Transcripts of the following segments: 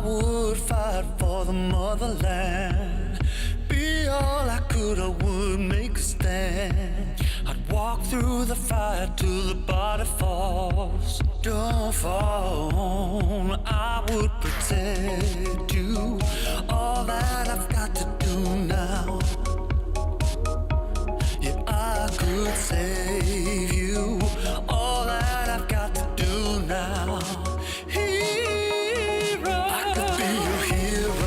would fight for the motherland. Be all I could, I would make a stand. I'd walk through the fire till the body falls. Don't fall, I would protect you. All that I've got to do now. Yeah, I could save you. All that I've got to do now. Hero, I could be your hero,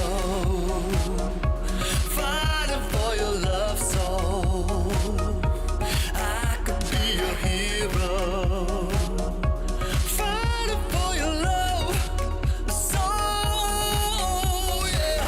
fighting for your love soul. I could be your hero, fighting for your love soul. Yeah.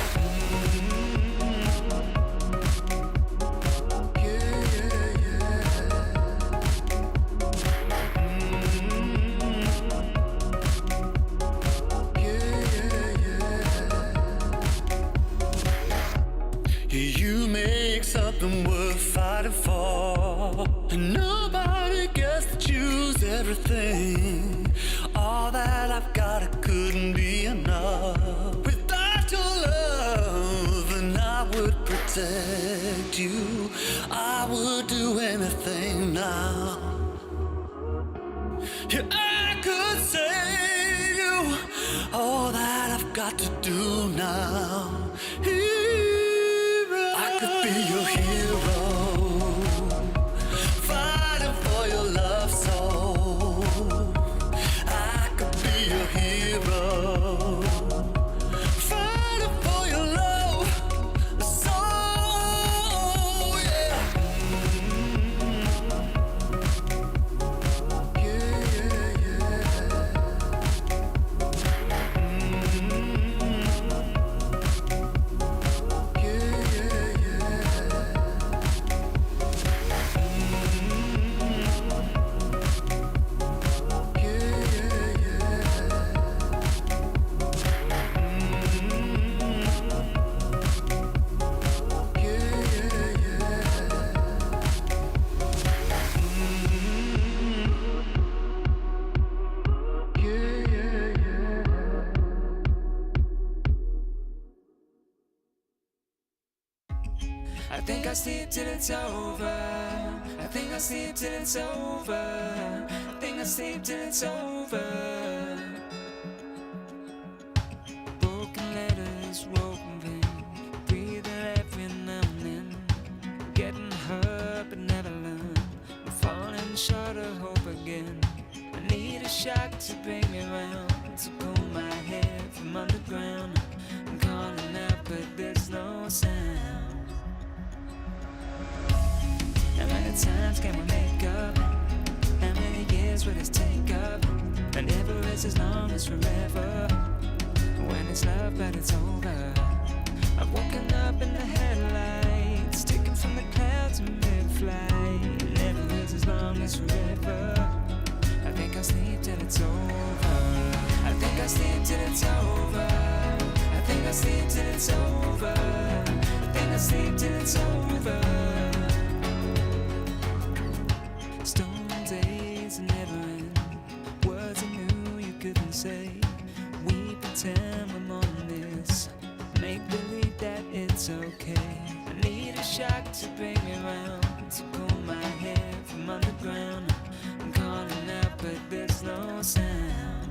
You make something worth fighting for, and nobody gets to choose everything. All that I've got, it couldn't be enough. Without your love, and I would protect you. I would do anything now. Yeah, I could save you. All that I've got to do now. I could be your hero, fighting for your love soul. I could be your hero, fighting for your love soul. Yeah. I think I'll sleep till it's over. I think I'll sleep till it's over. I think I'll sleep till it's over. Broken letters, woven, breathing every now and then. Getting hurt but never learn. I'm falling short of hope again. I need a shock to bring me round, to pull my head from underground. I'm calling out but there's no sound. How many times can we make up? How many years will this take up? And never is as long as forever. When it's love but it's over. I've woken up in the headlights, sticking from the clouds in mid-flight. Never is as long as forever. I think I'll sleep till it's over. I think I'll sleep till it's over. I think I'll sleep till it's over. I think I'll sleep till it's over. Storm days never end. Words I knew you couldn't say. We pretend we're more than this. Make believe that it's okay. I need a shock to bring me round, to pull my head from underground. I'm calling out but there's no sound.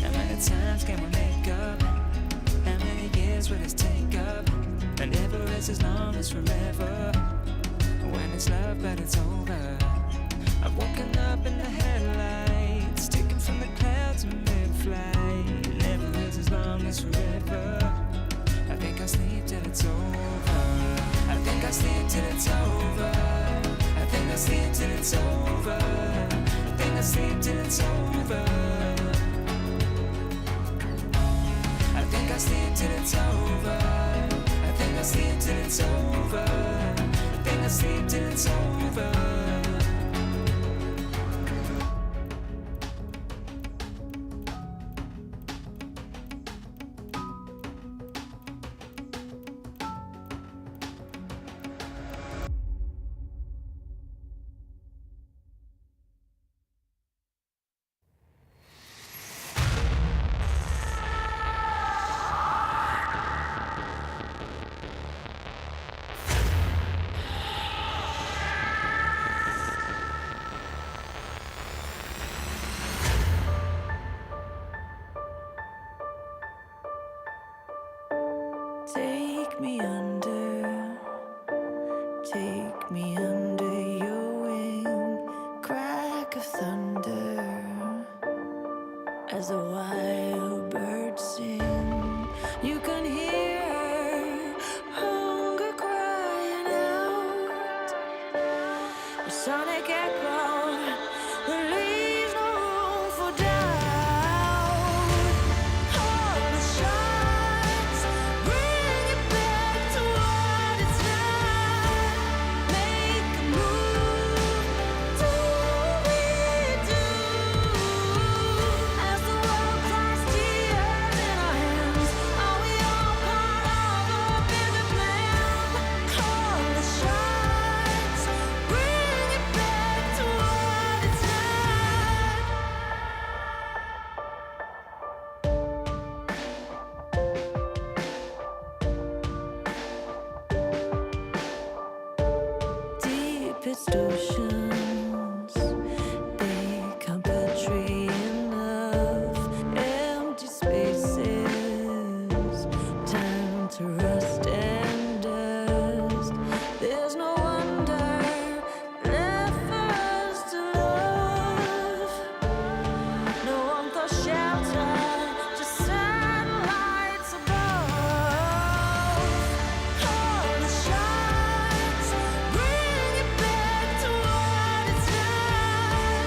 How many times can we make up? How many years will this take up? And never is as long as forever. When it's love but it's over. I've woken up in the headlights, sticking from the clouds in mid-flight. Never is as long as forever. I think I'll sleep till it's over. I think I'll sleep till it's over. I think I'll sleep till it's over. I think I'll sleep till it's over. I think I'll sleep till it's over. I think I'll sleep till it's over. I think I'll sleep till it's over. me under, take me under your wing, crack of thunder, as the wild birds sing. You can hear hunger crying out, a sonic echo that leaves no room for doubt. Hold the shots, bring it back to what it's not. Make a move, do we do? As the world cries tears in our hands, are we all part of a bigger plan? Call the shots, bring it back to what it's not. Deepest oceans, they can't betray enough. Empty spaces, time to rust and dust. There's no wonder left for us to love. No warmth or shelter, just satellites above. Call the shots, bring it back to what it's not.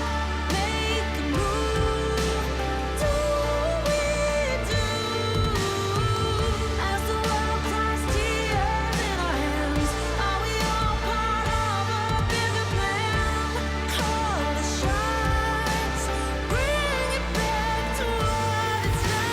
Make a move, do we do? As the world cries tears in our hands, are we all part of a bigger plan? Call the shots, bring it back to what it's not.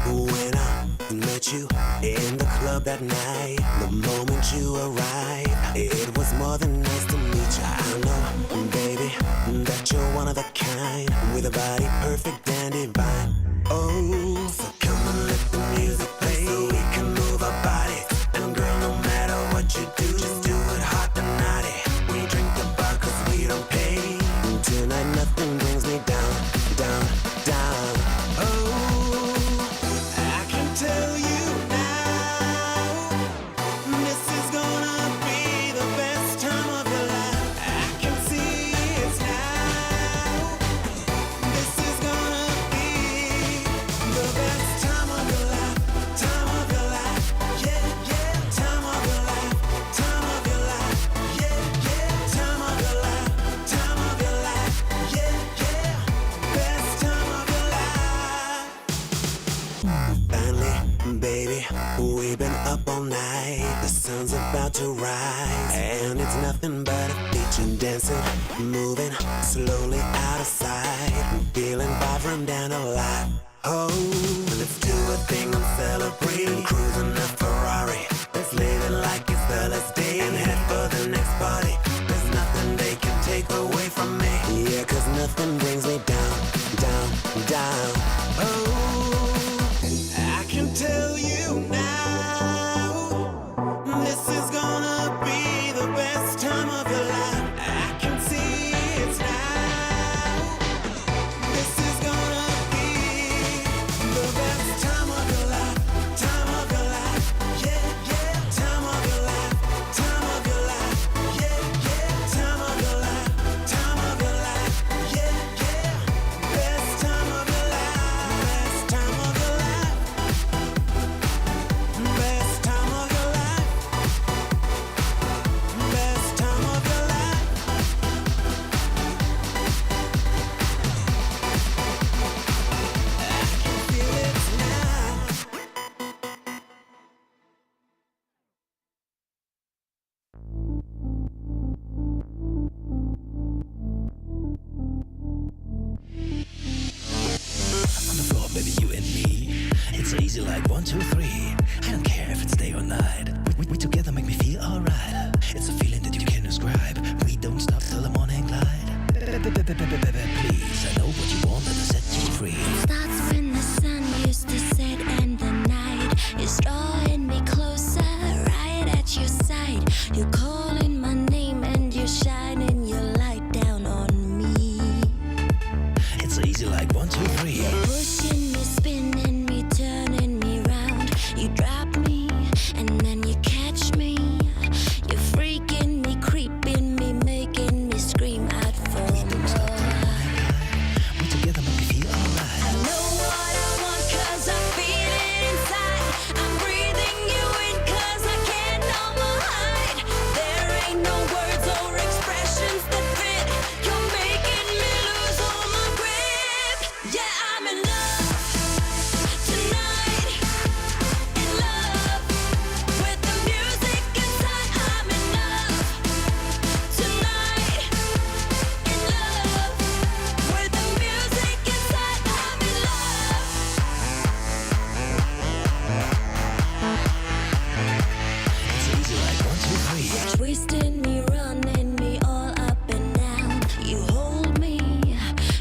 When I met you in the club that night, the moment you arrived, it was more than nice to meet you. I know, baby, that you're one of a kind, with a body perfect and divine. Oh, so come and let the music play, so we can move our bodies. And girl, no matter what you do, just do it hot and naughty. We drink the bar 'cause we don't pay. Tonight nothing brings me down, down, down. Oh, I can tell you now, this is gonna be the best time of your life. I can see it now. This is gonna be the best time of your life, time of your life, yeah, yeah, time of your life, time of your life, yeah, yeah, time of your life, time of your life, yeah, yeah, best time of your life. Finally, baby, we've been up all night. The sun's about to rise, and it's nothing but a feature dancing, moving slowly out of sight. Feeling vibe from down the line. Oh, let's do a thing and celebrate. Cruising a Ferrari, let's live it like it's the last day and head for the next party. There's nothing they can take away from me. Yeah, 'cause nothing brings me down, down, down. Oh, I can tell you now, this is gonna be the best time of your life. I can see it now. This is gonna be the best time of your life, time of your life, yeah, yeah, time of your life, time of your life, yeah, yeah, time of your life, time of your life, yeah, yeah, best time of your life, best time of your life. Best time of your life. Best time of your life. I can feel it now. On the floor, baby, you and me. It's easy like 1, 2, 3. I don't care if it's day or night. We Please, I know what you want and I set you free. Starts when the sun used to set and the night is drawing me closer, right at your side. You're calling my name and you're shining your light down on me. It's easy like 1, 2, 3. Pushing me, spinning me, turning me round. You drop me and then you catch me. You're freaking me, creeping me, making me scream out for more. We together make me feel alright. I know what I want 'cause I feel it inside. I'm breathing you in 'cause I can't no more hide. There ain't no words or expressions that fit. You're making me lose all my grip. Yeah, I'm in love tonight. In love with the music inside. I'm in love tonight. In love with the music inside. I'm in love. It's easy like 1, 2, 3. Twisting me, running me all up and down. You hold me,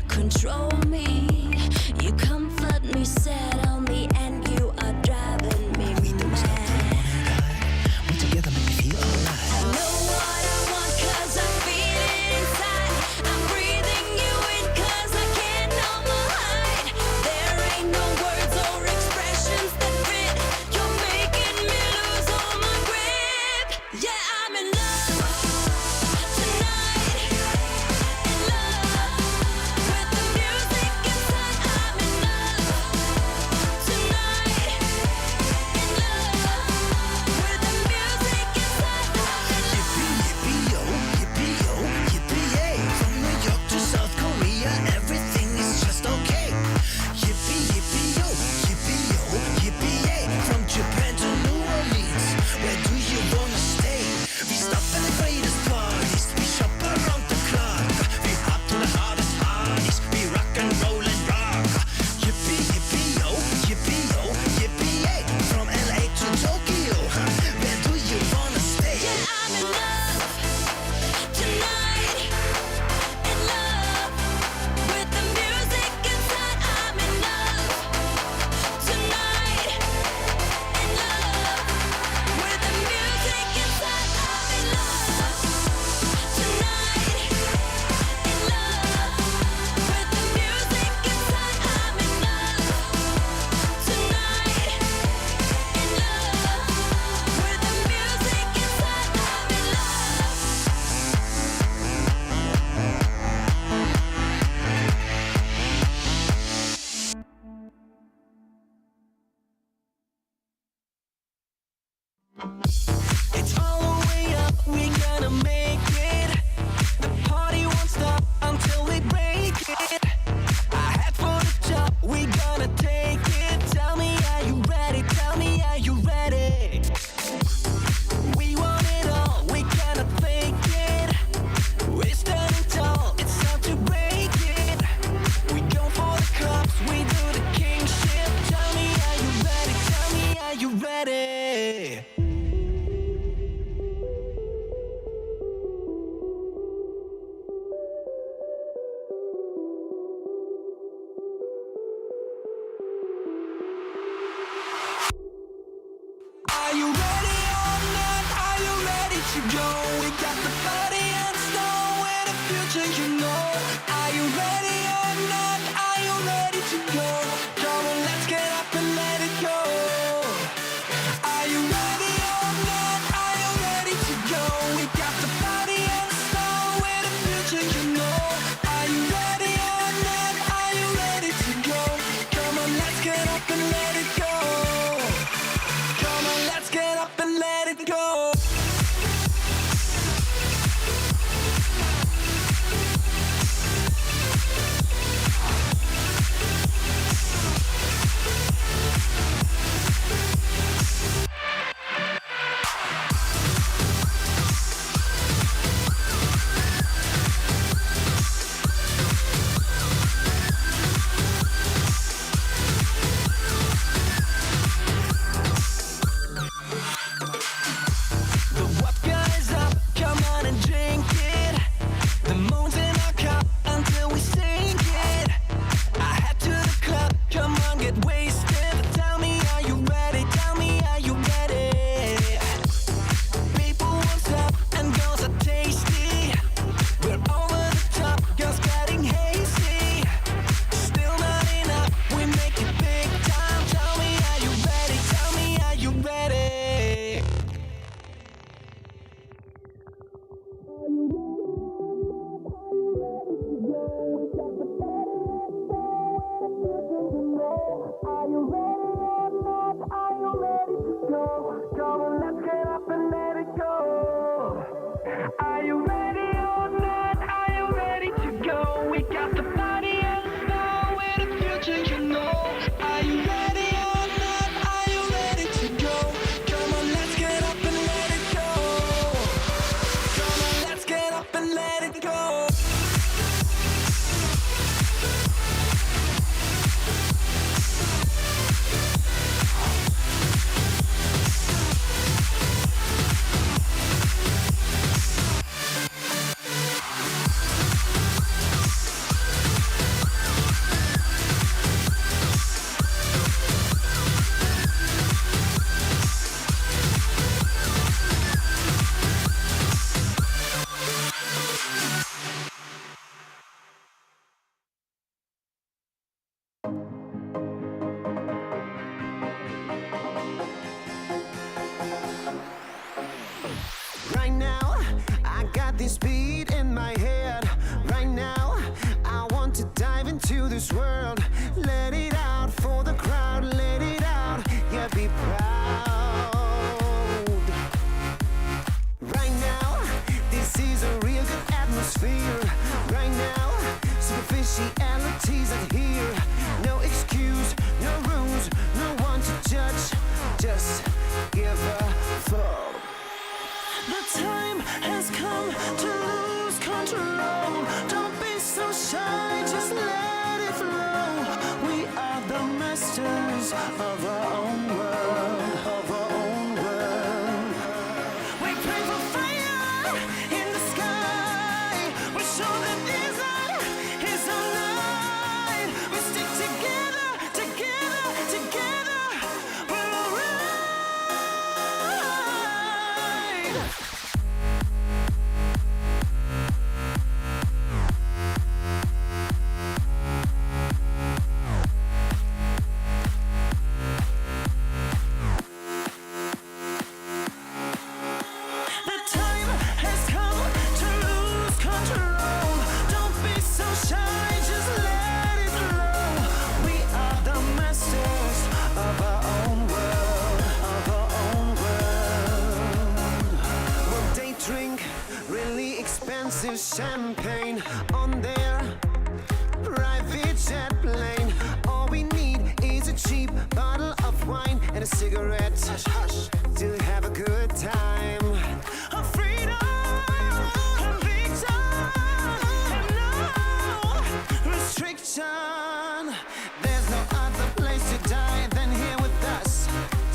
control me. You comfort me, settle me, and you are driving me mad. We together make me feel alright. I know what I want 'cause I feel it inside. I'm breathing you in 'cause I can't no more hide. There ain't no words or expressions that fit. You're making me lose all my grip. Yeah, I'm in love tonight. In love with the music inside. I'm in love tonight. In love with the music inside. I'm in love. Yippee, yippee, yo, yippee, yo, yippee, yay. From New York to South Korea, everything is just okay. Yippee, yippee, yo, yippee, yo, yippee, yay. From Japan to New Orleans, where do you wanna stay? We stop at the greatest parties, we shop around the clock. We hop to the hardest parties, we rock and roll and rock. Yippee, yippee, yo, yippee, yo, yippee, yay. From LA to Tokyo, where do you wanna stay? Yeah, I'm in love tonight. In love with the music inside. I'm in love tonight. In love with the music inside. I'm in love tonight. In love with the music inside. I'm in love tonight. In love with the music inside. I'm in love. It's all the way up, we gonna make it. The party won't stop until we break it. I head for the top, we gonna take it. Tell me, are you ready? Tell me, are you ready? We want it all, we cannot fake it. We're standing tall, it's time to break it. We go for the cups, we do the kingship. Tell me, are you ready? Tell me, are you ready? into this world. Let it out for the crowd, let it out, yeah, be proud. Right now, this is a real good atmosphere. Right now, superficialities are here. No excuse, no rules, no one to judge. Just give a fuck. The time has come to lose control. Don't be so shy, just let it flow. We are the masters of our own world, of our own world. We pray for fire in the sky. We show that this night is our night. We stick together, together, together. We're alright. The time has come to lose control. Don't be so shy, just let it flow. We are the masters of our own world, of our own world. Well, they drink really expensive champagne on their private jet plane. All we need is a cheap bottle of wine and a cigarette to have a good time. A freedom, a big time, and no Restriction. There's no other place to die than here with us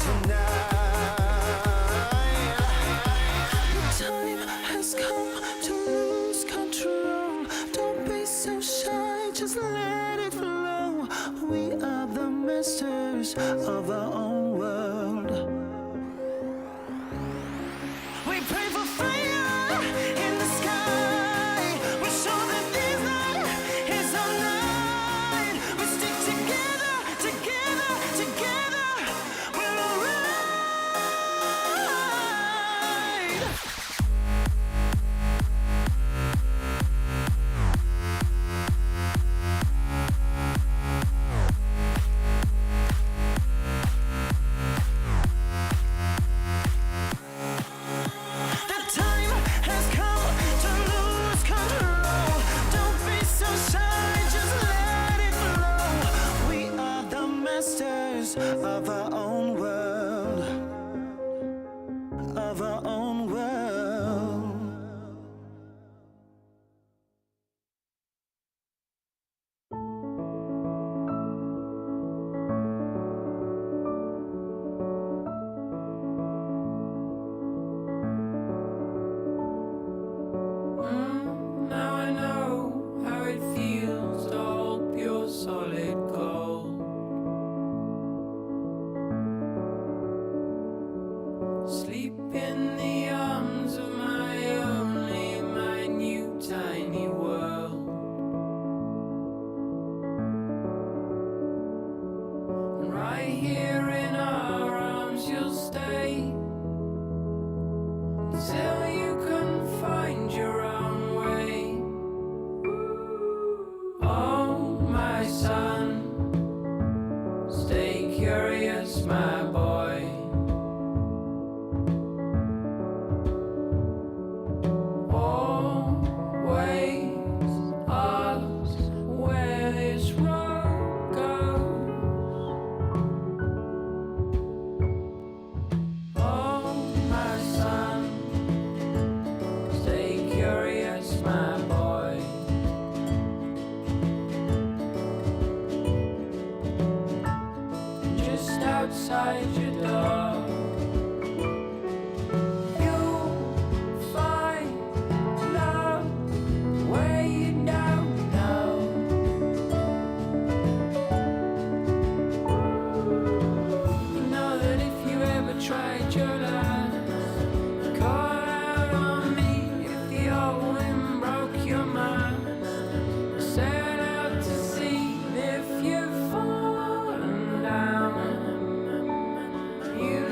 tonight. The time has come to lose control. Don't be so shy, just let it flow. We are the masters of our own world. We pray for fire in the sky. We show that this night is our night. We stick together, together, together. We're alright. The time has come to lose control. Don't be so shy, just let it flow. We are the masters of our own world, of our own world. Now I know how it feels to hold pure solid gold. Sleep in the arms of my only minute tiny world. And right here in our arms you'll stay till you can find your own way. Oh, my son, stay curious, my boy. Always ask where this road goes. Oh, my son, stay curious, my boy. Just outside your door, you'll find love where you don't know. You know that if you ever tried your last, call out on me if the old wind broke your mind. Set out to sea if you've fallen down. You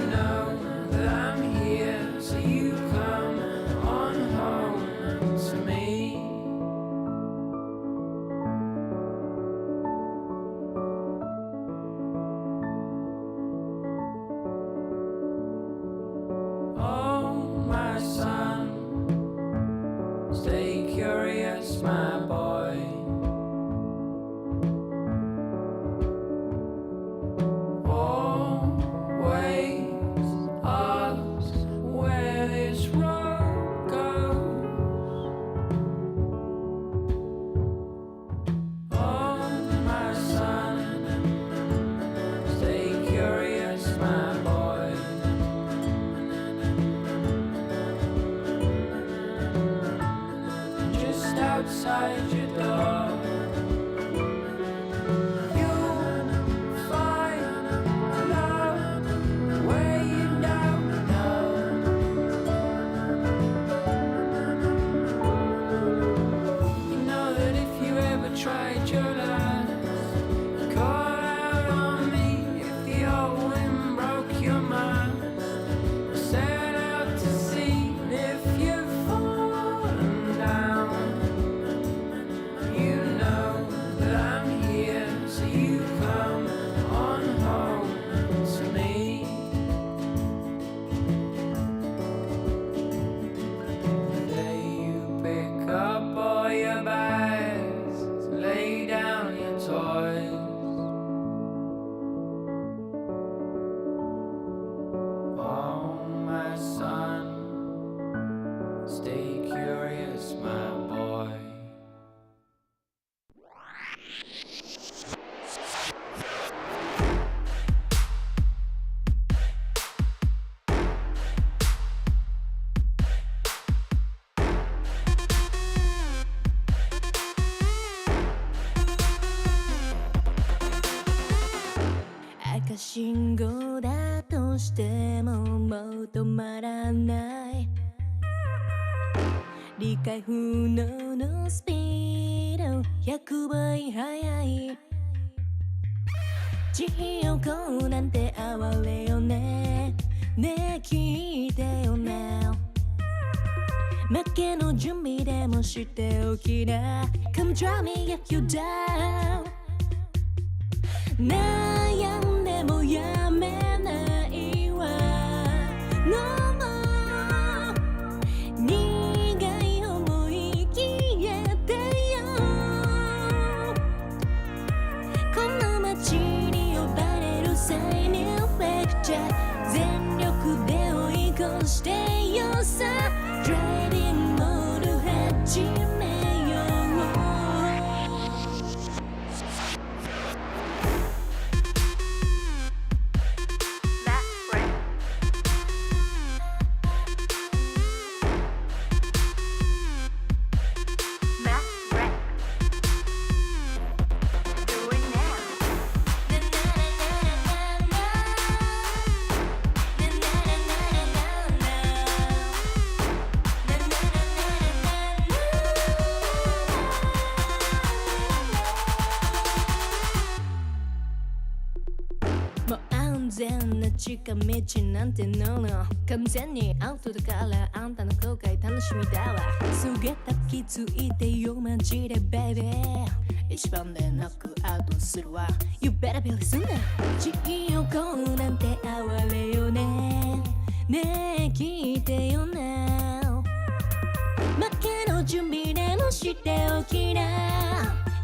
信号だとしてももう止まらない理解不能のスピード100倍速い地横なんて哀れよねねえ聞いてよな負けの準備でもしておきな Come try me get you down 悩んでもやめないわ No more 苦い思い消えてよこの街に呼ばれる際にレクチャー全力で追い越してよさ Driving モード始めようもう安全な近道なんてのの完全にアウトだからあんたの後悔楽しみだわすげた気づいてよマジでベイビー一番でノックアウトするわ You better be listen 地横なんて哀れよねねえ聞いてよな負けの準備でもしておきな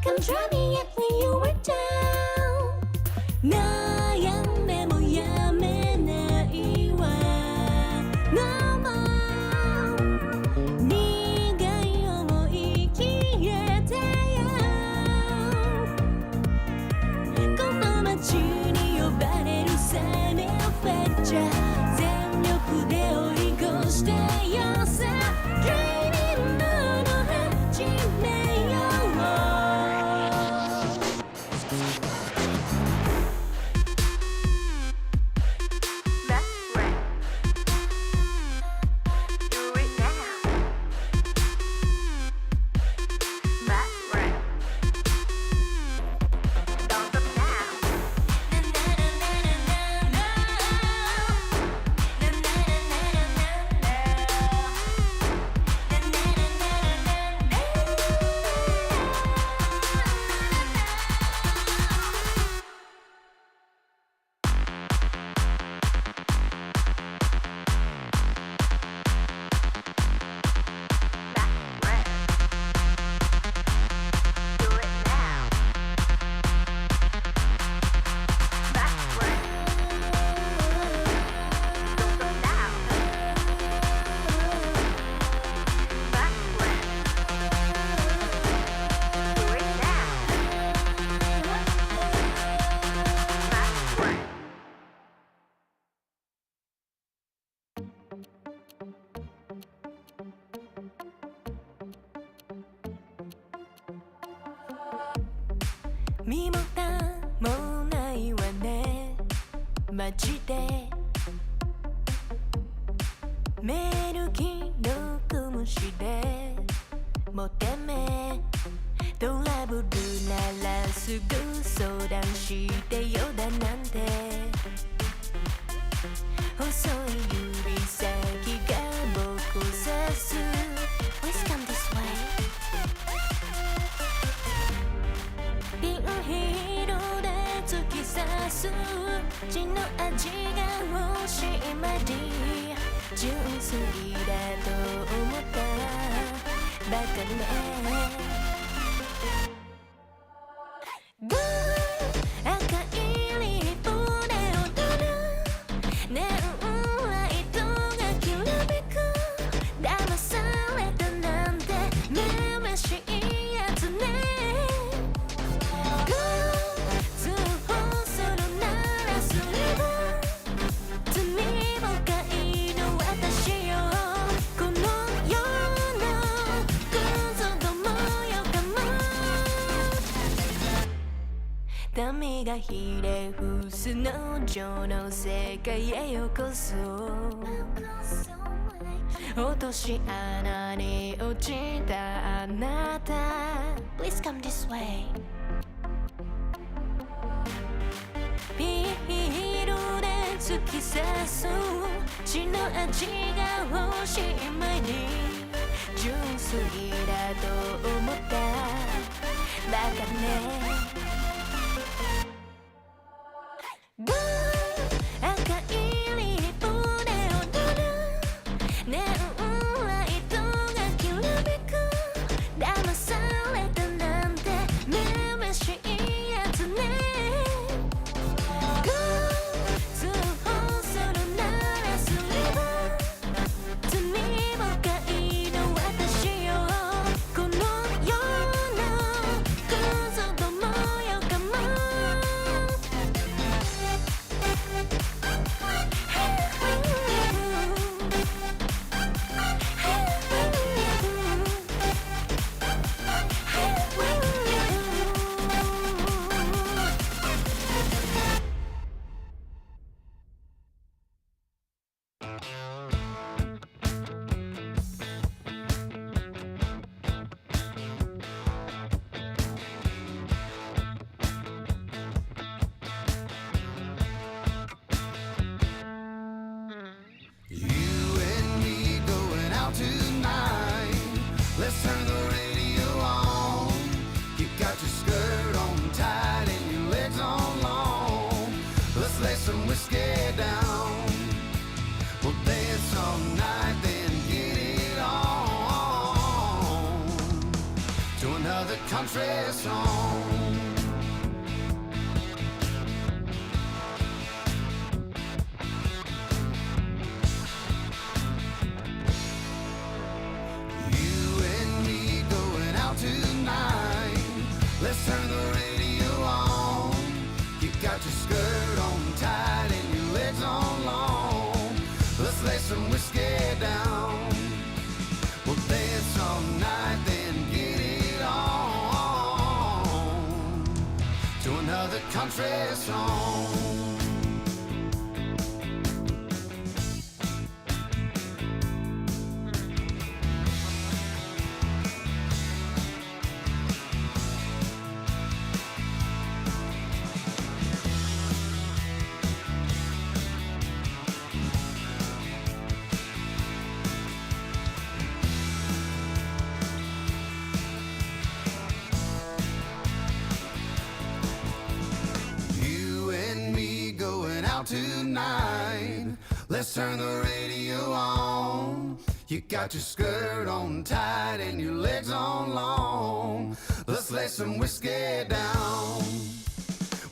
Come try me yet when you were down 悩んでもやめないわ No more 苦い思い消えてよこの街に呼ばれる際にフェクチャー全力で追い越してよさ Driving モード始めよう身も蓋もないわねマジでメール既読無視でもてめトラブルならすぐ相談してよだなんて細い指先が僕を指す Please come this way ピンヒールで突き刺す血の味が欲しいまで純粋だと思ったバカね赤いリップで踊るネオンライトがきらめく騙されたなんてめめしいやつね通報するならすれば罪深いの私よこの世のクズどもよがひれ伏すの情の世界へようこそ落とし穴に落ちたあなた Please come this way ビールで突き刺す血の味が欲しい前に純粋だと思ったバカねブー赤いリップで踊るネオンライトがきらめく騙されたなんてめめしいやつねグー通報するならすれば罪深いの私よこの世のクズどもよかもYou and me going out tonight. Let's turn the radio on. You got your skirt on tight and your legs on long. Let's lay some whiskey down. We'll dance all night, then get it on to another country song. Tonight, let's turn the radio on. You got your skirt on tight and your legs on long. Let's lay some whiskey down. We'll dance all night, then get it on to another country song. Tonight, let's turn the radio on. You got your skirt on tight and your legs on long. Let's lay some whiskey down.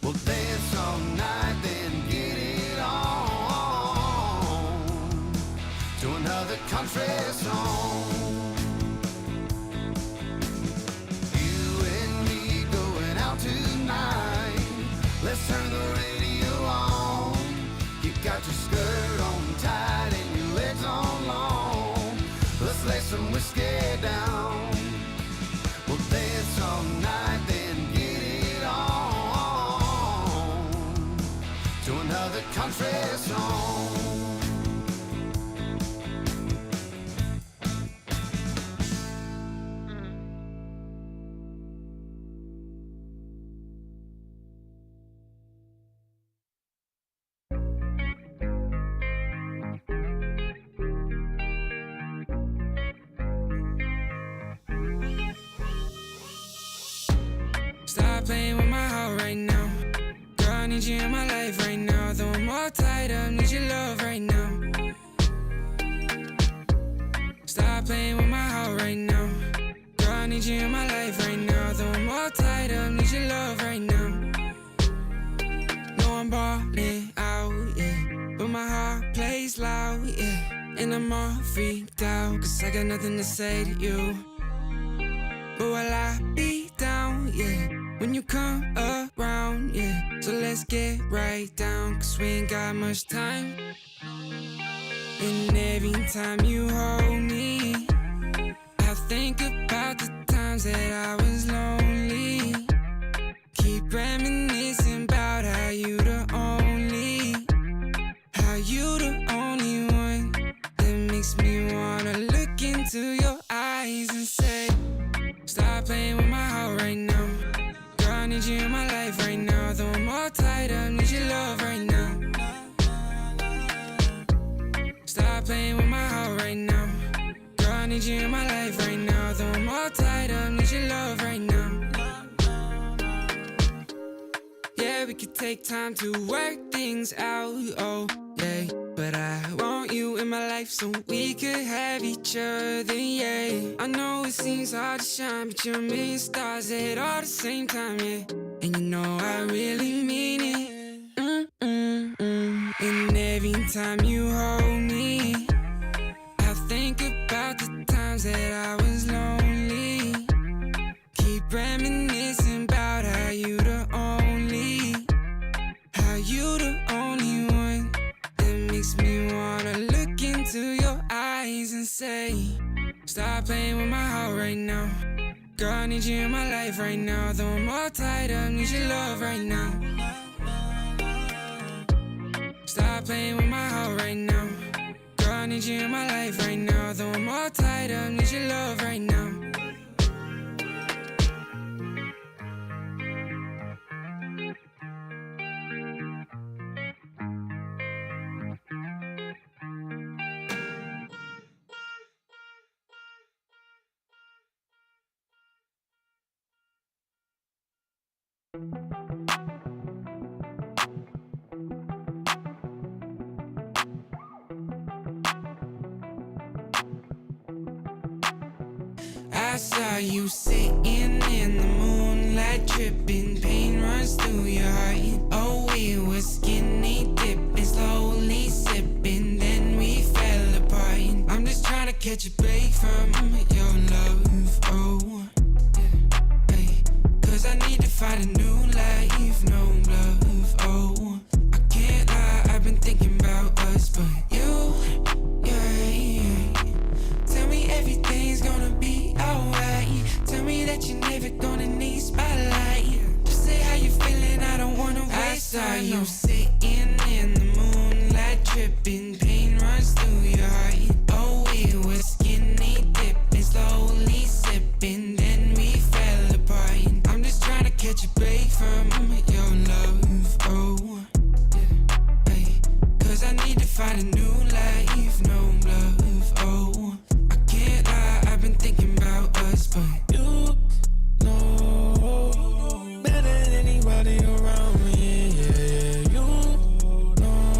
We'll dance all night, then get it on to another country song. You and me going out tonight. Let's turn the radio on. You got your skirt on tight and your legs on long. Let's lay some whiskey down. We'll dance all night, then get it on to another country song. Stop playing with my heart right now. Girl, I need you in my life right now. Though I'm all tied up, need your love right now. Stop playing with my heart right now. Girl, I need you in my life right now. Though I'm all tied up, need your love right now. No, I'm balling out, yeah. But my heart plays loud, yeah. And I'm all freaked out, cause I got nothing to say to you. But while I be down, yeah, when you come around, yeah. So let's get right down, cause we ain't got much time. And every time you hold me, I think about the times that I was lonely. Keep reminiscing about all tied up, need your love right now. Stop playing with my heart right now. Girl, I need you in my life right now. Though I'm all tied up, need your love right now. Yeah, we could take time to work things out, oh, yeah. But I want you in my life so we could have each other, yeah. I know it seems hard to shine, but you're a million stars at all the same time, yeah. And you know I really mean it. And every time you hold me, I think about the times that I was lonely. Keep reminiscing about how you the only one that makes me wanna look into your eyes and say, stop playing with my heart right now. Girl, I need you in my life right now. Though I'm all tied up, need your love right now. Stop playing with my heart right now. Girl, I need you in my life right now. Though I'm all tied up, need your love right now. I saw you sitting in the moonlight, tripping, pain runs through your heart. Oh, we were skinny dipping, slowly sipping, then we fell apart. I'm just trying to catch a break from your love, oh, yeah, hey. Cause I need to find a new life, no love, oh. I can't lie, I've been thinking about us, but you, yeah. Tell me everything's gonna be alright. Tell me that you're never gonna need spotlight. Just say how you feeling, I don't wanna waste time. I saw you sitting in the moonlight, tripping, pain runs through your heart. Oh, we were skinny dipping, slowly sipping, then we fell apart. I'm just trying to catch a break from your love, oh, yeah, hey. Cause I need to find a new life, no love, oh. I've been thinking about us, but You know better than anybody around me, yeah. You know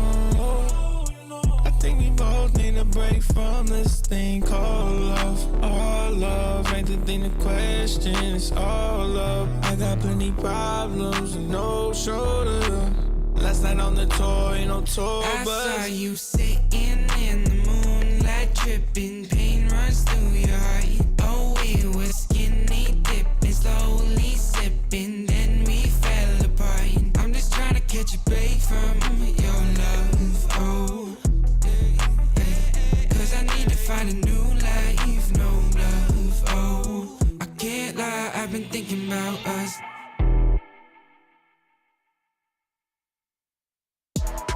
I think we both need a break from this thing called love. All love ain't the thing to question, it's all love. I got plenty problems and no shoulder. Last night on the tour, ain't no tour I bus. saw you sitting in the moonlight, tripping, pain runs through your heart. Oh, we were skinny dipping, slowly sipping, then we fell apart. I'm just trying to catch a break from your love, oh, yeah. Cause I need to find a new life, no love, oh. I can't lie, I've been thinking about us.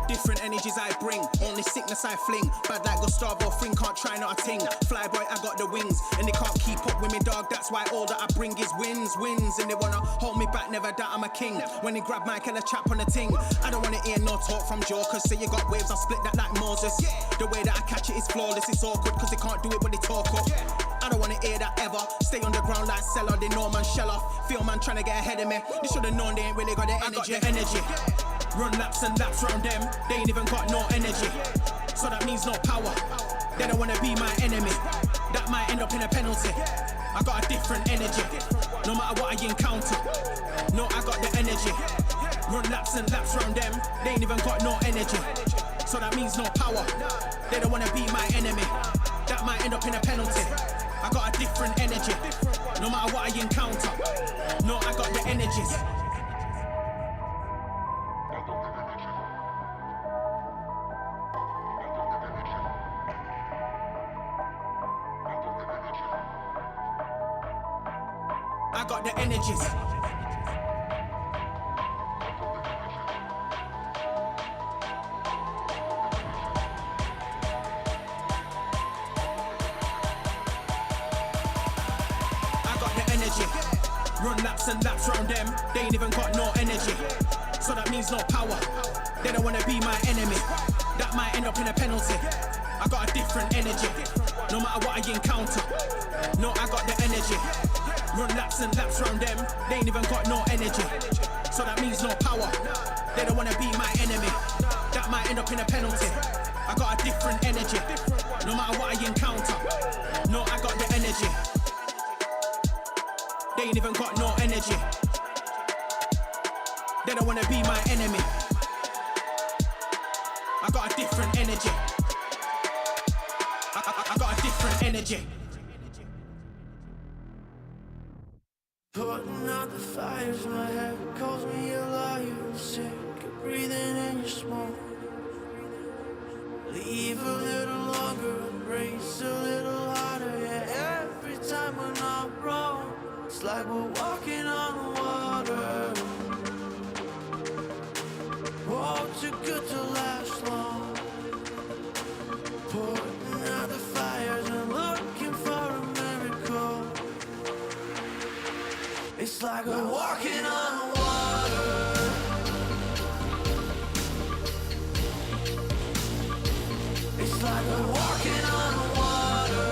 Different energies I bring, only sickness I fling. Bad like Gustavo Fring, can't try not a ting. Flyboy, I got the wings, and they can't keep up with me, dog. That's why all that I bring is wins. And they wanna hold me back, never doubt I'm a king. When they grab Mike and a chap on the ting, I don't wanna hear no talk from jokers. Say you got waves, I split that like Moses. The way that I catch it is flawless, it's awkward, cause they can't do it when they talk up. I don't wanna hear that ever. Stay on the ground like Cellar, they know man shell off. Feel man trying to get ahead of me. They should've known they ain't really got the energy. I got the energy. Run laps and laps round them, they ain't even got no energy. So that means no power, they don't wanna be my enemy. That might end up in a penalty. I got a different energy, no matter what I encounter. No, I got the energy. Run laps and laps round them, they ain't even got no energy. So that means no power, they don't wanna be my enemy. That might end up in a penalty. I got a different energy, no matter what I encounter. No, I got the energies. I got the energies. I got the energy. Run laps and laps round them, they ain't even got no energy. so that means no power. They don't wanna be my enemy, that might end up in a penalty. I got a different energy, no matter what I encounter. No, I got the energy. Run laps and laps round them, they ain't even got no energy. So that means no power. They don't wanna be my enemy, that might end up in a penalty. I got a different energy, no matter what I encounter. No, I got the energy. They ain't even got no energy. They don't wanna be my enemy. I got a different energy. I got a different energy. Putting out the fires, my head calls me a liar. Sick of breathing in your smoke. Leave a little longer, embrace a little harder. Yeah, every time we're not wrong, it's like we're walking on water. Oh, too good to last long. Putting out the fires and looking for a miracle. It's like we're walking on water. It's like we're walking on water.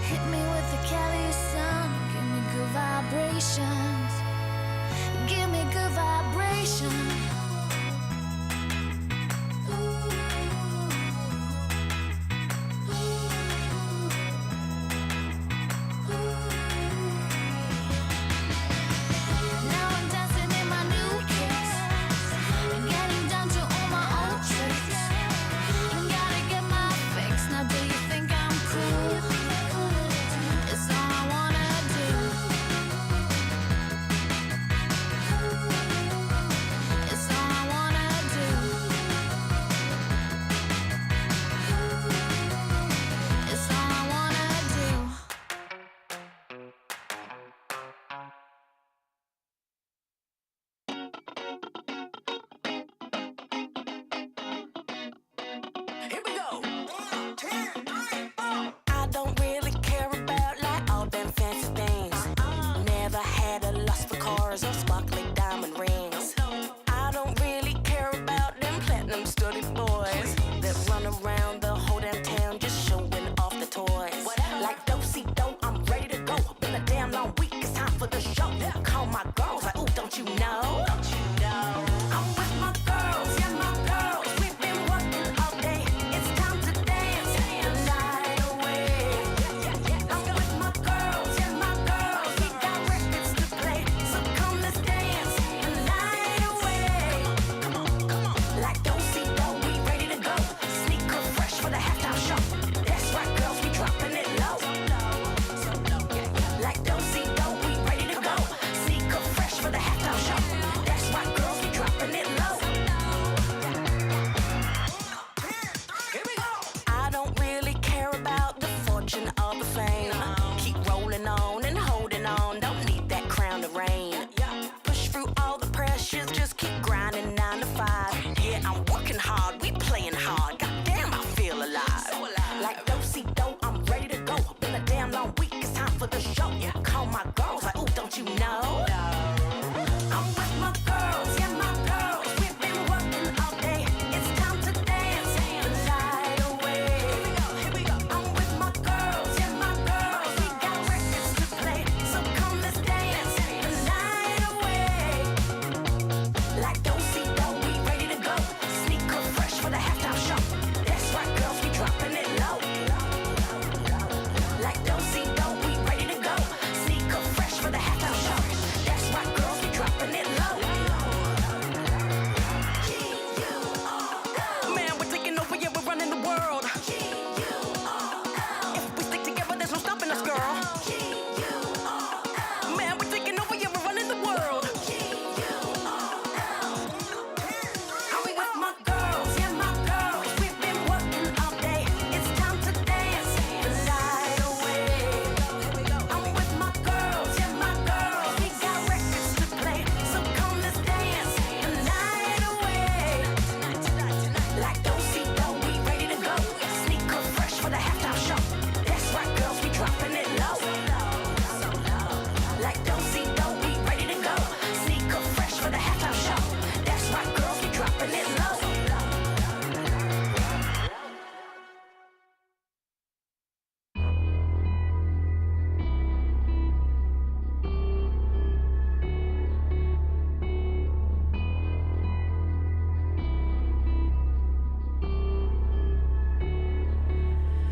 Hit me with the Cali sun, give me good vibrations. Give me good vibrations. Now I'm dancing in my new kicks, getting down to all my old tricks. Gotta get my fix. Now do you think I'm cool? It's all I wanna do. It's all I wanna do. It's all I wanna do. Here we go. 1, 2, 3, 4. I don't really care about like all them fancy things. Never had a lust for cars or sparkly diamond rings. I don't really care about them platinum studded boys that run around the whole damn town just showing off the toys. Like do-si-do, I'm ready to go. Been a damn long week, it's time for the show. Call my girls like, ooh, don't you know? I'm with my girls, yeah, my girls. We've been working all day. It's time to dance the night away. I'm with my girls, yeah, my girls. We got records to play, so come let's dance the night away. Come on, come on. Like do-si-do, we ready to go. Sneaker fresh for the halftime show. That's right, girls, we dropping it low. Like do-si-do, we ready to go. Sneaker fresh for the halftime show. That's right, girls, we dropping it low. Here we go. I don't really care about the fortune or the fame. Keep rolling on and holding on. Don't need that crown to reign. Push through all the pressures, just keep grinding 9 to 5. Yeah, I'm working hard, we playing hard. Goddamn, I feel alive. Like do-si-do, I'm ready to go. Been a damn long week, it's time for the show. Call my girls like, ooh, don't you know? I'm with my girls, yeah, my girls. We've been working all day. It's time to dance the night away. Here we go. I'm with my girls, yeah, my girls. We got records to play, so come let's dance the night away. Like do-si-do, we ready to go. Sneaker fresh for the halftime show. That's right, girls, we dropping it low. Like do-si-do, we ready to go. Sneaker fresh for the halftime show. That's right, girls, we dropping it low. Man, we're taking over, yeah, we're running the world. If we stick together, there's no stopping us, girl. Man, we're taking over, yeah, we're running the world. I'm with my girls, yeah, my girls. We've been working all day. It's time to dance the night away. I'm with my girls, yeah, my girls. We got records to play, so come let's dance the night away. Like do-si-do, we ready to go. Sneaker fresh for the halftime show. That's right, girls, we dropping it low. Like do-si-do, we ready to go. Sneaker fresh for the halftime show. That's right, girls, we dropping it low.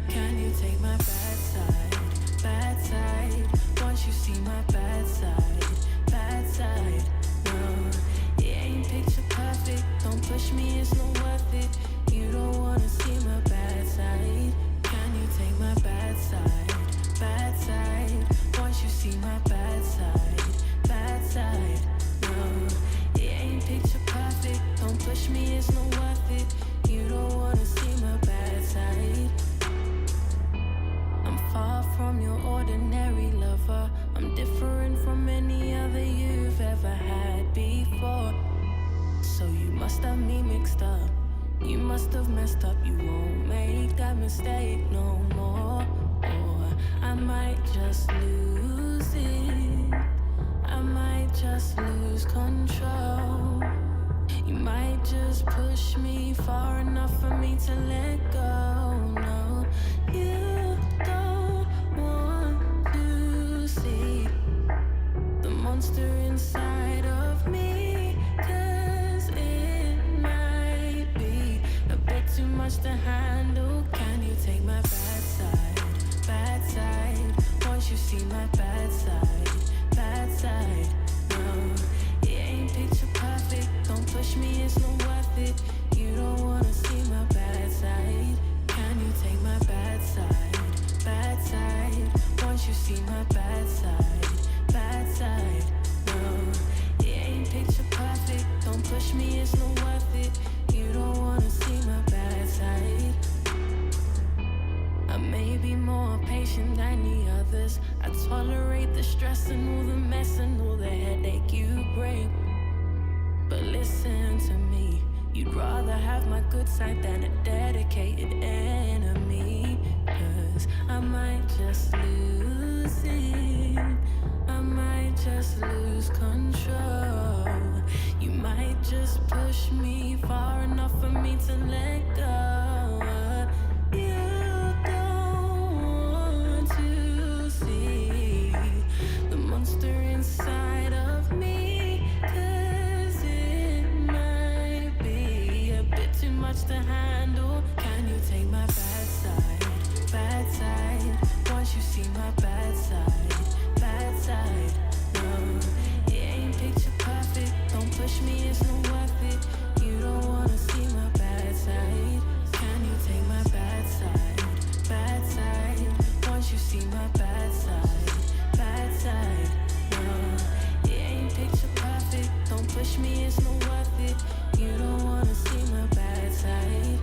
Can you take my bad side? Bad side. Once you see my bad side, bad side. No, it ain't picture perfect. Don't push me, it's not worth it. You don't wanna see my bad side. Can you take my bad side? Bad side. Once you see my bad side, bad side. No, it ain't picture perfect. Don't push me, it's not worth it. You don't wanna see my bad side. I'm far from your ordinary lover. I'm different from any other you've ever had before. So you must have me mixed up. You must have messed up. You won't make that mistake no more. Or I might just lose it. I might just lose control. You might just push me far enough for me to let go. No, you don't want Once you see my bad side, no, it ain't picture perfect. Don't push me, it's not worth it. You don't wanna see my bad side. Can you take my bad side? Once you see my bad side, no, it ain't picture perfect. Don't push me, it's not worth it. You don't wanna see my bad side. I may be more patient than the others. I tolerate the stress and all the mess and all the headache you bring. But listen to me, you'd rather have my good side than a dedicated enemy. 'Cause I might just lose it, I might just lose control. You might just push me far enough for me to let go. You don't want to see the monster inside of me, 'cause it might be a bit too much to handle. Can you take my bad side? Once you see my bad side, no, it ain't picture perfect. Don't push me, it's not worth it. You don't wanna see my bad side. Can you take my bad side? Once you see my bad side, no, it ain't picture perfect. Don't push me, it's not worth it. You don't wanna see my bad side.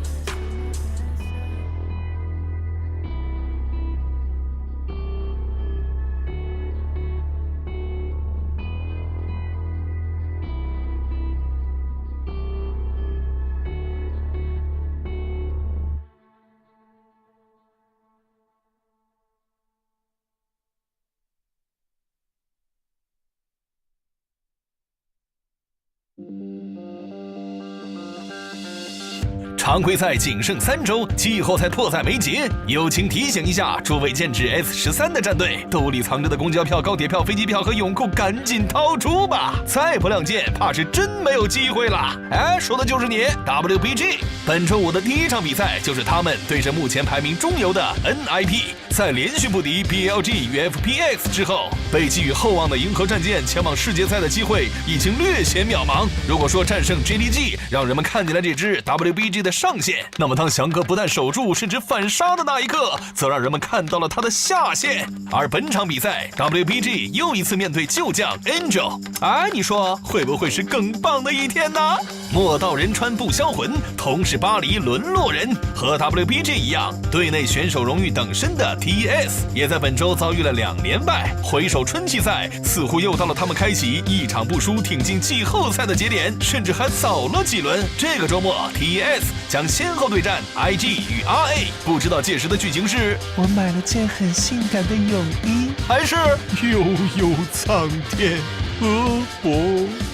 常规赛仅剩3周，季后赛迫在眉睫。友情提醒一下，诸位剑指 S13的战队，兜里藏着的公交票、高铁票、飞机票和泳裤赶紧掏出吧！再不亮剑，怕是真没有机会了。哎，说的就是你 WBG。本周5的第一场比赛就是他们对阵目前排名中游的 NIP。在连续不敌 BLG 与 FPX 之后，被寄予厚望的银河战舰前往世界赛的机会已经略显渺茫。如果说战胜 JDG 让人们看见了这支 WBG 的上限，那么当翔哥不但守住，甚至反杀的那一刻，则让人们看到了他的下限。而本场比赛 WBG 又一次面对旧将 Angel， 哎，你说会不会是更棒的一天呢？莫道人川不销魂，同是巴黎沦落人。和 WBG 一样，队内选手荣誉等身的 TES 也在本周遭遇了2连败。回首春季赛，似乎又到了他们开启一场不输挺进季后赛的节点，甚至还早了几轮。这个周末 TES 将先后对战 IG 与 RA， 不知道届时的剧情是我买了件很性感的泳衣，还是悠悠苍天河伯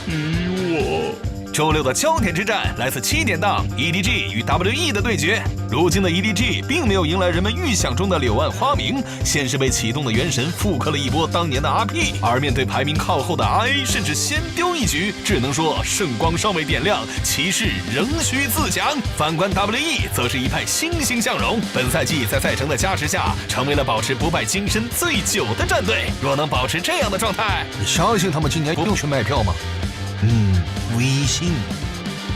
与我。周六的焦点之战来自7点档 EDG 与 WE 的对决。如今的 EDG 并没有迎来人们预想中的柳暗花明，先是被启动的元神复刻了一波当年的 RP， 而面对排名靠后的 RA， 甚至先丢一局，只能说圣光尚未点亮，骑士仍需自强。反观 WE 则是一派欣欣向荣，本赛季在赛程的加持下，成为了保持不败金身最久的战队。若能保持这样的状态，你相信他们今年不用去卖票吗？微信。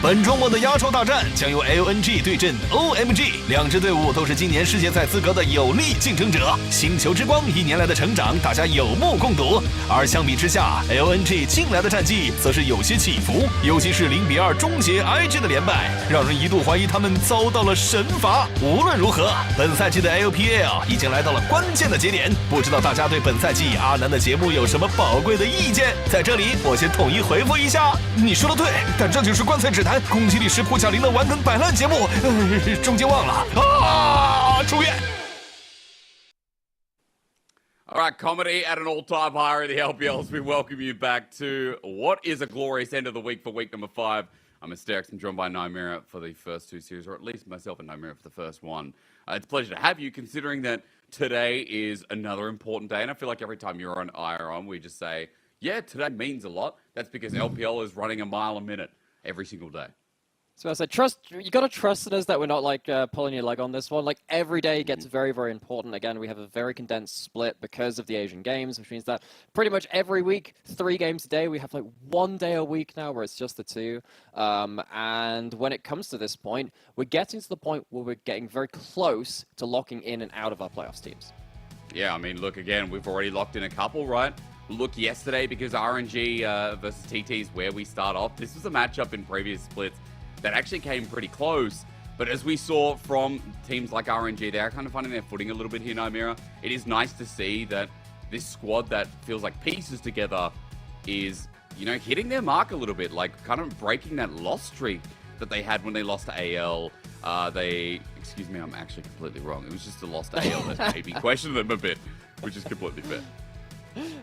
本周末的压轴大战将由 LNG 对阵 OMG， 两支队伍都是今年世界赛资格的有力竞争者。星球之光1年来的成长，大家有目共睹。而相比之下 ，LNG 近来的战绩则是有些起伏，尤其是0-2终结 IG 的连败，让人一度怀疑他们遭到了神罚。无论如何，本赛季的 LPL 已经来到了关键的节点，不知道大家对本赛季阿南的节目有什么宝贵的意见？在这里，我先统一回复一下。你说的对，但这就是棺材指南。攻击力石破贾玲的完梗摆烂节目，中间忘了啊！出院。All right, comedy at an all-time high in the LPL as we welcome you back to what is a glorious end of the week for week number 5. I'm Asterix and joined by Naimira for the first 2 series, or at least myself and Naimira for the first one. It's a pleasure to have you, considering that today is another important day, and I feel like every time you're on I are on, we just say, yeah, today means a lot. That's because LPL is running a mile a minute every single day. So I said, you got to trust in us that we're not like pulling your leg on this one. Like every day gets very, very important. Again, we have a very condensed split because of the Asian Games, which means that pretty much every week, 3 games a day. We have like 1 day a week now where it's just the 2. And when it comes to this point, we're getting to the point where we're getting very close to locking in and out of our playoffs teams. Yeah, I mean, look, again, we've already locked in a couple, right? Look, yesterday, because RNG versus TT is where we start off. This was a matchup in previous splits that actually came pretty close. But as we saw from teams like RNG, they are kind of finding their footing a little bit here, Nymira. It is nice to see that this squad that feels like pieces together is, you know, hitting their mark a little bit, like kind of breaking that loss streak that they had when they lost to AL. Excuse me, I'm actually completely wrong. It was just a loss to AL that maybe questioned them a bit, which is completely fair.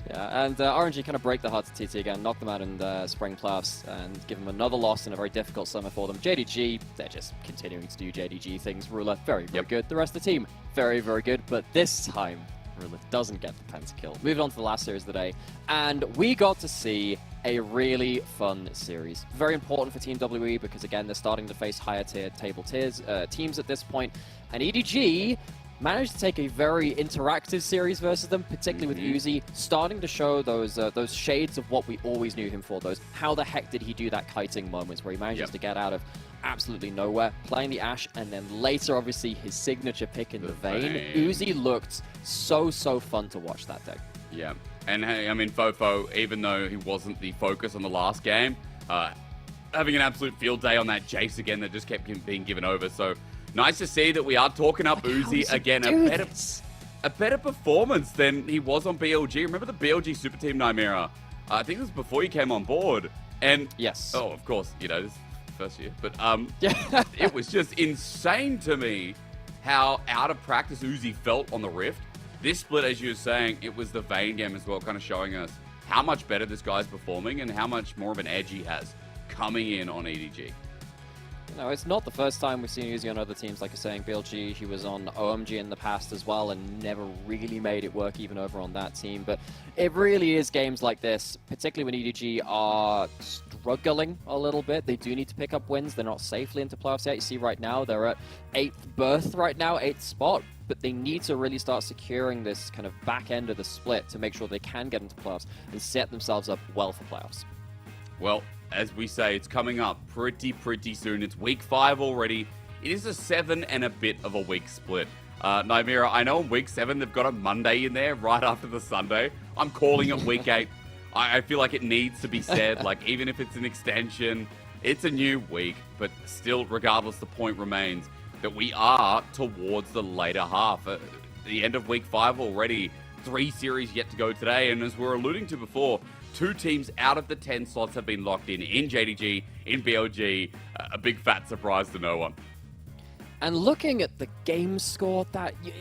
Yeah, and RNG kind of break the heart to TT again, knock them out in the spring playoffs, and give them another loss in a very difficult summer for them. JDG, they're just continuing to do JDG things. Ruler, very, very good. The rest of the team, very, very good. But this time, Ruler doesn't get the pentakill. Moving on to the last series of the day, and we got to see a really fun series. Very important for Team WE because, again, they're starting to face higher tier table teams at this point, and EDG managed to take a very interactive series versus them, particularly with Uzi, starting to show those shades of what we always knew him for. Those how the heck did he do that kiting moments where he manages to get out of absolutely nowhere, playing the Ashe, and then later, obviously, his signature pick in the Vayne. Uzi looked so fun to watch that day. Yeah, and hey, I mean, Fofo, even though he wasn't the focus on the last game, having an absolute field day on that Jace again that just kept being given over, so nice to see that we are talking up Uzi again. A better performance than he was on BLG. Remember the BLG Super Team, Nymira? I think it was before he came on board. And yes. Oh, of course, you know, this is first year. But it was just insane to me how out of practice Uzi felt on the Rift. This split, as you were saying, it was the Vayne game as well, kind of showing us how much better this guy's performing and how much more of an edge he has coming in on EDG. No, it's not the first time we've seen Uzi on other teams. Like you're saying, BLG, he was on OMG in the past as well and never really made it work even over on that team. But it really is games like this, particularly when EDG are struggling a little bit. They do need to pick up wins. They're not safely into playoffs yet. You see right now, they're at 8th berth right now, 8th spot. But they need to really start securing this kind of back end of the split to make sure they can get into playoffs and set themselves up well for playoffs. Well, as we say, it's coming up pretty soon. It's week 5 already. It is a 7 and a bit of a week split. Nymira, I know in week 7 they've got a Monday in there right after the Sunday. I'm calling it week 8. I feel like it needs to be said, like even if it's an extension, it's a new week. But still, regardless, the point remains that we are towards the later half. The end of week 5 already. 3 series yet to go today. And as we were alluding to before, 2 teams out of the 10 slots have been locked in JDG, in BLG. A big fat surprise to no one. And looking at the game score,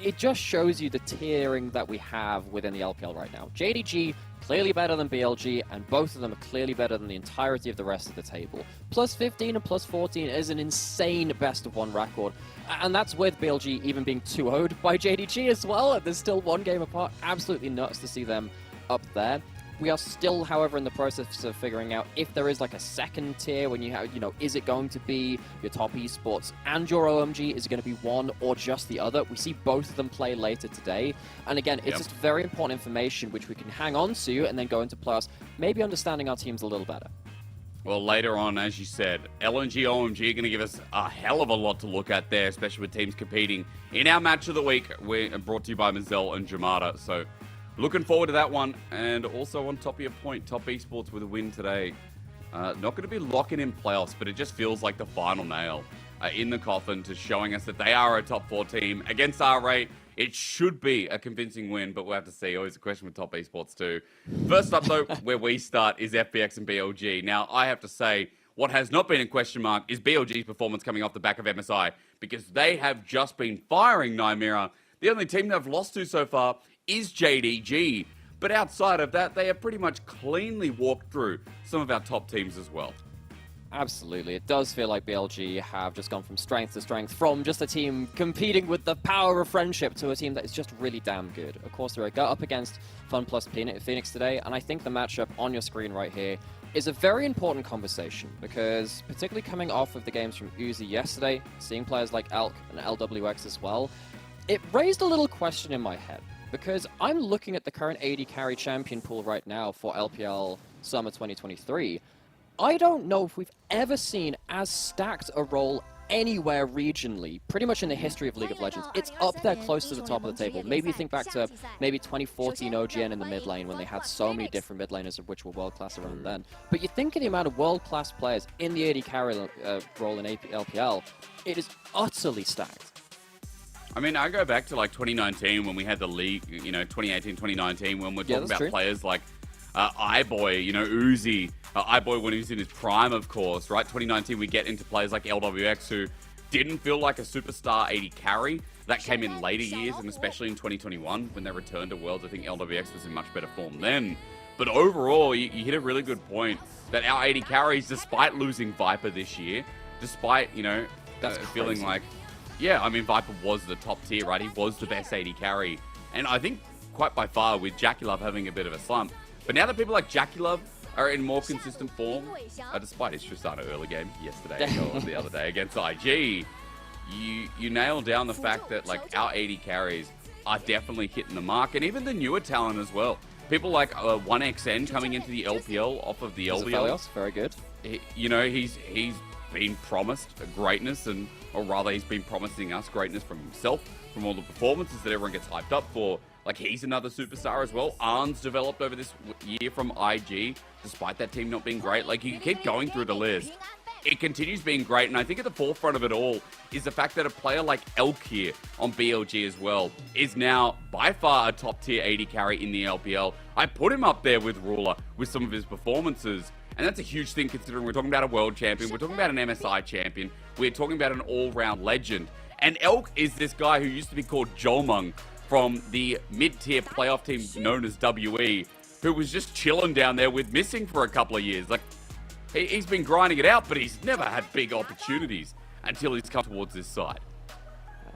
it just shows you the tiering that we have within the LPL right now. JDG, clearly better than BLG, and both of them are clearly better than the entirety of the rest of the table. Plus 15 and plus 14 is an insane best of 1 record. And that's with BLG even being 2-0'd by JDG as well. There's still 1 game apart. Absolutely nuts to see them up there. We are still, however, in the process of figuring out if there is like a second tier when you have, is it going to be your top esports and your OMG? Is it going to be one or just the other? We see both of them play later today. And again, it's just very important information which we can hang on to and then go into playoffs, maybe understanding our teams a little better. Well, later on, as you said, LNG, OMG are going to give us a hell of a lot to look at there, especially with teams competing in our match of the week. We're brought to you by Mazel and Jamada. So looking forward to that one. And also on top of your point, top esports with a win today. Not going to be locking in playoffs, but it just feels like the final nail in the coffin to showing us that they are a top 4 team against R8. It should be a convincing win, but we'll have to see. Always a question with top esports too. First up, though, where we start is FPX and BLG. Now, I have to say, what has not been a question mark is BLG's performance coming off the back of MSI, because they have just been firing Nymira. The only team they've lost to so far is JDG. But outside of that, they have pretty much cleanly walked through some of our top teams as well. Absolutely. It does feel like BLG have just gone from strength to strength, from just a team competing with the power of friendship to a team that is just really damn good. Of course, they're up against FunPlus Phoenix today, and I think the matchup on your screen right here is a very important conversation, because particularly coming off of the games from Uzi yesterday, seeing players like Elk and LWX as well, it raised a little question in my head, because I'm looking at the current AD carry champion pool right now for LPL Summer 2023. I don't know if we've ever seen as stacked a role anywhere regionally, pretty much in the history of League of Legends. It's up there close to the top of the table. Maybe think back to maybe 2014 OGN in the mid lane when they had so many different mid laners of which were world class around then. But you think of the amount of world class players in the AD carry role in LPL, it is utterly stacked. I mean, I go back to like 2019 when we had the league, 2018, 2019, when we're talking about players like iBoy, Uzi. iBoy when he was in his prime, of course, right? 2019, we get into players like LWX who didn't feel like a superstar AD carry. That came in later years, and especially in 2021 when they returned to Worlds. I think LWX was in much better form then. But overall, you hit a really good point that our AD carries, despite losing Viper this year, despite, feeling like, Viper was the top tier, right? He was the best AD carry. And I think quite by far with JackeyLove having a bit of a slump. But now that people like JackeyLove are in more consistent form, despite his Tristana early game yesterday or the other day against IG, you nail down the fact that like our AD carries are definitely hitting the mark, and even the newer talent as well. People like 1XN coming into the LPL off of the LPL. Very good. He's been promised greatness, or rather he's been promising us greatness from himself, from all the performances that everyone gets hyped up for. Like, he's another superstar as well. Arn's developed over this year from IG, despite that team not being great. Like, you can keep going through the list. It continues being great, and I think at the forefront of it all is the fact that a player like Elk here on BLG as well is now by far a top-tier AD carry in the LPL. I put him up there with Ruler with some of his performances, and that's a huge thing considering we're talking about a world champion, we're talking about an MSI champion, we're talking about an all-round legend. And Elk is this guy who used to be called Jolmung from the mid-tier playoff team known as WE, who was just chilling down there with Missing for a couple of years. Like, he's been grinding it out, but he's never had big opportunities until he's come towards this side.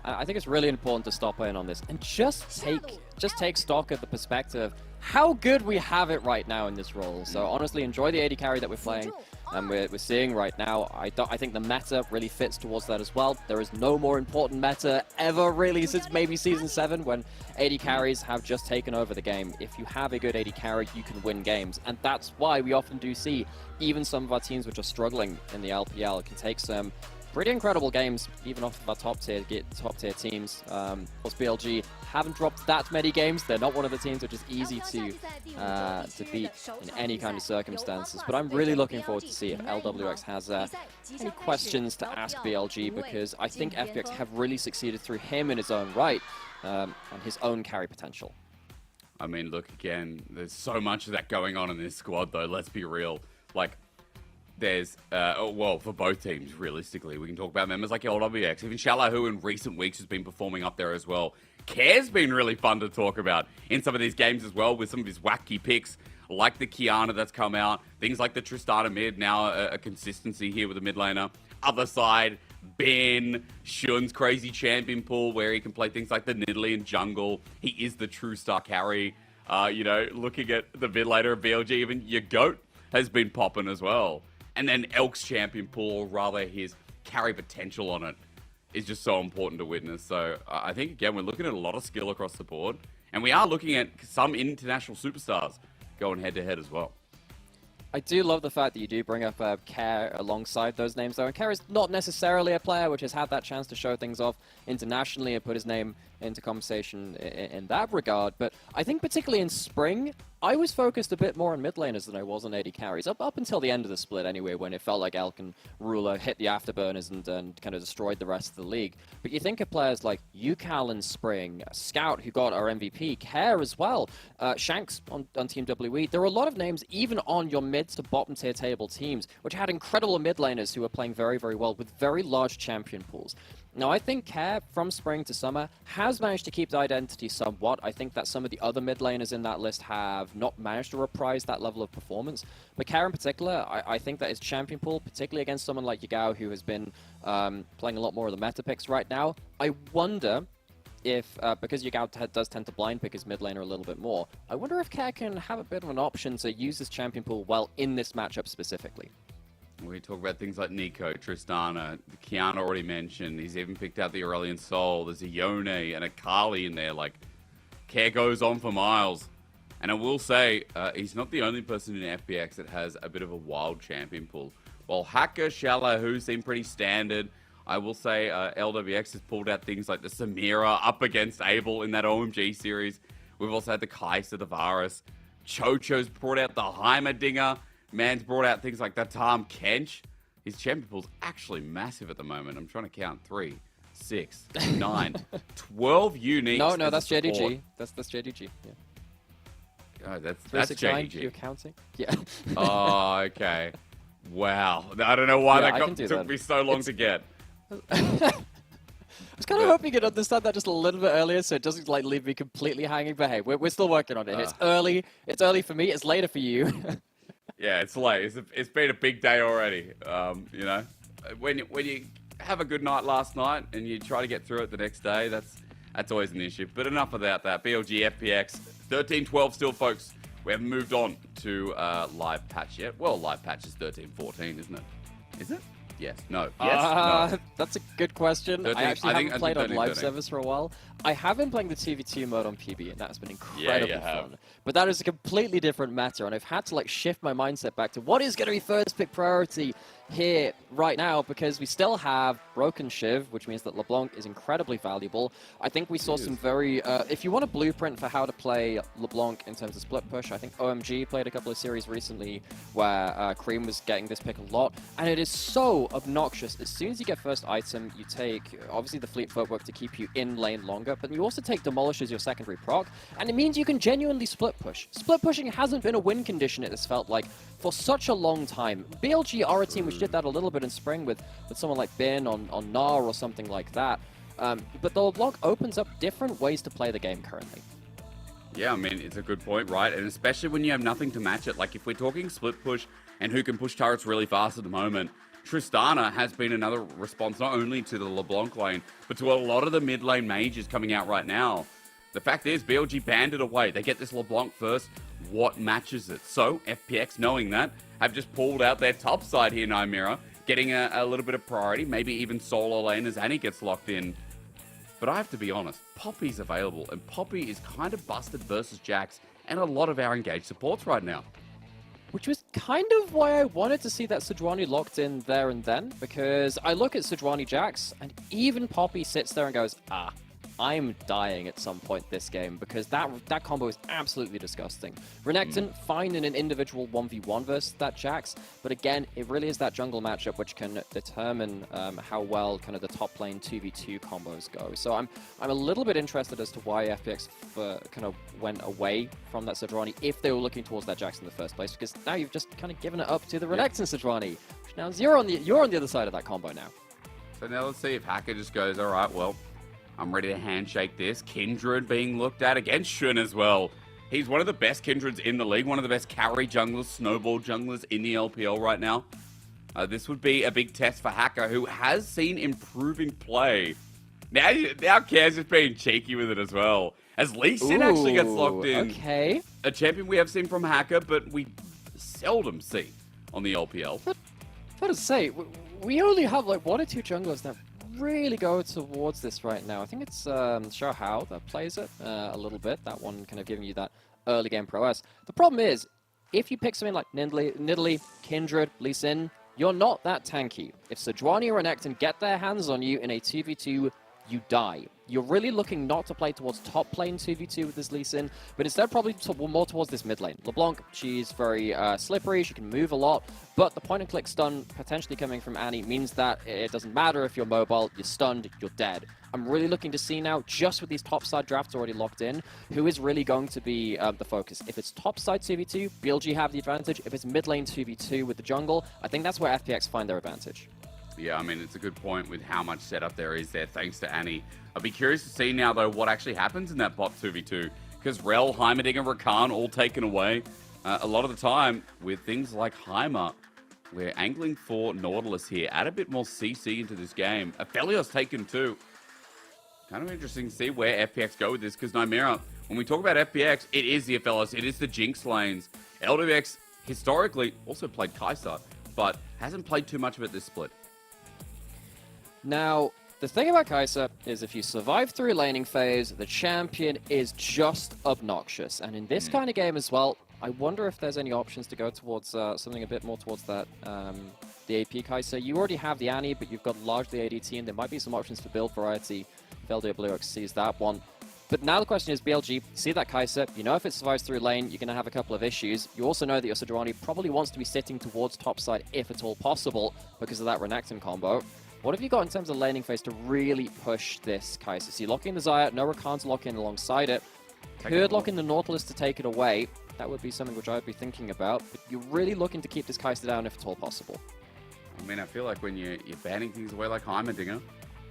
I think it's really important to stop in on this and just take stock of the perspective how good we have it right now in this role. So honestly, enjoy the AD carry that we're playing and we're seeing right now. I think the meta really fits towards that as well. There is no more important meta ever really since maybe Season 7 when AD carries have just taken over the game. If you have a good AD carry, you can win games. And that's why we often do see even some of our teams which are struggling in the LPL can take some pretty incredible games, even off of our top tier teams. Plus BLG haven't dropped that many games. They're not one of the teams which is easy to beat in any kind of circumstances. But I'm really looking forward to see if LWX has any questions to ask BLG, because I think FPX have really succeeded through him in his own right and his own carry potential. I mean, look, again, there's so much of that going on in this squad, though. Let's be real. Like, there's, for both teams, realistically. We can talk about members like LWX, even Shallow, who in recent weeks has been performing up there as well. Care's been really fun to talk about in some of these games as well, with some of his wacky picks, like the Kiana that's come out, things like the Tristana mid, now a consistency here with the mid laner. Other side, Ben, Shun's crazy champion pool, where he can play things like the Nidalee and jungle. He is the true star carry. Looking at the mid laner of BLG, even your GOAT has been popping as well. And then Elk's champion pool, or rather his carry potential on it, is just so important to witness. So I think, again, we're looking at a lot of skill across the board. And we are looking at some international superstars going head-to-head as well. I do love the fact that you do bring up Care alongside those names, though. And Care is not necessarily a player which has had that chance to show things off internationally and put his name into conversation in that regard. But I think particularly in spring, I was focused a bit more on mid laners than I was on AD carries, up until the end of the split anyway, when it felt like Elk and Ruler hit the afterburners and kind of destroyed the rest of the league. But you think of players like UCal in spring, Scout, who got our MVP, Care as well, Shanks on Team WE. There are a lot of names, even on your mid to bottom tier table teams, which had incredible mid laners who were playing very, very well with very large champion pools. Now, I think Care, from spring to summer, has managed to keep the identity somewhat. I think that some of the other mid laners in that list have not managed to reprise that level of performance. But Care in particular, I think that his champion pool, particularly against someone like Yagao, who has been playing a lot more of the meta picks right now, I wonder if, because Yagao does tend to blind pick his mid laner a little bit more, I wonder if Care can have a bit of an option to use his champion pool well in this matchup specifically. We talk about things like Nico, Tristana, Kiana already mentioned. He's even picked out the Aurelion Soul. There's a Yone and a Kali in there. Like, Care goes on for miles. And I will say, he's not the only person in FPX that has a bit of a wild champion pool. While Hacker, Shala, who seem pretty standard, I will say LWX has pulled out things like the Samira up against Abel in that OMG series. We've also had the Kai'Sa, the Varus. Chocho's brought out the Heimerdinger. Man's brought out things like the Tam Kench. His champion pool's actually massive at the moment. I'm trying to count 3, 6, 9, 12 uniques. No, that's JDG. That's JDG. Yeah. Oh, that's 369, JDG. you're counting? Yeah. Oh, okay. Wow. I don't know why Yeah, that took me so long to get. I was kind of hoping you'd understand that just a little bit earlier, so it doesn't like leave me completely hanging. But hey, we're still working on it. It's early. It's early for me. It's later for you. Yeah, it's late. It's been a big day already. You know, when you have a good night last night and you try to get through it the next day, that's always an issue. But enough about that. BLG, FPX, 13-12 still, folks. We haven't moved on to live patch yet. Well, live patch is 13-14, isn't it? Is it? Yes. No. Yes. No. That's a good question. 13, I actually haven't played on 13, live 13. service for a while. I have been playing the TVT mode on PB, and that's been incredibly have. fun. But that is a completely different matter, and I've had to like shift my mindset back to what is going to be first pick priority here right now, because we still have Broken Shiv, which means that LeBlanc is incredibly valuable. I think we saw some very... if you want a blueprint for how to play LeBlanc in terms of split push, I think OMG played a couple of series recently where Cream was getting this pick a lot, and it is so obnoxious. As soon as you get first item, you take, obviously, the fleet footwork to keep you in lane longer, but you also take Demolish as your secondary proc, and it means you can genuinely split push. Split pushing hasn't been a win condition, it has felt like, for such a long time. BLG are a team which did that a little bit in spring with someone like Bin on Gnar or something like that. But the LeBlanc opens up different ways to play the game currently. Yeah, I mean, it's a good point, right? And especially when you have nothing to match it. Like, if we're talking split push and who can push turrets really fast at the moment, Tristana has been another response not only to the LeBlanc lane, but to a lot of the mid lane mages coming out right now. The fact is, BLG banned it away. They get this LeBlanc first. What matches it? So, FPX, knowing that, have just pulled out their top side here, Nymira, getting a little bit of priority, maybe even solo lane as Annie gets locked in. But I have to be honest, Poppy's available, and Poppy is kind of busted versus Jax and a lot of our engaged supports right now. Which was kind of why I wanted to see that Sejuani locked in there and then, because I look at Sejuani Jax, and even Poppy sits there and goes, I'm dying at some point this game, because that combo is absolutely disgusting. Renekton, fine in an individual 1v1 versus that Jax, but again, it really is that jungle matchup which can determine how well kind of the top lane 2v2 combos go. So I'm a little bit interested as to why FPX kind of went away from that Sejuani if they were looking towards that Jax in the first place, because now you've just kind of given it up to the Renekton Sejuani. Now you're on the other side of that combo now. So now let's see if Hacker just goes, all right, well, I'm ready to handshake this. Kindred being looked at against Shun as well. He's one of the best Kindreds in the league, one of the best carry junglers, snowball junglers in the LPL right now. This would be a big test for Hacker, who has seen improving play. Now Kaz is being cheeky with it as well. As Lee Sin actually gets locked in. Okay. A champion we have seen from Hacker, but we seldom see on the LPL. But I to say, we only have like 1 or 2 junglers that really go towards this right now. I think it's Xiaohao that plays it a little bit. That one kind of giving you that early game prowess. The problem is, if you pick something like Nidalee, Kindred, Lee Sin, you're not that tanky. If Sejuani or Renekton get their hands on you in a 2v2, you die. You're really looking not to play towards top lane 2v2 with this Lee Sin, but instead probably more towards this mid lane. LeBlanc, she's very slippery, she can move a lot, but the point and click stun potentially coming from Annie means that it doesn't matter if you're mobile, you're stunned, you're dead. I'm really looking to see now, just with these top side drafts already locked in, who is really going to be the focus. If it's top side 2v2, BLG have the advantage. If it's mid lane 2v2 with the jungle, I think that's where FPX find their advantage. Yeah, I mean, it's a good point with how much setup there is there, thanks to Annie. I'd be curious to see now, though, what actually happens in that bot 2v2. Because Rel, Heimerdinger, Rakan all taken away. A lot of the time, with things like Heimer, we're angling for Nautilus here. Add a bit more CC into this game. Aphelios taken too. Kind of interesting to see where FPX go with this, because Nymera, when we talk about FPX, it is the Aphelios, it is the Jinx lanes. LWX, historically, also played Kai'Sa, but hasn't played too much of it this split. Now, the thing about Kai'Sa is if you survive through laning phase, the champion is just obnoxious. And in this kind of game as well, I wonder if there's any options to go towards something a bit more towards that, the AP Kai'Sa. You already have the Annie, but you've got largely ADT, and there might be some options for build variety. LWX sees that one. But now the question is, BLG, see that Kai'Sa, you know if it survives through lane, you're going to have a couple of issues. You also know that your Sejuani probably wants to be sitting towards topside if at all possible because of that Renekton combo. What have you got in terms of laning phase to really push this Kai'Sa? So you lock in the Xayah, no Rakan to lock in alongside it. Could lock in the Nautilus to take it away. That would be something which I would be thinking about. But you're really looking to keep this Kai'Sa down if at all possible. I mean, I feel like when you're banning things away like Heimerdinger,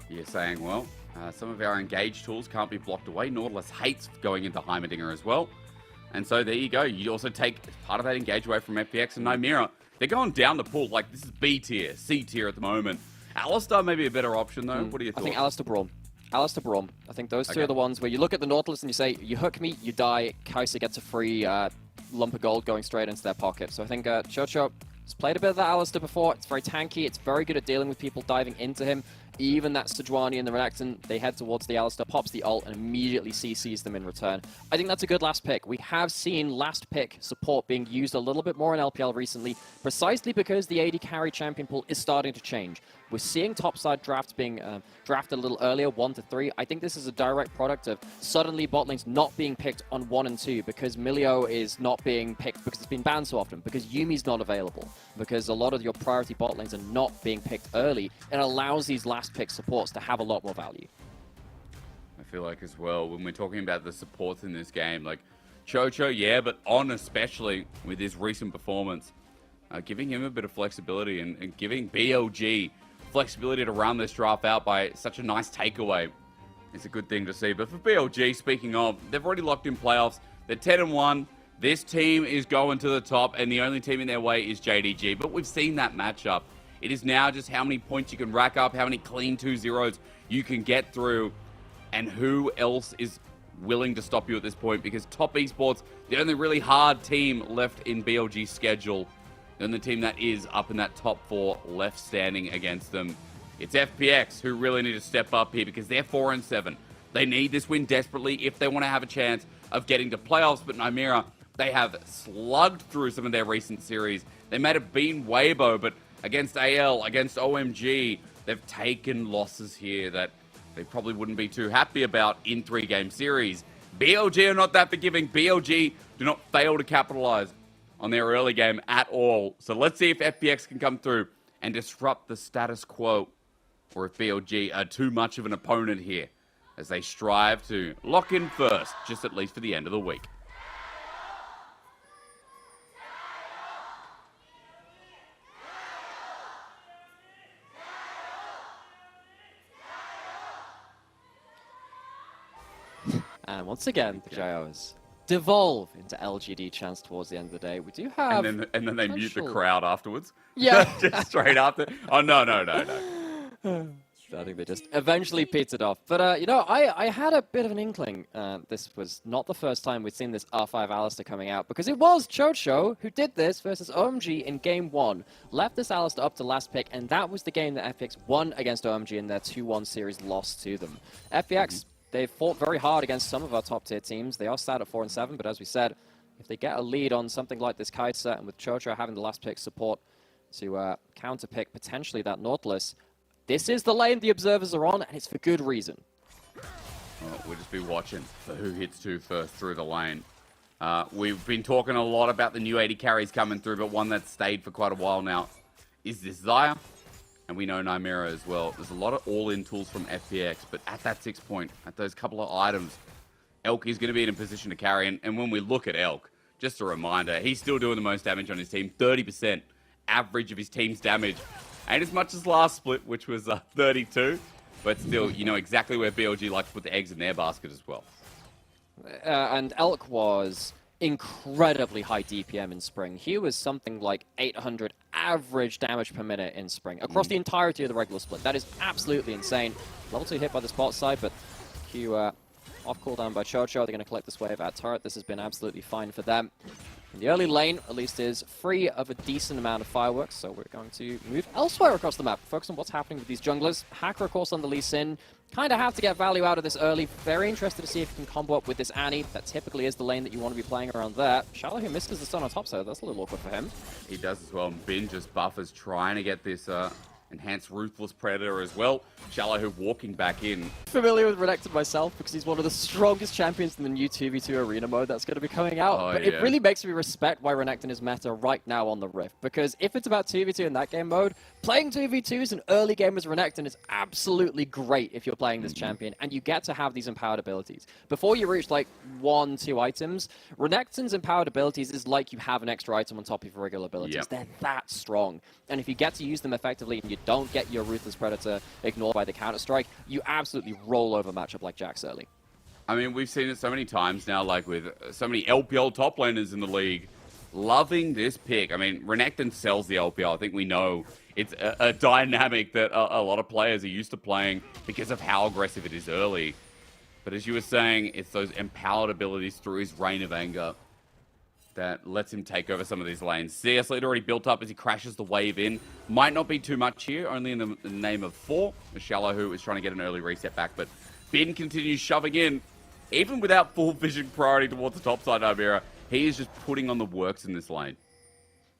you're saying, well, some of our engage tools can't be blocked away. Nautilus hates going into Heimerdinger as well. And so there you go. You also take part of that engage away from FPX and Nymera. They're going down the pool. Like, this is B tier, C tier at the moment. Alistar may be a better option, though. What are your thoughts? I think Alistar Braum. Alistar Braum. I think those two are the ones where you look at the Nautilus and you say, you hook me, you die. Kai'Sa gets a free lump of gold going straight into their pocket. So I think Chocho has played a bit of that Alistar before. It's very tanky. It's very good at dealing with people diving into him. Even that Sejuani and the Renekton, they head towards the Alistar, pops the ult, and immediately CCs them in return. I think that's a good last pick. We have seen last pick support being used a little bit more in LPL recently, precisely because the AD carry champion pool is starting to change. We're seeing topside drafts being drafted a little earlier, 1 to 3. I think this is a direct product of suddenly bot lanes not being picked on 1 and 2 because Milio is not being picked because it's been banned so often, because Yumi's not available, because a lot of your priority bot lanes are not being picked early. It allows these last pick supports to have a lot more value. I feel like as well, when we're talking about the supports in this game, like Chocho, yeah, but On especially with his recent performance, giving him a bit of flexibility and giving BLG flexibility to round this draft out by such a nice takeaway is a good thing to see. But for BLG, speaking of, they've already locked in playoffs. They're 10-1. This team is going to the top, and the only team in their way is JDG. But we've seen that matchup. It is now just how many points you can rack up, how many clean 2-0s you can get through, and who else is willing to stop you at this point. Because Top Esports, the only really hard team left in BLG's schedule, and the team that is up in that top 4 left standing against them. It's FPX who really need to step up here because they're 4-7. They need this win desperately if they want to have a chance of getting to playoffs. But Nymera, they have slugged through some of their recent series. They might have been Weibo, but against AL, against OMG, they've taken losses here that they probably wouldn't be too happy about in 3-game series. BLG are not that forgiving. BLG do not fail to capitalize on their early game at all. So let's see if FPX can come through and disrupt the status quo, or if BLG are too much of an opponent here as they strive to lock in first, just at least for the end of the week. And once again, the JOs devolve into LGD chants towards the end of the day. We do have... And then they mute the crowd afterwards. Yeah. Just straight after. Oh, no. I think they just eventually petered off. But, you know, I had a bit of an inkling. This was not the first time we'd seen this R5 Alistar coming out, because it was Chocho who did this versus OMG in Game 1. Left this Alistar up to last pick, and that was the game that FPX won against OMG in their 2-1 series loss to them. FPX... They've fought very hard against some of our top-tier teams. They are sat at 4-7, but as we said, if they get a lead on something like this Kai'Sa, and with Chocho having the last pick support to counter-pick potentially that Nautilus, this is the lane the observers are on, and it's for good reason. Well, we'll just be watching for who hits 2 first through the lane. We've been talking a lot about the new 80 carries coming through, but one that's stayed for quite a while now is this Xayah. And we know Nymera as well. There's a lot of all-in tools from FPX, but at that 6 point, at those couple of items, Elk is going to be in a position to carry. And when we look at Elk, just a reminder, he's still doing the most damage on his team, 30% average of his team's damage Ain't as much as last split, which was 32, but still, you know exactly where BLG like to put the eggs in their basket as well. And Elk was incredibly high DPM in Spring. He was something like 800 average damage per minute in Spring across the entirety of the regular split. That is absolutely insane. Level 2 hit by the spot side, but Q off cooldown by Chocho. They're going to collect this wave at turret. This has been absolutely fine for them. And the early lane, at least, is free of a decent amount of fireworks, so we're going to move elsewhere across the map. Focus on what's happening with these junglers. Hacker, of course, on the Lee Sin. Kind of have to get value out of this early. Very interested to see if you can combo up with this Annie. That typically is the lane that you want to be playing around there. Shallow, who misses the stun on top side. That's a little awkward for him. He does as well, and Bin just buffers, trying to get this enhanced Ruthless Predator as well. Shallow, who walking back in. Familiar with Renekton myself because he's one of the strongest champions in the new 2v2 arena mode that's going to be coming out. Oh, but yeah. it really makes me respect why Renekton is meta right now on the Rift, because if it's about 2v2 in that game mode, playing 2v2s in early game as Renekton is absolutely great if you're playing this champion, and you get to have these empowered abilities. Before you reach like 1-2 items, Renekton's empowered abilities is like you have an extra item on top of your regular abilities. Yep. They're that strong. And if you get to use them effectively and you don't get your Ruthless Predator ignored by the Counter-Strike, you absolutely roll over a matchup like Jax early. I mean, we've seen it so many times now, like with so many LPL top laners in the league, loving this pick. I mean, Renekton sells the LPL. I think we know it's a dynamic that a lot of players are used to playing because of how aggressive it is early. But as you were saying, it's those empowered abilities through his Reign of Anger that lets him take over some of these lanes. CS lead already built up as he crashes the wave in. Might not be too much here, only in the name of 4. Shallow, who is trying to get an early reset back, but Bin continues shoving in. Even without full vision priority towards the top side, Nymera, he is just putting on the works in this lane.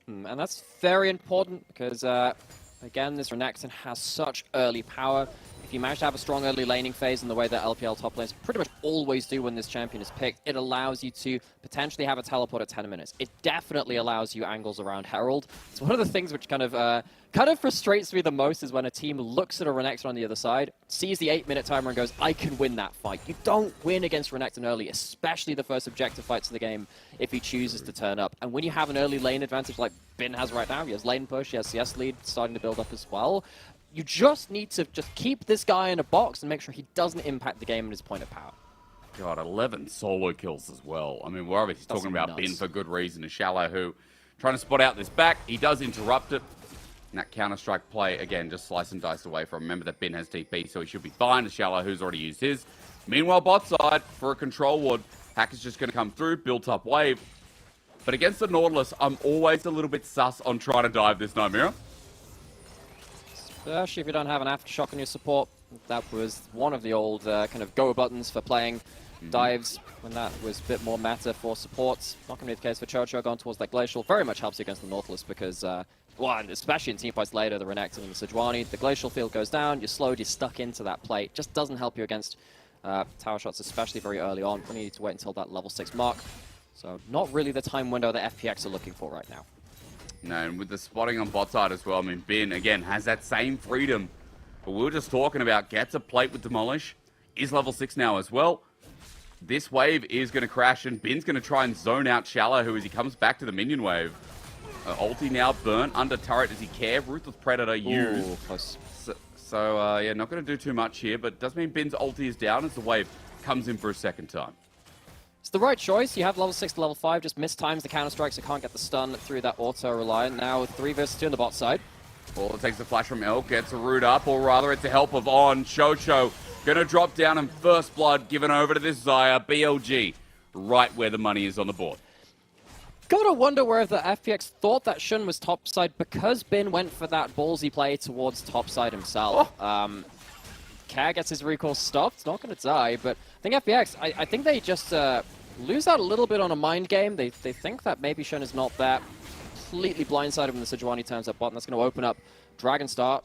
And that's very important because, again, this Renekton has such early power. If you manage to have a strong early laning phase in the way that LPL top lanes pretty much always do when this champion is picked, it allows you to potentially have a teleport at 10 minutes. It definitely allows you angles around Herald. It's one of the things which kind of frustrates me the most is when a team looks at a Renekton on the other side, sees the 8-minute timer and goes, I can win that fight. You don't win against Renekton early, especially the first objective fights of the game, if he chooses to turn up. And when you have an early lane advantage like Bin has right now, he has lane push, he has CS lead starting to build up as well, you just need to just keep this guy in a box and make sure he doesn't impact the game and his point of power. God, 11 solo kills as well. I mean, we're obviously That's talking about nuts. Bin for good reason. A Shallow who trying to spot out this back. He does interrupt it. And that Counter-Strike play, again, just slice and dice away from. Remember that Bin has TP, so he should be fine. A Shallow who's already used his. Meanwhile, bot side, for a control ward, Hack is just going to come through, built up wave. But against the Nautilus, I'm always a little bit sus on trying to dive this Nymera. Especially if you don't have an aftershock on your support. That was one of the old kind of go buttons for playing dives when that was a bit more meta for supports. Not going to be the case for Chocho. Going towards that Glacial very much helps you against the Nautilus because, well, and especially in team fights later, the Renekton and the Sejuani, the Glacial field goes down, you're slowed, you're stuck into that plate. Just doesn't help you against tower shots, especially very early on. We need to wait until that level 6 mark. So not really the time window that FPX are looking for right now. No, and with the spotting on bot side as well, I mean, Bin, again, has that same freedom. But we were just talking about gets a plate with Demolish. Is level 6 now as well. This wave is going to crash, and Bin's going to try and zone out Shallow, who as he comes back to the minion wave. Ulti now burnt under turret. Does he care? Ruthless Predator used. Ooh, close. So yeah, not going to do too much here, but does mean Bin's ulti is down as the wave comes in for a second time. It's the right choice. You have level 6 to level 5, just mistimes the counter-strike so can't get the stun through that auto-reliant. Now 3 versus 2 on the bot side. Well, it takes the flash from Elk, gets a root up, or rather it's the help of On. Chocho gonna drop down in first blood, given over to this Xayah. BLG, right where the money is on the board. Gotta wonder where the FPX thought that Shun was topside because Bin went for that ballsy play towards topside himself. Care gets his recall stopped, not gonna die, but I think FPX, I think they just lose out a little bit on a mind game. They think that maybe Shun is not there. Completely blindsided when the Sejuani turns up bot, and that's gonna open up Dragon Star.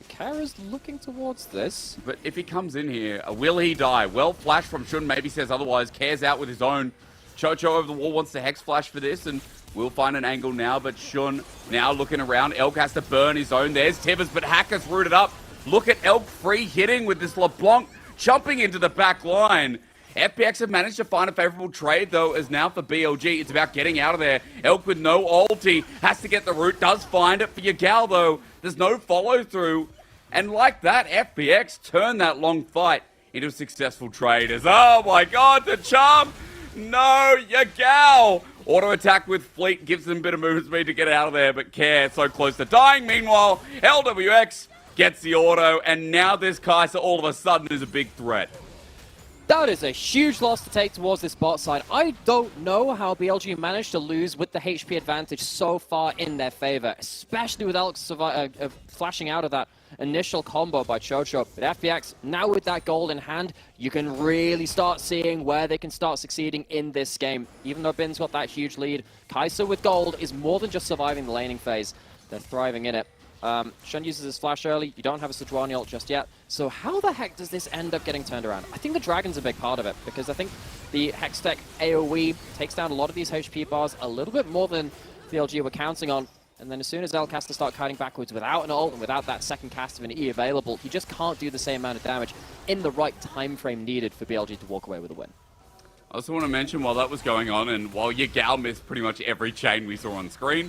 Care is looking towards this. But if he comes in here, will he die? Well, flash from Shun maybe says otherwise. Care's out with his own. Chocho over the wall wants the Hex Flash for this, and we'll find an angle now, but Shun now looking around. Elk has to burn his own. There's Tibbers, but Hacker's rooted up. Look at Elk free hitting with this LeBlanc jumping into the back line. FPX have managed to find a favorable trade, though, as now for BLG, it's about getting out of there. Elk with no ulti has to get the root, does find it for Yagal, though. There's no follow-through. And like that, FPX turned that long fight into a successful trade. As, oh my god, the charm! No, Yagal! Auto attack with Fleet gives them a bit of movement speed to get out of there, but Care so close to dying. Meanwhile, LWX gets the auto, and now this Kai'Sa all of a sudden is a big threat. That is a huge loss to take towards this bot side. I don't know how BLG managed to lose with the HP advantage so far in their favor, especially with Alex flashing out of that initial combo by Chocho. But FPX, now with that gold in hand, you can really start seeing where they can start succeeding in this game. Even though Bin's got that huge lead, Kai'Sa with gold is more than just surviving the laning phase. They're thriving in it. Shun uses his flash early. You don't have a Sejuani ult just yet. So how the heck does this end up getting turned around? I think the Dragon's a big part of it, because I think the Hextech AoE takes down a lot of these HP bars a little bit more than BLG were counting on. And then as soon as Elk has to start kiting backwards without an ult and without that second cast of an E available, he just can't do the same amount of damage in the right time frame needed for BLG to walk away with a win. I also want to mention, while that was going on, and while Yagal missed pretty much every chain we saw on screen,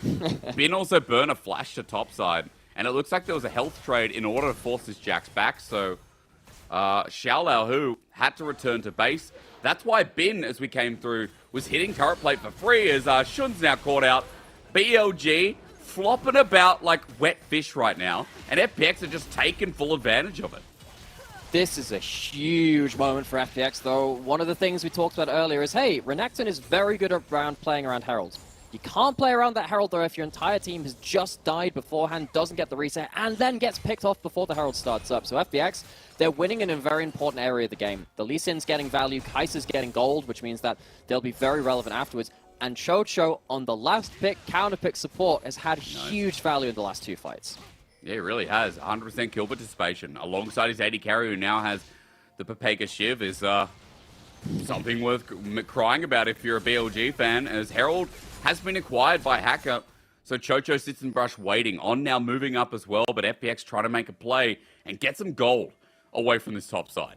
Bin also burned a flash to topside. And it looks like there was a health trade in order to force this Jax back, so Xiao Hu had to return to base. That's why Bin, as we came through, was hitting turret plate for free, as Shun's now caught out. BLG flopping about like wet fish right now, and FPX are just taking full advantage of it. This is a huge moment for FPX, though. One of the things we talked about earlier is, hey, Renekton is very good around playing around Herald. You can't play around that Herald, though, if your entire team has just died beforehand, doesn't get the reset, and then gets picked off before the Herald starts up. So FPX, they're winning in a very important area of the game. The Lee Sin's getting value, Kai'Sa's getting gold, which means that they'll be very relevant afterwards. And Chocho, on the last pick, counter-pick support, has had huge value in the last two fights. Yeah, he really has. 100% kill participation. Alongside his AD carry, who now has the Pepega Shiv, is something worth crying about if you're a BLG fan, as Herald has been acquired by Hacker. So Chocho sits in brush waiting. On now moving up as well, but FPX trying to make a play and get some gold away from this top side.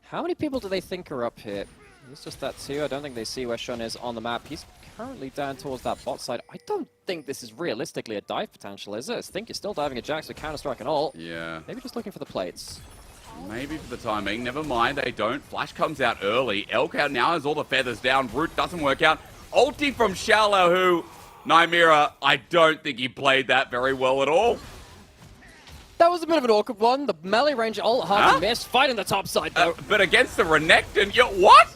How many people do they think are up here? It's just that too. I don't think they see where Shun is on the map. He's currently down towards that bot side. I don't think this is realistically a dive potential, is it? I think you're still diving at Jax with Counter-Strike and ult. Yeah. Maybe just looking for the plates. Maybe for the timing. Never mind, they don't. Flash comes out early. Elk out now has all the feathers down. Root doesn't work out. Ulti from Xiao Hu. Nymira, I don't think he played that very well at all. That was a bit of an awkward one. The melee range ult hard to miss. Fighting the top side, though. But against the Renekton, what?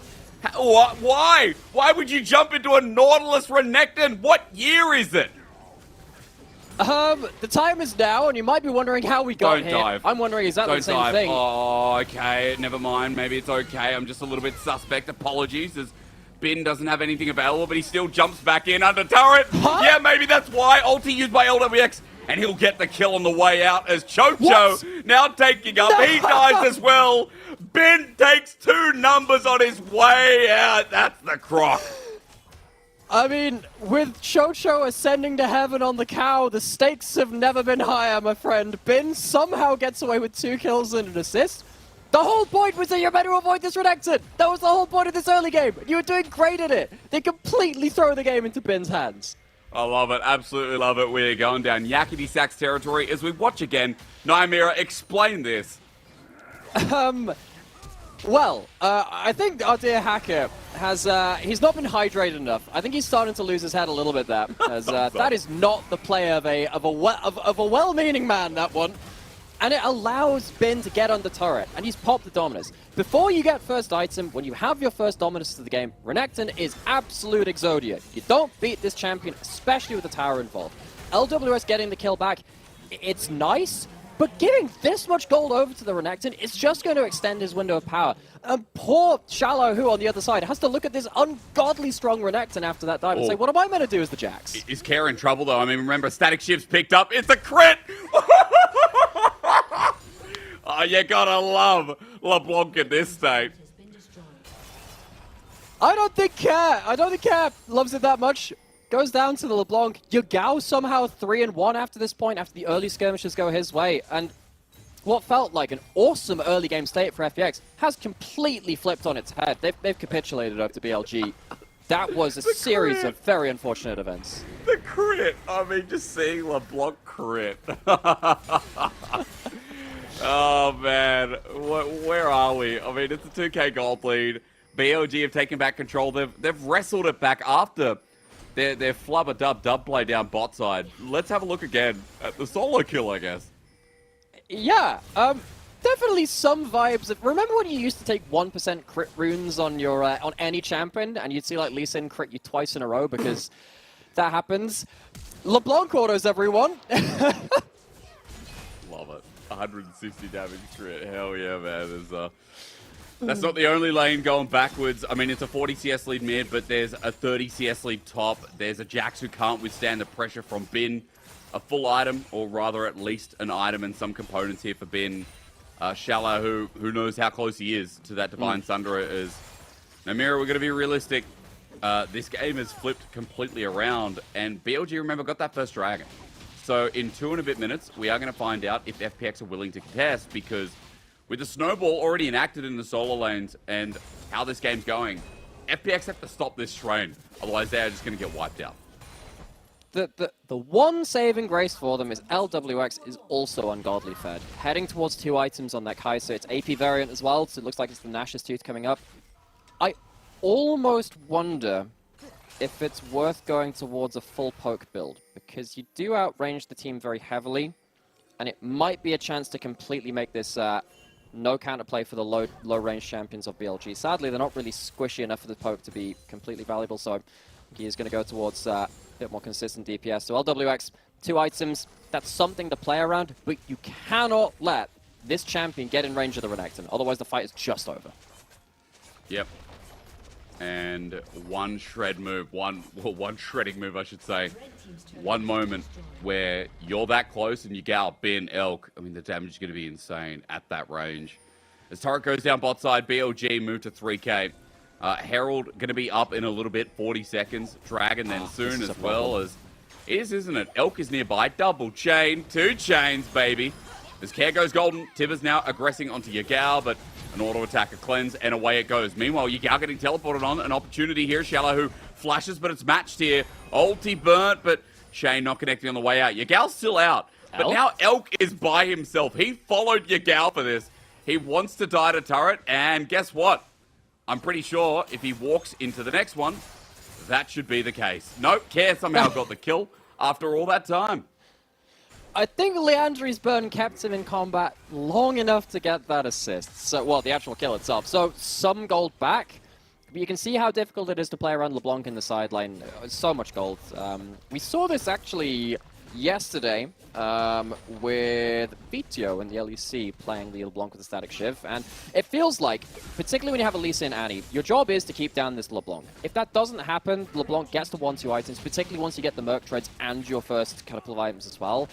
Why? Why would you jump into a Nautilus Renekton? What year is it? The time is now, and you might be wondering how we got here. Don't dive. I'm wondering, is that Don't the same dive. thing? Oh, okay. Never mind. Maybe it's okay. I'm just a little bit suspect. Apologies, as Bin doesn't have anything available, but he still jumps back in under turret. Huh? Yeah, maybe that's why. Ulti used by LWX, and he'll get the kill on the way out as Chocho now taking up. No. He dies as well. Bin takes 2 numbers on his way out. That's the croc. I mean, with Chocho ascending to heaven on the cow, the stakes have never been higher, my friend. Bin somehow gets away with 2 kills and an assist. The whole point was that you're meant to avoid this Renekton. That was the whole point of this early game. You were doing great at it. They completely throw the game into Bin's hands. I love it. Absolutely love it. We're going down Yakety Sax territory as we watch again. Nymira, explain this. Well, I think our dear Hacker has, he's not been hydrated enough. I think he's starting to lose his head a little bit there, as that is not the play of a well-meaning man, that one. And it allows Bin to get under turret, and he's popped the Dominus. Before you get first item, when you have your first Dominus to the game, Renekton is absolute Exodia. You don't beat this champion, especially with the tower involved. LWS getting the kill back, it's nice, but giving this much gold over to the Renekton is just going to extend his window of power. And poor Xiao Hu on the other side has to look at this ungodly strong Renekton after that dive and say, what am I meant to do as the Jax? Is Care in trouble, though? I mean, remember, Static Shift's picked up. It's a crit! Oh, you gotta love LeBlanc at this state. I don't think Care loves it that much. Goes down to the LeBlanc. Yagao somehow 3-1 after this point, after the early skirmishes go his way. And what felt like an awesome early game state for FPX has completely flipped on its head. They've capitulated over to BLG. That was a series of very unfortunate events. The crit. I mean, just seeing LeBlanc crit. Oh, man. Where are we? I mean, it's a 2K gold lead. BLG have taken back control. They've wrestled it back after their flubber dub play down bot side. Let's have a look again at the solo kill, I guess. Yeah, definitely some vibes of... Remember when you used to take 1% crit runes on your on any champion, and you'd see like Lee Sin crit you twice in a row because that happens? LeBlanc autos, everyone! Love it. 160 damage crit. Hell yeah, man. That's not the only lane going backwards. I mean, it's a 40 CS lead mid, but there's a 30 CS lead top. There's a Jax who can't withstand the pressure from Bin. A full item, or rather at least an item and some components here for Bin. Shallow, who knows how close he is to that Divine Sunderer is. Now, Mira, we're going to be realistic. This game has flipped completely around, and BLG, remember, got that first dragon. So in 2 and a bit minutes, we are going to find out if FPX are willing to contest, because with the snowball already enacted in the solo lanes and how this game's going, FPX have to stop this train. Otherwise, they're just going to get wiped out. The one saving grace for them is LWX is also ungodly fed. Heading towards 2 items on that Kai'Sa. It's AP variant as well, so it looks like it's the Nash's Tooth coming up. I almost wonder if it's worth going towards a full poke build, because you do outrange the team very heavily, and it might be a chance to completely make this no counterplay for the low-range champions of BLG. Sadly, they're not really squishy enough for the poke to be completely valuable, so he is going to go towards a bit more consistent DPS. So LWX, 2 items, that's something to play around, but you cannot let this champion get in range of the Renekton, otherwise the fight is just over. Yep. And one shredding move, I should say. One moment where you're that close and you get out Bin, Elk. I mean, the damage is going to be insane at that range. As turret goes down bot side, BLG move to 3K. Herald going to be up in a little bit, 40 seconds. Dragon then soon, as well as... It is, isn't it? Elk is nearby. Double chain. 2 chains, baby. As Care goes golden, Tibbers now aggressing onto Yagao, but an auto attacker cleanse, and away it goes. Meanwhile, Yagao getting teleported on. An opportunity here. Shallow who flashes, but it's matched here. Ulti burnt, but Shane not connecting on the way out. Yagao's still out. But Elk? now Elk is by himself. He followed Yagao for this. He wants to die to turret, and guess what? I'm pretty sure if he walks into the next one, that should be the case. Nope, Care somehow got the kill after all that time. I think Leandri's burn kept him in combat long enough to get that assist. So, well, the actual kill itself. So, some gold back. But you can see how difficult it is to play around LeBlanc in the sideline. So much gold. We saw this actually yesterday with Vitio and the LEC playing the LeBlanc with the Static Shiv. And it feels like, particularly when you have a Lee Sin Annie, your job is to keep down this LeBlanc. If that doesn't happen, LeBlanc gets the 1-2 items, particularly once you get the Merc Treads and your first couple of items as well.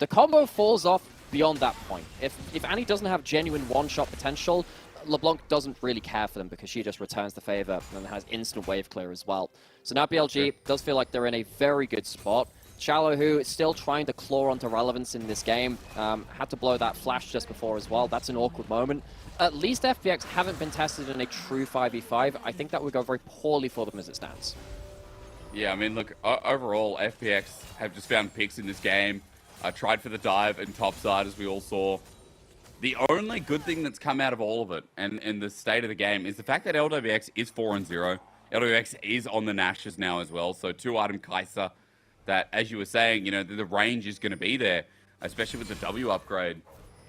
The combo falls off beyond that point. If Annie doesn't have genuine one-shot potential, LeBlanc doesn't really care for them because she just returns the favor and has instant wave clear as well. So now BLG does feel like they're in a very good spot. Shallow, who is still trying to claw onto relevance in this game, had to blow that flash just before as well. That's an awkward moment. At least FPX haven't been tested in a true 5v5. I think that would go very poorly for them as it stands. Yeah, I mean, look, overall, FPX have just found picks in this game. Tried for the dive and topside, as we all saw. The only good thing that's come out of all of it, and the state of the game, is the fact that LWX is 4-0. LWX is on the Nashes now as well, so 2-item Kai'Sa that, as you were saying, you know, the range is going to be there, especially with the W upgrade.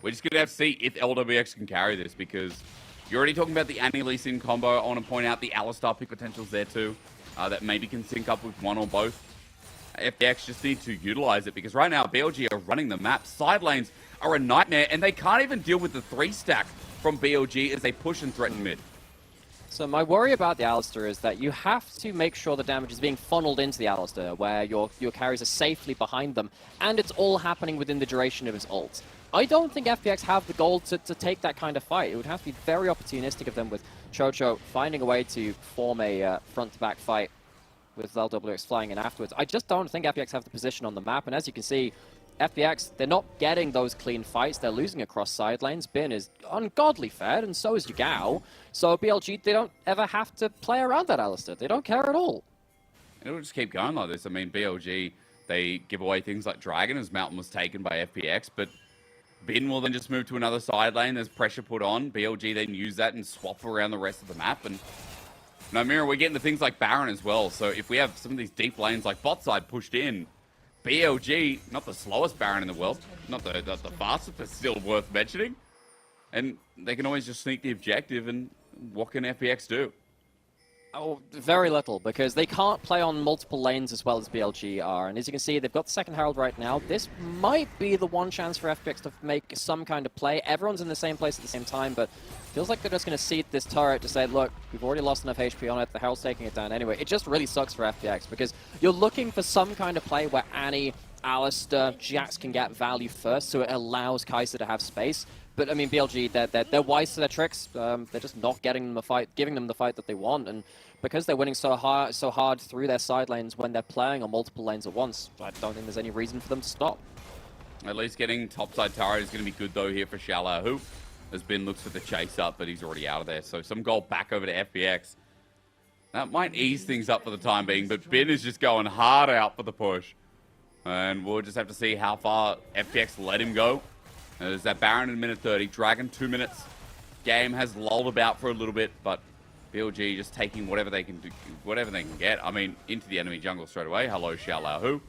We're just going to have to see if LWX can carry this, because you're already talking about the Annie Lee Sin combo. I want to point out the Alistar pick potentials there too, that maybe can sync up with one or both. FPX just need to utilize it, because right now BLG are running the map. Side lanes are a nightmare, and they can't even deal with the 3-stack from BLG as they push and threaten mid. So my worry about the Alistar is that you have to make sure the damage is being funneled into the Alistar, where your carries are safely behind them, and it's all happening within the duration of his ult. I don't think FPX have the goal to take that kind of fight. It would have to be very opportunistic of them, with Chocho finding a way to form a front-to-back fight with LWX flying in afterwards. I just don't think FPX have the position on the map, and as you can see, FPX, they're not getting those clean fights. They're losing across side lanes. Bin is ungodly fed, and so is Yagao. So BLG, they don't ever have to play around that Alistair. They don't care at all. It'll just keep going like this. I mean, BLG, they give away things like Dragon, as Mountain was taken by FPX, but Bin will then just move to another side lane. There's pressure put on. BLG then use that and swap around the rest of the map. And no, Mira, we're getting to things like Baron as well. So if we have some of these deep lanes like bot side pushed in, BLG, not the slowest Baron in the world, not the fastest, but still worth mentioning. And they can always just sneak the objective, and what can FPX do? Oh, very little, because they can't play on multiple lanes as well as BLG are. And as you can see, they've got the second Herald right now. This might be the one chance for FPX to make some kind of play. Everyone's in the same place at the same time, but feels like they're just going to seed this turret to say, look, we've already lost enough HP on it. The Herald's taking it down anyway. It just really sucks for FPX, because you're looking for some kind of play where Annie, Alistair, Jax can get value first, so it allows Kai'Sa to have space. But I mean, BLG, they're wise to their tricks. They're just not getting them a fight, giving them the fight that they want, and because they're winning so hard through their side lanes when they're playing on multiple lanes at once, I don't think there's any reason for them to stop. At least getting topside turret is going to be good though here for Shallow, who has been looks for the chase up, but he's already out of there. So some gold back over to FPX. That might ease things up for the time being, but Bin is just going hard out for the push, and we'll just have to see how far FPX let him go. There's that Baron in minute 30, Dragon 2 minutes. Game has lulled about for a little bit, but BLG just taking whatever they can do, whatever they can get. I mean, into the enemy jungle straight away. Hello, Xiaolahu.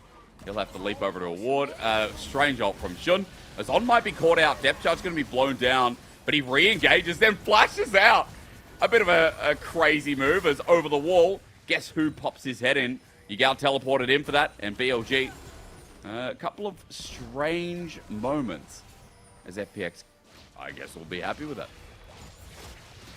He'll have to leap over to a ward. Strange ult from Shun. Azon might be caught out. Depth charge going to be blown down, but he re-engages, then flashes out. A bit of a crazy move as over the wall. Guess who pops his head in? Yagao teleported in for that, and BLG. A couple of strange moments as FPX, I guess, will be happy with that.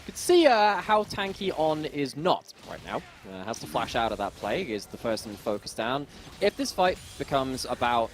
You can see how tanky On is not right now. Has to flash out of that play, is the first and focus down. If this fight becomes about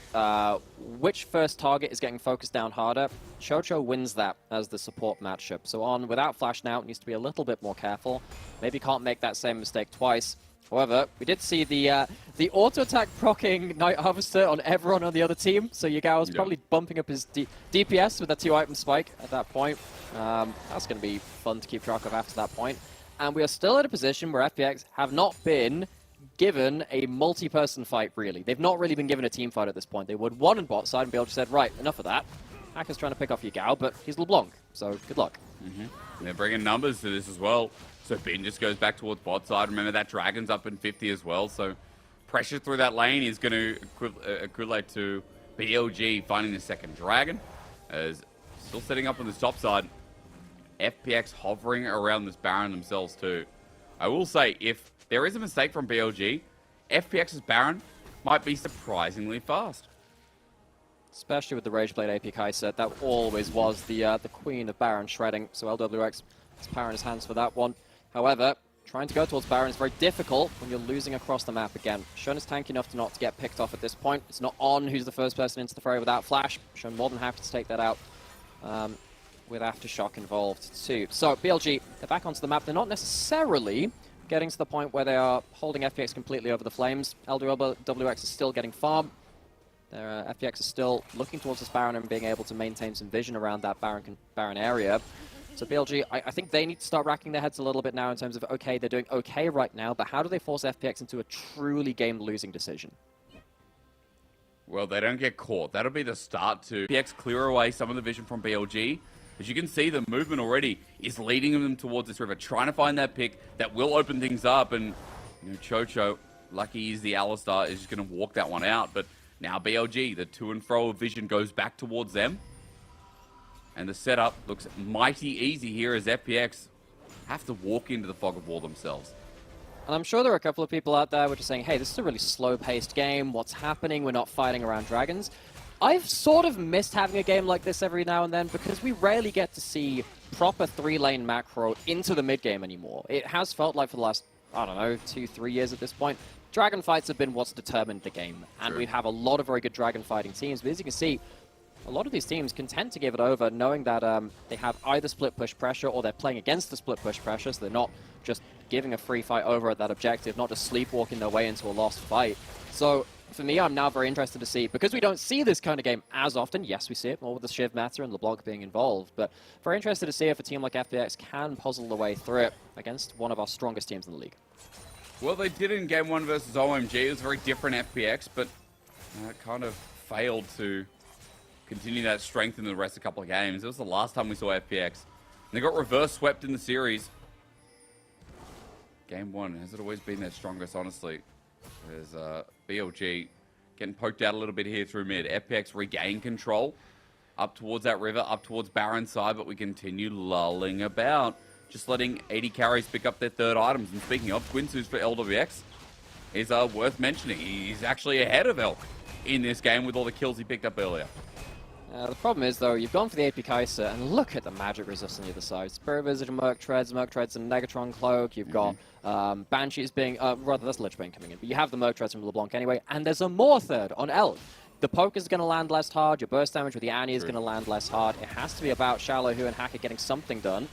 which first target is getting focused down harder, Chocho wins that as the support matchup. So On, without flash now, needs to be a little bit more careful. Maybe can't make that same mistake twice. However, we did see the auto-attack proccing Night Harvester on everyone on the other team, so Yagao's probably bumping up his DPS with a 2-item spike at that point. That's going to be fun to keep track of after that point. And we are still in a position where FPX have not been given a multi-person fight, really. They've not really been given a team fight at this point. They would one in bot side and BLG said, right, enough of that. Hacker's trying to pick off Yagao, but he's LeBlanc, so good luck. They're bringing numbers to this as well. So Bin just goes back towards bot side. Remember that Dragon's up in 50 as well. So pressure through that lane is going to equivalent to BLG finding the second Dragon. As still setting up on this top side. FPX hovering around this Baron themselves too. I will say, if there is a mistake from BLG, FPX's Baron might be surprisingly fast. Especially with the Rageblade AP Kai'Sa, that always was the queen of Baron shredding. So LWX has power in his hands for that one. However, trying to go towards Baron is very difficult when you're losing across the map again. Shun is tanky enough to not to get picked off at this point. It's not On who's the first person into the fray without flash. Shun more than happy to take that out with Aftershock involved too. So BLG, they're back onto the map. They're not necessarily getting to the point where they are holding FPX completely over the flames. LWX is still getting farm. Their FPX is still looking towards this Baron and being able to maintain some vision around that Baron area. So BLG, I think they need to start racking their heads a little bit now in terms of, okay, they're doing okay right now, but how do they force FPX into a truly game-losing decision? Well, they don't get caught. That'll be the start to FPX clear away some of the vision from BLG. As you can see, the movement already is leading them towards this river, trying to find that pick that will open things up. And you know, Chocho, lucky he's the Alistar, is just going to walk that one out. But now BLG, the to and fro of vision goes back towards them. And the setup looks mighty easy here as FPX have to walk into the fog of war themselves. And I'm sure there are a couple of people out there which are saying, hey, this is a really slow-paced game. What's happening? We're not fighting around dragons. I've sort of missed having a game like this every now and then because we rarely get to see proper 3-lane macro into the mid-game anymore. It has felt like for the last, I don't know, 2-3 years at this point, dragon fights have been what's determined the game. And we have a lot of very good dragon fighting teams. But as you can see, a lot of these teams can tend to give it over knowing that they have either split push pressure or they're playing against the split push pressure, so they're not just giving a free fight over at that objective, not just sleepwalking their way into a lost fight. So for me, I'm now very interested to see, because we don't see this kind of game as often. Yes, we see it more with the Shiv meta and LeBlanc being involved, but very interested to see if a team like FPX can puzzle the way through it against one of our strongest teams in the league. Well, they did in Game 1 versus OMG. It was a very different FPX, but it kind of failed to continue that strength in the rest of a couple of games. It was the last time we saw FPX. And they got reverse swept in the series. Game 1, has it always been their strongest, honestly? There's BLG getting poked out a little bit here through mid. FPX regain control up towards that river, up towards Baron side, but we continue lulling about. Just letting 80 carries pick up their third items. And speaking of, Quintus for LWX is worth mentioning. He's actually ahead of Elk in this game with all the kills he picked up earlier. The problem is, though, you've gone for the AP Kaiser, and look at the magic resist on the other side. Spirit Visitor, Merc Treads and Negatron Cloak. You've got Banshees being, rather, that's Lich Bane coming in, but you have the Merc Treads from LeBlanc anyway, and there's a more third on Elk. The poke is going to land less hard, your burst damage with the Annie is going to land less hard. It has to be about Shallow, Who, and Hacker getting something done.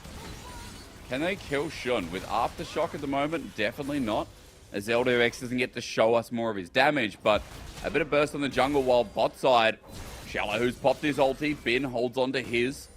Can they kill Shun? With Aftershock at the moment, definitely not, as LWX doesn't get to show us more of his damage, but a bit of burst on the jungle while bot side. Shallow, who's popped his ulti. Bin holds on to his.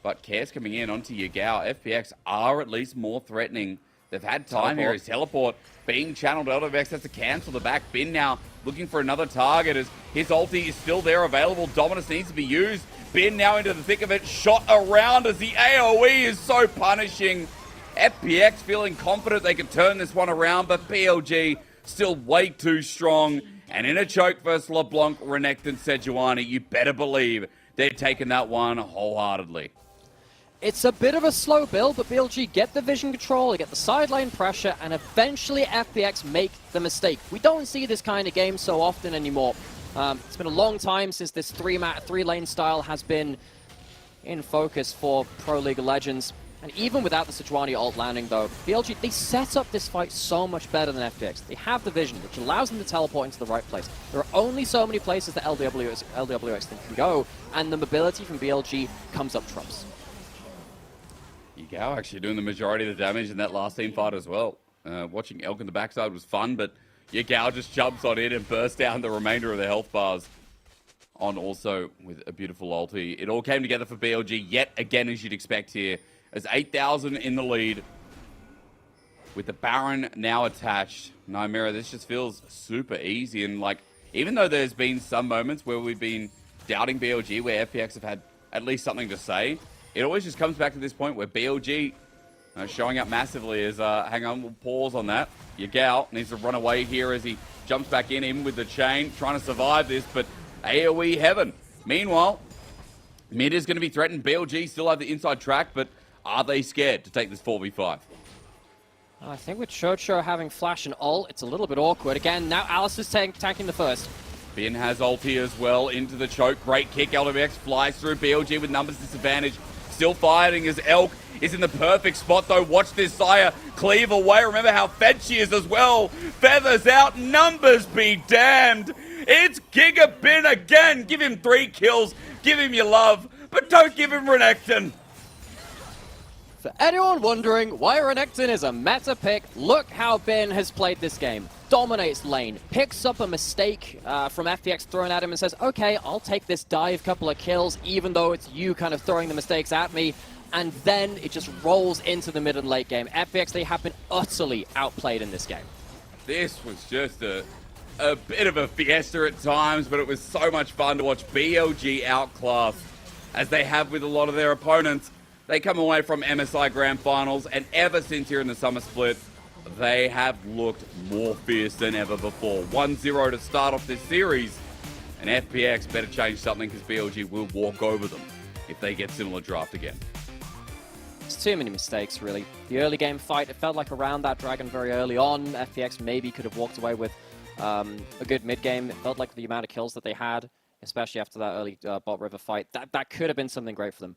But Care's coming in onto Yagao. FPX are at least more threatening. They've had time here. His teleport being channeled. LWX has to cancel the back. Bin now looking for another target as his ulti is still there available. Dominus needs to be used. Bin now into the thick of it. Shot around as the AoE is so punishing. FPX feeling confident they can turn this one around, but BLG still way too strong. And in a choke versus LeBlanc, Renekton, and Sejuani, you better believe they're taking that one wholeheartedly. It's a bit of a slow build, but BLG get the vision control, they get the sideline pressure, and eventually FPX make the mistake. We don't see this kind of game so often anymore. It's been a long time since this three-lane style has been in focus for Pro League of Legends. And even without the Sejuani ult landing, though, BLG, they set up this fight so much better than FPX. They have the vision, which allows them to teleport into the right place. There are only so many places that LWX can go, and the mobility from BLG comes up trumps. Yagao actually doing the majority of the damage in that last team fight as well. Watching Elk in the backside was fun, but Yagao just jumps on in and bursts down the remainder of the health bars. On also with a beautiful ulti. It all came together for BLG yet again, as you'd expect here. As 8,000 in the lead, with the Baron now attached. Nymera, this just feels super easy. And like, even though there's been some moments where we've been doubting BLG, where FPX have had at least something to say, it always just comes back to this point where BLG showing up massively. As hang on, we'll pause on that. Yagao needs to run away here as he jumps back in with the chain, trying to survive this, but AoE heaven. Meanwhile, mid is going to be threatened. BLG still have the inside track, but are they scared to take this 4v5? I think with Chocho having flash and ult, it's a little bit awkward. Again, now Alice is tanking the first. Bin has ulti as well into the choke. Great kick. LWX flies through. BLG with numbers disadvantage. Still fighting as Elk is in the perfect spot, though. Watch this Sire cleave away. Remember how fed she is as well. Feathers out. Numbers be damned. It's Giga Bin again. Give him 3 kills. Give him your love. But don't give him Renekton. For anyone wondering why Renekton is a meta pick, look how Bin has played this game. Dominates lane, picks up a mistake from FPX thrown at him and says, okay, I'll take this dive couple of kills, even though it's you kind of throwing the mistakes at me. And then it just rolls into the mid and late game. FPX, they have been utterly outplayed in this game. This was just a bit of a fiesta at times, but it was so much fun to watch BLG outclass, as they have with a lot of their opponents. They come away from MSI Grand Finals, and ever since here in the Summer Split, they have looked more fierce than ever before. 1-0 to start off this series, and FPX better change something, because BLG will walk over them if they get similar draft again. It's too many mistakes, really. The early game fight, it felt like around that dragon very early on, FPX maybe could have walked away with a good mid game. It felt like the amount of kills that they had, especially after that early bot river fight, that could have been something great for them.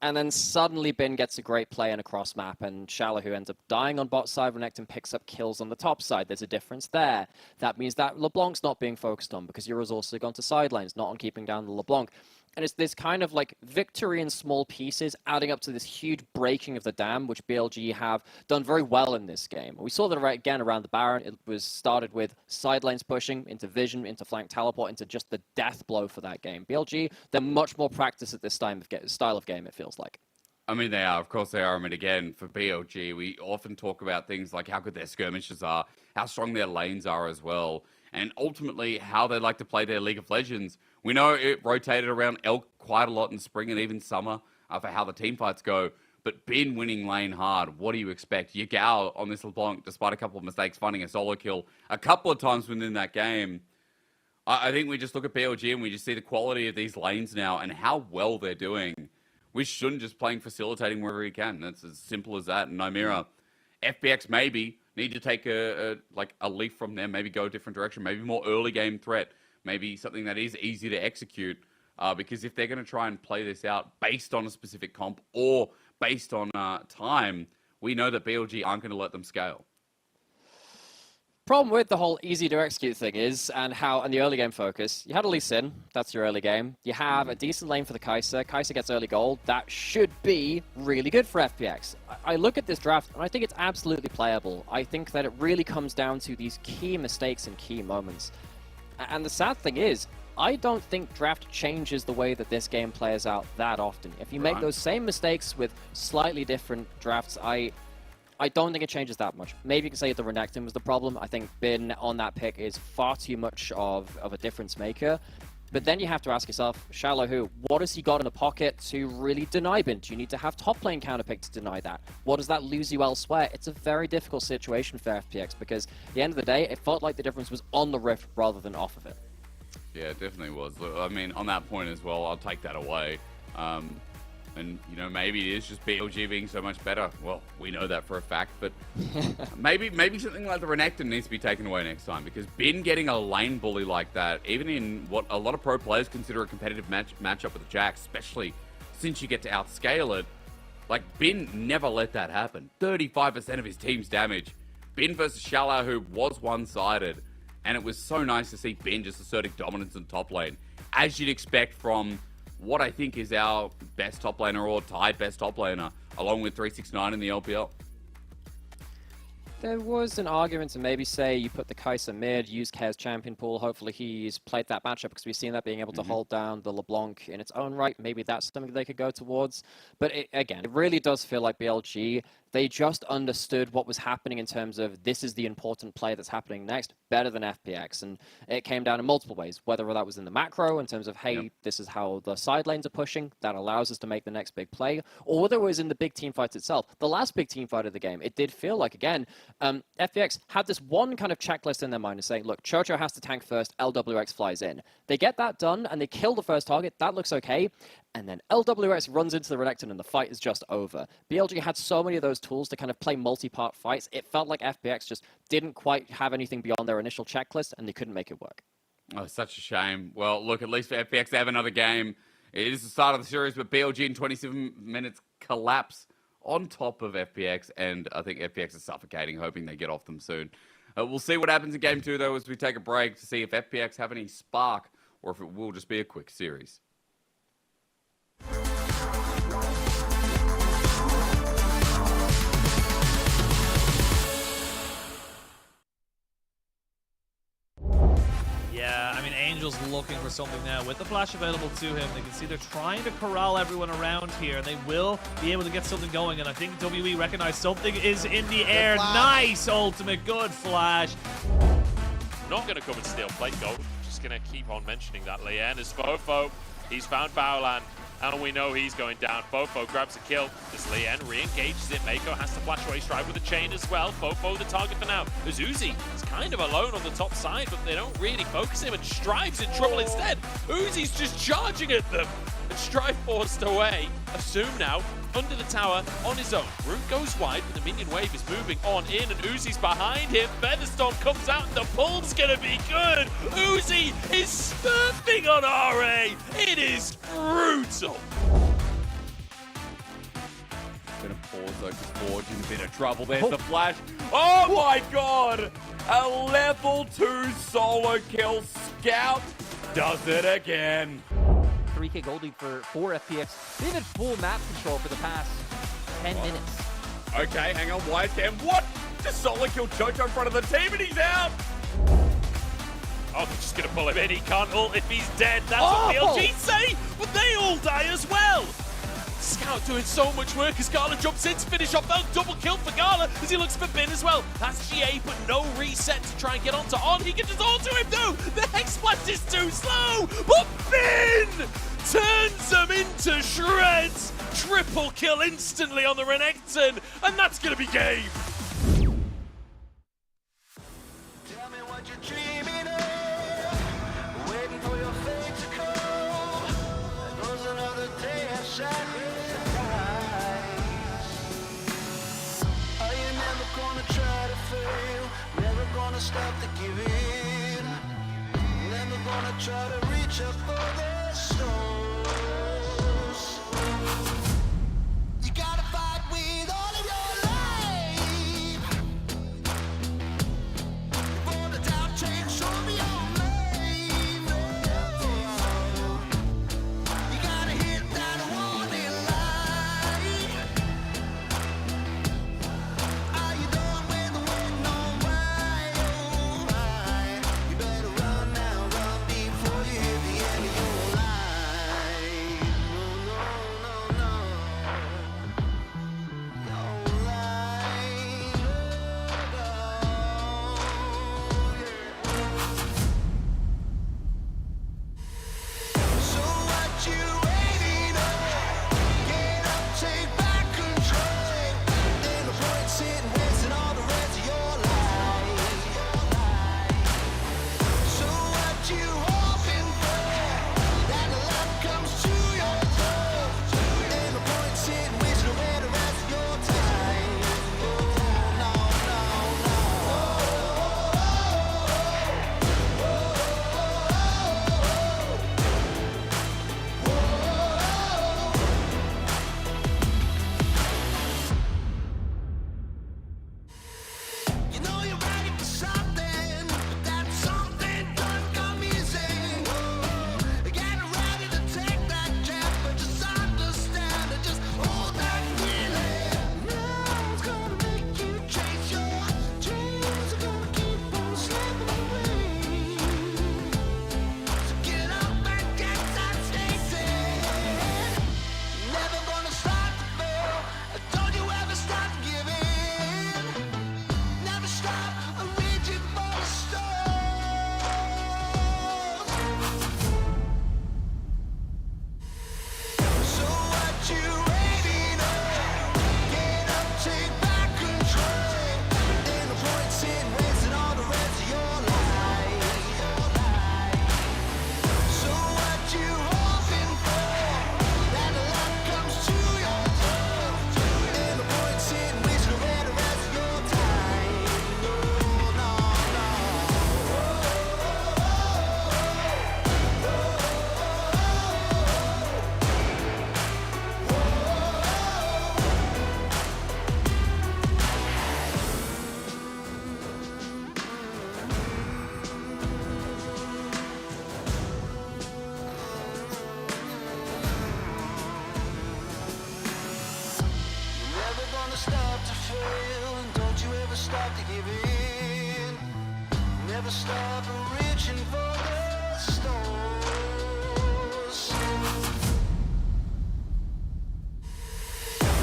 And then suddenly Bin gets a great play in a cross map, and Shallow, who ends up dying on bot side, Renekton picks up kills on the top side. There's a difference there. That means that LeBlanc's not being focused on, because your resources are gone to side lanes, not on keeping down the LeBlanc. And it's this kind of like victory in small pieces adding up to this huge breaking of the dam, which BLG have done very well in this game. We saw that again around the Baron. It was started with side lanes pushing into vision, into flank teleport, into just the death blow for that game. BLG, they're much more practiced at this style of game, it feels like. I mean, they are. Of course they are. I mean, again, for BLG, we often talk about things like how good their skirmishes are, how strong their lanes are as well, and ultimately how they like to play their League of Legends. We know it rotated around Elk quite a lot in spring and even summer for how the team fights go, but Bin winning lane hard, what do you expect? Yagao on this LeBlanc, despite a couple of mistakes, finding a solo kill a couple of times within that game. I think we just look at BLG and we just see the quality of these lanes now and how well they're doing. We shouldn't just playing facilitating wherever we can. That's as simple as that. And Nomura, FPX maybe need to take a leaf from them, maybe go a different direction, maybe more early game threat, maybe something that is easy to execute. Because if they're going to try and play this out based on a specific comp or based on time, we know that BLG aren't going to let them scale. Problem with the whole easy to execute thing is, and the early game focus, you had a Lee Sin, that's your early game. You have a decent lane for the Kai'Sa. Kai'Sa gets early gold. That should be really good for FPX. I look at this draft, and I think it's absolutely playable. I think that it really comes down to these key mistakes and key moments. And the sad thing is, I don't think draft changes the way that this game plays out that often. If you make those same mistakes with slightly different drafts, I don't think it changes that much. Maybe you can say the Renekton was the problem. I think Bin on that pick is far too much of a difference maker. But then you have to ask yourself, Shallow, what has he got in the pocket to really deny Bin? Do you need to have top lane counterpick to deny that? What does that lose you elsewhere? It's a very difficult situation for FPX because at the end of the day, it felt like the difference was on the Rift rather than off of it. Yeah, it definitely was. I mean, on that point as well, I'll take that away. And, you know, maybe it is just BLG being so much better. Well, we know that for a fact, but maybe something like the Renekton needs to be taken away next time because Bin getting a lane bully like that, even in what a lot of pro players consider a competitive matchup with the Jax, especially since you get to outscale it, like Bin never let that happen. 35% of his team's damage. Bin versus Shallow, who was one-sided, and it was so nice to see Bin just asserting dominance in top lane, as you'd expect from what I think is our best top laner or tied best top laner, along with 369 in the LPL. There was an argument to maybe say you put the Kai'Sa mid, use Kez champion pool. Hopefully he's played that matchup because we've seen that being able to hold down the LeBlanc in its own right. Maybe that's something they could go towards. But again, it really does feel like BLG, they just understood what was happening in terms of this is the important play that's happening next better than FPX. And it came down in multiple ways, whether that was in the macro in terms of, hey, this is how the side lanes are pushing. That allows us to make the next big play. Or whether it was in the big team fight itself. The last big team fight of the game, it did feel like, again, FPX had this one kind of checklist in their mind of saying, look, Chocho has to tank first, LWX flies in. They get that done and they kill the first target. That looks okay. And then LWX runs into the Renekton and the fight is just over. BLG had so many of those tools to kind of play multi-part fights. It felt like FPX just didn't quite have anything beyond their initial checklist and they couldn't make it work. Oh, such a shame. Well, look, at least for FPX, they have another game. It is the start of the series, but BLG in 27 minutes collapse on top of FPX, and I think FPX is suffocating, hoping they get off them soon. We'll see what happens in Game 2, though, as we take a break to see if FPX have any spark or if it will just be a quick series. Yeah, I mean, Angel's looking for something now. With the flash available to him, they can see they're trying to corral everyone around here, and they will be able to get something going, and I think WE recognize something is in the air. Nice ultimate, good flash. Not going to come and steal plate gold, just going to keep on mentioning that. Lien is Fofo, he's found Baolan, and we know he's going down. Fofo grabs a kill as Lien re-engages it. Mako has to flash away, stride with the chain as well. Fofo the target for now. Uzi is kind of alone on the top side, but they don't really focus him, and Strive's in trouble instead. Uzi's just charging at them, and Strive forced away. Assume now under the tower on his own. Root goes wide, but the minion wave is moving on in, and Uzi's behind him. Featherstorm comes out, and the pull's gonna be good. Uzi is surfing on RA. It is brutal. Gonna pause though, because Forge in a bit of trouble. There's the flash. Oh my god! A level 2 solo kill. Scout does it again. 3k gold lead for FPX. They've had full map control for the past 10 minutes. Okay, hang on, wide cam. What? Just solo kill Chocho in front of the team and he's out. Oh, they're just going to pull him in. He can't ult if he's dead. That's what BLG say. But they all die as well. Scout doing so much work as Gala jumps in to finish off that double kill for Gala as he looks for Bin as well. That's GA, but no reset to try and get onto On. He can just auto him though. The Hex Blast is too slow. But Bin turns them into shreds. Triple kill instantly on the Renekton. And that's going to be game. Tell me what you're dreaming of, waiting for your fate to come. There's another day of sacrifice. Are you never gonna try to fail? Never gonna stop to give in? Never gonna try to reach up for the stars? You gotta fight with all of your life. Before the doubt takes over your mind. You gotta hit that warning light. Are you done with the waiting on why? Oh why? You better run now, run before you hit the end of your life. No, no, no, no. No light, so what you waiting on? Get up, take back control. Ain't no point sitting wasting all the rest of your life. So what you hoping for? That the luck comes to your door. Ain't no point sitting wasting away the rest of your time. Oh no, no, you know you're ready for something, but that something don't come easy. Getting ready to take that jab, but just understand and just hold that feeling. Now it's gonna make you chase your dreams. Are gonna keep on slipping away. So get up and get that stated. Never gonna start to fail. Don't you ever stop giving. Never stop reaching for the stars. So what you waiting on? Get up, take back control. Ain't no point sitting wasting all the rest of your life. So what you hoping for? That the luck comes to your door. Ain't no point sitting wasting away the rest of your time. No, no, no. You're never gonna stop to fail, and don't you ever stop to give in. Never stop reaching for the stars.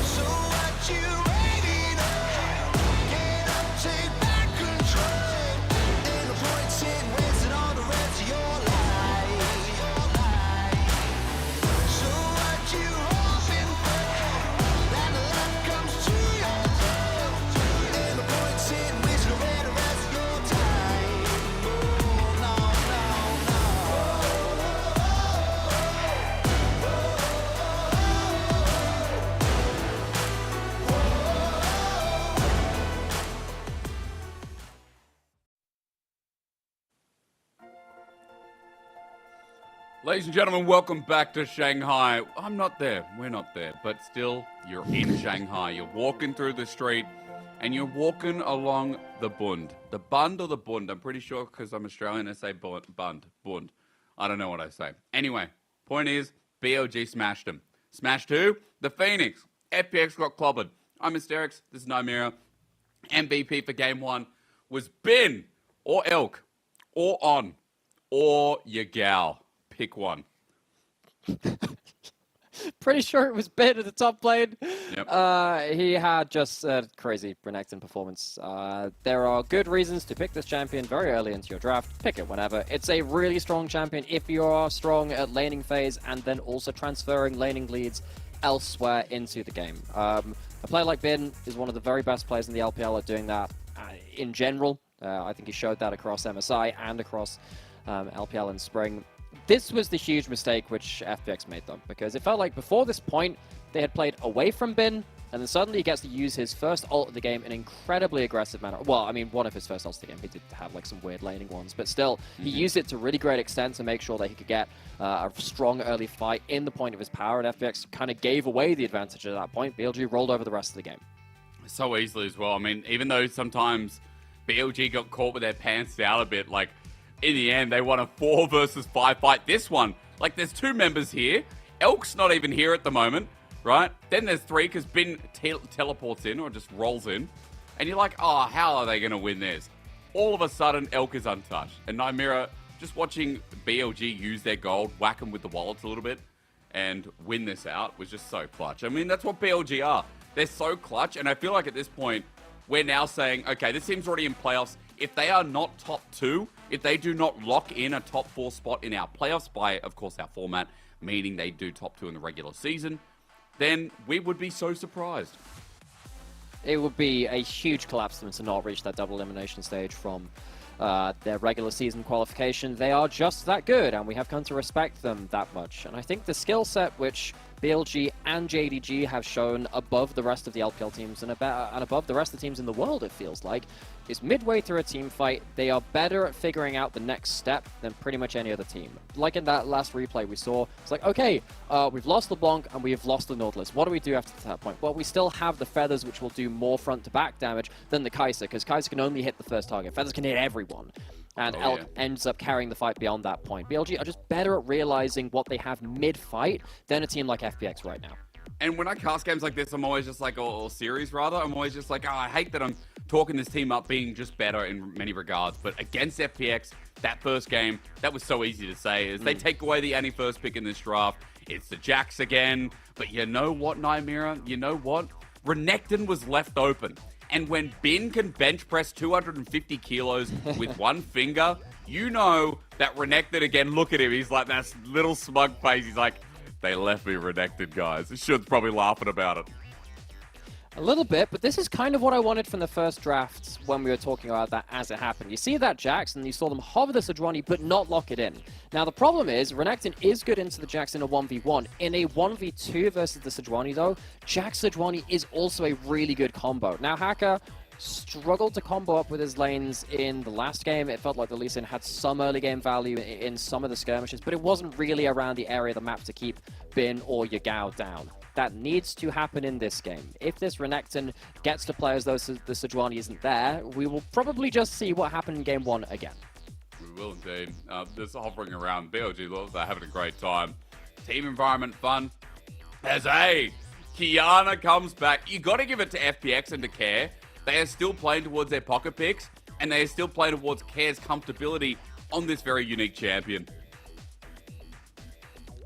So what you waiting on? Get up, take back control. Ain't no point sitting wasting all the rest of your life. So what you hoping for? That the luck comes to your door. Ain't no point sitting wasting away the rest of your time. Oh no, no, no. Ladies and gentlemen, welcome back to Shanghai. I'm not there. We're not there. But still, you're in Shanghai. You're walking through the street and you're walking along the Bund. The Bund or the Bund? I'm pretty sure because I'm Australian, I say Bund. I don't know what I say. Anyway, point is, BLG smashed him. Smashed who? The Phoenix. FPX got clobbered. I'm Mysterix. This is Nymera. MVP for game 1 was Bin or Elk or On or your gal. Pick one. Pretty sure it was Ben at the top lane. Yep. He had just a crazy Renekton performance. There are good reasons to pick this champion very early into your draft. Pick it whenever. It's a really strong champion if you are strong at laning phase and then also transferring laning leads elsewhere into the game. A player like Bin is one of the very best players in the LPL at doing that in general. I think he showed that across MSI and across LPL in spring. This was the huge mistake which FPX made, though, because it felt like before this point, they had played away from Bin, and then suddenly he gets to use his first ult of the game in an incredibly aggressive manner. Well, I mean, one of his first ults of the game. He did have, like, some weird laning ones, but still, he used it to really great extent to make sure that he could get a strong early fight in the point of his power, and FPX kind of gave away the advantage at that point. BLG rolled over the rest of the game. So easily as well. I mean, even though sometimes BLG got caught with their pants down a bit, like, in the end, they won a 4 versus 5 fight. This one, like, there's 2 members here. Elk's not even here at the moment, right? Then there's 3 because Bin teleports in or just rolls in. And you're like, oh, how are they going to win this? All of a sudden, Elk is untouched. And Nymera, just watching BLG use their gold, whack them with the wallets a little bit, and win this out was just so clutch. I mean, that's what BLG are. They're so clutch. And I feel like at this point, we're now saying, okay, this team's already in playoffs. If they are not top 2, if they do not lock in a top 4 spot in our playoffs by, of course, our format, meaning they do top 2 in the regular season, then we would be so surprised. It would be a huge collapse for them to not reach that double elimination stage from their regular season qualification. They are just that good, and we have come to respect them that much. And I think the skill set which BLG and JDG have shown above the rest of the LPL teams and above the rest of the teams in the world, it feels like, is midway through a team fight, they are better at figuring out the next step than pretty much any other team. Like in that last replay we saw, it's like, okay, we've lost LeBlanc and we have lost the Nautilus. What do we do after that point? Well, we still have the Feathers, which will do more front-to-back damage than the Kai'Sa, because Kai'Sa can only hit the first target. Feathers can hit everyone. And Elk ends up carrying the fight beyond that point. BLG are just better at realizing what they have mid-fight than a team like FPX right now. And when I cast games like this, I'm always just like, or series rather, I'm always just like, oh, I hate that I'm talking this team up being just better in many regards. But against FPX, that first game, that was so easy to say. Is they take away the Annie first pick in this draft. It's the Jax again. But you know what, Nymera? You know what? Renekton was left open. And when Bin can bench press 250 kilos with one finger, you know that Renekton, again, look at him. He's like that little smug face. He's like, they left me Renekton, guys. Should's probably laughing about it. A little bit, but this is kind of what I wanted from the first draft when we were talking about that as it happened. You see that Jax, and you saw them hover the Sejuani, but not lock it in. Now, the problem is, Renekton is good into the Jax in a 1v1. In a 1v2 versus the Sejuani, though, Jax-Sejuani is also a really good combo. Now, Haka struggled to combo up with his lanes in the last game. It felt like the Lee Sin had some early game value in some of the skirmishes, but it wasn't really around the area of the map to keep Bin or Yagao down. That needs to happen in this game. If this Renekton gets to play as though the Sejuani isn't there, we will probably just see what happened in game 1 again. We will indeed. Just hovering around. BLG loves that, having a great time. Team environment fun. As Kiana comes back. You got to give it to FPX and to Care. They are still playing towards their pocket picks, and they are still playing towards Care's comfortability on this very unique champion.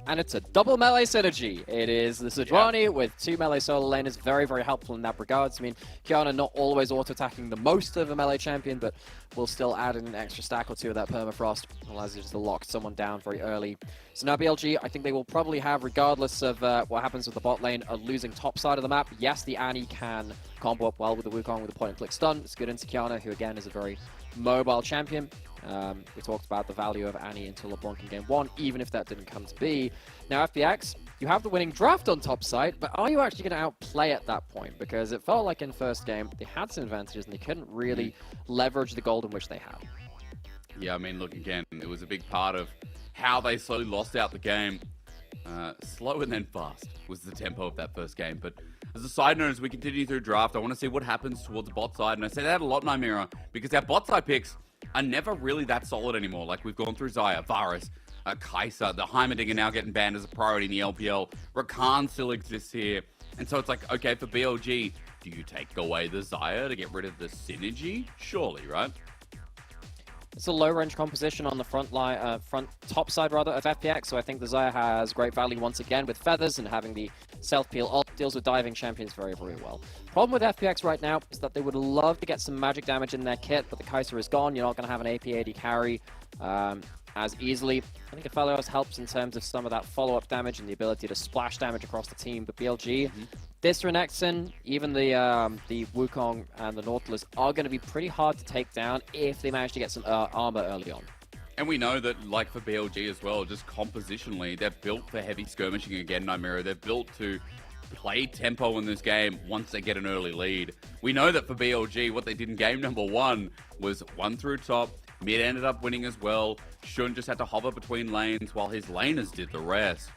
And it's a double melee synergy. It is the Sejuani with 2 melee solo laners. Very, very helpful in that regards. I mean, Kiana not always auto-attacking the most of a melee champion, but will still add in an extra stack or 2 of that permafrost. Allows you just to lock someone down very early. So now BLG, I think they will probably have, regardless of what happens with the bot lane, a losing top side of the map. Yes, the Annie can combo up well with the Wukong with a point-and-click stun. It's good into Kiana, who again is a very mobile champion. We talked about the value of Annie into LeBlanc in game 1, even if that didn't come to be. Now, FPX, you have the winning draft on top side, but are you actually going to outplay at that point? Because it felt like in first game, they had some advantages and they couldn't really leverage the gold in which they had. Yeah, I mean, look, again, it was a big part of how they slowly lost out the game. Slow and then fast was the tempo of that first game. But as a side note, as we continue through draft, I want to see what happens towards the bot side. And I say that a lot, Nymera, because our bot side picks are never really that solid anymore. Like, we've gone through Xayah, Varus, Kai'Sa, the Heimerdinger now getting banned as a priority in the LPL. Rakan still exists here. And so it's like, okay, for BLG, do you take away the Xayah to get rid of the synergy? Surely, right? It's a low-range composition on the front line, top side rather of FPX, so I think the Xayah has great value once again with feathers, and having the self-peel ult deals with diving champions very, very well. Problem with FPX right now is that they would love to get some magic damage in their kit, but the Kai'Sa is gone. You're not going to have an AP AD carry as easily. I think Aphelios helps in terms of some of that follow-up damage and the ability to splash damage across the team, but BLG, this Renekton, even the Wukong and the Nautilus are going to be pretty hard to take down if they manage to get some armor early on. And we know that, like for BLG as well, just compositionally, they're built for heavy skirmishing again, Nymera. They're built to play tempo in this game once they get an early lead. We know that for BLG, what they did in game number 1 was 1 through top. Mid ended up winning as well. Shun just had to hover between lanes while his laners did the rest.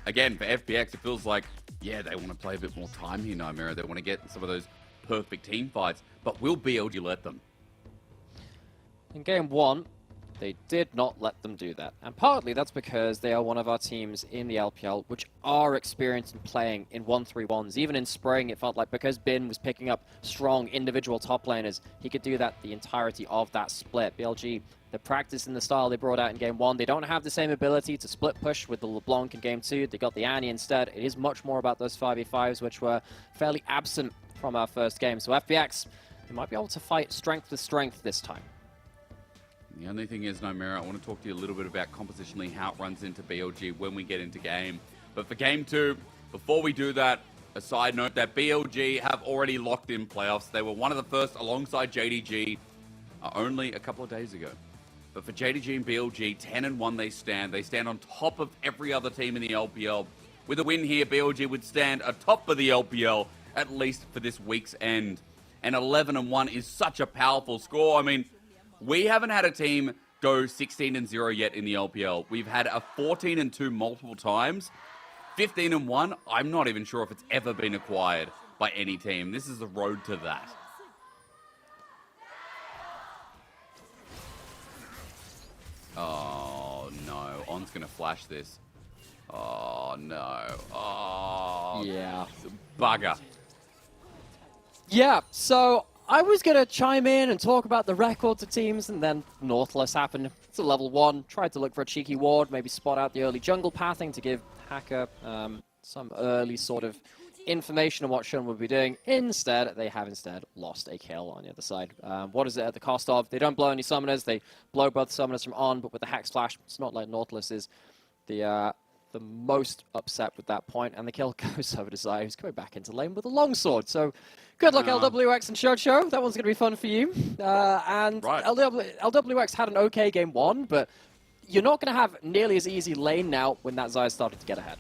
Again, for FPX, it feels like, yeah, they want to play a bit more time here, Nymera. They want to get some of those perfect team fights. But will BLG let them? In game 1, they did not let them do that. And partly that's because they are one of our teams in the LPL which are experienced in playing in 1-3-1s. Even in spring, it felt like because Bin was picking up strong individual top laners, he could do that the entirety of that split. BLG, the practice in the style they brought out in game 1, they don't have the same ability to split push with the LeBlanc in game 2. They got the Annie instead. It is much more about those 5v5s, which were fairly absent from our first game. So FPX, they might be able to fight strength with strength this time. The only thing is, Nymera, I want to talk to you a little bit about compositionally how it runs into BLG when we get into game. But for game 2, before we do that, a side note that BLG have already locked in playoffs. They were one of the first alongside JDG only a couple of days ago. But for JDG and BLG, 10-1 they stand. They stand on top of every other team in the LPL. With a win here, BLG would stand atop of the LPL, at least for this week's end. And 11-1 is such a powerful score. I mean, we haven't had a team go 16-0 yet in the LPL. We've had a 14-2 multiple times. 15-1, I'm not even sure if it's ever been acquired by any team. This is the road to that. Oh, no. On's going to flash this. Oh, no. Oh, yeah. Bugger. Yeah, so I was going to chime in and talk about the records of teams, and then Nautilus happened. It's a level 1. Tried to look for a cheeky ward, maybe spot out the early jungle pathing to give Hacker some early sort of information on what Shun would be doing. Instead, they have lost a kill on the other side. What is it at the cost of? They don't blow any summoners. They blow both summoners from on, but with the Hex Flash, it's not like Nautilus is the most upset with that point, and the kill goes over to Xayah, who's coming back into lane with a longsword. So good luck, LWX and Shocho. That one's going to be fun for you. And right. LWX had an okay game 1, but you're not going to have nearly as easy lane now when that Xayah started to get ahead.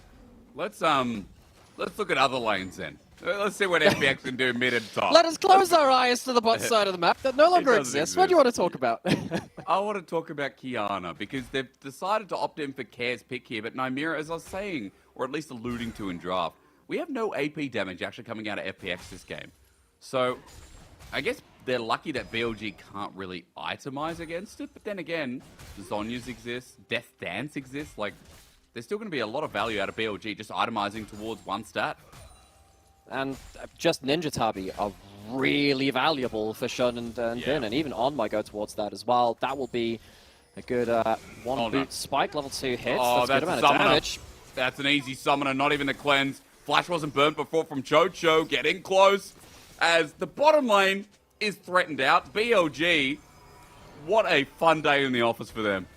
Let's look at other lanes then. Let's see what FPX can do mid and top. Let us close our eyes to the bot side of the map that no longer exists. What do you want to talk about? I want to talk about Qiyana because they've decided to opt in for Care's pick here. But Nymera, as I was saying, or at least alluding to in draft, we have no AP damage actually coming out of FPX this game. So I guess they're lucky that BLG can't really itemize against it. But then again, Zhonya's exist, Death Dance exists. Like, there's still going to be a lot of value out of BLG just itemizing towards one stat. And just Ninja Tabi are really valuable for Shun and Bin, and even On might go towards that as well. That will be a good one-boot spike, level 2 hits. Oh, that's a good amount of damage. That's an easy summoner, not even a cleanse. Flash wasn't burnt before from Chocho, getting close as the bottom lane is threatened out. BLG, what a fun day in the office for them.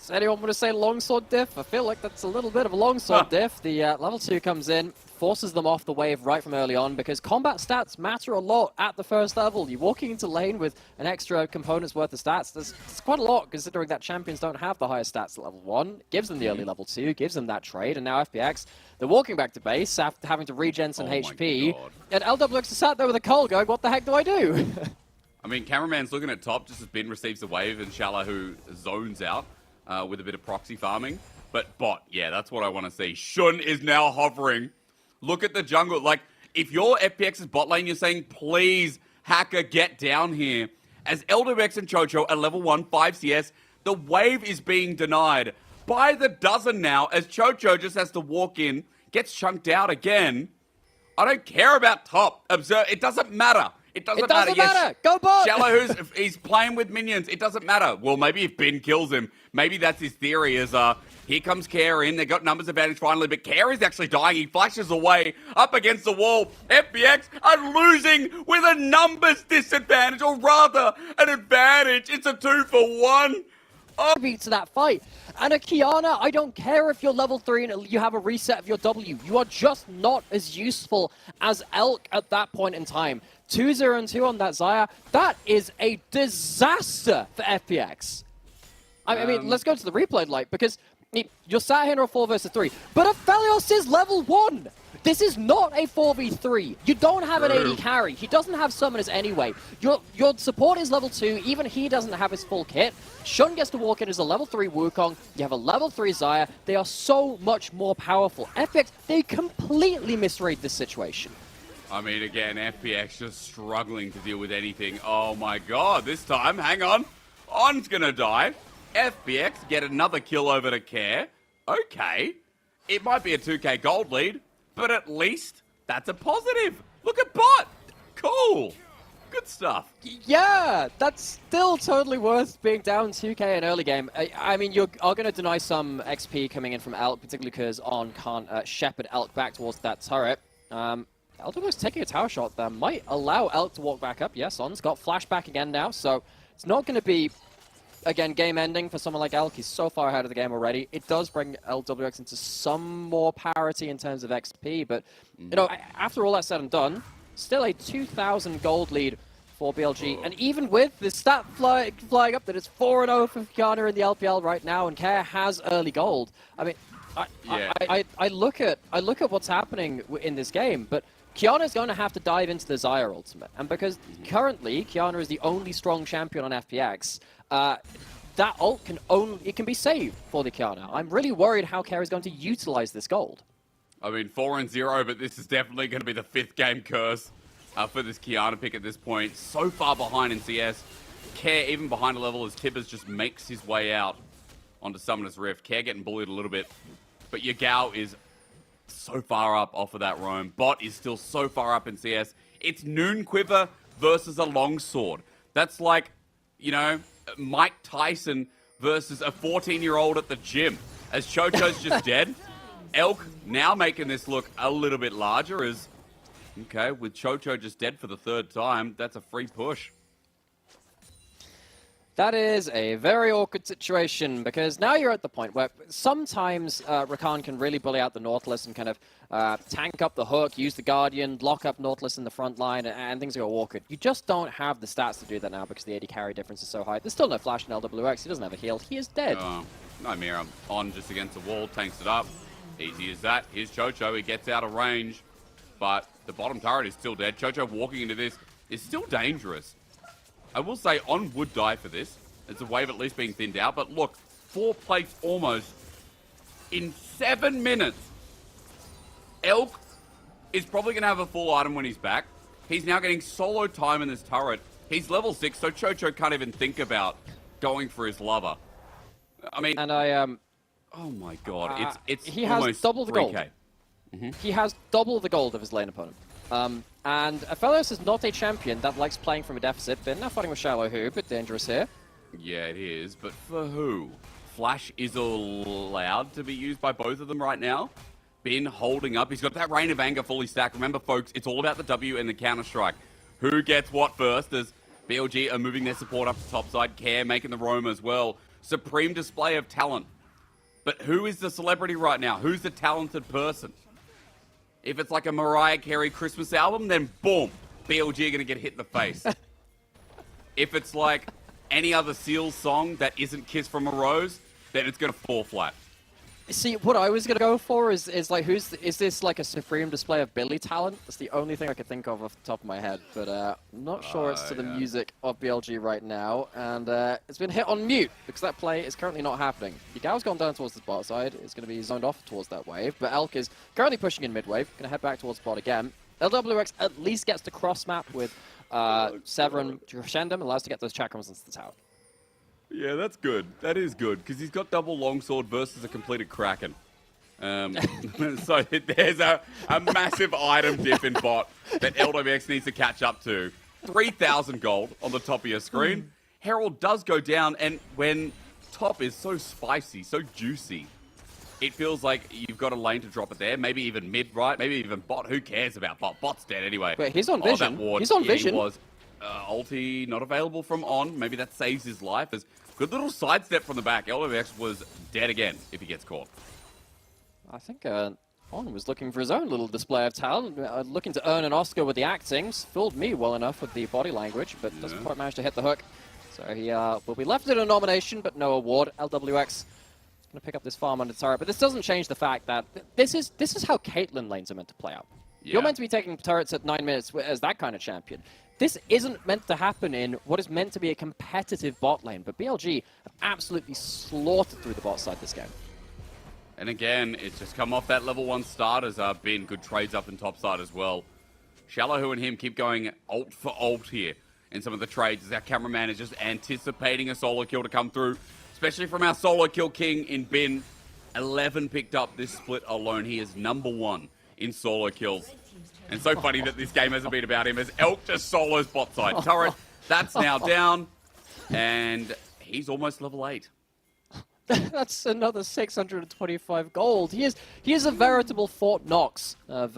Does anyone want to say longsword diff? I feel like that's a little bit of a longsword diff. The level 2 comes in, forces them off the wave right from early on because combat stats matter a lot at the first level. You're walking into lane with an extra component's worth of stats. There's quite a lot considering that champions don't have the highest stats at level 1. Gives them the early level 2, gives them that trade, and now FPX, they're walking back to base after having to regen some HP. And LWX is sat there with a coal going, what the heck do I do? I mean, cameraman's looking at top just as Bin receives the wave and Shala who zones out with a bit of proxy farming. But bot, yeah, that's what I want to see. Shun is now hovering. Look at the jungle. Like, if you're FPX's bot lane, you're saying, please, Hacker, get down here. as LWX and Chocho are level 1, 5 CS. The wave is being denied by the dozen now, as Chocho just has to walk in, gets chunked out again. I don't care about top. Observe, it doesn't matter. It doesn't matter. Yes, go bot! Shallow, he's playing with minions. It doesn't matter. Well, maybe if Ben kills him, maybe that's his theory is, here comes Care in. They got numbers advantage finally, but Care is actually dying. He flashes away up against the wall. FPX are losing with a numbers disadvantage, or rather, an advantage. It's a 2-for-1. To that fight. And a Kiana, I don't care if you're level 3 and you have a reset of your W. You are just not as useful as Elk at that point in time. 2-0-2 on that Xayah. That is a disaster for FPX. I mean, let's go to the replay light, because you're sat here in a 4 versus 3, but Aphelios is level 1. This is not a 4v3. You don't have an AD carry. He doesn't have summoners anyway. Your support is level 2. Even he doesn't have his full kit. Shun gets to walk in as a level 3 Wukong. You have a level 3 Xayah. They are so much more powerful. FPX, they completely misread this situation. I mean, again, FPX just struggling to deal with anything. Oh my god, this time, hang on. On's gonna die. FPX get another kill over to Care. Okay. It might be a 2k gold lead, but at least that's a positive. Look at bot. Cool. Good stuff. Yeah, that's still totally worth being down 2k in early game. I mean, you are going to deny some XP coming in from Elk, particularly because On can't shepherd Elk back towards that turret. LWX taking a tower shot there might allow Elk to walk back up. Yes, On's got flashback again now, so it's not going to be, again, game ending for someone like Elk. He's so far ahead of the game already. It does bring LWX into some more parity in terms of XP, but, you know, after all that's said and done, still a 2,000 gold lead for BLG. And even with the stat flying up that it's 4-0 for Kiana in the LPL right now, and Care has early gold. I mean, I look at what's happening in this game, but Kiana's going to have to dive into the Xayah ultimate. And because currently Kiana is the only strong champion on FPX, that ult can be saved for the Kiana. I'm really worried how Care is going to utilize this gold. I mean, 4-0, but this is definitely going to be the 5th game curse for this Kiana pick at this point. So far behind in CS. Care even behind a level as Tibbers just makes his way out onto Summoner's Rift. Care getting bullied a little bit, but Yagao is so far up off of that roam. Bot is still so far up in CS. It's Noon Quiver versus a Longsword. That's like, you know, Mike Tyson versus a 14-year-old at the gym. As Chocho's just dead, Elk now making this look a little bit larger as, okay, with Chocho just dead for the 3rd time, that's a free push. That is a very awkward situation, because now you're at the point where sometimes Rakan can really bully out the Nautilus and kind of tank up the hook, use the Guardian, lock up Nautilus in the front line, and things go awkward. You just don't have the stats to do that now because the AD carry difference is so high. There's still no flash in LWX. He doesn't have a heal. He is dead. No mirror. On just against the wall, tanks it up. Easy as that. Here's Chocho. He gets out of range, but the bottom turret is still dead. Chocho walking into this is still dangerous. I will say On would die for this. It's a wave at least being thinned out, but look, 4 plates almost in 7 minutes. Elk is probably going to have a full item when he's back. He's now getting solo time in this turret. He's level 6, so Chocho can't even think about going for his lover. I mean, and I oh my god, it's he almost has double the 3K. gold. He has double the gold of his lane opponent. And Aphelios is not a champion that likes playing from a deficit, but now fighting with Shallow Who, a bit dangerous here. Yeah, it is, but for who? Flash is allowed to be used by both of them right now. Bin holding up. He's got that Rain of Anger fully stacked. Remember, folks, it's all about the W and the counter-strike. Who gets what first as BLG are moving their support up to top side. Care making the roam as well. Supreme display of talent. But who is the celebrity right now? Who's the talented person? If it's like a Mariah Carey Christmas album, then boom, BLG are going to get hit in the face. If it's like any other Seals song that isn't Kiss from a Rose, then it's going to fall flat. See, what I was going to go for is like, is this like a supreme display of Billy talent? That's the only thing I could think of off the top of my head, but I'm not sure it's to the music of BLG right now, and it's been hit on mute because that play is currently not happening. Yagao's gone down towards the bot side. It's going to be zoned off towards that wave, but Elk is currently pushing in mid wave, going to head back towards bot again. LWX at least gets to cross map with Severin Crescendum allows to get those chakrams into the tower. Yeah, that's good. That is good, because he's got double longsword versus a completed Kraken. So there's a massive item diff in bot that LWX needs to catch up to. 3,000 gold on the top of your screen. Herald does go down, and when top is so spicy, so juicy, it feels like you've got a lane to drop it there. Maybe even mid, right? Maybe even bot. Who cares about bot? Bot's dead anyway. Wait, he's on vision. That ward, He's on yeah, vision. He was. Ulti not available from On. Maybe that saves his life. There's good little sidestep from the back. LWX was dead again if he gets caught. I think On was looking for his own little display of talent, looking to earn an Oscar with the actings. Fooled me well enough with the body language, but doesn't quite manage to hit the hook. So he will be left in a nomination, but no award. LWX going to pick up this farm under turret, but this doesn't change the fact that this is how Caitlyn lanes are meant to play out. Yeah. You're meant to be taking turrets at 9 minutes as that kind of champion. This isn't meant to happen in what is meant to be a competitive bot lane, but BLG have absolutely slaughtered through the bot side this game. And again, it's just come off that level 1 start as been good trades up in top side as well. Shallow and him keep going ult for ult here in some of the trades as our cameraman is just anticipating a solo kill to come through, especially from our solo kill king in Bin. 11 picked up this split alone. He is #1 in solo kills. And so funny that this game hasn't been about him as Elk just solos bot side turret. That's now down, and he's almost level 8. That's another 625 gold. He is a veritable Fort Knox of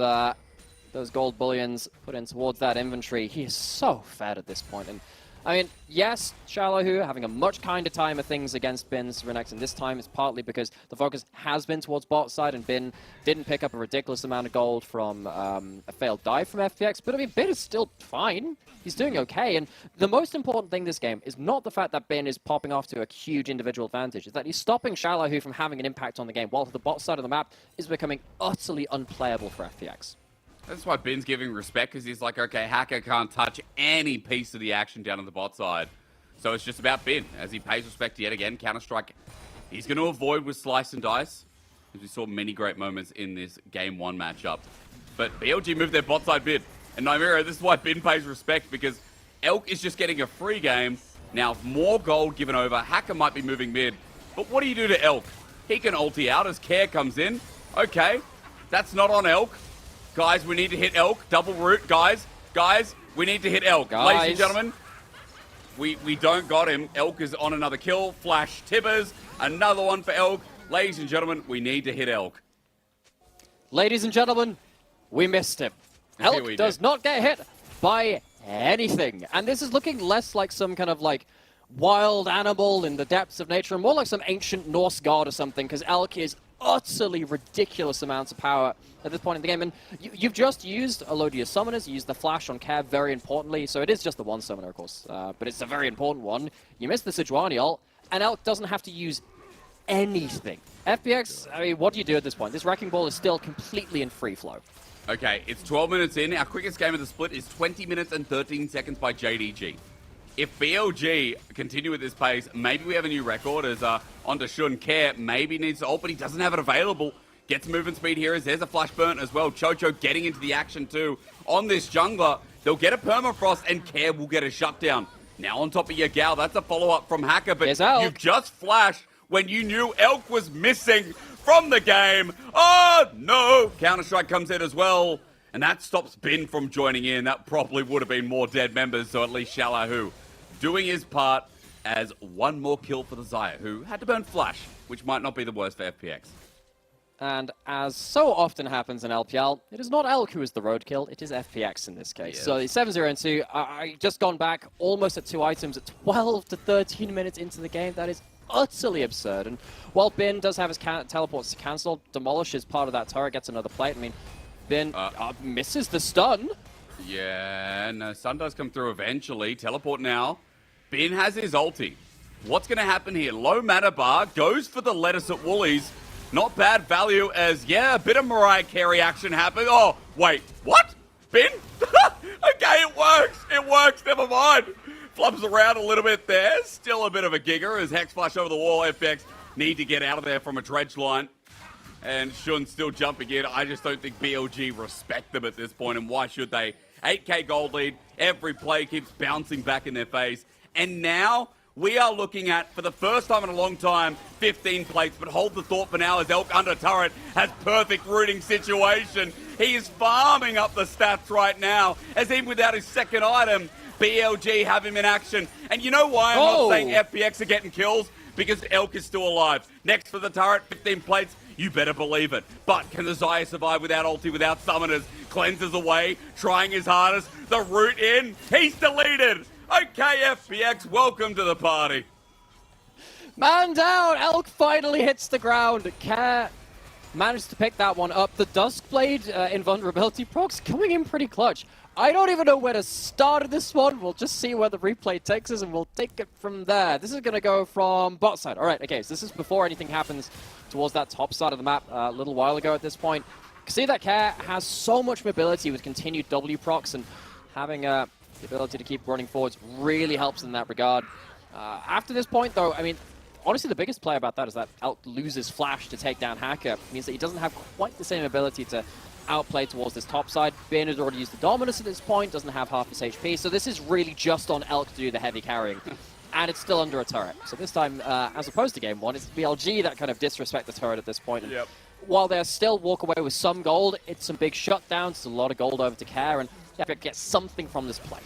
those gold bullions put in towards that inventory. He is so fed at this point. And I mean, yes, Shallow having a much kinder time of things against Bin's Renex, and this time is partly because the focus has been towards bot side, and Bin didn't pick up a ridiculous amount of gold from a failed dive from FPX, but I mean, Bin is still fine. He's doing okay, and the most important thing this game is not the fact that Bin is popping off to a huge individual advantage, it's that he's stopping Shallow from having an impact on the game, while the bot side of the map is becoming utterly unplayable for FPX. That's why Bin's giving respect, because he's like, okay, Hacker can't touch any piece of the action down on the bot side. So it's just about Bin, as he pays respect yet again. Counter-Strike, he's going to avoid with Slice and Dice, as we saw many great moments in this Game 1 matchup. But BLG moved their bot side mid. And Nymera, this is why Bin pays respect, because Elk is just getting a free game. Now, more gold given over. Hacker might be moving mid. But what do you do to Elk? He can ulti out as Care comes in. Okay, that's not on Elk. Guys, we need to hit Elk. Double root, guys. Guys, we need to hit Elk. Guys. Ladies and gentlemen, we don't got him. Elk is on another kill. Flash Tibbers. Another one for Elk. Ladies and gentlemen, we need to hit Elk. Ladies and gentlemen, we missed him. Elk does not get hit by anything. And this is looking less like some kind of like wild animal in the depths of nature and more like some ancient Norse god or something, because Elk is utterly ridiculous amounts of power at this point in the game. And you've just used a load of your summoners. You used the flash on Cav very importantly. So it is just the one summoner, of course. But it's a very important one. You missed the Sejuani ult, and Elk doesn't have to use anything. FPX, I mean, what do you do at this point? This Wrecking Ball is still completely in free flow. Okay, it's 12 minutes in. Our quickest game of the split is 20 minutes and 13 seconds by JDG. If BLG continue with this pace, maybe we have a new record as onto Shun. Care maybe needs to ult, but he doesn't have it available. Gets movement speed here as there's a flash burn as well. Chocho getting into the action too. On this jungler, they'll get a permafrost and Care will get a shutdown. Now on top of your gal, that's a follow-up from Hacker, but you just flashed when you knew Elk was missing from the game. Oh no! Counter-Strike comes in as well. And that stops Bin from joining in. That probably would have been more dead members, so at least Shallahu doing his part as one more kill for the Xayah, who had to burn Flash, which might not be the worst for FPX. And as so often happens in LPL, it is not Elk who is the roadkill, it is FPX in this case. Yes. So the 7-0-2, I just gone back almost at 2 items at 12 to 13 minutes into the game. That is utterly absurd. And while Bin does have his teleports cancelled, demolishes part of that turret, gets another plate. I mean, Bin misses the stun. Yeah, no, stun does come through eventually. Teleport now. Bin has his ulti. What's going to happen here? Low mana bar, goes for the lettuce at Woolies. Not bad value as, yeah, a bit of Mariah Carey action happened. Oh, wait, what? Bin? Okay, it works. It works, never mind. Flubs around a little bit there. Still a bit of a gigger as Hex flash over the wall. FPX need to get out of there from a dredge line. And Shun still jumping in. I just don't think BLG respect them at this point, and why should they? 8K gold lead. Every play keeps bouncing back in their face. And now we are looking at, for the first time in a long time, 15 plates. But hold the thought for now as Elk under turret has perfect rooting situation. He is farming up the stats right now, as even without his second item, BLG have him in action. And you know why I'm not saying FPX are getting kills? Because Elk is still alive. Next for the turret, 15 plates, you better believe it. But can the Xayah survive without ulti, without summoners? Cleanses away, trying his hardest. The root in, he's deleted. Okay, FPX, welcome to the party. Man down! Elk finally hits the ground. Care managed to pick that one up. The Duskblade invulnerability procs coming in pretty clutch. I don't even know where to start this one. We'll just see where the replay takes us, and we'll take it from there. This is going to go from bot side. All right, okay, so this is before anything happens towards that top side of the map a little while ago at this point. You can see that Care has so much mobility with continued W procs, and having the ability to keep running forwards really helps in that regard. After this point, though, I mean, honestly, the biggest play about that is that Elk loses Flash to take down Hacker. It means that he doesn't have quite the same ability to outplay towards this top side. Bin has already used the Dominus at this point, doesn't have half his HP, so this is really just on Elk to do the heavy carrying. And it's still under a turret. So this time, as opposed to game one, it's BLG that kind of disrespect the turret at this point. And while they still walk away with some gold, it's some big shutdowns, it's a lot of gold over to Care, and you have to get something from this play.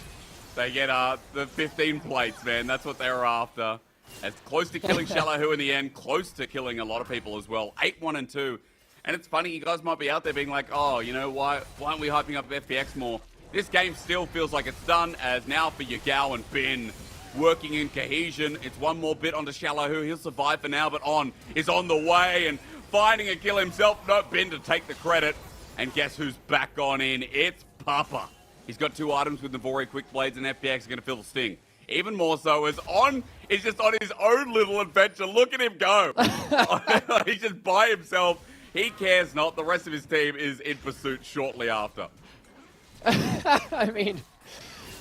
They get the 15 plates, man. That's what they were after. As close to killing Shallow in the end, close to killing a lot of people as well. 8-1-2. And it's funny, you guys might be out there being like, oh, you know, why aren't we hyping up FPX more? This game still feels like it's done, as now for Yagao and Bin working in cohesion. It's one more bit onto Shallow. He'll survive for now, but On is on the way and finding a kill himself. No, Bin to take the credit. And guess who's back on in? It's Papa. He's got 2 items with Navori Quick Blades, and FPX are going to feel the sting. Even more so as On is just on his own little adventure. Look at him go. He's just by himself. He cares not. The rest of his team is in pursuit shortly after. I mean,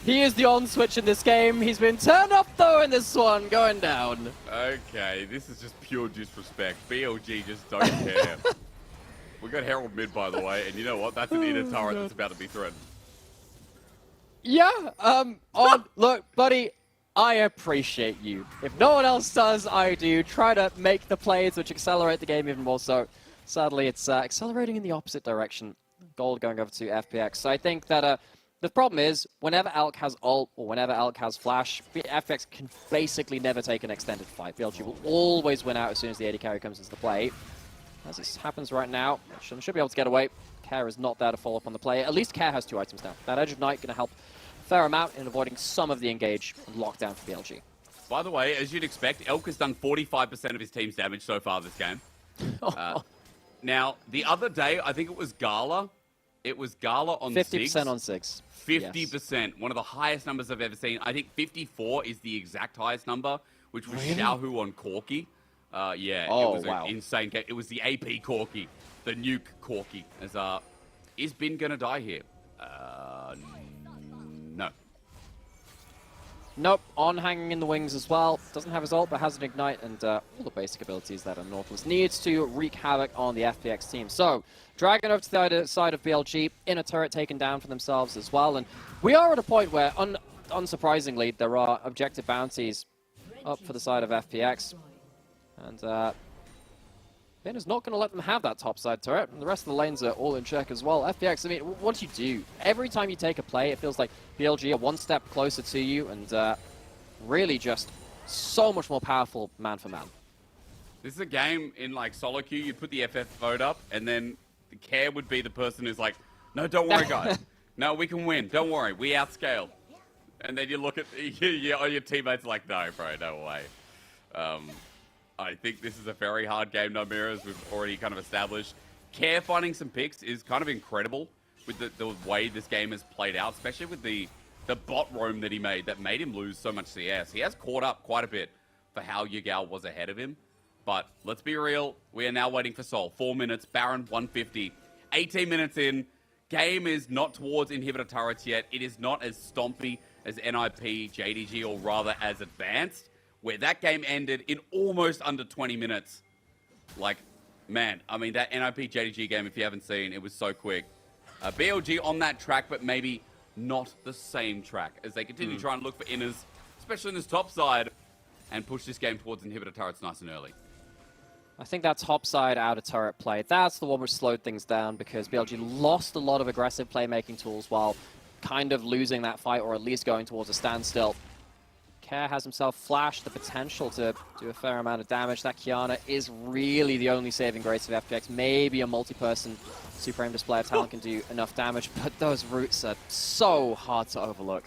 he is the on switch in this game. He's been turned up, though, in this one, going down. Okay, this is just pure disrespect. BLG just don't care. We got Herald mid, by the way, and you know what? That's an inner turret that's about to be threatened. Yeah, On, look, buddy, I appreciate you. If no one else does, I do. Try to make the plays which accelerate the game even more so. Sadly, it's accelerating in the opposite direction. Gold going over to FPX. So I think that the problem is, whenever Elk has ult or whenever Elk has flash, FPX can basically never take an extended fight. BLG will always win out as soon as the AD carry comes into the play. As this happens right now, should be able to get away. Care is not there to follow up on the play. At least Care has 2 items now. That Edge of Night going to help a fair amount in avoiding some of the engage and lockdown for BLG. By the way, as you'd expect, Elk has done 45% of his team's damage so far this game. Now, the other day, I think it was Gala. It was Gala on 50% on 6. 50%. Yes. One of the highest numbers I've ever seen. I think 54 is the exact highest number, which was Xiaohu on Corki. Yeah, it was an insane game. It was the AP Corki, the nuke Corki. Is Bin going to die here? No. Nope, On hanging in the wings as well. Doesn't have his ult, but has an ignite and all the basic abilities that a Nautilus needs to wreak havoc on the FPX team. So, Dragon over to the other side of BLG, in a turret taken down for themselves as well. And we are at a point where, unsurprisingly, there are objective bounties up for the side of FPX. And Bin is not going to let them have that top side turret, and the rest of the lanes are all in check as well. FPX, I mean, what do you do? Every time you take a play, it feels like BLG are one step closer to you, and really just so much more powerful man for man. This is a game in like solo queue, you'd put the FF vote up, and then the Care would be the person who's like, no, don't worry, guys. No, we can win. Don't worry, we outscale. And then you look at your teammates like, no, bro, no way. I think this is a very hard game, Namira, as we've already kind of established. Care finding some picks is kind of incredible with the way this game has played out, especially with the bot roam that he made that made him lose so much CS. He has caught up quite a bit for how Yagao was ahead of him. But let's be real, we are now waiting for Sol. 4 minutes, Baron 150. 18 minutes in, game is not towards inhibitor turrets yet. It is not as stompy as NIP, JDG, or rather as advanced, where that game ended in almost under 20 minutes. Like, man, I mean, that NIP JDG game, if you haven't seen, it was so quick. BLG on that track, but maybe not the same track as they continue to try and look for inners, especially in this top side, and push this game towards inhibitor turrets nice and early. I think that top side outer turret play, that's the one which slowed things down because BLG lost a lot of aggressive playmaking tools while kind of losing that fight or at least going towards a standstill. Care has himself flashed, the potential to do a fair amount of damage. That Kiana is really the only saving grace of FPX. Maybe a multi-person Supreme Display of Talent can do enough damage, but those roots are so hard to overlook.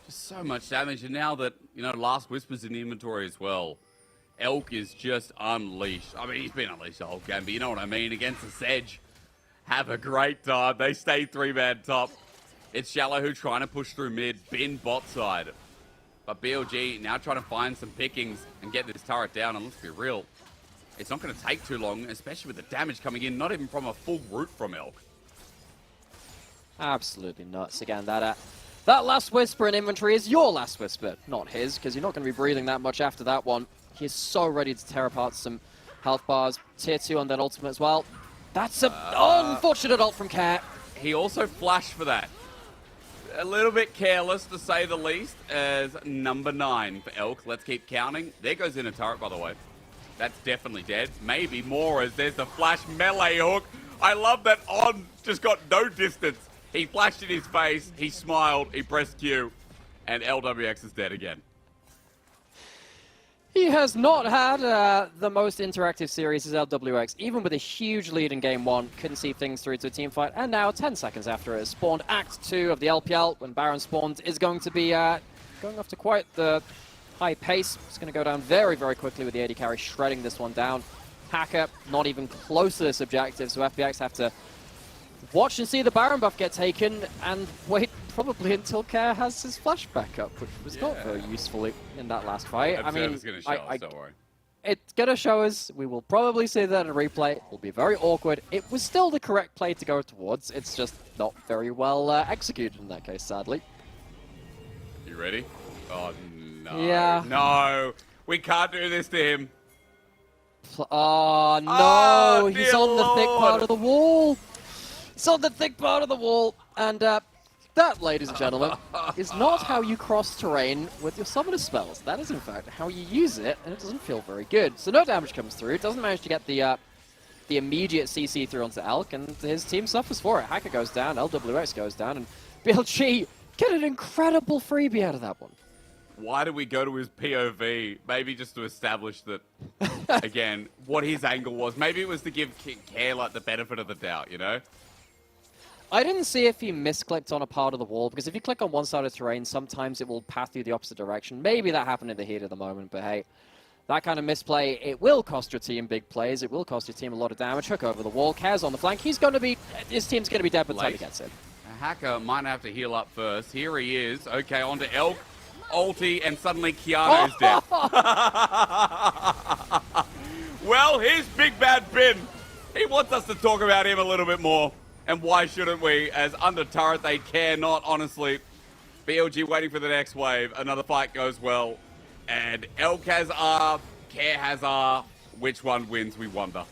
Just so much damage, and now that, Last Whisper's in the inventory as well, Elk is just unleashed. I mean, he's been unleashed the whole game, but you know what I mean? Against the Sedge, have a great time. They stay 3-man top. It's Shallow who trying to push through mid, bin bot side. But BLG now trying to find some pickings and get this turret down, and let's be real, it's not going to take too long, especially with the damage coming in, not even from a full root from Elk. Absolutely nuts. Again, that Last Whisper in inventory is your Last Whisper, not his, because you're not going to be breathing that much after that one. He's so ready to tear apart some health bars. Tier 2 on that ultimate as well. That's an unfortunate ult from Care. He also flashed for that. A little bit careless, to say the least, as number 9 for Elk. Let's keep counting. There goes in a turret, by the way. That's definitely dead. Maybe more, as there's the flash melee hook. I love that On just got no distance. He flashed in his face, he smiled, he pressed Q, and LWX is dead again. He has not had the most interactive series as LWX, even with a huge lead in Game 1. Couldn't see things through to a team fight, and now 10 seconds after it has spawned, Act 2 of the LPL, when Baron spawns, is going to be going off to quite the high pace. It's going to go down very, very quickly with the AD carry shredding this one down. Hacker not even close to this objective, so FPX have to watch and see the Baron buff get taken and wait probably until Care has his flash back up, which was not very useful in that last fight. I mean, it's going to show us, don't worry. It's going to show us. We will probably see that in a replay. It will be very awkward. It was still the correct play to go towards. It's just not very well executed in that case, sadly. You ready? Oh, no. Yeah. No. We can't do this to him. Oh, no. Oh, he's dear on the thick Lord. part of the wall. He's on the thick part of the wall. And that, ladies and gentlemen, is not how you cross terrain with your summoner spells. That is, in fact, how you use it, and it doesn't feel very good. So no damage comes through. It doesn't manage to get the immediate CC through onto Elk, and his team suffers for it. Hacker goes down, LWX goes down, and BLG get an incredible freebie out of that one. Why did we go to his POV? Maybe just to establish that, again, what his angle was. Maybe it was to give Care like the benefit of the doubt, you know? I didn't see if he misclicked on a part of the wall, because if you click on one side of terrain, sometimes it will path you the opposite direction. Maybe that happened in the heat of the moment, but hey, that kind of misplay, it will cost your team big plays. It will cost your team a lot of damage. Hook over the wall. Cares on the flank. His team's going to be dead by the time he gets in. Hacker might have to heal up first. Here he is. Okay, on to Elk. Ulti, and suddenly Keanu's dead. Well, here's Big Bad Ben. He wants us to talk about him a little bit more. And why shouldn't we? As under turret, they care not, honestly. BLG waiting for the next wave. Another fight goes well. And Elk has R, Care has R. Which one wins, we wonder.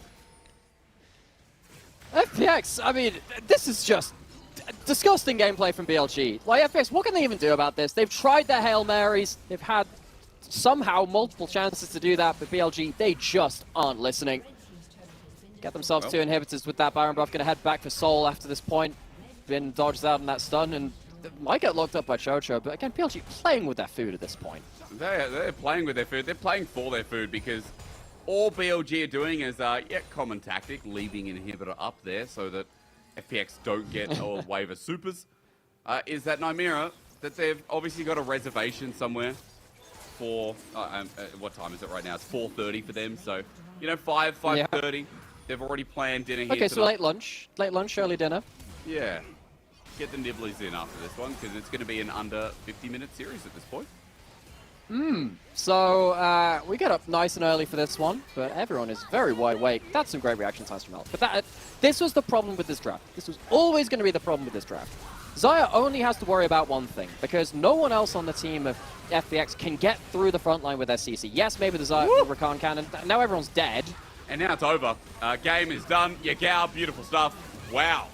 FPX, I mean, this is just disgusting gameplay from BLG. Like, FPX, what can they even do about this? They've tried their Hail Marys. They've had somehow multiple chances to do that, but BLG, they just aren't listening. Get themselves 2 inhibitors with that Baron buff. Going to head back for Soul after this point. Been dodged out in that stun and might get locked up by Chocho. But again, BLG playing with their food at this point. They're playing with their food. They're playing for their food because all BLG are doing is, common tactic, leaving an inhibitor up there so that FPX don't get a wave of supers. Is that Nymera, that they've obviously got a reservation somewhere for, what time is it right now? It's 4:30 for them. So, 5:30. Yeah. They've already planned dinner here. Okay, so late lunch, early dinner. Yeah. Get the nibblies in after this one, because it's going to be an under 50-minute series at this point. So we get up nice and early for this one, but everyone is very wide awake. That's some great reaction times from Elk. But this was the problem with this draft. This was always going to be the problem with this draft. Xayah only has to worry about one thing, because no one else on the team of FPX can get through the front line with their CC. Yes, maybe the Xayah Rakan cannon. Now everyone's dead. And now it's over. Game is done. Yagao, beautiful stuff. Wow.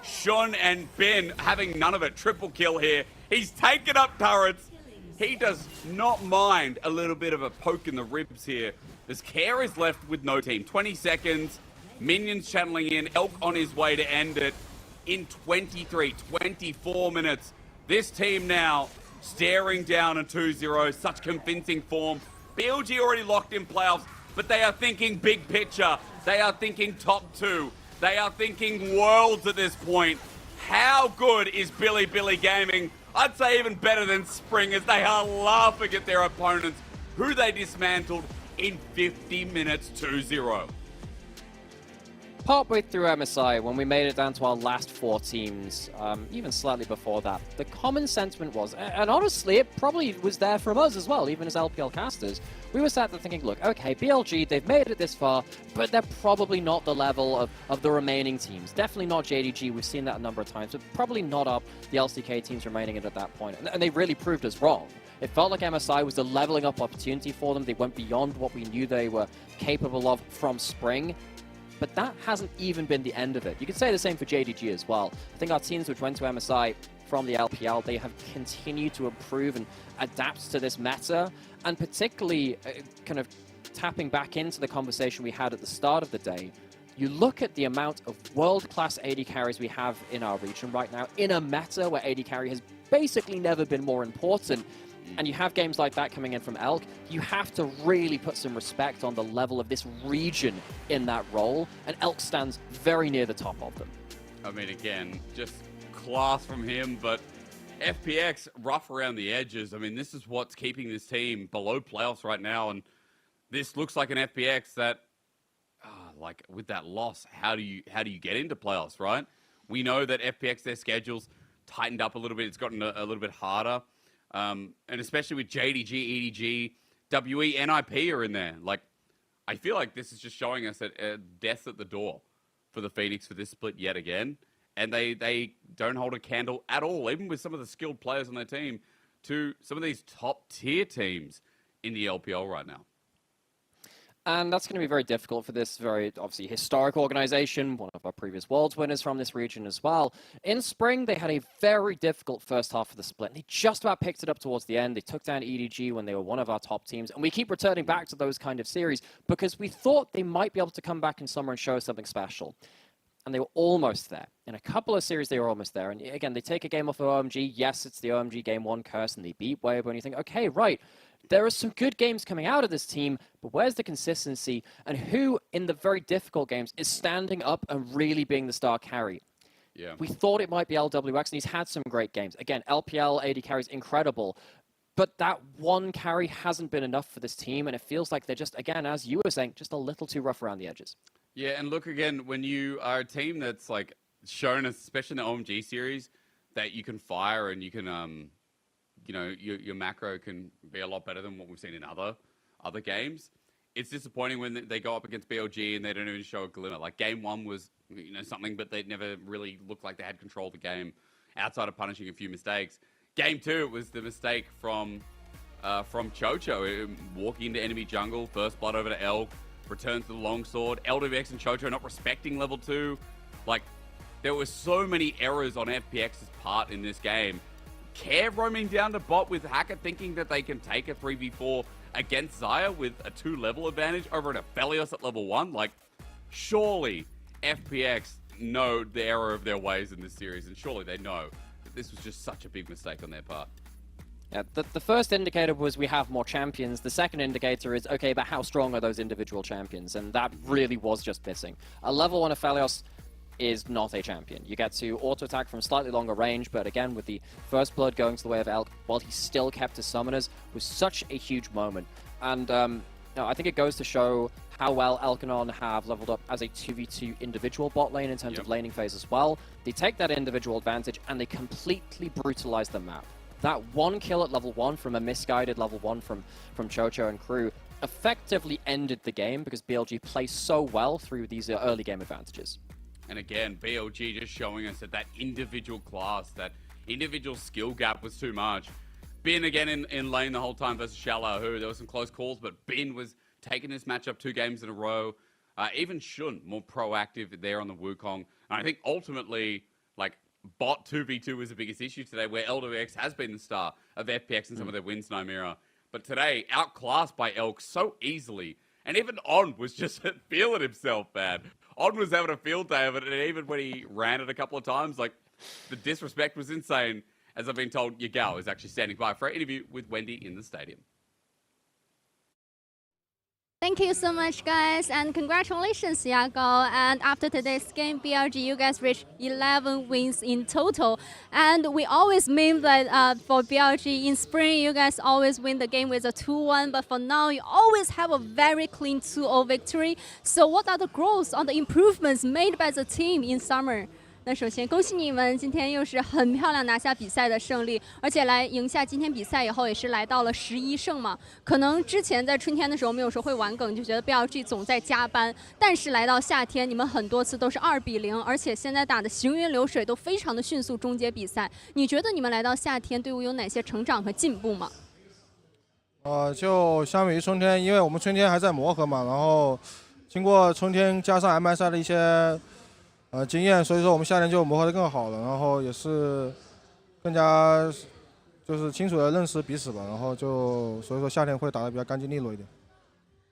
Shun and Ben having none of it. Triple kill here. He's taken up turrets. He does not mind a little bit of a poke in the ribs here. As Care is left with no team. 20 seconds. Minions channeling in. Elk on his way to end it in 24 minutes. This team now staring down a 2-0. Such convincing form. BLG already locked in playoffs, but they are thinking big picture. They are thinking top 2. They are thinking worlds at this point. How good is Billy Gaming? I'd say even better than Spring, as they are laughing at their opponents, who they dismantled in 50 minutes 2-0. Partway through MSI, when we made it down to our last 4 teams, even slightly before that, the common sentiment was, and honestly, it probably was there from us as well, even as LPL casters, we were sat there thinking, look, okay, BLG, they've made it this far, but they're probably not the level of the remaining teams. Definitely not JDG, we've seen that a number of times, but probably not up the LCK teams remaining at that point. And they really proved us wrong. It felt like MSI was the leveling up opportunity for them. They went beyond what we knew they were capable of from Spring. But that hasn't even been the end of it. You could say the same for JDG as well. I think our teams which went to MSI from the LPL, they have continued to improve and adapt to this meta, and particularly kind of tapping back into the conversation we had at the start of the day. You look at the amount of world-class AD carries we have in our region right now, in a meta where AD carry has basically never been more important, and you have games like that coming in from Elk, you have to really put some respect on the level of this region in that role, and Elk stands very near the top of them. I mean, again, just class from him, but FPX rough around the edges. I mean, this is what's keeping this team below playoffs right now, and this looks like an FPX that, like with that loss, how do you get into playoffs, right? We know that FPX, their schedule's tightened up a little bit. It's gotten a little bit harder. And especially with JDG, EDG, WE, NIP are in there. Like, I feel like this is just showing us that death's at the door for the Phoenix for this split yet again. And they don't hold a candle at all, even with some of the skilled players on their team, to some of these top-tier teams in the LPL right now. And that's going to be very difficult for this very, obviously, historic organization, one of our previous Worlds winners from this region as well. In Spring, they had a very difficult first half of the split. They just about picked it up towards the end. They took down EDG when they were one of our top teams. And we keep returning back to those kind of series because we thought they might be able to come back in summer and show us something special. And they were almost there. In a couple of series, they were almost there. And again, they take a game off of OMG. Yes, it's the OMG Game 1 curse, and they beat Weibo. And you think, okay, right. There are some good games coming out of this team, but where's the consistency? And who, in the very difficult games, is standing up and really being the star carry? Yeah. We thought it might be LWX, and he's had some great games. Again, LPL AD carry is incredible, but that one carry hasn't been enough for this team, and it feels like they're just, again, as you were saying, just a little too rough around the edges. Yeah, and look, again, when you are a team that's like shown us, especially in the OMG series, that you can fire and you can, you know, your macro can be a lot better than what we've seen in other games. It's disappointing when they go up against BLG and they don't even show a glimmer. Like Game 1 was, you know, something, but they never really looked like they had control of the game outside of punishing a few mistakes. Game 2, it was the mistake from Chocho, walking into enemy jungle, first blood over to Elk, returns to the longsword, LWX and Chocho not respecting level 2. Like, there were so many errors on FPX's part in this game. Care roaming down to bot with Hacker thinking that they can take a 3v4 against Xayah with a 2-level advantage over an Aphelios at level 1. Like, surely FPX know the error of their ways in this series, and surely they know that this was just such a big mistake on their part. Yeah, the first indicator was we have more champions. The second indicator is, okay, but how strong are those individual champions? And that really was just missing. A level 1 Aphelios is not a champion. You get to auto-attack from slightly longer range, but again, with the first blood going to the way of Elk, while he still kept his summoners, was such a huge moment. And I think it goes to show how well Elkanon have leveled up as a 2v2 individual bot lane in terms of laning phase as well. They take that individual advantage and they completely brutalize the map. That one kill at level 1 from a misguided level 1 from Chocho and crew effectively ended the game because BLG plays so well through these early game advantages. And again, BLG just showing us that individual class, that individual skill gap was too much. Bin again in lane the whole time versus Shallow, who there were some close calls, but Bin was taking this matchup 2 games in a row. Even Shun, more proactive there on the Wukong. And I think ultimately, like bot 2v2 was the biggest issue today, where LWX has been the star of FPX and some of their wins, Nymira. But today, outclassed by Elk so easily. And even On was just feeling himself bad. On was having a field day of it, and even when he ran it a couple of times, like, the disrespect was insane. As I've been told, Yagao is actually standing by for an interview with Wendy in the stadium. Thank you so much, guys, and congratulations, Yago. And after today's game, BLG, you guys reached 11 wins in total. And we always mean that for BLG in spring, you guys always win the game with a 2-1. But for now, you always have a very clean 2-0 victory. So what are the growths or the improvements made by the team in summer? 那首先恭喜你们，今天又是很漂亮拿下比赛的胜利，而且来赢下今天比赛以后也是来到了11胜嘛。可能之前在春天的时候，我们有时候会玩梗，就觉得 BLG 总在加班，但是来到夏天，你们很多次都是2比0，而且现在打的行云流水，都非常的迅速终结比赛。你觉得你们来到夏天，队伍有哪些成长和进步吗？就相比于春天，因为我们春天还在磨合嘛，然后经过春天加上 MSI 的一些经验，所以说我们夏天就磨合得更好了，然后也是更加就是清楚的认识彼此吧，然后就所以说夏天会打得比较干净利落一点。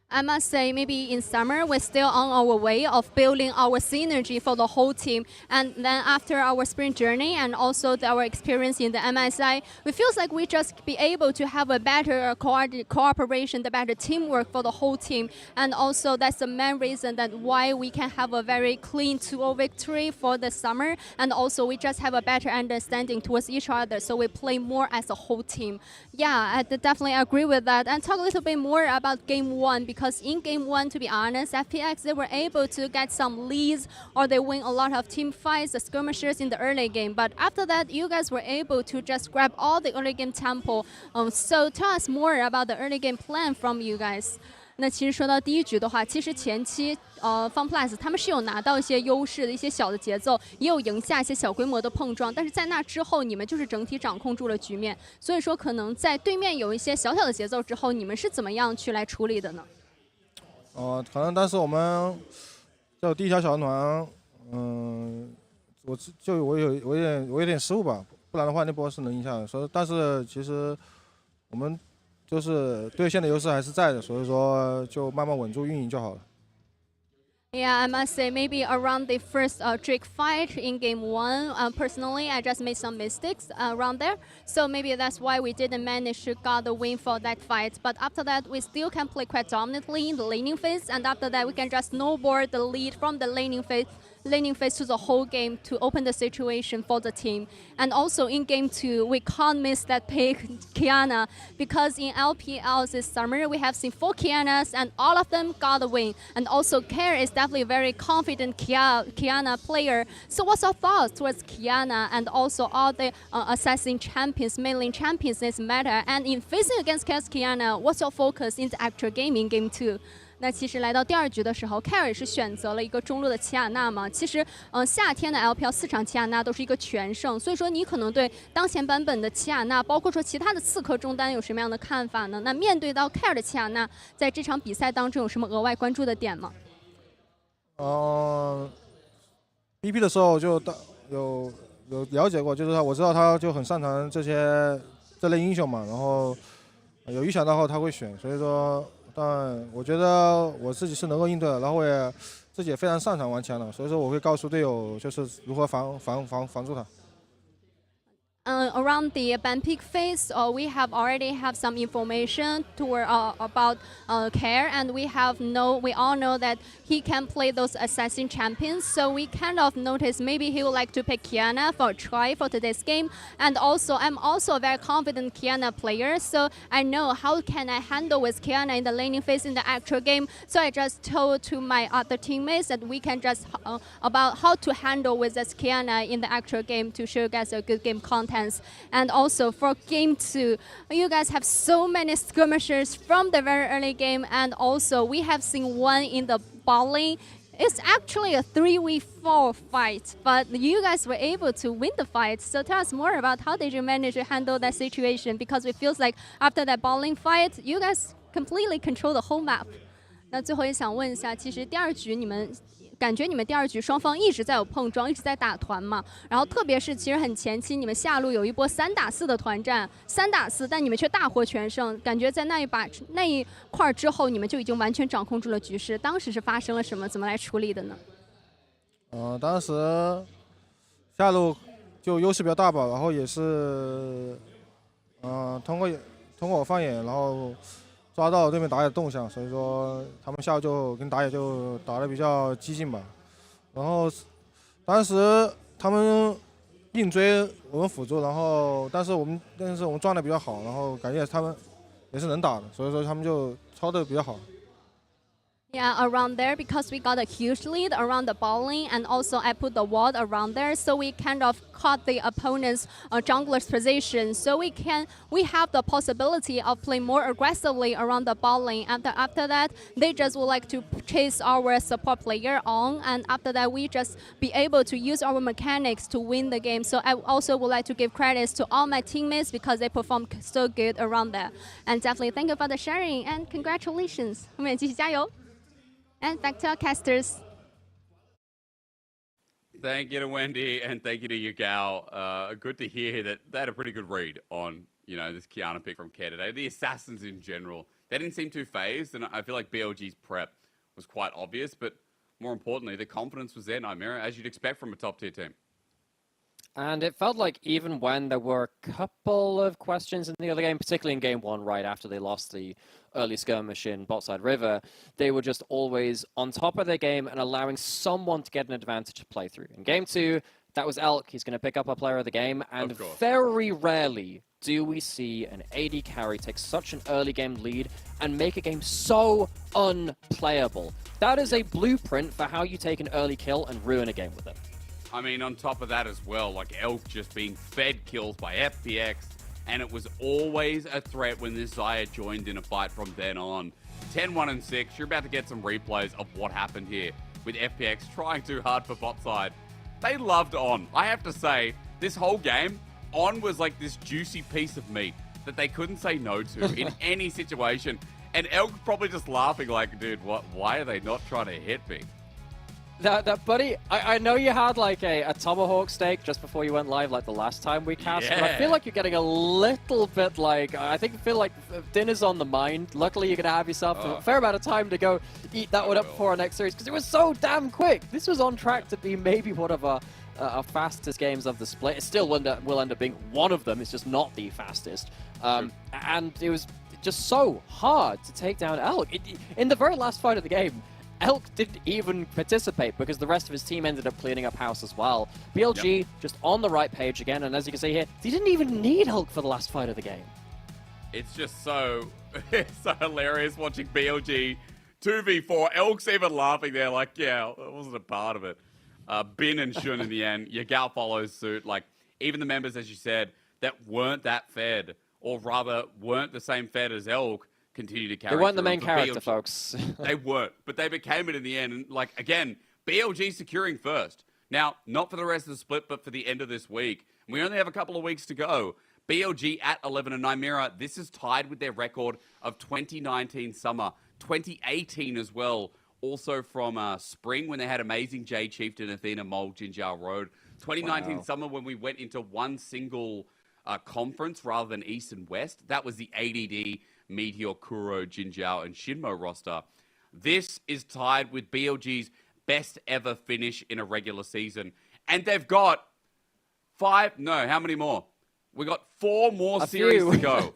I must say, maybe in summer, we're still on our way of building our synergy for the whole team. And then after our sprint journey and also our experience in the MSI, we feel like we just be able to have a better cooperation, the better teamwork for the whole team. And also that's the main reason that why we can have a very clean 2-0 victory for the summer. And also we just have a better understanding towards each other. So we play more as a whole team. Yeah, I definitely agree with that. And talk a little bit more about game 1, because in game 1, to be honest, FPX, they were able to get some leads or they win a lot of team fights, the skirmishers in the early game. But after that, you guys were able to just grab all the early game tempo. So tell us more about the early game plan from you guys. 那其实说到第一局的话，其实前期FunPlus 他们是有拿到一些优势的一些小的节奏，也有赢下一些小规模的碰撞，但是在那之后你们就是整体掌控住了局面，所以说可能在对面有一些小小的节奏之后，你们是怎么样去来处理的呢？可能当时我们就第一条小团，我有点失误吧，不然的话那波是能赢下的。所以，但是其实我们就是对线的优势还是在的，所以说就慢慢稳住运营就好了。Yeah, I must say maybe around the first trick fight in game 1, personally, I just made some mistakes around there. So maybe that's why we didn't manage to get the win for that fight. But after that, we still can play quite dominantly in the laning phase. And after that, we can just snowboard the lead from the laning phase to the whole game to open the situation for the team. And also in game 2, we can't miss that pick, Kiana, because in LPL this summer, we have seen 4 Kianas and all of them got a win. And also Care is definitely a very confident Kiana player. So what's your thoughts towards Kiana and also all the assassin champions, mainly champions in this meta? And in facing against Kiana, what's your focus in the actual game in game 2? 那其实来到第2局的时候 ，Care 也是选择了一个中路的奇亚娜嘛。其实，夏天的 LPL 4场奇亚娜都是一个全胜，所以说你可能对当前版本的奇亚娜，包括说其他的刺客中单有什么样的看法呢？那面对到 Care 的奇亚娜，在这场比赛当中有什么额外关注的点吗？BP 的时候就有了解过，就是我知道他就很擅长这类英雄嘛，然后有预想到后他会选，所以说。但我觉得我自己是能够应对的，然后自己也非常擅长玩枪的，所以说我会告诉队友就是如何防住他。Around the ban pick phase, we have already have some information about Care, and we all know that he can play those assassin champions. So we kind of noticed maybe he would like to pick Kiana for a try for today's game. And also, I'm also a very confident Kiana player, so I know how can I handle with Kiana in the laning phase in the actual game. So I just told to my other teammates that we can just about how to handle with this Kiana in the actual game to show you guys a good game content. And also for game 2, you guys have so many skirmishers from the very early game, and also we have seen one in the bot lane. It's actually a 3v4 fight, but you guys were able to win the fight. So tell us more about how did you manage to handle that situation, because it feels like after that bot lane fight, you guys completely control the whole map. 那最后也想问一下，其实第2局你们感觉你们第2局双方一直在有碰撞，一直在打团嘛。然后特别是其实很前期你们下路有一波3打4的团战，3打4，但你们却大获全胜。感觉在那一块之后，你们就已经完全掌控住了局势。当时是发生了什么？怎么来处理的呢？当时下路就优势比较大吧，然后也是，通过我放眼，然后抓到对面打野的动向，所以说他们下路就跟打野就打得比较激进吧。然后当时他们硬追我们辅助，然后但是我们状态比较好，然后感觉他们也是能打的，所以说他们就操得比较好。Yeah, around there because we got a huge lead around the ball lane, and also I put the ward around there, so we kind of caught the opponent's jungler's position. So we have the possibility of playing more aggressively around the ball lane. After that, they just would like to chase our support player on, and after that, we just be able to use our mechanics to win the game. So I also would like to give credits to all my teammates because they performed so good around there. And definitely thank you for the sharing and congratulations. 我们也继续加油。And back to our casters. Thank you to Wendy and thank you to Yugao. Good to hear that they had a pretty good read on, this Kiana pick from Care today. The assassins in general, they didn't seem too phased, and I feel like BLG's prep was quite obvious, but more importantly, the confidence was there, Nymera, as you'd expect from a top-tier team. And it felt like even when there were a couple of questions in the other game, particularly in game 1, right after they lost the early skirmish in Botside River, they were just always on top of their game and allowing someone to get an advantage to play through. In game 2, that was Elk. He's going to pick up a player of the game, and very rarely do we see an AD carry take such an early game lead and make a game so unplayable. That is a blueprint for how you take an early kill and ruin a game with it. I mean, on top of that as well, like Elk just being fed kills by FPX, and it was always a threat when this Xayah joined in a fight from then on. 10-1 and 6, you're about to get some replays of what happened here with FPX trying too hard for bot side. They loved On. I have to say, this whole game, On was like this juicy piece of meat that they couldn't say no to in any situation. And Elk probably just laughing like, dude, why are they not trying to hit me? Buddy, I know you had like a tomahawk steak just before you went live like the last time we cast, but I feel like you're getting a little bit like, feel like dinner's on the mind. Luckily, you're going to have yourself a fair amount of time to go eat that one up before our next series, because it was so damn quick. This was on track to be maybe one of our fastest games of the split. It still will end up being one of them, it's just not the fastest. And it was just so hard to take down Elk. In the very last fight of the game, Elk didn't even participate because the rest of his team ended up cleaning up house as well. BLG just on the right page again, and as you can see here, he didn't even need Elk for the last fight of the game. It's just so hilarious watching BLG 2v4. Elk's even laughing there like, yeah, I wasn't a part of it. Bin and Shun in the end. Yagao follows suit. Like, even the members, as you said, that weren't that fed, or rather weren't the same fed as Elk, continue to carry. They weren't the through. main character, BLG, folks. They weren't, but they became it in the end. And like, again, BLG securing first. Now, not for the rest of the split, but for the end of this week. We only have a couple of weeks to go. BLG at 11 and Nymera. This is tied with their record of 2019 summer, 2018 as well. Also from spring when they had amazing Jay Chieftain, Athena, Mole, Jinjiao Road. 2019 summer when we went into one single conference rather than East and West. That was the ADD, Meteor, Kuro, Jinjiao, and Shinmo roster. This is tied with BLG's best ever finish in a regular season. And they've got how many more? We got 4 more series to go.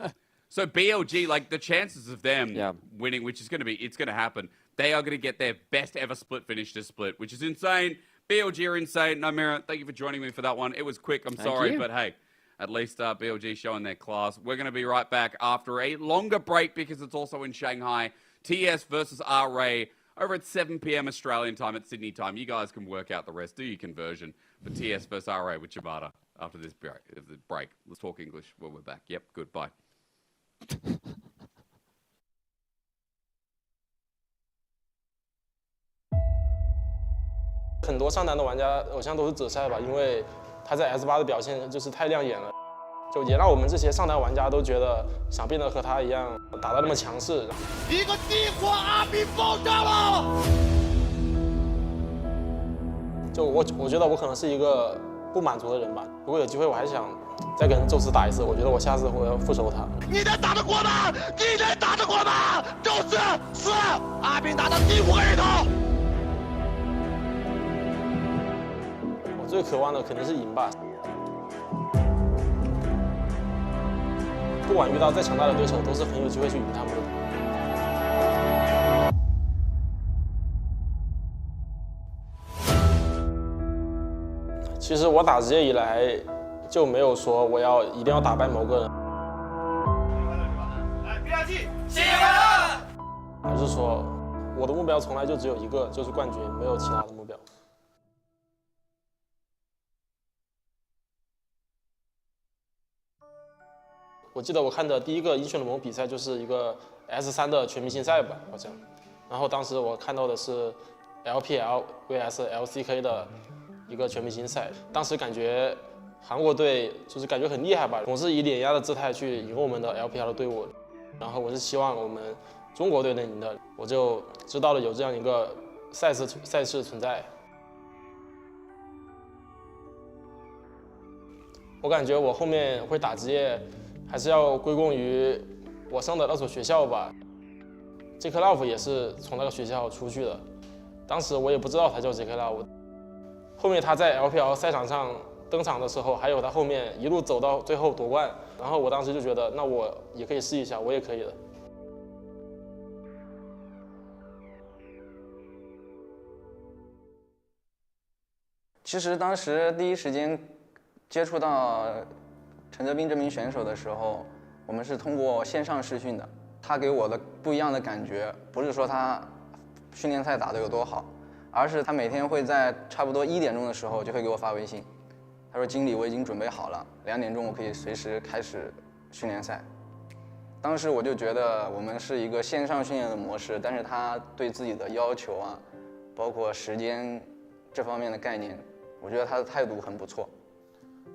So BLG, like the chances of them winning, which is it's going to happen. They are going to get their best ever split finish to split, which is insane. BLG are insane. Nymera, thank you for joining me for that one. It was quick. I'm sorry, but hey. At least BLG showing their class. We're going to be right back after a longer break because it's also in Shanghai. TES versus RA over at 7 p.m. Australian time at Sydney time. You guys can work out the rest. Do your conversion. But TES versus RA with Chibata after this break. Let's talk English when we're back. Yep, good. Bye. 很多上单的玩家偶像都是泽赛吧，因为他在 S8的表现就是太亮眼了，就也让我们这些上单玩家都觉得想变得和他一样打得那么强势。一个地火阿比爆炸了！就我觉得我可能是一个不满足的人吧。如果有机会，我还想再跟宙斯打一次。我觉得我下次我要复仇他。你能打得过吗？你能打得过吗？宙斯死，阿炳打到第5个人头。我最渴望的肯定是赢吧。不管遇到再强大的对手，都是很有机会去赢他们的。其实我打职业以来就没有说我一定要打败某个人。来 BLG， 新年快乐！而是说我的目标从来就只有一个，就是冠军，没有其他的目标。我记得我看的第一个英雄联盟比赛就是一个 S3的全明星赛吧，好像。然后当时我看到的是 LPL vs LCK 的一个全明星赛，当时感觉韩国队就是感觉很厉害吧，总是以碾压的姿态去赢我们的 LPL 的队伍。然后我是希望我们中国队能赢的，我就知道了有这样一个赛事存在。我感觉我后面会打职业，还是要归功于我上的那所学校吧。杰克拉夫也是从那个学校出去的，当时我也不知道他叫杰克拉夫。后面他在 LPL 赛场上登场的时候，还有他后面一路走到最后夺冠，然后我当时就觉得，那我也可以试一下，我也可以的。其实当时第一时间接触到陈泽斌这名选手的时候，我们是通过线上视讯的。他给我的不一样的感觉，不是说他训练赛打得有多好，而是他每天会在差不多1点钟的时候就会给我发微信，他说：“经理，我已经准备好了，2点钟我可以随时开始训练赛。”当时我就觉得我们是一个线上训练的模式，但是他对自己的要求啊，包括时间这方面的概念，我觉得他的态度很不错。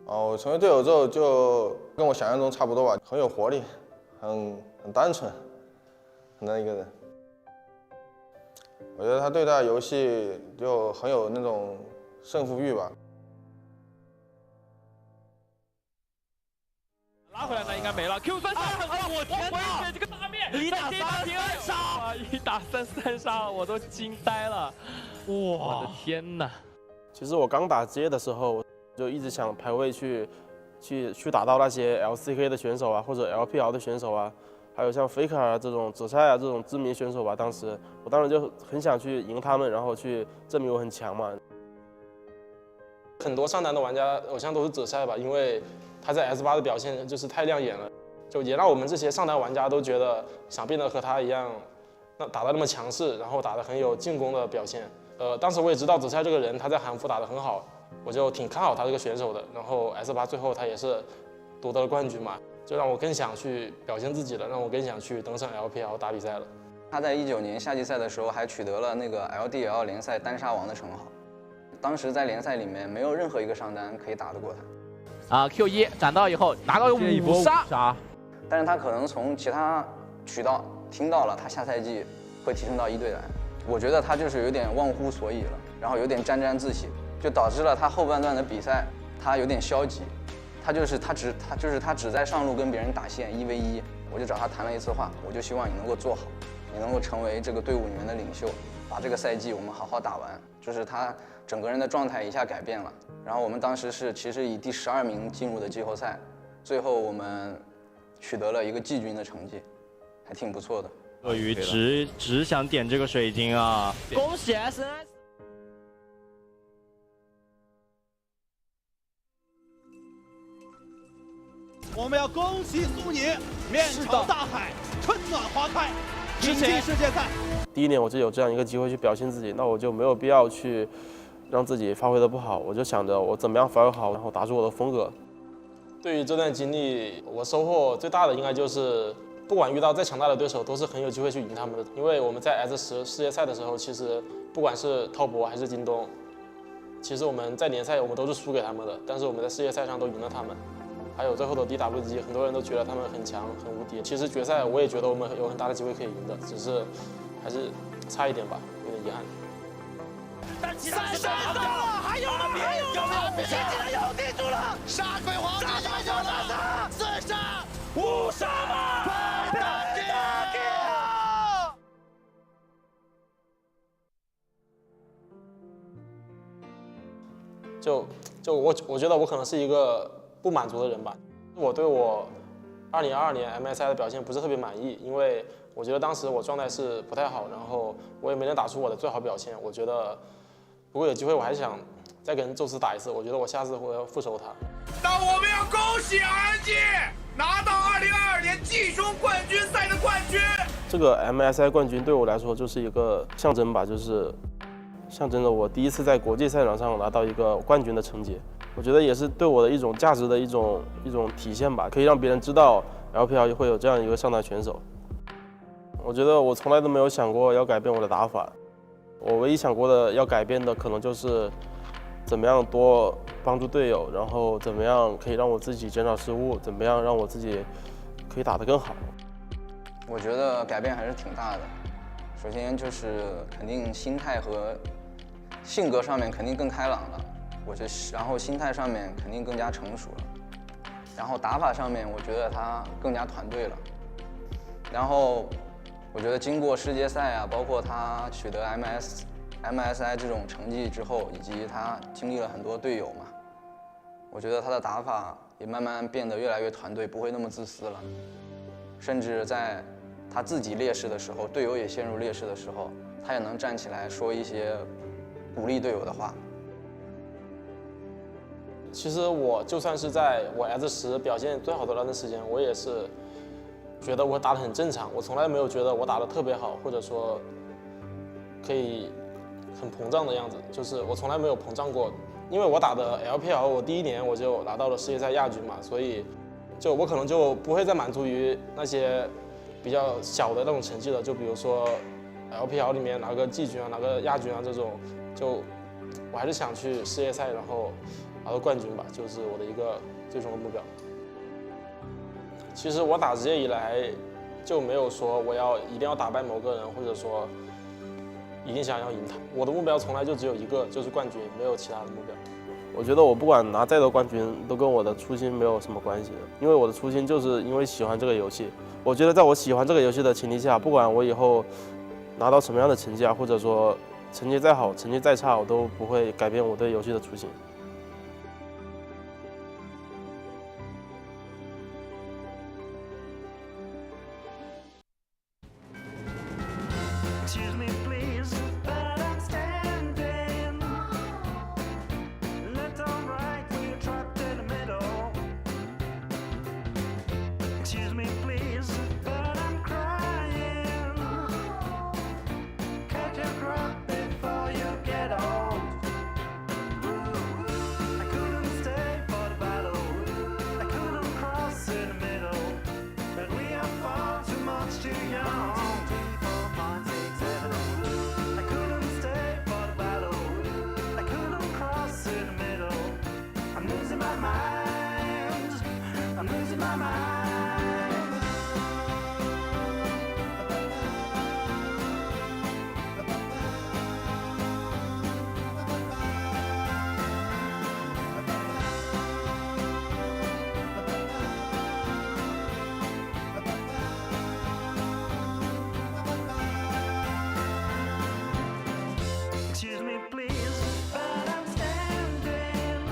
我成为队友之后，就跟我想象中差不多吧，很有活力，很单纯，很的一个人。我觉得他对待游戏就很有那种胜负欲吧。拉回来那应该没了 ，Q 分杀，我天哪，这个大面1打3杀，1打3杀，我都惊呆了，哇，我的天哪！其实我刚打职业的时候，就一直想排位去打到那些 LCK 的选手啊，或者 LPL 的选手啊，还有像 Faker 啊这种紫菜啊这种知名选手吧。我当时就很想去赢他们，然后去证明我很强嘛。很多上单的玩家偶像都是紫菜吧，因为他在 S8的表现就是太亮眼了，就也让我们这些上单玩家都觉得想变得和他一样，打得那么强势，然后打得很有进攻的表现。当时我也知道紫菜这个人他在韩服打得很好，我就挺看好他这个选手的。然后 S8最后他也是夺得了冠军嘛，就让我更想去表现自己了，让我更想去登上 LPL 打比赛了。他在19年夏季赛的时候还取得了那个 LDL 联赛单杀王的称号，当时在联赛里面没有任何一个上单可以打得过他。Q1 斩到以后拿到有5杀，但是他可能从其他渠道听到了他下赛季会提升到1队来，我觉得他就是有点忘乎所以了，然后有点沾沾自喜，就导致了他后半段的比赛他有点消极，他只在上路跟别人打线1v1，我就找他谈了一次话，我就希望你能够做好，你能够成为这个队伍里面的领袖，把这个赛季我们好好打完。就是他整个人的状态一下改变了，然后我们当时是其实以第12名进入的季后赛，最后我们取得了一个季军的成绩，还挺不错的。鳄鱼只想点这个水晶啊！恭喜 SNS！ 我们要恭喜苏宁，面朝大海，春暖花开，迎进世界赛。第1年我就有这样一个机会去表现自己，那我就没有必要去让自己发挥的不好，我就想着我怎么样发挥好，然后打出我的风格。对于这段经历，我收获最大的应该就是，不管遇到再强大的对手，都是很有机会去赢他们的。因为我们在 S10世界赛的时候，其实不管是滔博还是京东，其实我们在联赛我们都是输给他们的，但是我们在世界赛上都赢了他们。还有最后的 DWG， 很多人都觉得他们很强很无敌，其实决赛我也觉得我们有很大的机会可以赢的，只是还是差一点吧，有点遗憾。但其他赛道先技能又定住了，杀鬼皇杀杀杀杀杀，4杀5杀嘛，大吉！我觉得我可能是一个不满足的人吧。我对我2022年 MSI 的表现不是特别满意，因为我觉得当时我状态是不太好，然后我也没能打出我的最好表现。我觉得如果有机会，我还想再跟宙斯打一次。我觉得我下次会要复仇他。那我们要恭喜 RNG 拿到2022年季中冠军赛的冠军。这个 MSI 冠军对我来说就是一个象征吧，就是象征着我第一次在国际赛场上拿到一个冠军的成绩。我觉得也是对我的一种价值的一种体现吧，可以让别人知道 LPL 会有这样一个上台选手。我觉得我从来都没有想过要改变我的打法，我唯一想过的要改变的可能就是怎么样多帮助队友，然后怎么样可以让我自己减少失误，怎么样让我自己可以打得更好。我觉得改变还是挺大的。首先就是肯定心态和性格上面肯定更开朗了，然后心态上面肯定更加成熟了，然后打法上面我觉得他更加团队了，然后我觉得经过世界赛啊，包括他取得 MSI 这种成绩之后，以及他经历了很多队友嘛，我觉得他的打法也慢慢变得越来越团队，不会那么自私了，甚至在他自己劣势的时候，队友也陷入劣势的时候，他也能站起来说一些鼓励队友的话。其实我就算是在我 S10表现最好的那段时间，我也是觉得我打得很正常，我从来没有觉得我打得特别好，或者说可以很膨胀的样子，就是我从来没有膨胀过。因为我打的 LPL， 我第1年我就拿到了世界赛亚军嘛，所以我可能就不会再满足于那些比较小的那种成绩了，就比如说 LPL 里面拿个季军啊，拿个亚军啊这种，我还是想去世界赛，然后拿到冠军吧，就是我的一个最终的目标。其实我打职业以来就没有说我一定要打败某个人，或者说一定想要赢他。我的目标从来就只有一个，就是冠军，没有其他的目标。我觉得我不管拿再多冠军，都跟我的初心没有什么关系的，因为我的初心就是因为喜欢这个游戏。我觉得在我喜欢这个游戏的前提下，不管我以后拿到什么样的成绩啊，或者说成绩再好，成绩再差，我都不会改变我对游戏的初心。Excuse me, please, but I'm standing. Left or right, we're trapped in the middle. Excuse me, please, but I'm crying. Catch your breath before you get old. I couldn't stay for the battle. I couldn't cross in the middle. But we are far too much too young. I'm losing my mind. Excuse me, please, but I'm standing.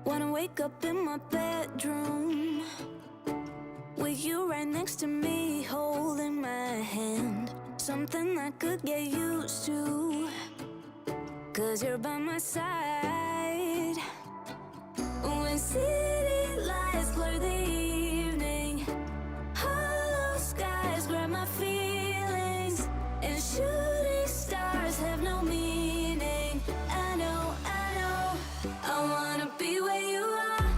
Wanna wake up in my bedroom with you right next to me, holding my hand. Something I could get used to, 'cause you're by my side. When city lights blur the evening, hollow skies grab my feelings, and shooting stars have no meaning. I know, I wanna be where you are,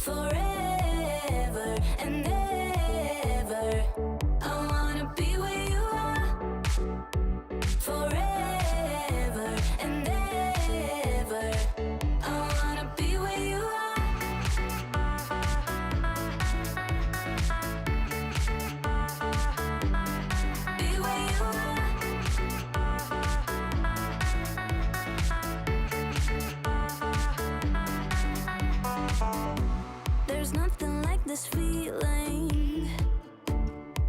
forever and ever. I wanna be where you are, forever and ever. I wanna be where you are. Be where you are. There's nothing like this feeling.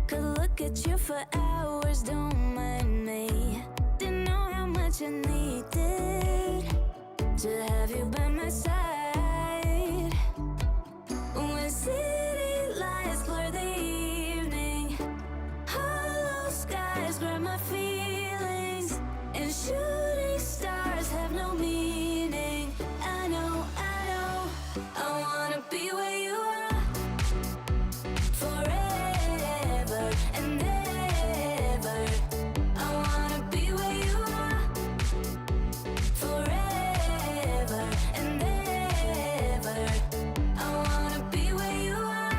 Could look at you for hours, don't mind me. Didn't know how much I needed to have you by my side. When city lights blur the evening, hollow skies grab my feelings, and shooting stars have no meaning. I know, I wanna be where you are, forever and ever. I wanna be where you are, forever and ever. I wanna be where you are.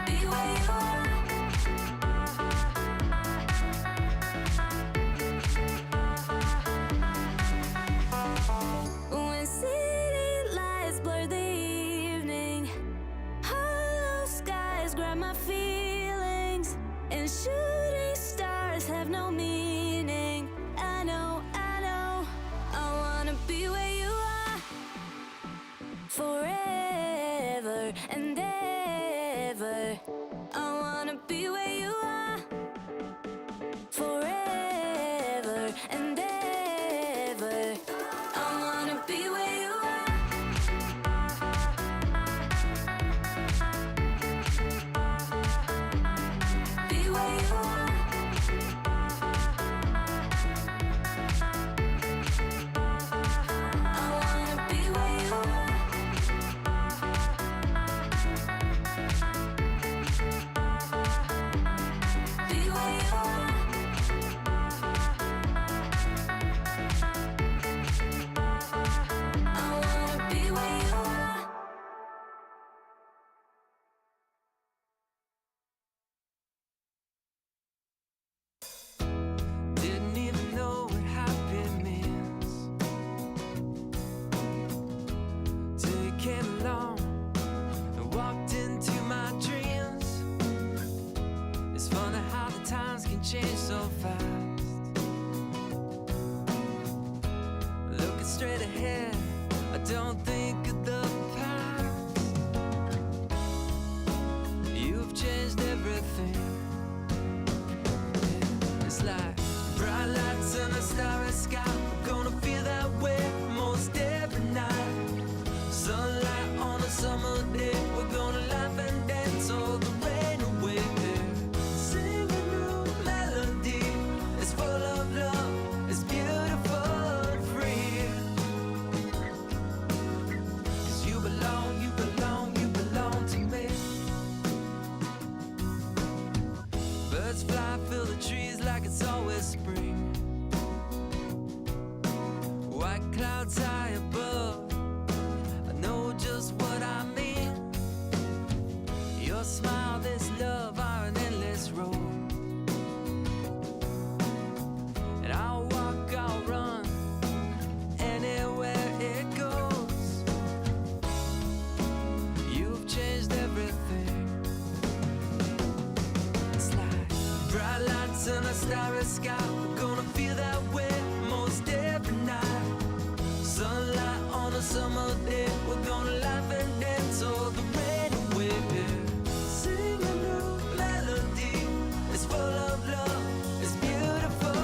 Be where you are. When city lights blur the evening, hollow skies grab my feelings, and shooting stars have no meaning. I know, I wanna be where you are, forever and ever. I wanna be where you are, forever and ever. I wanna be where you are. Be where you are. I wanna be where you are. Be where you are. I wanna be where you are. Didn't even know what happy means till you came along and walked into my dreams. It's funny how the times can change so fast. Looking straight ahead, I don't think of the past. You've changed everything. It's like bright lights and a starry sky. We're gonna feel that way most every night. Sunlight on a summer day. We're gonna laugh and dance all the rain away. Sing a new melody. It's full of love. It's beautiful and free. 'Cause you belong, you belong, you belong to me. Birds fly, fill the trees like it's always spring. White clouds high above, I know just what I mean. Your smile, this love are an endless road. And I'll walk, I'll run, anywhere it goes. You've changed everything. It's like bright lights and a starry sky. We're gonna feel that way most every night. Sunlight on a summer day. We're gonna laugh and dance all the rain away. Sing a new melody. It's full of love. It's beautiful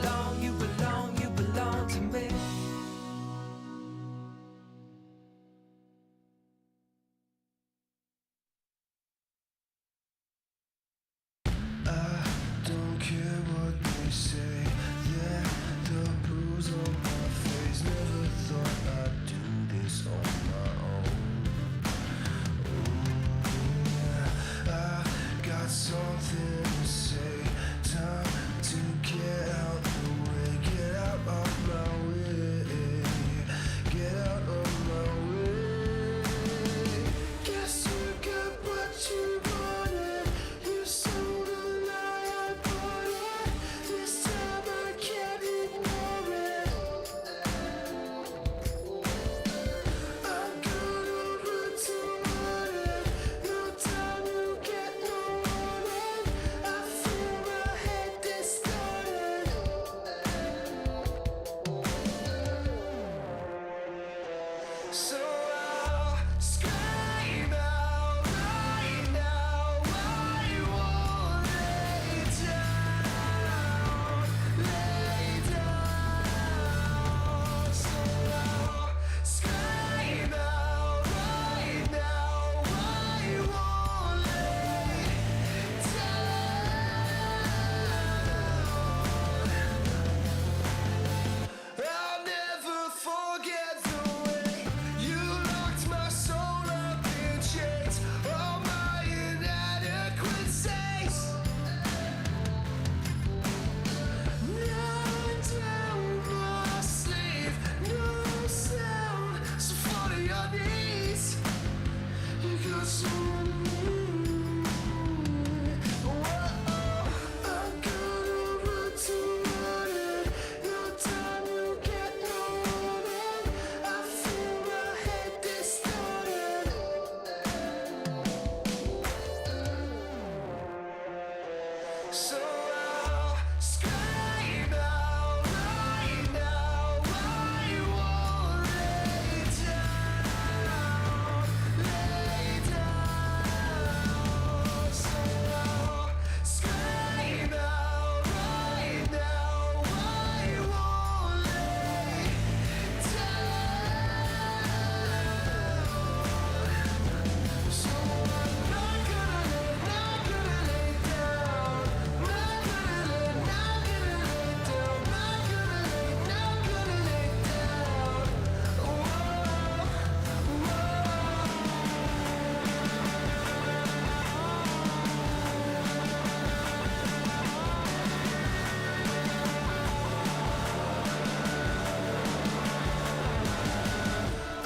belong, you belong, you belong to me. Don't care what they say. Yeah, the bruise on my face. Never thought I'd do this on my own. Yeah, I got something to say. Time to get out the way. Get out of my way. Get out of my way. Guess you got what you wanted. You sold a lie, I bought it. This time I can't ignore it. I'm gonna run toward it. No time, you get no warning. I feel my head distorted. So I'll scream out right now. I won't lay down, lay down. So I'll scream out right now. I won't lay down. I'll never forget the way you locked my soul up in chains. All my inadequacies. Now down my sleeve, no sound. So fall to your knees. You got someone new. Whoa, I'm gonna run toward it. No time, you get no warning. I feel my head distorted. So I'll scream out right now. I won't lay down, lay down. So I'll scream out right now. I won't lay down. So I'm not gonna lay down. Not gonna lay down. Not gonna lay down.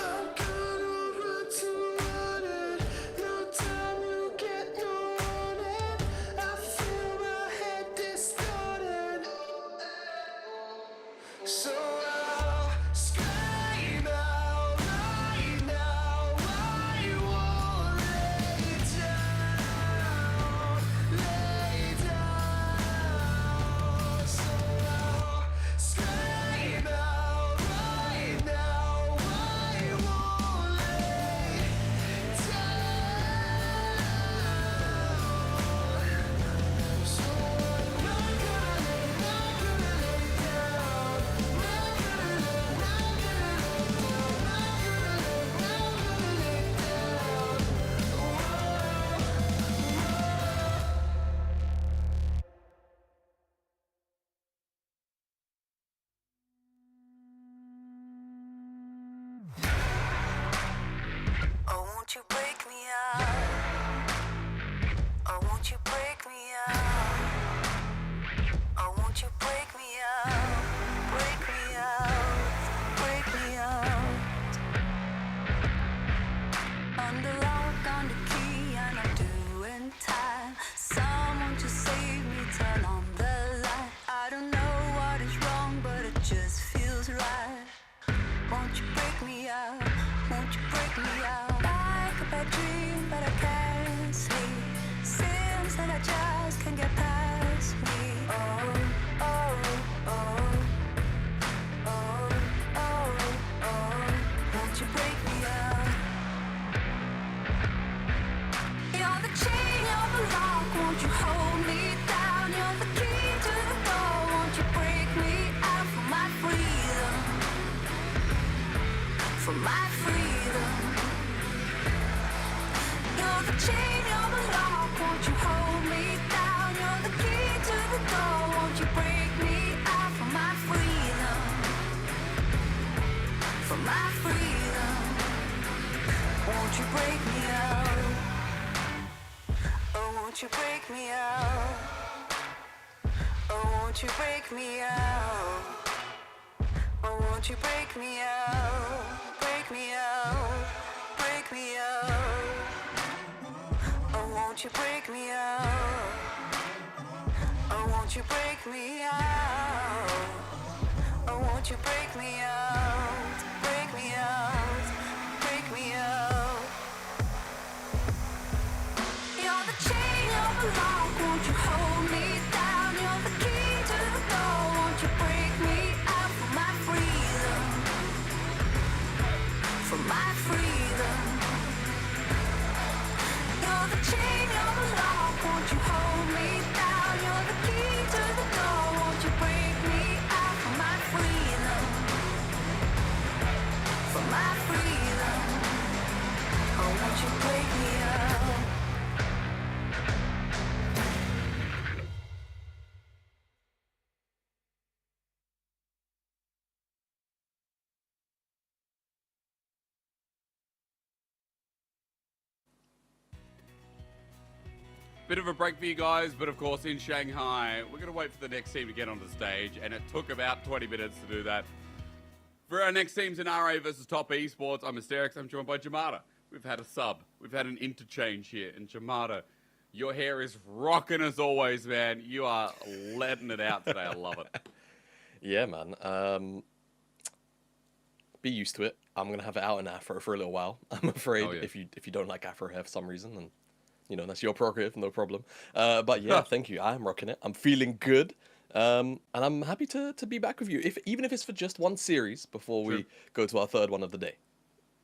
I'm gonna run toward it. No time, you get no warning. I feel my head distorted. So I'll scream out right now. I won't lay down, lay down. So I'll scream out right now. I won't lay down. So I'm not gonna lay down. Oh, won't you break me out? Oh, won't you break me out? Oh, won't you break me out? Break me out, break me out. Under lock, under key, and I'm doing time. Someone to save me, turn on the light. I don't know what is wrong, but it just feels right. Won't you break me out? Won't you break me out? Like a bad dream, but I can't sleep. Seems like I just can't get past me. Oh, oh, oh, oh, oh, oh. Won't you break me out? You're the chain, you're the lock. Won't you hold me down? You're the key to the door. Won't you break me chain, you're the lock. Won't you hold me down? You're the key to the door. Won't you break me out for my freedom? For my freedom. Won't you break me out? Oh, won't you break me out? Oh, won't you break me out? Oh, won't you break me out? Break me out, break me out. Oh, won't you break me out? Oh, won't you break me out? Oh, won't you break me out? Break me out, break me out. You're the chain, you're the lock. Won't you hold me down? You're the key to the door. Won't you break me out for my freedom? For my freedom. You're the chain, you're the lock. Won't you hold me down? You're the key to the door. Won't you break me out for my freedom? For my freedom. Oh, won't you break me out? Bit of a break for you guys, but of course in Shanghai, we're going to wait for the next team to get onto the stage, and it took about 20 minutes to do that. For our next teams in RA versus Top Esports, I'm Asterix, I'm joined by Jamada. We've had a sub, we've had an interchange here, and Jamada, your hair is rocking as always, man. You are letting it out today, I love it. Yeah, man. Be used to it. I'm going to have it out in Afro for a little while. I'm afraid if you don't like Afro hair for some reason, then you know, that's your prerogative, no problem. But yeah, thank you. I'm rocking it. I'm feeling good. And I'm happy to be back with you, even if it's for just one series before we go to our third one of the day.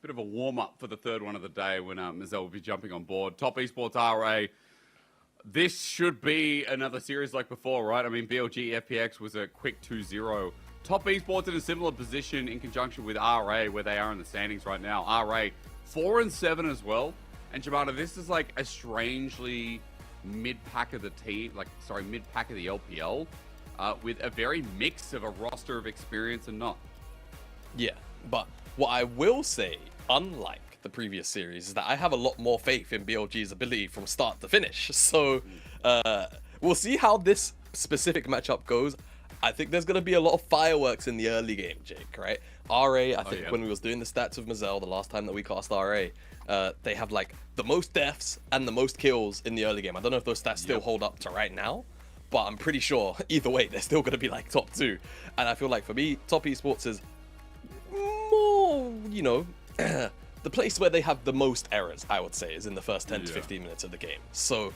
Bit of a warm-up for the third one of the day when Mazel will be jumping on board. Top Esports RA. This should be another series like before, right? I mean, BLG FPX was a quick 2-0. Top Esports in a similar position in conjunction with RA, where they are in the standings right now. RA 4-7 as well. And Jamada, this is like a strangely mid-pack of the team, mid-pack of the LPL, with a very mix of a roster of experience and not. Yeah, but what I will say, unlike the previous series, is that I have a lot more faith in BLG's ability from start to finish. So we'll see how this specific matchup goes. I think there's going to be a lot of fireworks in the early game, Jake, right? RA, I think when we was doing the stats with Mazel the last time that we cast RA, they have like the most deaths and the most kills in the early game. I don't know if those stats still hold up to right now, but I'm pretty sure either way, they're still going to be like top 2. And I feel like for me, Top Esports is more, you know, the place where they have the most errors, I would say, is in the first 10 to 15 minutes of the game. So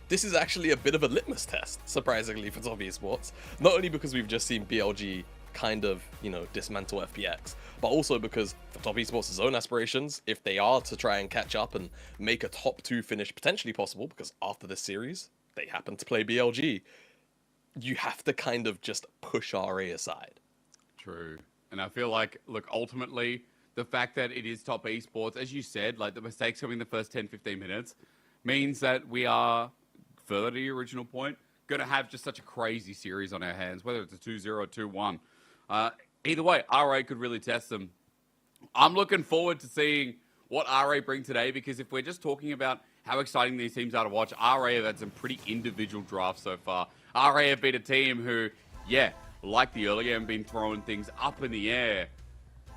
this is actually a bit of a litmus test, surprisingly, for Top Esports. Not only because we've just seen BLG kind of, you know, dismantle FPX, but also because for Top Esports' own aspirations, if they are to try and catch up and make a top 2 finish potentially possible, because after this series, they happen to play BLG, you have to kind of just push RA aside. True. And I feel like, look, ultimately, the fact that it is Top Esports, as you said, like the mistakes coming in the first 10, 15 minutes, means that we are, further to your original point, going to have just such a crazy series on our hands, whether it's a 2-0 or 2-1. Either way, RA could really test them. I'm looking forward to seeing what RA bring today, because if we're just talking about how exciting these teams are to watch, RA have had some pretty individual drafts so far. RA have been a team who, like the early game, been throwing things up in the air.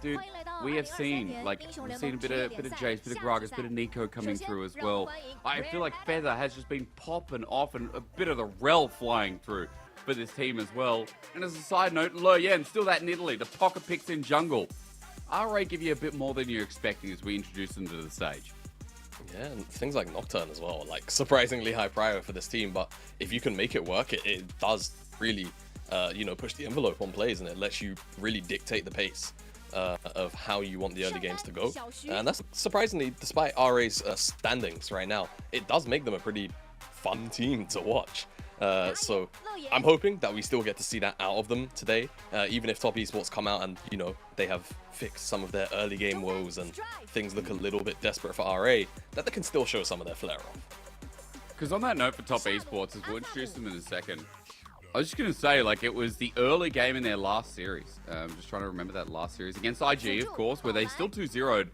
Dude, we have seen, we've seen a bit of Jace, bit of Gragas, bit of Nico coming through as well. I feel like Feather has just been popping off and a bit of the Rel flying through for this team as well. And as a side note, Loyen, still that in Italy, the pocket picks in jungle. RA give you a bit more than you're expecting as we introduce them to the stage. Yeah, and things like Nocturne as well, like surprisingly high prior for this team, but if you can make it work, it does really, you know, push the envelope on plays, and it lets you really dictate the pace of how you want the early games to go. And that's surprisingly, despite RA's standings right now, it does make them a pretty fun team to watch. So I'm hoping that we still get to see that out of them today, even if Top Esports come out and, you know, they have fixed some of their early game woes and things look a little bit desperate for RA, that they can still show some of their flair off. Because on that note for Top Esports, as we'll introduce them in a second, I was just going to say, like, it was the early game in their last series. Just trying to remember that last series against IG, of course, where they still 2-0'd.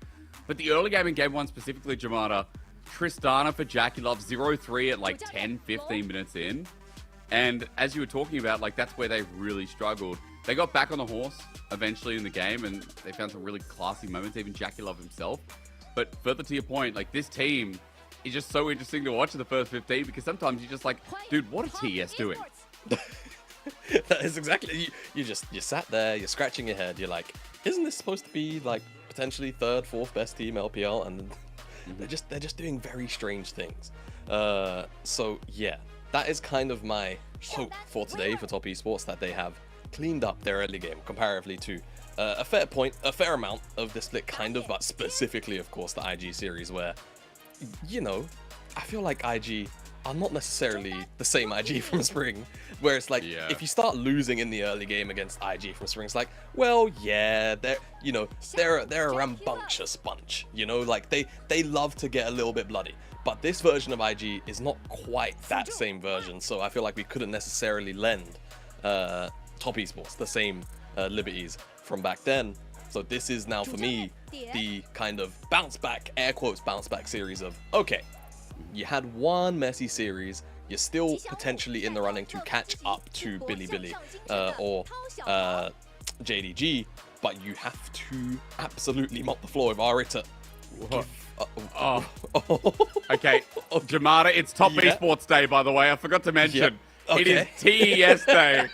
But the early game in Game 1 specifically, Jamada, Tristana for Jackie Love 0-3 at like 10, 15 minutes in. And as you were talking about, like, that's where they really struggled. They got back on the horse eventually in the game, and they found some really classy moments, even Jackie Love himself. But further to your point, like, this team is just so interesting to watch in the first 15, because sometimes you're just like, dude, what are TES doing? That is exactly, you sat there, you're scratching your head, you're like, isn't this supposed to be like potentially third, fourth best team LPL? And they're just doing very strange things. So yeah, that is kind of my hope for today for Top Esports, that they have cleaned up their early game comparatively to a fair amount of this split, kind of, but specifically, of course, the IG series, where, you know, I feel like IG are not necessarily the same IG from Spring, where it's like, if you start losing in the early game against IG from Spring, it's like, well, yeah, they're a rambunctious bunch, you know, like they love to get a little bit bloody. But this version of IG is not quite that same version, so I feel like we couldn't necessarily lend Top Esports the same liberties from back then. So this is now, for me, the kind of bounce back, air quotes bounce back series of, okay, you had one messy series, you're still potentially in the running to catch up to Billy or JDG, but you have to absolutely mop the floor with Arita. Okay, Jamada, it's Top Esports Day, by the way. I forgot to mention. It is TES Day.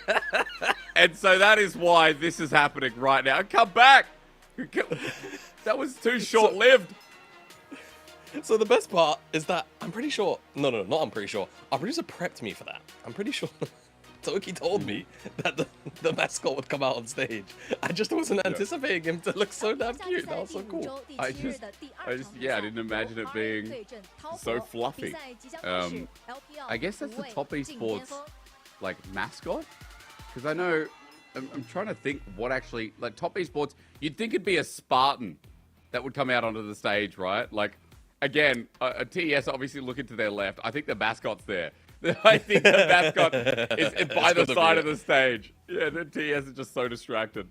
And so that is why this is happening right now. Come back! That was too short-lived. So the best part is that I'm pretty sure, not I'm pretty sure, our producer prepped me for that. I'm pretty sure Toki told me that the mascot would come out on stage. I just wasn't anticipating him to look so damn cute. That was so cool. I didn't imagine it being so fluffy. I guess that's the Top Esports, like, mascot? Because I know, I'm trying to think what actually, like, Top Esports, you'd think it'd be a Spartan that would come out onto the stage, right? Like, again, a TES obviously looking to their left. I think the mascot's there. I think the mascot is by the side of the stage. Yeah, the TES is just so distracted.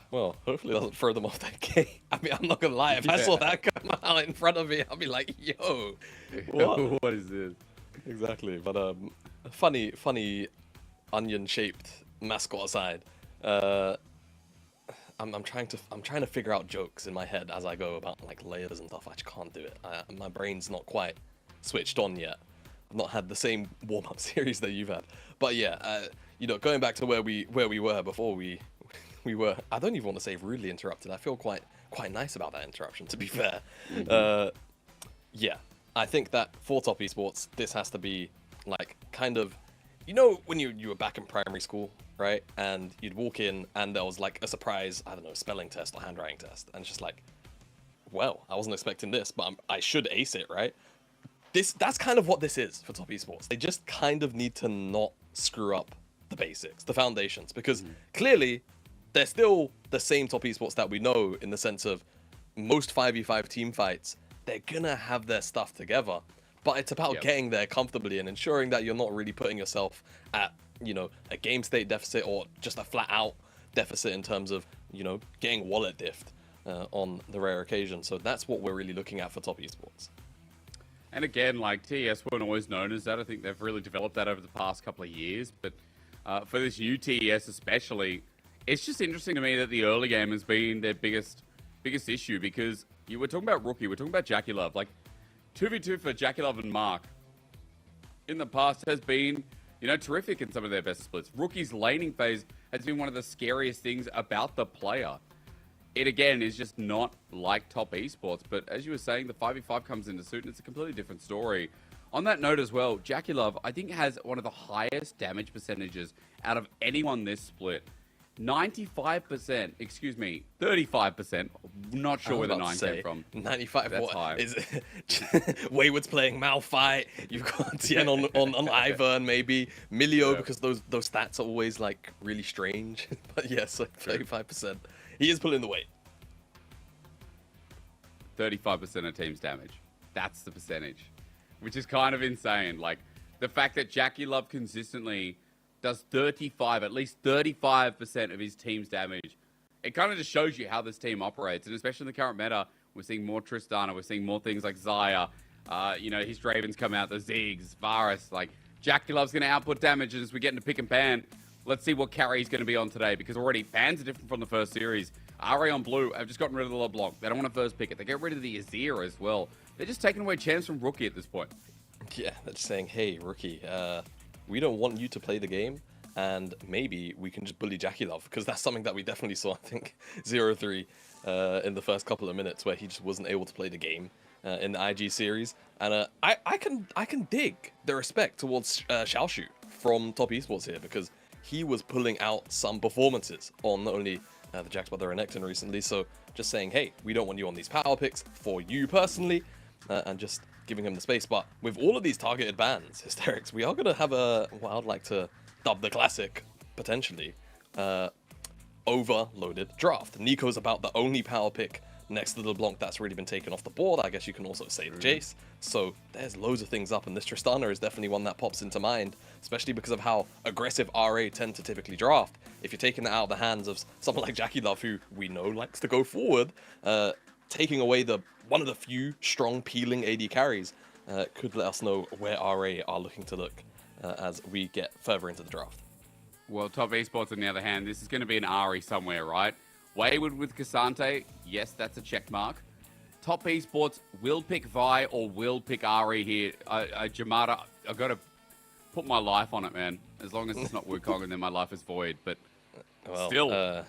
Well, hopefully it doesn't throw them off that gate. I mean, I'm not gonna lie, if I saw that come out in front of me, I'd be like, yo, what is this? Exactly, but funny onion-shaped mascot aside, I'm trying to figure out jokes in my head as I go about, like, layers and stuff. I just can't do it. My brain's not quite switched on yet. I've not had the same warm-up series that you've had. But yeah, you know, going back to where we were before we were, I don't even want to say rudely interrupted. I feel quite nice about that interruption, to be fair. Yeah, I think that for Top Esports, this has to be, like, kind of, you know, when you were back in primary school, right? And you'd walk in and there was, like, a surprise, I don't know, spelling test or handwriting test. And it's just like, well, I wasn't expecting this, but I should ace it, right? That's kind of what this is for Top Esports. They just kind of need to not screw up the basics, the foundations, because clearly they're still the same Top Esports that we know, in the sense of most 5v5 team fights, they're gonna have their stuff together. But it's about getting there comfortably and ensuring that you're not really putting yourself at, you know, a game state deficit or just a flat out deficit in terms of, you know, getting wallet diffed on the rare occasion. So that's what we're really looking at for Top Esports. And again, like, TES weren't always known as that. I think they've really developed that over the past couple of years. But for this new TES especially, it's just interesting to me that the early game has been their biggest issue, because you were talking about Rookie, we're talking about Jackie Love. Like, 2v2 for Jackie Love and Mark in the past has been, you know, terrific in some of their best splits. Rookie's laning phase has been one of the scariest things about the player. It, again, is just not like Top Esports. But as you were saying, the 5v5 comes into suit, and it's a completely different story. On that note as well, Jackie Love, I think, has one of the highest damage percentages out of anyone this split. 95%, excuse me, 35%. Not sure where the 9 came from. 95. That's what high. is it? Wayward's playing Malphite. You've got Tien on Ivern maybe. Milio because those stats are always like really strange. But yeah, so 35%. He is pulling the weight. 35% of team's damage. That's the percentage, which is kind of insane. Like the fact that Jackie Love consistently does at least 35% of his team's damage. It kind of just shows you how this team operates, and especially in the current meta, we're seeing more Tristana, we're seeing more things like Xayah. His Dravens come out, the Ziggs, Varus. Like Jackie Love's going to output damage as we get into pick and pan. Let's see what carry he's going to be on today, because already bans are different from the first series. Ahri on blue have just gotten rid of the LeBlanc. They don't want to first pick it. They get rid of the Azir as well. They're just taking away chance from Rookie at this point. Yeah, they're just saying, hey, Rookie, we don't want you to play the game, and maybe we can just bully Jackie Love, because that's something that we definitely saw, I think, 0-3 in the first couple of minutes, where he just wasn't able to play the game in the IG series. And I can dig the respect towards Xiaoshu from Top Esports here, because he was pulling out some performances on not only the Jax but the Renekton recently. So just saying, hey, we don't want you on these power picks for you personally, and just giving him the space. But with all of these targeted bans, Hysterics, we are going to have what I'd like to dub the classic, potentially, overloaded draft. Nico's about the only power pick next to the LeBlanc that's really been taken off the board. I guess you can also say the Jace. So there's loads of things up, and this Tristana is definitely one that pops into mind, especially because of how aggressive RA tend to typically draft. If you're taking that out of the hands of someone like Jackie Love, who we know likes to go forward, taking away one of the few strong peeling AD carries could let us know where RA are looking to look as we get further into the draft. Well, Top Esports, on the other hand, this is going to be an Ahri somewhere, right? Wayward with Cassante, yes, that's a check mark. Top Esports will pick Vi or will pick Ahri here. Jamada, I've got to put my life on it, man. As long as it's not Wukong, and then my life is void. But still,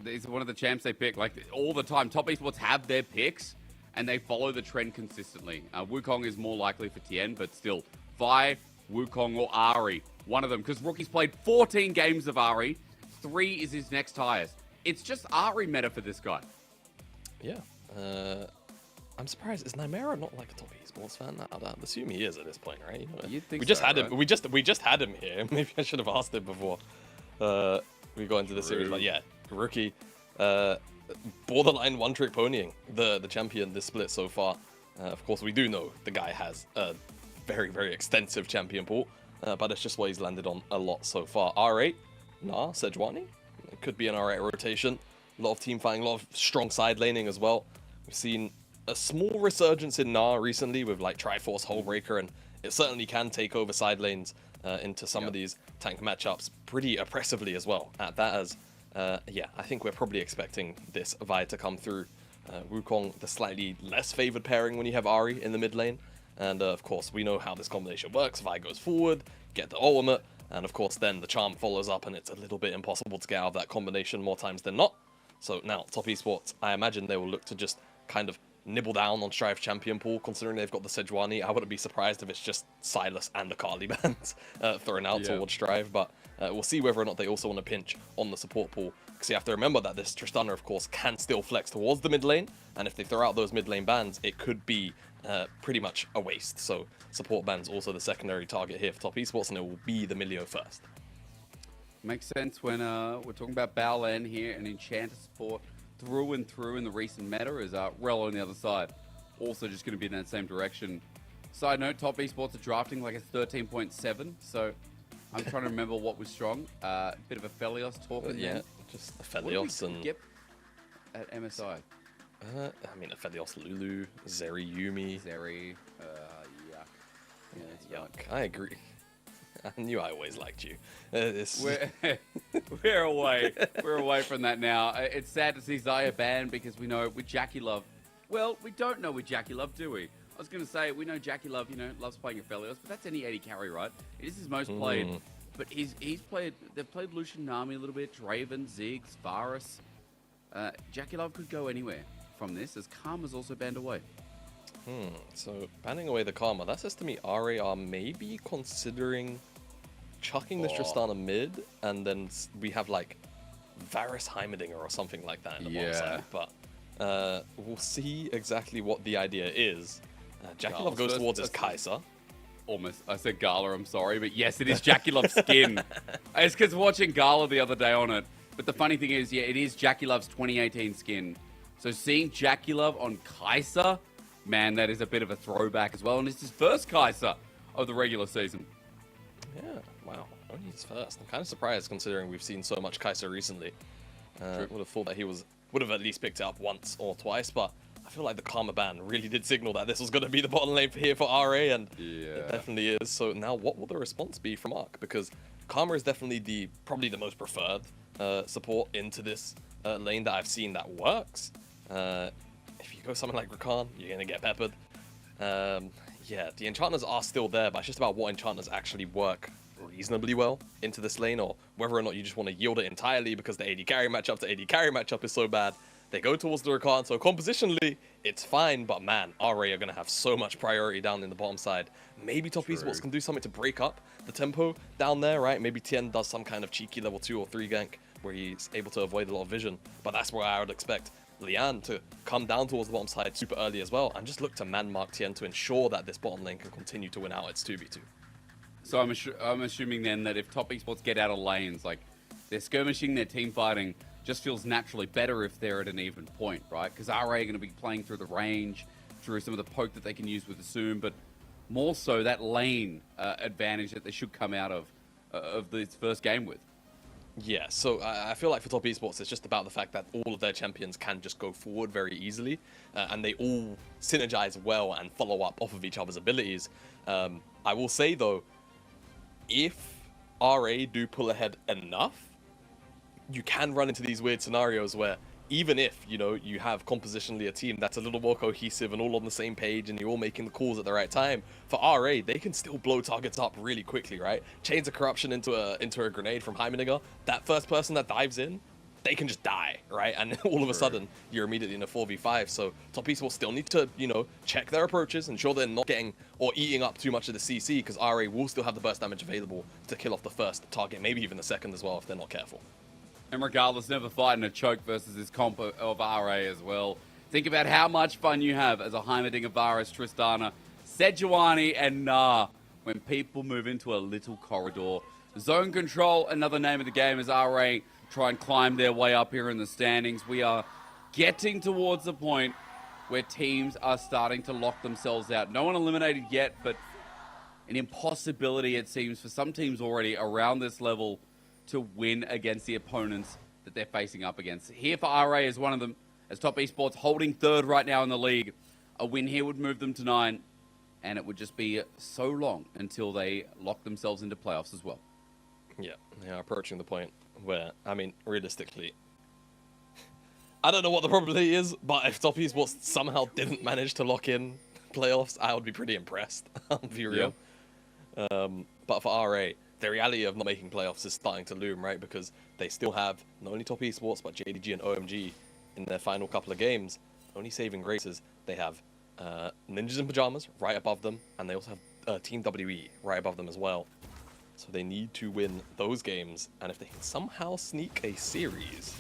these are one of the champs they pick, like, all the time. Top Esports have their picks, and they follow the trend consistently. Wukong is more likely for Tien, but still, Vi, Wukong, or Ahri, one of them. Because Rookie's played 14 games of Ahri. 3 is his next highest. It's just Ahri meta for this guy. Yeah. I'm surprised. Is Nymera not like a Top Esports fan? I'd assume he is at this point, right? You'd think we just so, had right? him. We just had him here. Maybe I should have asked him before we got into the series. But yeah, Rookie, borderline one-trick ponying the champion this split so far. Of course, we do know the guy has a very, very extensive champion pool, but it's just what he's landed on a lot so far. R8, nah, Sejuani. It could be an R8 rotation. A lot of team fighting, a lot of strong side laning as well. We've seen a small resurgence in Gnar recently with like Triforce, Hullbreaker, and it certainly can take over side lanes into some of these tank matchups pretty oppressively as well. At that as, yeah, I think we're probably expecting this Vi to come through. Wukong, the slightly less favored pairing when you have Ahri in the mid lane. And of course, we know how this combination works. Vi goes forward, get the ultimate, and of course then the charm follows up, and it's a little bit impossible to get out of that combination more times than not. So now, Top Esports, I imagine they will look to just kind of nibble down on Strive's champion pool, considering they've got the Sejuani. I wouldn't be surprised if it's just Silas and the Carly bands thrown out towards Strive, but we'll see whether or not they also want to pinch on the support pool. Because you have to remember that this Tristana, of course, can still flex towards the mid lane, and if they throw out those mid lane bans, it could be pretty much a waste. So support ban's also the secondary target here for Top Esports, and it will be the Milio first. Makes sense when we're talking about Baolan here, and Enchanter support through and through in the recent meta is Rel on the other side. Also just going to be in that same direction. Side note, Top Esports are drafting like a 13.7, so I'm trying to remember what was strong. Bit of a Felios talk in there. Just a Felios and... Yep, at MSI. I mean, a Felios Lulu, Zeri Yumi. Zeri, yuck. Yeah, yuck. I agree. I knew I always liked you. We're away. We're away from that now. It's sad to see Xayah banned because we know with Jackie Love. Well, we don't know with Jackie Love, do we? I was going to say, we know Jackie Love, loves playing Aphelios, but that's any 80 carry, right? It is his most played. But he's played, they've played Lucian Nami a little bit, Draven, Ziggs, Varus. Jackie Love could go anywhere from this, as Karma's also banned away. So banning away the Karma, that says to me RA are maybe considering chucking this Tristana mid, and then we have like Varus Heimerdinger or something like that in the bottom side. But we'll see exactly what the idea is. Jackie Love goes towards his Kai'Sa. Almost. I said Gala, I'm sorry. But yes, it is Jackie Love's skin. It's because watching Gala the other day on it. But the funny thing is, yeah, it is Jackie Love's 2018 skin. So seeing Jackie Love on Kai'Sa, man, that is a bit of a throwback as well. And it's his first Kai'Sa of the regular season. Yeah, wow. Only his first. I'm kind of surprised considering we've seen so much Kai'Sa recently. Would have thought that he would have at least picked it up once or twice, but I feel like the Karma ban really did signal that this was going to be the bottom lane here for RA, and it definitely is. So now what will the response be from Arc? Because Karma is definitely probably the most preferred support into this lane that I've seen that works. If you go something like Rakan, you're going to get peppered. Yeah, the enchanters are still there, but it's just about what enchanters actually work reasonably well into this lane, or whether or not you just want to yield it entirely because the AD carry matchup to AD carry matchup is so bad. They go towards the Rakan, so compositionally, it's fine, but man, RA are going to have so much priority down in the bottom side. Maybe Top Esports can do something to break up the tempo down there, right? Maybe Tien does some kind of cheeky level 2 or 3 gank where he's able to avoid a lot of vision, but that's where I would expect Lian to come down towards the bottom side super early as well, and just look to man-mark Tien to ensure that this bottom lane can continue to win out its 2v2. So I'm assuming then that if Top Esports get out of lanes, like they're skirmishing, they're team fighting, just feels naturally better if they're at an even point, right? Because RA are going to be playing through the range, through some of the poke that they can use with Assume, but more so that lane advantage that they should come out of this first game with. Yeah, so I feel like for Top Esports, it's just about the fact that all of their champions can just go forward very easily, and they all synergize well and follow up off of each other's abilities. I will say, though, if RA do pull ahead enough, you can run into these weird scenarios where even if, you know, you have compositionally a team that's a little more cohesive and all on the same page and you're all making the calls at the right time, for RA, they can still blow targets up really quickly, right? Chains of Corruption into a grenade from Heimerdinger, that first person that dives in, they can just die, right? And all of a sudden, you're immediately in a 4v5. So Top Esports still need to, you know, check their approaches, ensure they're not getting or eating up too much of the CC, because RA will still have the burst damage available to kill off the first target, maybe even the second as well, if they're not careful. And regardless, never fighting a choke versus this comp of RA as well. Think about how much fun you have as a Heimerdinger, Varus, Tristana, Sejuani, and Nah when people move into a little corridor. Zone control, another name of the game, as RA try and climb their way up here in the standings. We are getting towards the point where teams are starting to lock themselves out. No one eliminated yet, but an impossibility, it seems, for some teams already around this level to win against the opponents that they're facing up against. Here for RA is one of them, as Top Esports holding third right now in the league. A win here would move them to 9, and it would just be so long until they lock themselves into playoffs as well. Yeah, they are approaching the point where, I mean, realistically, I don't know what the probability is, but if Top Esports somehow didn't manage to lock in playoffs, I would be pretty impressed, I'll be real. Yeah. But for RA, the reality of not making playoffs is starting to loom, right? Because they still have not only Top Esports, but JDG and OMG in their final couple of games. Only saving graces, they have Ninjas in Pajamas right above them, and they also have Team WE right above them as well. So they need to win those games, and if they can somehow sneak a series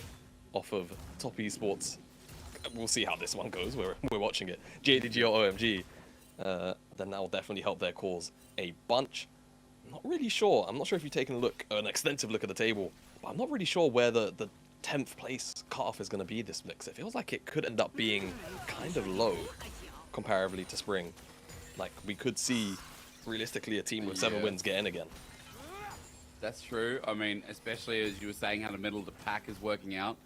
off of Top Esports, we'll see how this one goes, we're watching it, JDG or OMG, then that will definitely help their cause a bunch. Not really sure. I'm not sure if you've taken an extensive look at the table, but I'm not really sure where the 10th place cutoff is going to be this mix. It feels like it could end up being kind of low comparatively to Spring. Like, we could see, realistically, a team with 7 wins get in again. That's true. I mean, especially as you were saying how the middle of the pack is working out.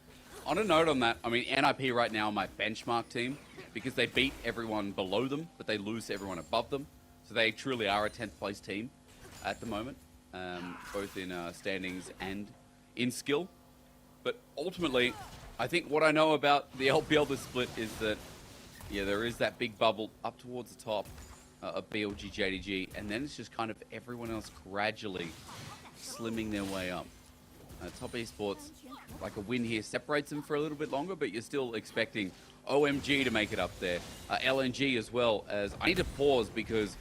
On a note on that, I mean, NIP right now are my benchmark team because they beat everyone below them, but they lose to everyone above them. So they truly are a 10th place team at the moment, both in standings and in skill. But ultimately, I think what I know about the LPL this split is that, yeah, there is that big bubble up towards the top of BLG, JDG, and then it's just kind of everyone else gradually slimming their way up. Top Esports, like a win here, separates them for a little bit longer, but you're still expecting OMG to make it up there. LNG as well, as I need to pause because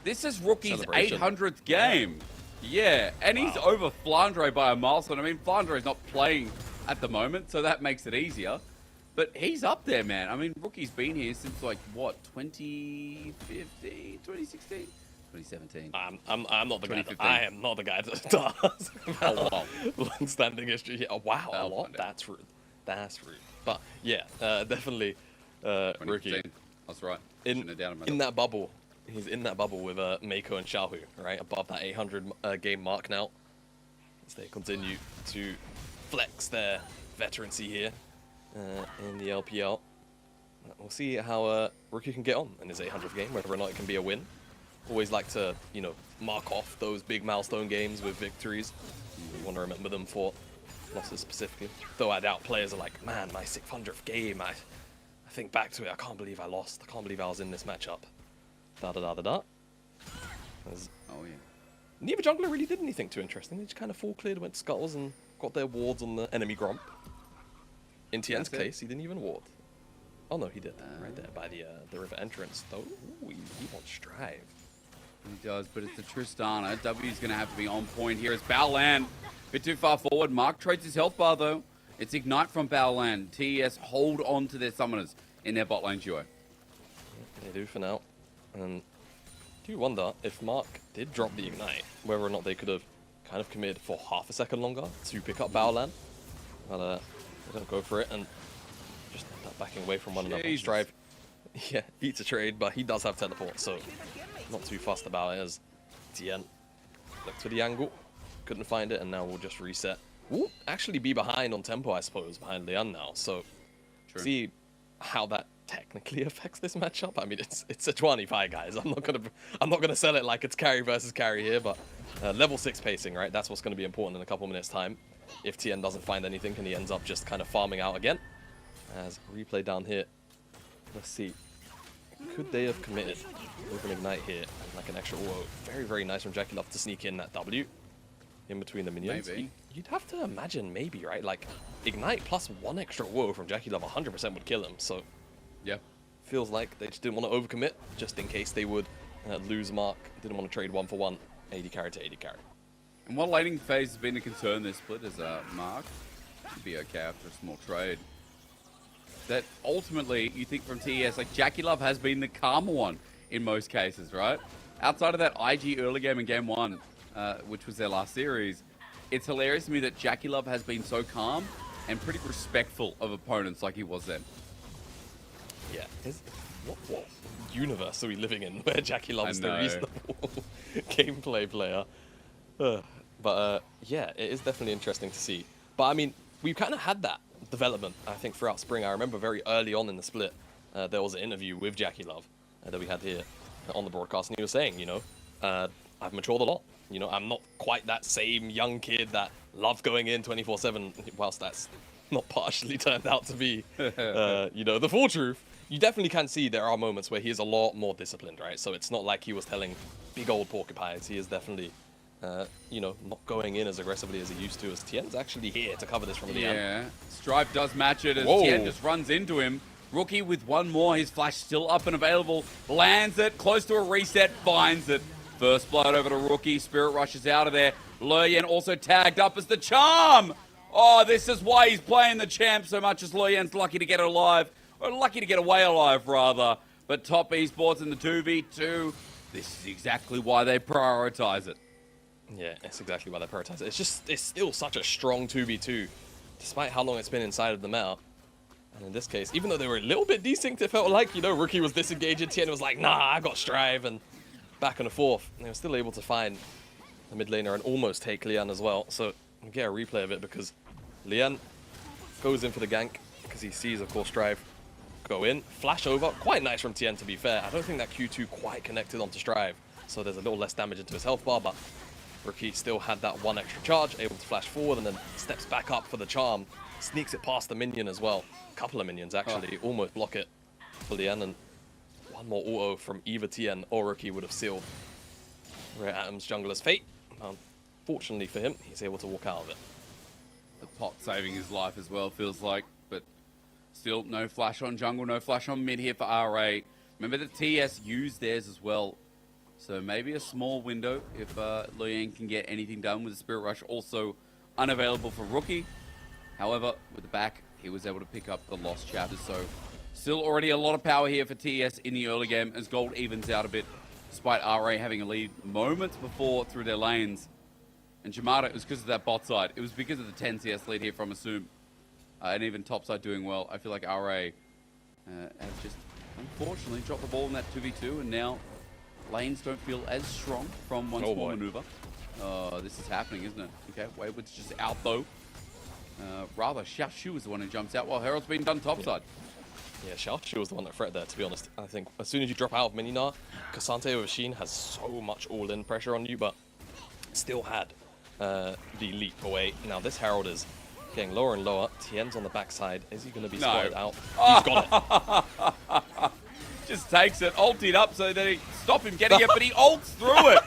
this is Rookie's 800th game. Yeah, and he's over Flandre by a milestone. I mean, Flandre is not playing at the moment, so that makes it easier. But he's up there, man. I mean, Rookie's been here since like what, 2015, 2016, 2017. I'm not the guy. I am not the guy to ask about long-standing history. Oh, wow, a lot. That's rude. That's rude. But yeah, definitely Rookie. That's right. In that bubble. He's in that bubble with Mako and Xiaohu, right? Above that 800 game mark now. As they continue to flex their veterancy here in the LPL. We'll see how Rookie can get on in his 800th game, whether or not it can be a win. Always like to, you know, mark off those big milestone games with victories. We want to remember them for losses specifically. Though I doubt players are like, man, my 600th game, I think back to it, I can't believe I lost. I can't believe I was in this matchup. Da-da-da-da-da. Oh, yeah. Neither jungler really did anything too interesting. They just kind of full cleared, went scuttles, and got their wards on the enemy Gromp. In Tien's case, he didn't even ward. Oh no, he did. Right there by the river entrance. Though, he wants Strive. He does, but it's the Tristana. W's going to have to be on point here as Baolan. A bit too far forward. Mark trades his health bar, though. It's Ignite from Baolan. TES hold on to their summoners in their bot lane duo. They do for now. And do you wonder if Mark did drop the Ignite, whether or not they could have kind of committed for half a second longer to pick up Baolan? But they don't go for it and just end up backing away from one another. Strive, yeah, eats a trade, but he does have teleport, so not too fussed about it as Tien looked for the angle, couldn't find it, and now we'll just reset. We'll actually be behind on tempo, I suppose, behind Leon now, so see how that technically affects this matchup. I mean, it's a 25, guys. I'm not gonna sell it like it's carry versus carry here, but level 6 pacing, right? That's what's gonna be important in a couple minutes time. If Tien doesn't find anything and he ends up just kind of farming out again. As replay down here, let's see. Could they have committed with an Ignite here and like an extra whoa? Very, very nice from Jackie Love to sneak in that W in between the minions. Maybe. You'd have to imagine maybe, right? Like Ignite plus one extra whoa from Jackie Love 100% would kill him. So yeah, feels like they just didn't want to overcommit just in case they would lose Mark. Didn't want to trade 1-for-1 AD carry to AD carry. And while laning phase has been a concern this split as Mark should be okay after a small trade. That ultimately, you think from TES, like Jackie Love has been the calmer one in most cases, right? Outside of that IG early game in game 1, which was their last series, it's hilarious to me that Jackie Love has been so calm and pretty respectful of opponents like he was then. Yeah, what universe are we living in where Jackie Love is the reasonable gameplay player? But yeah, it is definitely interesting to see. But I mean, we've kind of had that development, I think, throughout spring. I remember very early on in the split, there was an interview with Jackie Love that we had here on the broadcast, and he was saying, you know, I've matured a lot. You know, I'm not quite that same young kid that loved going in 24/7, whilst that's not partially turned out to be, you know, the full truth. You definitely can see there are moments where he is a lot more disciplined, right? So it's not like he was telling big old porcupines. He is definitely, you know, not going in as aggressively as he used to, as Tien's actually here to cover this from the end. Yeah, Stripe does match it as Tien just runs into him. Rookie with one more, his flash still up and available, lands it, close to a reset, finds it. First blood over to Rookie, Spirit rushes out of there. Luyen also tagged up as the charm. Oh, this is why he's playing the champ so much, as Luyen's lucky to get alive, or lucky to get away alive rather. But top esports in the 2v2, this is exactly why they prioritize it. Yeah, that's exactly why they prioritize it. It's still such a strong 2v2, despite how long it's been inside of the meta. And in this case, even though they were a little bit desynced, it felt like, you know, Rookie was disengaging, Tien was like, nah, I got Strive, and back and forth. And they were still able to find the mid laner and almost take Lian as well. So we'll get a replay of it because Lian goes in for the gank because he sees, of course, Strive go in. Flash over. Quite nice from Tien, to be fair. I don't think that Q2 quite connected onto Strive, so there's a little less damage into his health bar, but Rookie still had that one extra charge, able to flash forward and then steps back up for the charm. Sneaks it past the minion as well. A couple of minions, actually. Almost block it for Lian, and one more auto from either Tien or Rookie would have sealed Rare Atom's jungler's fate. Unfortunately for him, he's able to walk out of it. The pot saving his life as well, feels like, but still no flash on jungle, no flash on mid here for RA. Remember that TS used theirs as well, so maybe a small window if Luyen can get anything done with the Spirit Rush. Also unavailable for Rookie. However, with the back, he was able to pick up the lost chapters. So still already a lot of power here for TES in the early game as gold evens out a bit, despite RA having a lead moments before through their lanes. And Jamada, it was because of that bot side. It was because of the 10 CS lead here from Assume. And even topside doing well. I feel like RA have just unfortunately dropped the ball in that 2v2, and now lanes don't feel as strong from one small maneuver. This is happening, isn't it? Okay, Wayward's just out though. Rather, Xiaoshu is the one who jumps out while Herald's been done topside. Yeah, Xiaoshu was the one that threatened there, to be honest. I think as soon as you drop out of Mininar, Cassante over Sheen has so much all-in pressure on you, but still had the leap away. Now this Herald is getting lower and lower. Tien's on the backside. Is he going to be spotted out? He's got it. Just takes it, ultied up so that he stop him getting it, but he ults through it.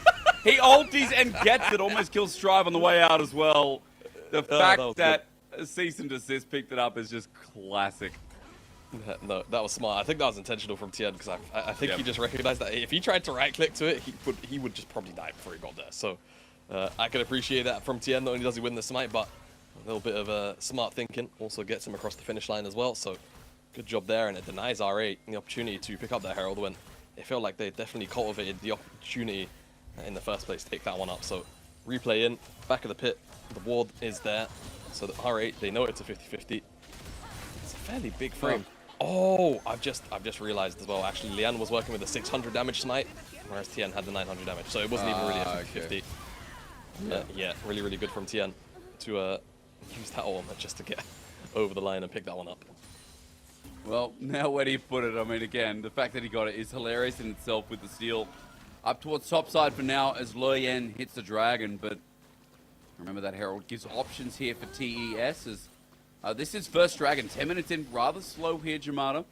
He ulties and gets it, almost kills Strive on the way out as well. The fact that Cease and Desist picked it up is just classic. No, that was smart. I think that was intentional from Tien, because I think he just recognized that if he tried to right-click to it, he would just probably die before he got there. So I can appreciate that from Tien. Not only does he win the smite, but a little bit of smart thinking also gets him across the finish line as well. So good job there, and it denies R8 the opportunity to pick up that Herald when they feel like they definitely cultivated the opportunity in the first place to take that one up. So replay in, back of the pit, the ward is there. So the R8, they know it's a 50-50. It's a fairly big frame. Oh, I've just realized as well, actually, Lian was working with a 600 damage smite, whereas Tien had the 900 damage, so it wasn't even really a 50-50. Okay. Yeah, really, really good from Tien to use that ultimate just to get over the line and pick that one up. Well, now where do you put it? I mean, again, the fact that he got it is hilarious in itself with the steal. Up towards topside for now as Luyen hits the dragon, but remember that Herald gives options here for TES as this is first dragon, 10 minutes in, rather slow here, Jamada,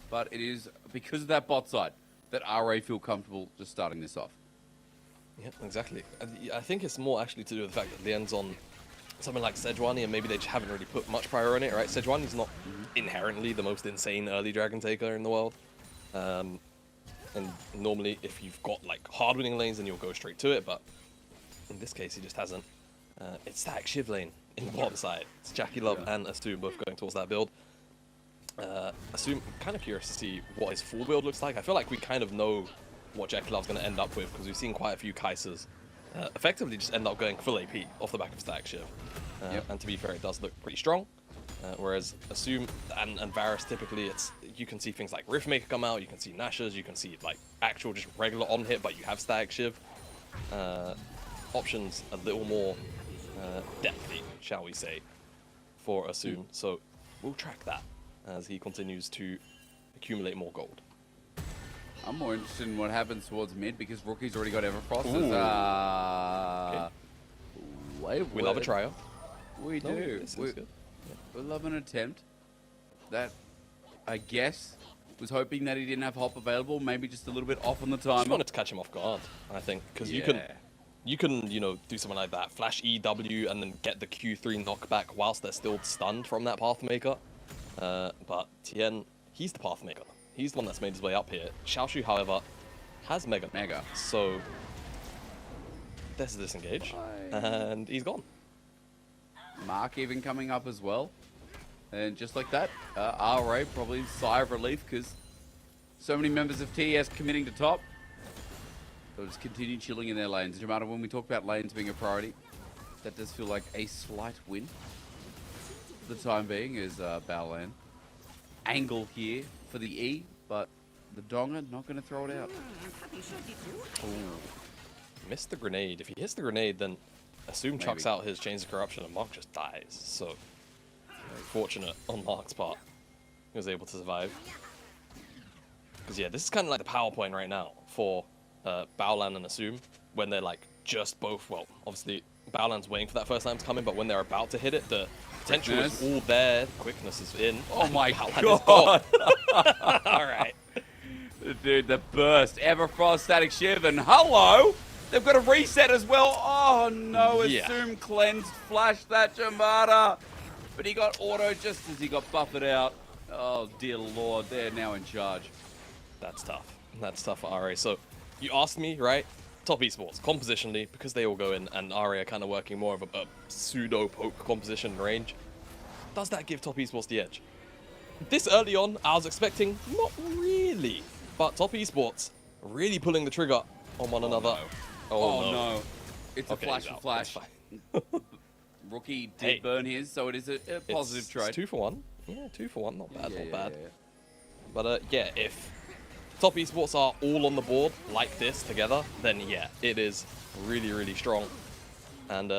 but it is because of that bot side that RA feel comfortable just starting this off. Yeah, exactly. I think it's more actually to do with the fact that Lian's on something like Sejuani, and maybe they just haven't really put much prior on it, right? Sejuani's not inherently the most insane early dragon taker in the world. And normally, if you've got like hard winning lanes, then you'll go straight to it, but in this case, he just hasn't. It's Static Shiv lane in the bottom side. It's Jackie Love and Assume both going towards that build. Assume, kind of curious to see what his full build looks like. I feel like we kind of know what Jackie Love's going to end up with, because we've seen quite a few Kaisers effectively just end up going full AP off the back of Static Shiv. And to be fair, it does look pretty strong. Whereas Assume and Varus, typically, you can see things like Riftmaker come out, you can see Nashers, you can see like actual just regular on hit, but you have Static Shiv. Options a little more depthy, shall we say, for Assume. So we'll track that as he continues to accumulate more gold. I'm more interested in what happens towards mid because Rookie's already got Everfrost. We love a trio. We do. We love an attempt. That, I guess, was hoping that he didn't have Hop available. Maybe just a little bit off on the time. Just wanted to catch him off guard, I think, because you can, you know, do something like that, flash EW and then get the Q3 knockback whilst they're still stunned from that Pathmaker. But Tien, he's the Pathmaker. He's the one that's made his way up here. Xiaoshu, however, has Mega. So there's a disengage, and he's gone. Mark even coming up as well. And just like that, RA probably sigh of relief because so many members of TES committing to top. They'll just continue chilling in their lanes. No matter when we talk about lanes being a priority, that does feel like a slight win for the time being is Baolan. Angle here for the E, but the Donga not going to throw it out. Ooh. Missed the grenade. If he hits the grenade, then Assume chucks out his Chains of Corruption and Mark just dies. So fortunate on Mark's part. He was able to survive. Because yeah, this is kind of like the PowerPoint right now for Baolan and Assume when they're like just both, well, obviously Baolan's waiting for that first time to come in, but when they're about to hit it, the potential is all there. Quickness is in. Oh my god! Alright. Dude, the burst. Everfrost, Static Shiv, and hello! They've got a reset as well. Oh no, Assume cleansed, flashed that Jamada. But he got auto just as he got buffered out. Oh dear lord, they're now in charge. That's tough. That's tough for RA. So you asked me, right? Top esports, compositionally, because they all go in and RA are kind of working more of a pseudo poke composition range. does that give Top Esports the edge? This early on, I was expecting not really, but Top Esports really pulling the trigger on one another. Oh no. It's a Okay, flash he's for out. flash. Rookie did burn his, so it is a positive trade. It's 2 for 1. Yeah, 2 for 1. Not bad, Yeah, not yeah, bad. yeah. But yeah, if Top Esports are all on the board like this together, then yeah, it is really, really strong. And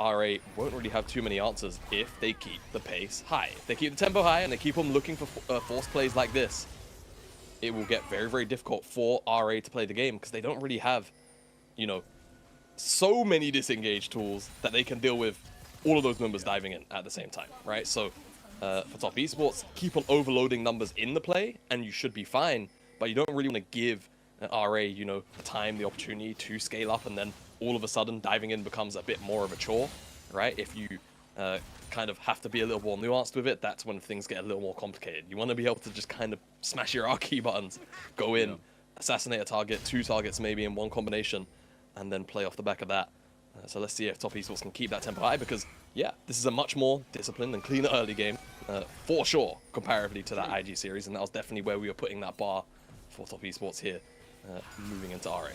RA won't really have too many answers if they keep the pace high. If they keep the tempo high and they keep on looking for force plays like this, it will get very, very difficult for RA to play the game because they don't really have, you know, so many disengage tools that they can deal with all of those members diving in at the same time, right? So for Top Esports, keep on overloading numbers in the play and you should be fine, but you don't really want to give RA, you know, the time, the opportunity to scale up, and then all of a sudden diving in becomes a bit more of a chore, right? If you kind of have to be a little more nuanced with it, that's when things get a little more complicated. You want to be able to just kind of smash your R key buttons, go in, assassinate a target, 2 targets maybe in one combination, and then play off the back of that. So let's see if Top Esports can keep that tempo high, because yeah, this is a much more disciplined and cleaner early game, for sure, comparatively to that IG series, and that was definitely where we were putting that bar for Top Esports here, moving into RA.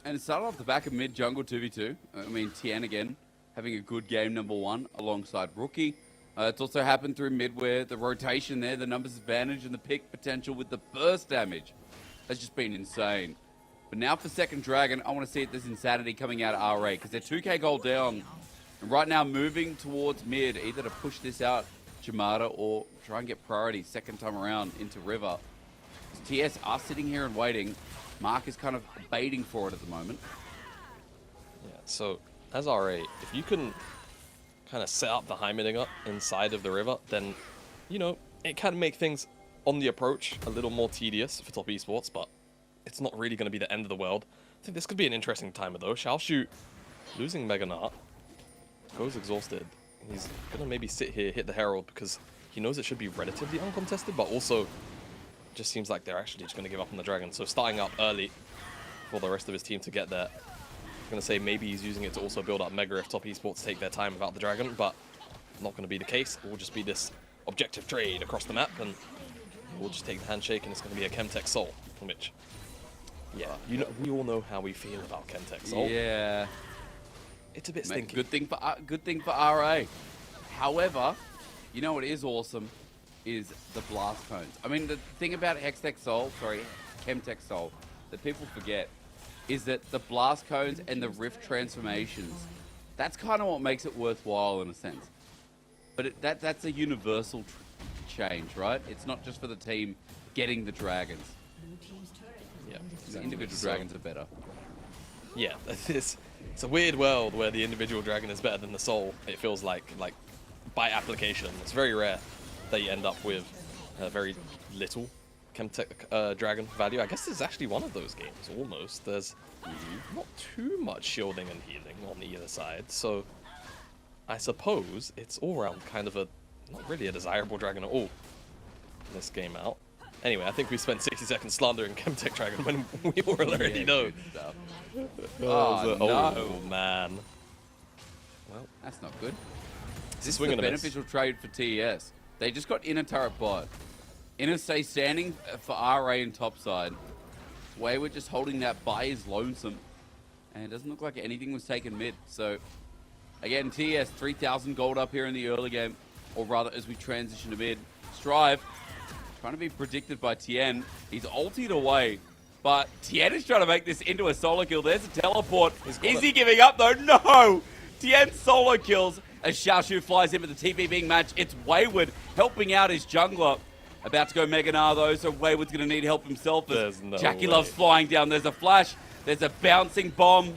And it started off the back of mid jungle 2v2. I mean, TN again having a good game, number 1, alongside Rookie. It's also happened through mid where the rotation there, the numbers advantage, and the pick potential with the burst damage has just been insane. But now for second Dragon, I want to see if there's insanity coming out of RA, because they're 2k gold down. And right now moving towards mid, either to push this out Jamada or try and get priority second time around into River. TS are sitting here and waiting. Mark is kind of baiting for it at the moment. Yeah, so as RA, if you can kind of set up the high midding up inside of the river, then, you know, it can make things on the approach a little more tedious for Top Esports, but it's not really going to be the end of the world. I think this could be an interesting timer though. Xiaoshu losing Mega Nart, goes exhausted. He's going to maybe sit here, hit the Herald, because he knows it should be relatively uncontested, but also just seems like they're actually just going to give up on the Dragon. So starting up early for the rest of his team to get there. I'm going to say maybe he's using it to also build up Mega if Top Esports take their time without the Dragon, but not going to be the case. It will just be this objective trade across the map, and we'll just take the handshake, and it's going to be a Chemtech Soul, which, yeah, you know, we all know how we feel about Chemtech Soul. Yeah. It's a bit stinky. Good thing for RA. However, you know what is awesome is the blast cones. I mean, the thing about Chemtech Soul that people forget is that the blast cones and the rift transformations, that's kind of what makes it worthwhile in a sense. But that's a universal change, right? It's not just for the team getting the dragons. Yeah, the individual dragons are better. Yeah, it's a weird world where the individual dragon is better than the soul. It feels like by application. It's very rare that you end up with very little Chemtech dragon value. I guess it's actually one of those games, almost. There's not too much shielding and healing on either side, so I suppose it's all around kind of not really a desirable dragon at all in this game out. Anyway, I think we spent 60 seconds slandering Chemtech Dragon when we all already know. Oh, man. Well, that's not good. This This is a beneficial trade for TES. They just got inner turret bot. Inner stay standing for RA and topside. Wayward just holding that by his lonesome. And it doesn't look like anything was taken mid. So, again, TES 3,000 gold up here in the early game. Or rather, as we transition to mid. Strive, trying to be predicted by Tien. He's ultied away. But Tien is trying to make this into a solo kill. There's a teleport. Is he giving up though? No! Tien solo kills as Xiaoshu flies in with the TP being matched. It's Wayward helping out his jungler. About to go Mega Gnar though, so Wayward's going to need help himself. As Jackie Love's flying down. There's a flash. There's a bouncing bomb.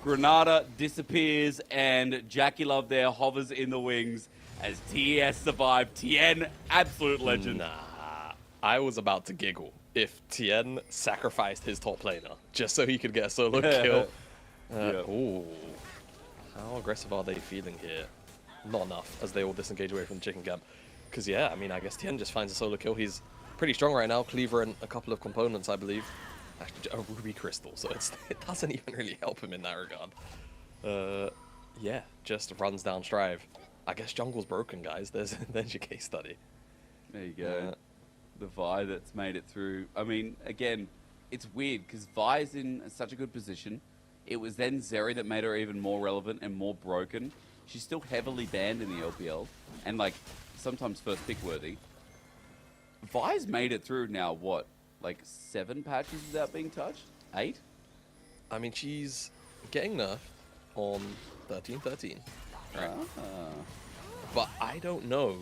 Granada disappears and Jackie Love there hovers in the wings as TES survived. Tien, absolute legend. Nah, I was about to giggle if Tien sacrificed his top laner just so he could get a solo kill. Ooh, how aggressive are they feeling here? Not enough, as they all disengage away from the chicken camp. Because yeah, I mean, I guess Tien just finds a solo kill. He's pretty strong right now. Cleaver and a couple of components, I believe. Actually, a ruby crystal, so it doesn't even really help him in that regard. Yeah, just runs down Strive. I guess jungle's broken, guys. There's your case study. There you go. The Vi that's made it through. I mean, again, it's weird because Vi's in such a good position. It was then Zeri that made her even more relevant and more broken. She's still heavily banned in the LPL and like sometimes first pick worthy. Vi's made it through now, what, like 7 patches without being touched? 8? I mean, she's getting nerfed on 13-13, right? But I don't know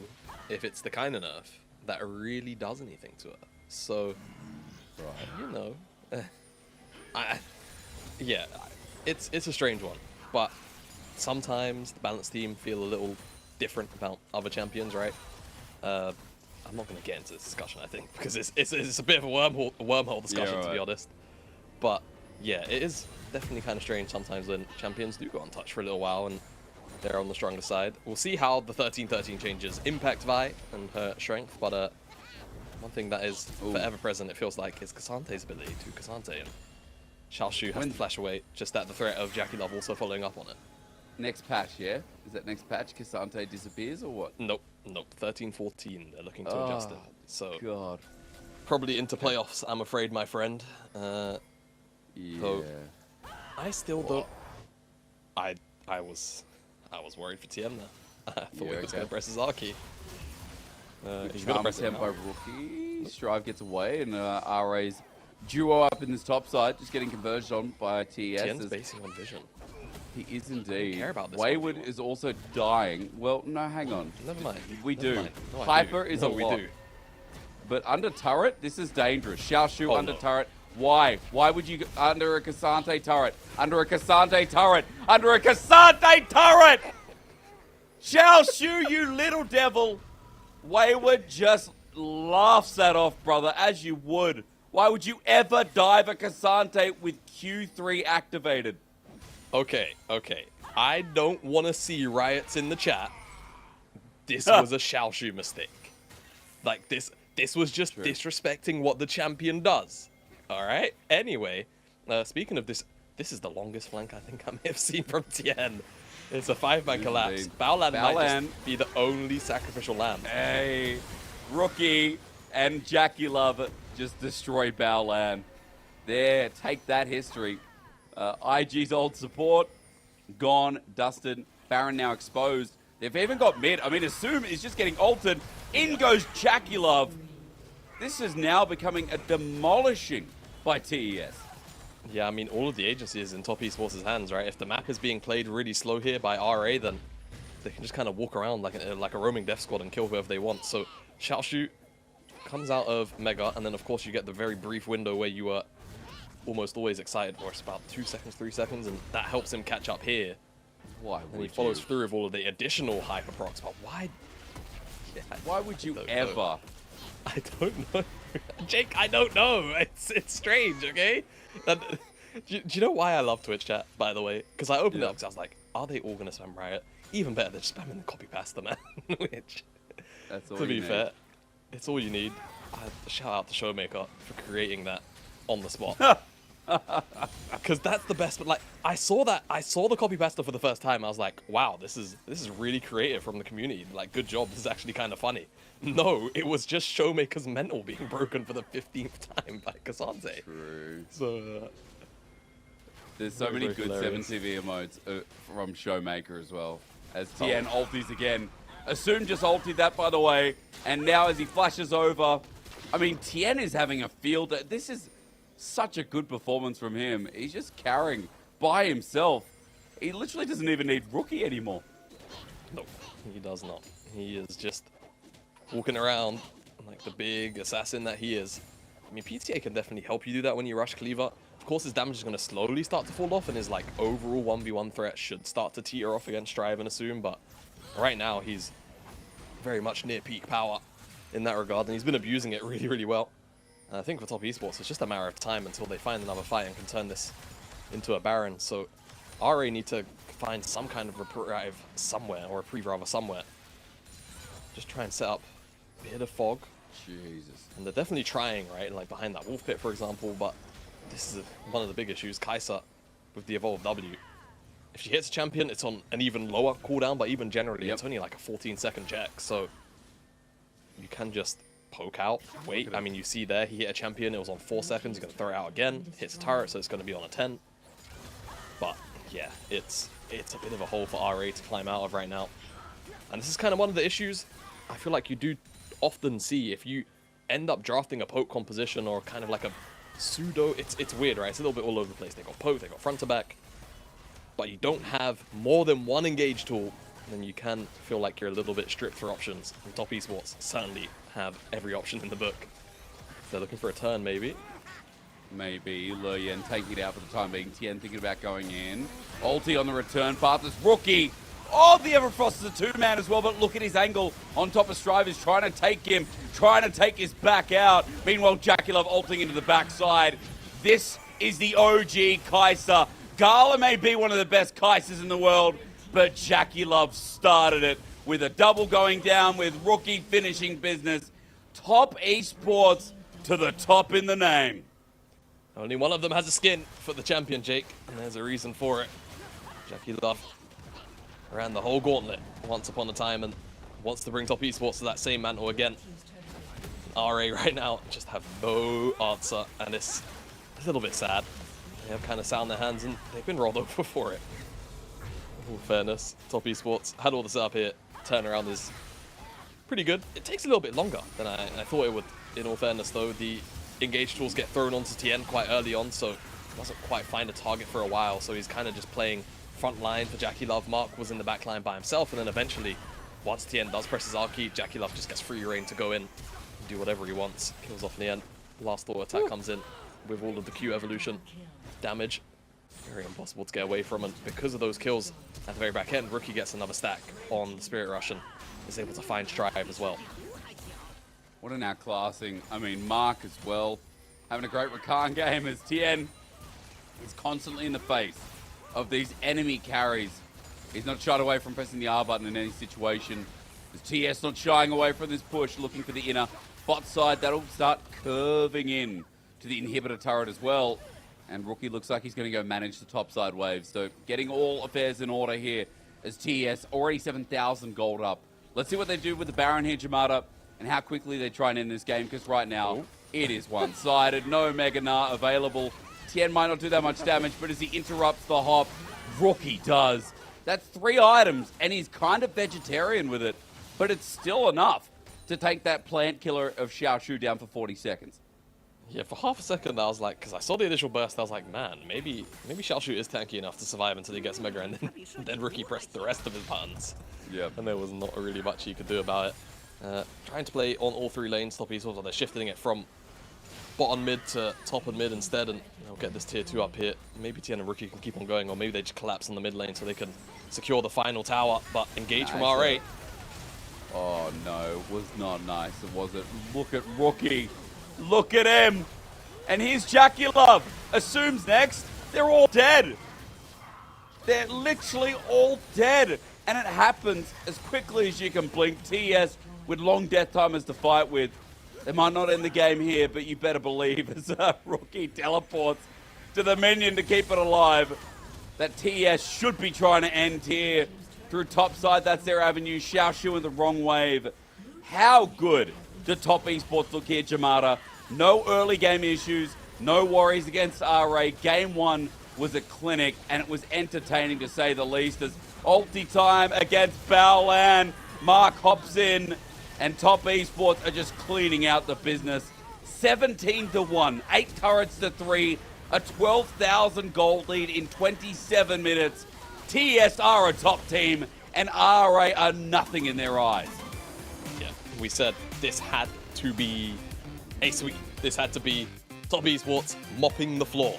if it's the kind of nerf that really does anything to her. So, you know, yeah, it's a strange one. But sometimes the balanced team feel a little different about other champions, right? I'm not going to get into this discussion, I think, because it's a bit of a wormhole discussion, to be honest. But yeah, it is definitely kind of strange sometimes when champions do go untouched for a little while and they're on the stronger side. We'll see how the 13-13 changes impact Vi and her strength, but one thing that is forever present, it feels like, is Kasante's ability to Kasante, and Xiaoshu has to flash away just at the threat of Jackie Love also following up on it. Next patch, yeah? Is that next patch Kasante disappears or what? Nope. 13-14, they're looking to adjust it. So, God. Probably into playoffs, I'm afraid, my friend. Yeah. So I still don't. I was worried for TM there. I thought he was going to press his R key. He's going to press it by Rookie. Strive gets away, and RA's duo up in this top side, just getting converged on by TES. TN's basing on vision. He is indeed. Care about this Wayward is also dying. Well, no, hang on. Never mind. We Never do. mind. No, Hyper is a we lot. do. But under turret, this is dangerous. Xiaoshu under turret. Why? Why would you under a Kasante turret? Under a Kasante turret! Under a Kasante turret! Xiaoshu, you little devil! Wayward just laughs that off, brother, as you would. Why would you ever dive a Kasante with Q3 activated? Okay. I don't want to see riots in the chat. This was a Xiaoshu mistake. Like, this was just disrespecting what the champion does. Alright? Anyway, speaking of this is the longest flank I think I may have seen from Tien. It's a 5-man collapse. Baolan might just be the only sacrificial lamb. Hey, Rookie and Jackie Love just destroy Baolan. There, take that history. IG's old support, gone, dusted. Baron now exposed. They've even got mid. I mean, Assume is just getting ulted. In goes Jackie Love. This is now becoming a demolishing by TES. Yeah, I mean, all of the agency is in Top Esports' hands, right? If the map is being played really slow here by RA, then they can just kind of walk around like a roaming death squad and kill whoever they want. So Xiaoshu comes out of Mega, and then of course you get the very brief window where you are almost always excited for. It's about 2 seconds, 3 seconds, and that helps him catch up here. Why? And he follows through with all of the additional hyper procs, but why? Yeah, why would you ever? I don't know. Jake, I don't know. It's strange, okay? And, do you know why I love Twitch chat, by the way? Because I opened it up because I was like, are they all going to spam Riot? Even better, they're spamming the copy pasta, man. Which, that's all to be you need. fair, it's all you need. Shout out to Showmaker for creating that on the spot. Because that's the best. But like, I saw the copy pasta for the first time. I was like, wow, this is really creative from the community. Like, good job. This is actually kind of funny. No, it was just Showmaker's mental being broken for the 15th time by Kasante. True. So there's so many good hilarious. 7TV emotes from Showmaker as well. As Tien ulties again. Assume just ulted that, by the way. And now as he flashes over, I mean, Tien is having a field. This is such a good performance from him. He's just carrying by himself. He literally doesn't even need Rookie anymore. No, he does not. He is just walking around like the big assassin that he is. I mean, PTA can definitely help you do that when you rush Cleaver. Of course, his damage is going to slowly start to fall off, and his like overall 1v1 threat should start to teeter off against Strive and Assume, but right now he's very much near peak power in that regard, and he's been abusing it really, really well. And I think for Top Esports, it's just a matter of time until they find another fight and can turn this into a Baron. So RA need to find some kind of reprieve somewhere, or reprieve rather somewhere. Just try and set up a bit of fog. Jesus. And they're definitely trying, right? Like behind that wolf pit, for example, but this is one of the big issues. Kaisa with the evolved W. if she hits a champion, it's on an even lower cooldown, but even generally, it's only like a 14-second check, so you can just poke out, wait. I mean, you see there, he hit a champion, it was on 4 seconds, he's going to throw it out again, hits a turret, so it's going to be on a 10. But, yeah, it's a bit of a hole for RA to climb out of right now. And this is kind of one of the issues I feel like you do often see if you end up drafting a poke composition or kind of like a pseudo, it's weird, right? It's a little bit all over the place. They got poke, they got front to back, but you don't have more than one engage tool, then you can feel like you're a little bit stripped for options. And Top Esports certainly have every option in the book. They're looking for a turn, maybe. Maybe Luyen taking it out for the time being. Tien thinking about going in. Ulti on the return path. This rookie. Oh, the Everfrost is a two-man as well, but look at his angle on top of Strive. Is trying to take him, trying to take his back out. Meanwhile, Jackie Love ulting into the backside. This is the OG Kai'Sa. Gala may be one of the best Kaisers in the world, but Jackie Love started it with a double going down with rookie finishing business. Top Esports to the top in the name. Only one of them has a skin for the champion, Jake, and there's a reason for it. Jackie Love ran the whole gauntlet once upon a time and wants to bring Top Esports to that same mantle again. RA right now just have no answer, and it's a little bit sad. They have kind of sat on their hands and they've been rolled over for it. In all fairness, Top Esports had all this up here. Turnaround is pretty good. It takes a little bit longer than I thought it would. In all fairness, though, the engage tools get thrown onto Tien quite early on, so doesn't quite find a target for a while. So he's kind of just playing front line for Jackie Love. Mark was in the back line by himself, and then eventually, once Tien does press his R key, Jackie Love just gets free reign to go in and do whatever he wants. Kills off in the end. Last auto attack comes in with all of the Q evolution damage. Very impossible to get away from, and because of those kills at the very back end, Rookie gets another stack on the Spirit Rush and is able to find Strive as well. What an outclassing. I mean, Mark as well. Having a great Rakan game as Tien is constantly in the face of these enemy carries. He's not shied away from pressing the R button in any situation. As TS not shying away from this push, looking for the inner bot side. That'll start curving in to the inhibitor turret as well. And Rookie looks like he's going to go manage the top side waves. So getting all affairs in order here as TS already 7,000 gold up. Let's see what they do with the Baron here, Jamada, and how quickly they try and end this game, because right now it is one-sided. No Mega Gnar available. Tien might not do that much damage, but as he interrupts the hop, Rookie does. That's 3 items, and he's kind of vegetarian with it, but it's still enough to take that plant killer of Xiao Shu down for 40 seconds. Yeah, for half a second I was like, because I saw the initial burst, I was like, man, maybe Xiao Shu is tanky enough to survive until he gets Mega, and then Rookie pressed the rest of his buttons. Yeah. And there was not really much he could do about it. Trying to play on all 3 lanes, Top Esports, they're shifting it from bottom mid to top and mid instead, and they'll get this tier 2 up here. Maybe Tien and Rookie can keep on going, or maybe they just collapse on the mid lane so they can secure the final tower, but engage from RA. Oh no, it was not nice, was it? Look at Rookie. Look at him. And here's Jackie Love. Assumes next. They're all dead. They're literally all dead. And it happens as quickly as you can blink. TES with long death timers to fight with. They might not end the game here, but you better believe as Rookie teleports to the minion to keep it alive, that TES should be trying to end here through top side. That's their avenue. Xiao Shu in the wrong wave. How good do Top Esports look here, Jamada? No early game issues, no worries against RA. Game 1 was a clinic, and it was entertaining to say the least. As ulti time against Baolan, Mark hops in, and Top Esports are just cleaning out the business. 17-1, 8 turrets to 3, a 12,000 gold lead in 27 minutes. TES are a top team, and RA are nothing in their eyes. Yeah, we said this had to be a sweep. This had to be Top Esports mopping the floor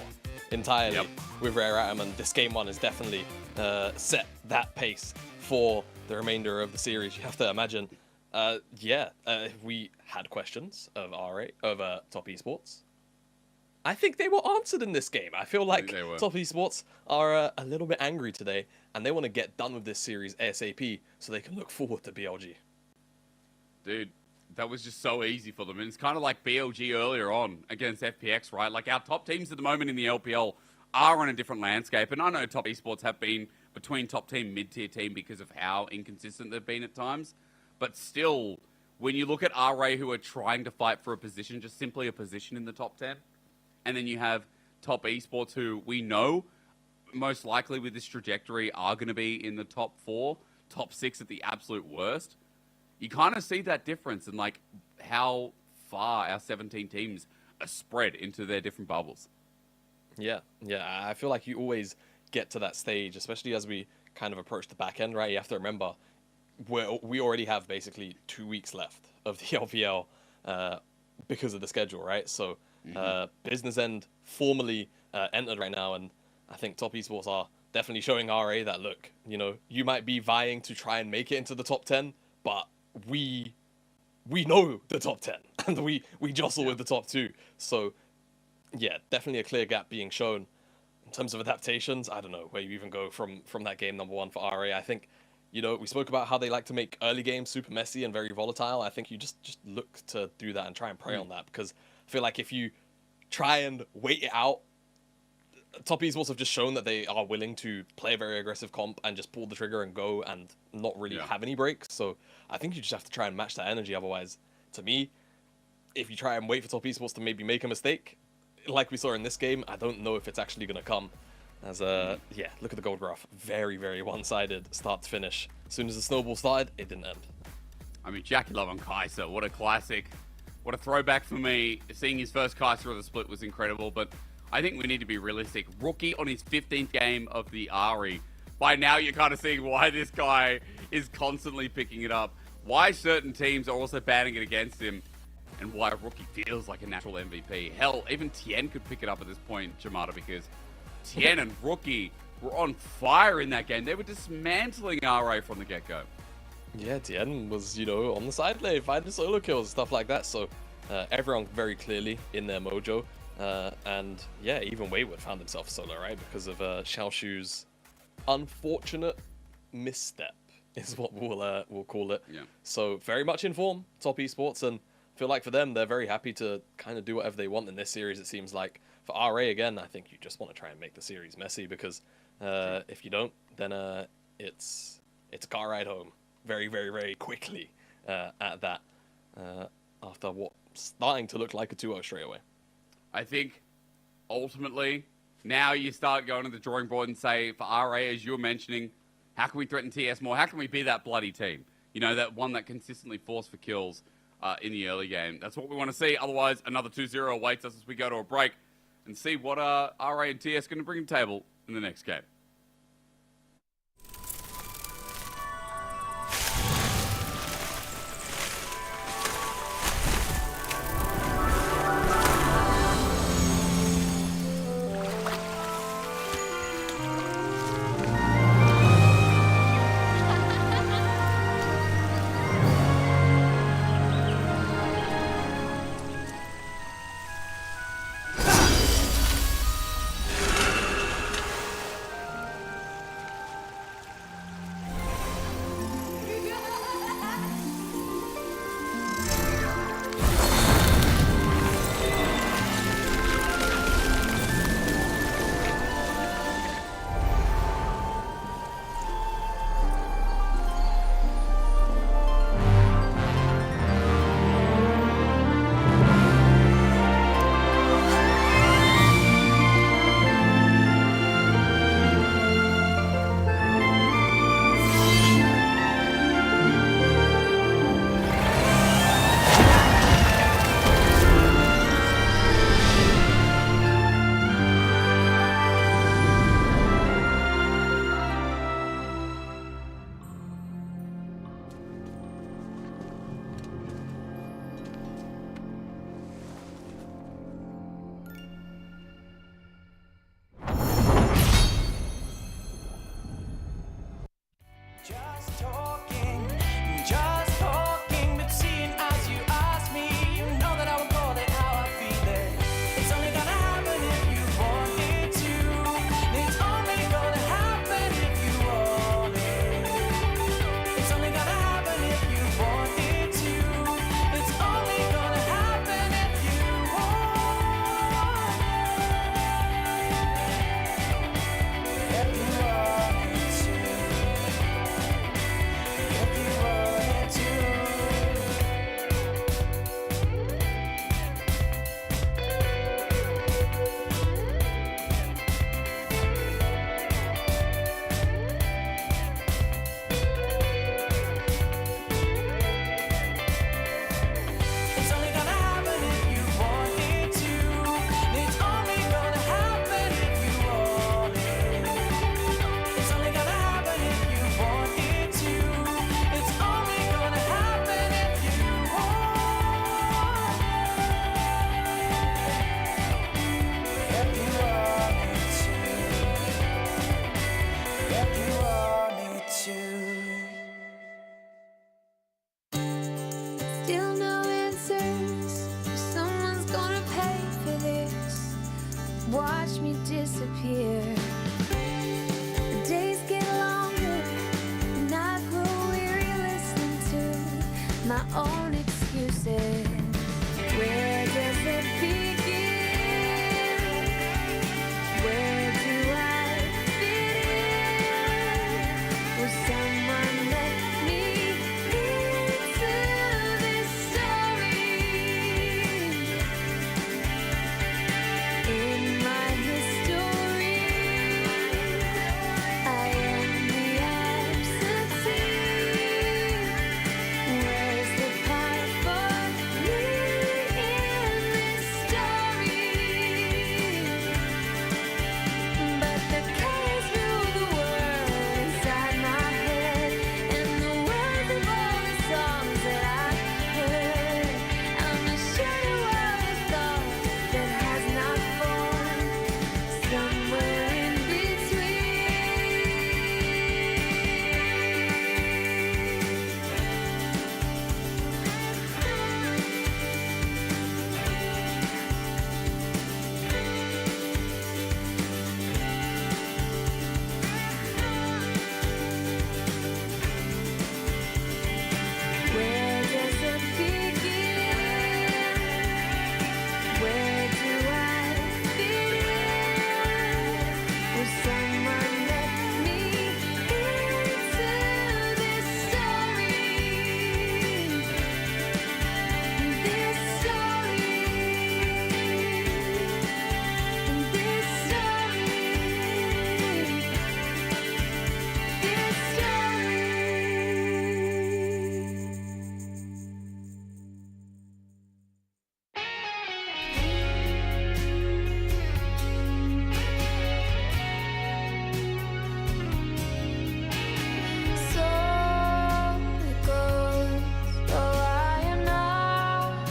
entirely with Rare Atom, and this game 1 has definitely set that pace for the remainder of the series. You have to imagine, if we had questions of RA, of Top Esports, I think they were answered in this game. I feel like Top Esports are a little bit angry today, and they want to get done with this series ASAP so they can look forward to BLG. Dude, that was just so easy for them. And it's kind of like BLG earlier on against FPX, right? Like, our top teams at the moment in the LPL are on a different landscape. And I know Top Esports have been between top team, mid-tier team because of how inconsistent they've been at times. But still, when you look at RA who are trying to fight for a position, just simply a position in the top 10, and then you have top esports who we know most likely with this trajectory are going to be in the top 4, top 6 at the absolute worst, you kind of see that difference in like how far our 17 teams are spread into their different bubbles. Yeah, I feel like you always get to that stage, especially as we kind of approach the back end, right? You have to remember, we already have basically 2 weeks left of the LPL because of the schedule, right? So business end formally entered right now, and I think top esports are definitely showing RA that, look, you know, you might be vying to try and make it into the top 10, but we know the top 10, and we jostle with the top 2. So yeah, definitely a clear gap being shown. In terms of adaptations, I don't know where you even go from that game number 1 for RA. I think, you know, we spoke about how they like to make early games super messy and very volatile. I think you just look to do that and try and prey on that, because I feel like if you try and wait it out, top esports have just shown that they are willing to play a very aggressive comp and just pull the trigger and go and not really have any breaks. So I think you just have to try and match that energy. Otherwise, to me, if you try and wait for top esports to maybe make a mistake, like we saw in this game, I don't know if it's actually going to come. As yeah, look at the gold graph. Very, very one-sided start to finish. As soon as the snowball started, it didn't end. I mean, Jackie Love on Kaiser, what a classic. What a throwback for me. Seeing his first Kaiser of the split was incredible, but I think we need to be realistic. Rookie on his 15th game of the Ari. By now, you're kind of seeing why this guy is constantly picking it up, why certain teams are also banning it against him, and why Rookie feels like a natural MVP. Hell, even Tien could pick it up at this point, Jamada, because Tien and Rookie were on fire in that game. They were dismantling RA from the get-go. Yeah, Tien was, you know, on the side lane, finding solo kills, stuff like that. So everyone very clearly in their mojo. And yeah, even Wayward found himself solo, right? Because of Xiaoshu's unfortunate misstep, is what we'll call it. Yeah. So very much in form, top esports, and I feel like for them, they're very happy to kind of do whatever they want in this series. It seems like for RA again, I think you just want to try and make the series messy, because if you don't, then it's a car ride home very, very, very quickly at that. After what's starting to look like a 2-0 straight away. I think ultimately now you start going to the drawing board and say, for RA, as you were mentioning, how can we threaten TS more? How can we be that bloody team? You know, that one that consistently forced for kills in the early game. That's what we want to see. Otherwise, another 2-0 awaits us as we go to a break and see what RA and TS going to bring to the table in the next game. disappear. The days get longer, and I grow weary listening to my own excuses. Where does it begin? Where do I fit in? Will someone let me into this story? In my history, I am the absentee. Where's the part for me in this story? But the colors rule the world inside my head, and the words of all the songs that I've heard. I'm a shadow of a thought that has not formed, somewhere in between. Where does it begin? Where do I fit in? Will someone let me into this story? This story. This story. This story. So it goes, though I am now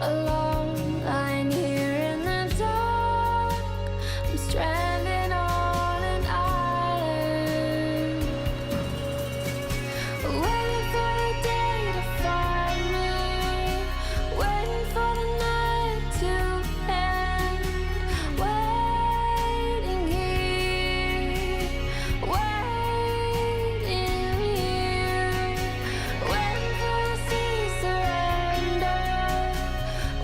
alone, lying here in the dark. I'm stranded on an island, waiting for the day to find me, waiting for the night to end, waiting here, waiting for the seas to surrender,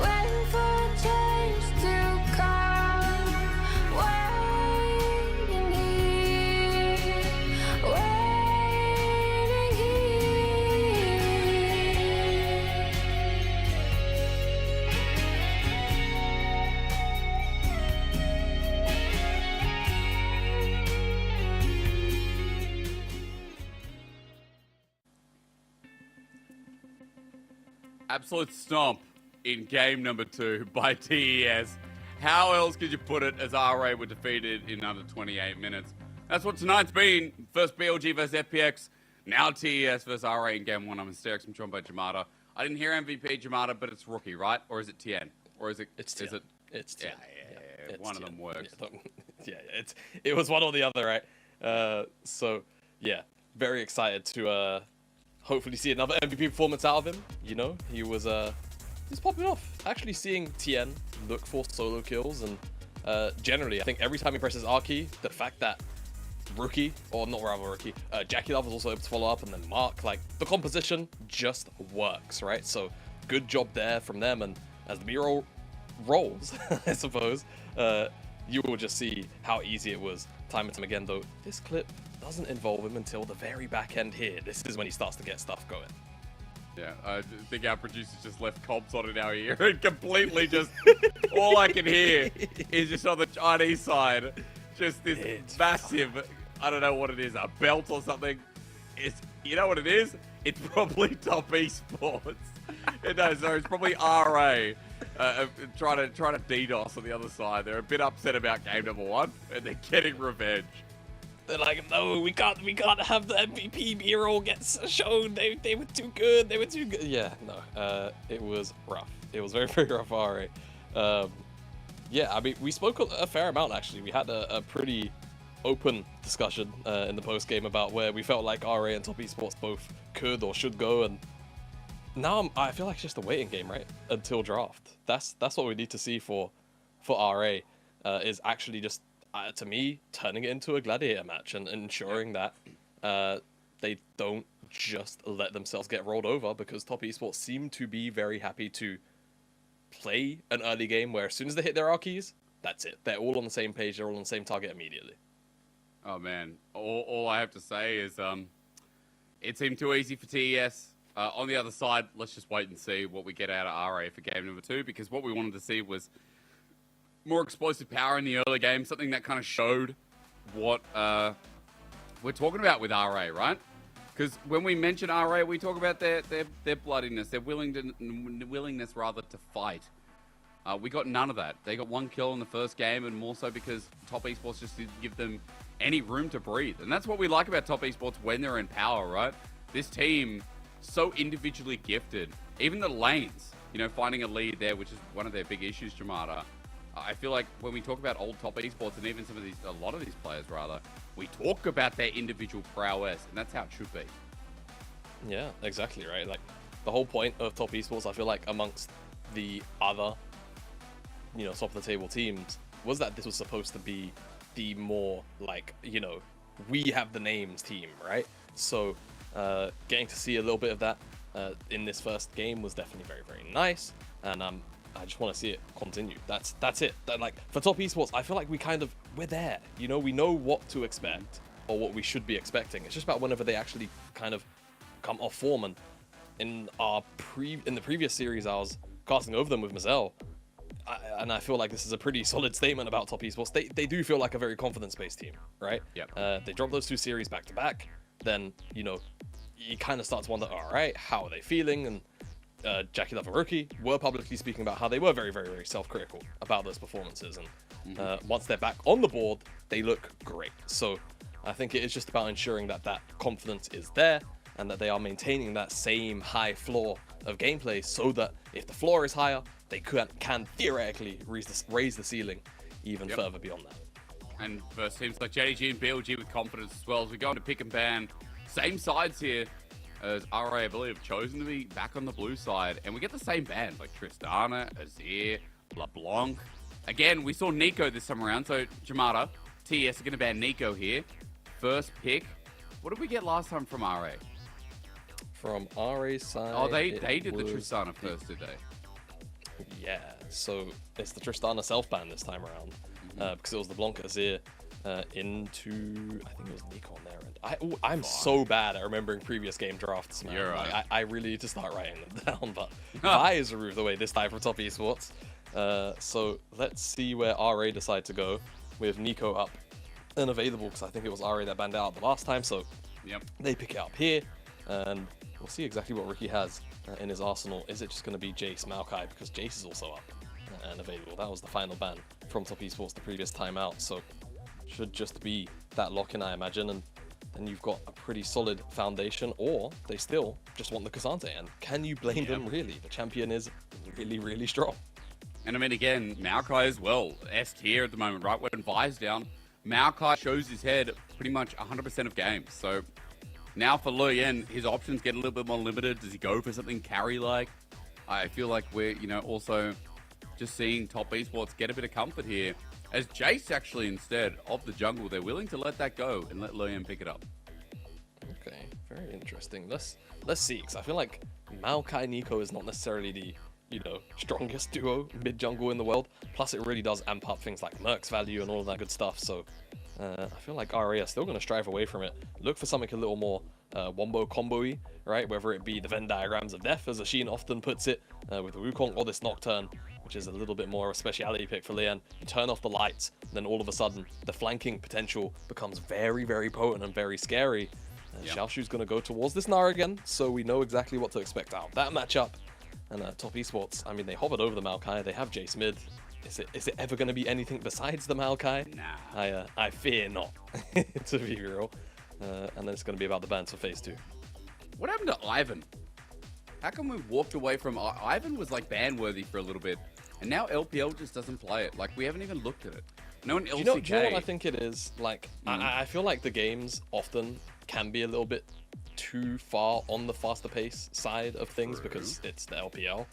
waiting for a change to come, waiting here, waiting Absolute stomp in game number 2 by TES. How else could you put it as RA were defeated in under 28 minutes? That's what tonight's been. First BLG versus FPX. Now TES versus RA in game 1. I'm Asterix. I'm joined by Jamada. I didn't hear MVP Jamada, but it's rookie, right? Or is it Tien? Or is it? It's Is Tien. it? It's Yeah, Tien. yeah. One of them works. Yeah, it was one or the other, right? So yeah, very excited to hopefully see another MVP performance out of him. You know, he's popping off. Actually seeing Tien look for solo kills, and generally, I think every time he presses R key, the fact that Rookie, or not rather Rookie, Jackie Love was also able to follow up, and then Mark, like, the composition just works, right? So good job there from them, and as the B-roll rolls, I suppose, you will just see how easy it was time and time again, though this clip doesn't involve him until the very back end here. This is when he starts to get stuff going. Yeah, I think our producers just left comps on in our ear and completely just, all I can hear is just on the Chinese side, just this massive, I don't know what it is, a belt or something. You know what it is? It's probably Top Esports. No, so it's probably RA trying to DDoS on the other side. They're a bit upset about game number 1, and they're getting revenge. They're like, no, we can't have the MVP B-roll get shown. They were too good. They were too good. Yeah, no, it was rough. It was very, very rough, RA. Yeah, I mean, we spoke a fair amount, actually. We had a pretty open discussion in the post-game about where we felt like RA and Top Esports both could or should go, and now I feel like it's just a waiting game, right? Until draft. That's what we need to see for RA, is actually just to me, turning it into a gladiator match and ensuring that they don't just let themselves get rolled over, because Top Esports seem to be very happy to play an early game where as soon as they hit their R keys, that's it. They're all on the same page. They're all on the same target immediately. Oh man, all I have to say is it seemed too easy for TES. On the other side, let's just wait and see what we get out of RA for game number 2, because what we wanted to see was more explosive power in the early game, something that kind of showed what we're talking about with RA, right? Because when we mention RA, we talk about their bloodiness, their willingness rather to fight. We got none of that. They got 1 kill in the first game, and more so because Top Esports just didn't give them any room to breathe. And that's what we like about Top Esports when they're in power, right? This team, so individually gifted. Even the lanes, you know, finding a lead there, which is one of their big issues, Jamada. I feel like when we talk about old Top Esports, and even a lot of these players rather, we talk about their individual prowess, and that's how it should be. Yeah, exactly, right? Like, the whole point of Top Esports, I feel like, amongst the other, you know, top of the table teams, was that this was supposed to be the more, like, you know, we have the names team, right? So, getting to see a little bit of that in this first game was definitely very, very nice, and I just want to see it continue. That's it. Like, for Top Esports, I feel like we're there. You know, we know what to expect, or what we should be expecting. It's just about whenever they actually kind of come off form. And in the previous series, I was casting over them with Mazel, and I feel like this is a pretty solid statement about Top Esports. They do feel like a very confidence-based team, right? Yep. They dropped those 2 series back to back. Then, you know, you kind of start to wonder, all right, how are they feeling? And Jackie Love and Rookie were publicly speaking about how they were very, very, very self-critical about those performances. And once they're back on the board, they look great. So I think it is just about ensuring that that confidence is there, and that they are maintaining that same high floor of gameplay, so that if the floor is higher, they can theoretically raise the ceiling even further beyond that. And versus teams like JDG and BLG with confidence as well, as we go into pick and ban. Same sides here, as RA, I believe, have chosen to be back on the blue side. And we get the same bans, like Tristana, Azir, LeBlanc. Again, we saw Nico this time around, so Jamada, TES are going to ban Nico here. First pick. What did we get last time from RA? From RA's side, oh, they did the Tristana first, did they? Yeah, so it's the Tristana self-ban this time around, because it was the Blanc Azir into, I think it was Nico on there. And I'm so bad at remembering previous game drafts, man. You're right. Like, I really need to start writing them down, but Vi is removed away this time from Top Esports. So let's see where RA decide to go with Nico up and available, because I think it was RA that banned out the last time, so they pick it up here, and we'll see exactly what Ricky has in his arsenal. Is it just going to be Jace Maokai, because Jace is also up and available? That was the final ban from Top Esports the previous time out, so should just be that lock-in, I imagine, and then you've got a pretty solid foundation. Or they still just want the Cassante, and can you blame them, really? The champion is really, really strong. And I mean, again, Maokai as well, S tier at the moment, right? When Vi's down, Maokai shows his head pretty much 100% of games. So now for Luyen, his options get a little bit more limited. Does he go for something carry-like? I feel like we're, you know, also just seeing Top Esports get a bit of comfort here. As Jace actually, instead of the jungle, they're willing to let that go and let Luyen pick it up. Okay, very interesting. Let's see, because I feel like Maokai Nico is not necessarily the, you know, strongest duo mid jungle in the world. Plus, it really does amp up things like Merc's value and all of that good stuff. So I feel like RA are still going to strive away from it. Look for something a little more wombo combo-y, right? Whether it be the Venn diagrams of death, as Ashin often puts it, with the Wukong, or this Nocturne, which is a little bit more of a speciality pick for Lian. You turn off the lights, then all of a sudden, the flanking potential becomes very, very potent and very scary. Xiaoshu's going to go towards this Nara again, so we know exactly what to expect out of that matchup. And Top Esports, I mean, they hovered over the Maokai. They have Jace mid. Is it ever going to be anything besides the Maokai? Nah. I fear not, to be real. And then it's going to be about the bans for phase 2. What happened to Ivan? How come we walked away from... Ivan was like ban-worthy for a little bit, and now LPL just doesn't play it. Like, we haven't even looked at it. No one LCK... Do you know what I think it is? Like, I feel like the games often can be a little bit too far on the faster pace side of things, because it's the LPL.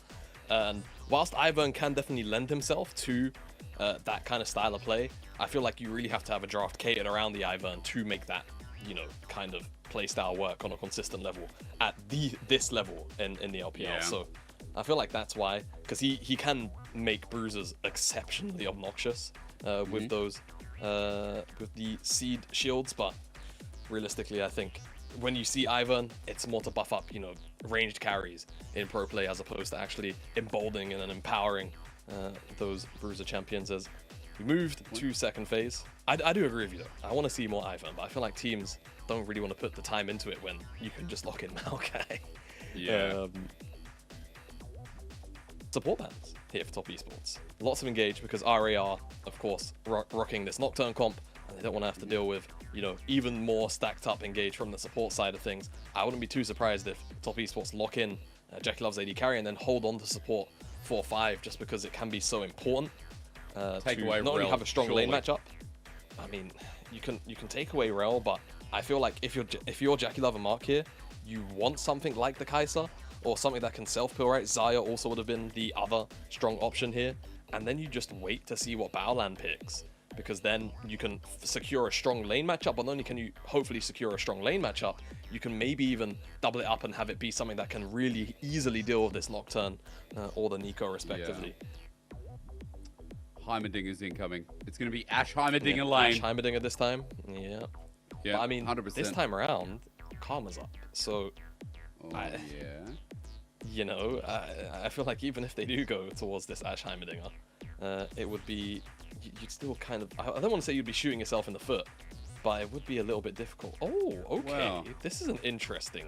And whilst Ivern can definitely lend himself to that kind of style of play, I feel like you really have to have a draft catered around the Ivern to make that, you know, kind of play style work on a consistent level at this level in the LPL. Yeah. So I feel like that's why, because he can make bruisers exceptionally obnoxious with those with the seed shields, but realistically, I think when you see Ivern, it's more to buff up, you know, ranged carries in pro play as opposed to actually emboldening and empowering those bruiser champions as we moved to second phase. I do agree with you though. I want to see more Ivern, but I feel like teams don't really want to put the time into it when you can just lock in Maokai. Yeah. Support bans here for top esports. Lots of engage because RA are, of course, rocking this Nocturne comp, and they don't want to have to deal with, you know, even more stacked up engage from the support side of things. I wouldn't be too surprised if top esports lock in Jackie Love's AD carry and then hold on to support 4-5 just because it can be so important Take to away not only Rel, have a strong surely. lane matchup. I mean, you can take away Rel, but I feel like if you're Jackie Love and Mark here, you want something like the Kai'Sa or something that can self-pill, right? Xayah also would have been the other strong option here. And then you just wait to see what Baolan picks, because then you can secure a strong lane matchup. But not only can you hopefully secure a strong lane matchup, you can maybe even double it up and have it be something that can really easily deal with this Nocturne or the Nico respectively. Heimerdinger's incoming. It's going to be Ash Heimerdinger Yeah, lane. Ash Heimerdinger this time. Yeah. Yeah, But I mean, 100%. this time around, Karma's up. So, yeah. You know, I feel like even if they do go towards this Ash Heimerdinger, it would be, you'd still kind of, I don't want to say you'd be shooting yourself in the foot, but it would be a little bit difficult. Oh, okay. Wow. This is an interesting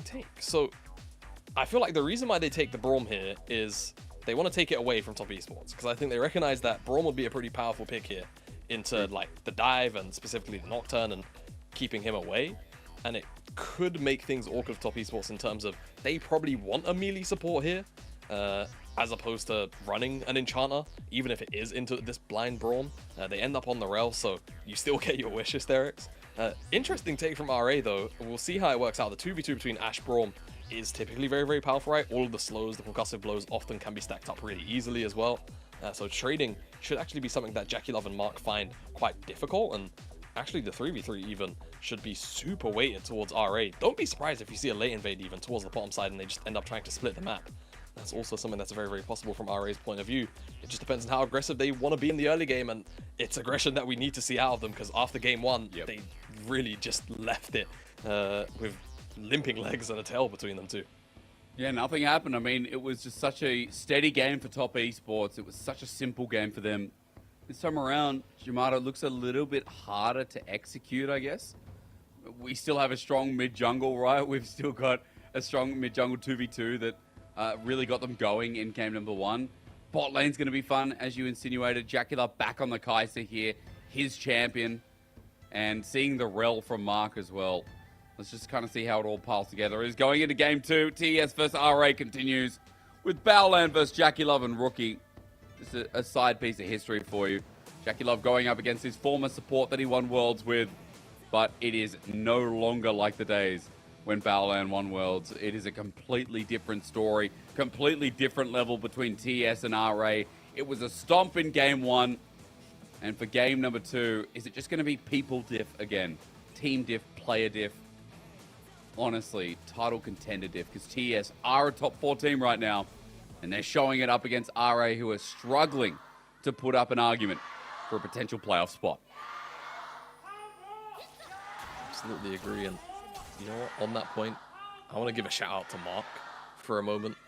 take. So, I feel like the reason why they take the Braum here is they want to take it away from top esports, because I think they recognize that Braum would be a pretty powerful pick here into like the dive and specifically the Nocturne and keeping him away. And it could make things awkward for top esports in terms of they probably want a melee support here as opposed to running an enchanter, even if it is into this blind Braum. They end up on the rail, so you still get your wish hysterics. Interesting take from RA though. We'll see how it works out. The 2v2 between Ash Braum is typically very, very powerful, right? All of the slows, the concussive blows often can be stacked up really easily as well. So trading should actually be something that Jackie Love and Mark find quite difficult, and actually the 3v3 even should be super weighted towards RA. Don't be surprised if you see a late invade even towards the bottom side and they just end up trying to split the map. That's also something that's very, very possible from RA's point of view. It just depends on how aggressive they want to be in the early game, and it's aggression that we need to see out of them, because after game one, they really just left it with limping legs and a tail between them too. Yeah, nothing happened. I mean, it was just such a steady game for top esports. It was such a simple game for them. This time around, Yamato looks a little bit harder to execute, I guess. We still have a strong mid-jungle, right? We've still got a strong mid-jungle 2v2 that really got them going in game number one. Bot lane's going to be fun, as you insinuated. Jacula back on the Kai'Sa here, his champion. And seeing the rel from Mark as well. Let's just kind of see how it all piles together. Is going into game two. TES versus RA continues with Baolan versus Jackie Love and Rookie. Just a side piece of history for you. Jackie Love going up against his former support that he won Worlds with. But it is no longer like the days when Baolan won Worlds. It is a completely different story. Completely different level between TES and RA. It was a stomp in game one. And for game number two, is it just going to be people diff again? Team diff, player diff? Honestly, title contender diff, because TES are a top 4 team right now, and they're showing it up against RA, who are struggling to put up an argument for a potential playoff spot. Absolutely agree, and you know what, on that point, I want to give a shout out to Mark for a moment,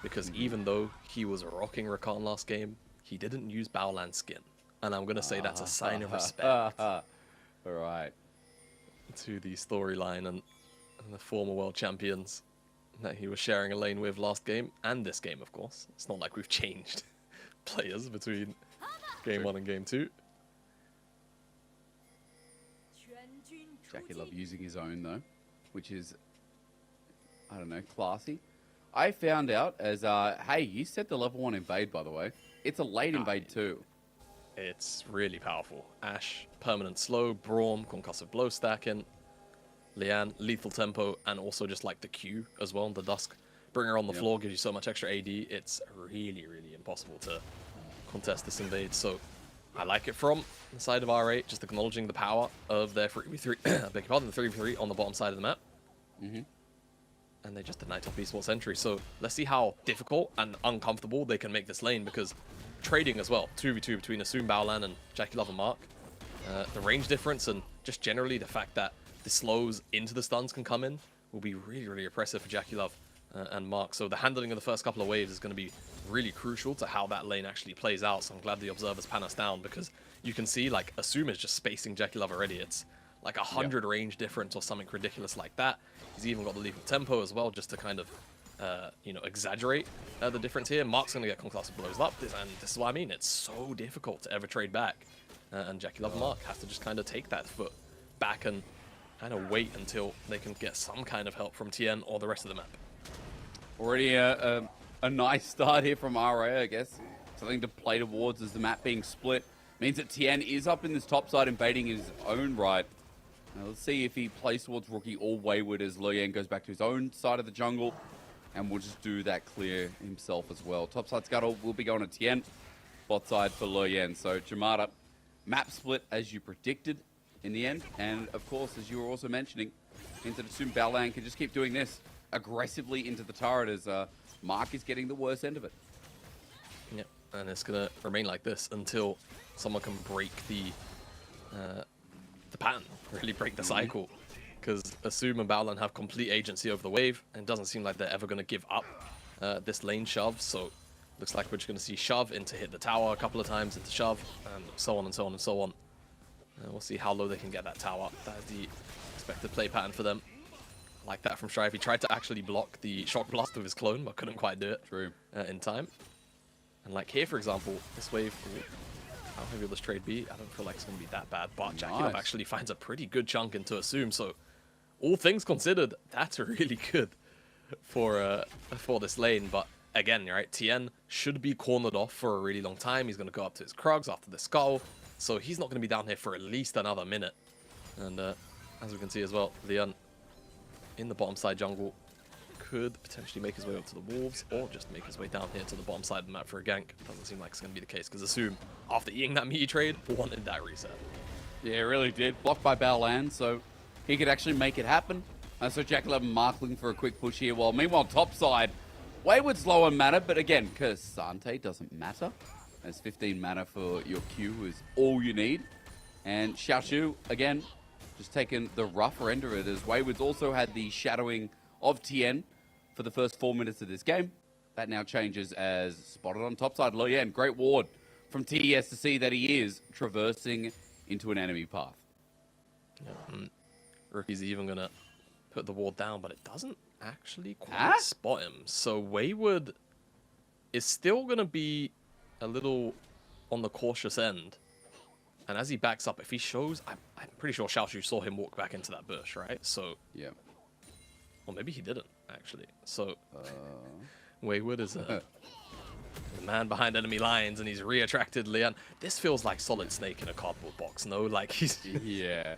because even though he was rocking Rakan last game, he didn't use Baolan's skin, and I'm going to say that's a sign of respect. All right. To the storyline and the former world champions that he was sharing a lane with last game and this game, of course. It's not like we've changed players between game 1 and game 2. Jackie Love using his own, though, which is, I don't know, classy. I found out as, hey, you said the level 1 invade, by the way. It's a late invade, too. It's really powerful. Ash, permanent slow, Braum, concussive blow stacking, Lian, lethal tempo, and also just like the Q as well, the Dusk bring her on the floor, gives you so much extra AD. It's really, really impossible to contest this invade. So I like it from the side of R8, just acknowledging the power of their 3v3, beg your pardon, the 3v3 on the bottom side of the map. And they just denied top esports entry. So let's see how difficult and uncomfortable they can make this lane, because trading as well, 2v2 between Assume, Baolan, and Jackie Love and Mark. The range difference and just generally the fact that the slows into the stuns can come in will be really, really oppressive for Jackie Love and Mark. So the handling of the first couple of waves is going to be really crucial to how that lane actually plays out. So I'm glad the observers pan us down, because you can see like Assume is just spacing Jackie Love already. It's like 100 range difference or something ridiculous like that. He's even got the lethal tempo as well, just to kind of you know, exaggerate the difference here. Mark's going to get conclusive blows up, and this is what I mean. It's so difficult to ever trade back. And Jackie Love and Mark have to just kind of take that foot back and kind of wait until they can get some kind of help from TN or the rest of the map. Already a nice start here from RA, I guess. Something to play towards as the map being split. Means that TN is up in this top side, invading his own right. Now let's see if he plays towards Rookie or Wayward as Loyan goes back to his own side of the jungle. And we'll just do that clear himself as well. Top side Scuttle will be going to TN. Bot side for Loyan. So Jamada, map split as you predicted in the end. And of course, as you were also mentioning, means that Assume Baolan can just keep doing this aggressively into the turret as Mark is getting the worst end of it. Yep, and it's going to remain like this until someone can break the pattern, really break the cycle. Because Assume and Baolan have complete agency over the wave, and it doesn't seem like they're ever going to give up this lane shove. So looks like we're just going to see shove into hit the tower a couple of times, into shove, and so on and so on and so on. We'll see how low they can get that tower. That is the expected play pattern for them. I like that from Strive. He tried to actually block the shock blast with his clone, but couldn't quite do it in time. And like here, for example, this wave, how heavy will this trade be? I don't feel like it's going to be that bad, but Jackie Love actually finds a pretty good chunk into Assume. So all things considered, that's really good for this lane. But again, right, TN should be cornered off for a really long time. He's going to go up to his Krugs after the skull. So he's not going to be down here for at least another minute. And as we can see as well, Leon in the bottom side jungle could potentially make his way up to the Wolves, or just make his way down here to the bottom side of the map for a gank. Doesn't seem like it's going to be the case, because Assume, after eating that meaty trade, wanted that reset. Yeah, it really did. Blocked by Baolan, so he could actually make it happen. So Jackie Love and Mark looking for a quick push here. While meanwhile, top side, Wayward's low on mana, but again, Kasante doesn't matter. As 15 mana for your Q is all you need. And Xiaoshu, again, just taking the rougher end of it, as Wayward's also had the shadowing of TN for the first 4 minutes of this game. That now changes as spotted on top side. Loyan, great ward from TES to see that he is traversing into an enemy path. Yeah, Rookie's even going to put the ward down, but it doesn't actually quite spot him. So Wayward is still going to be a little on the cautious end. And as he backs up, if he shows, I'm pretty sure Xiaoshu saw him walk back into that bush, right? So yeah. Or maybe he didn't, actually. So Wayward is the man behind enemy lines, and he's re-attracted Leon. This feels like Solid Snake in a cardboard box, no? Like he's... Yeah.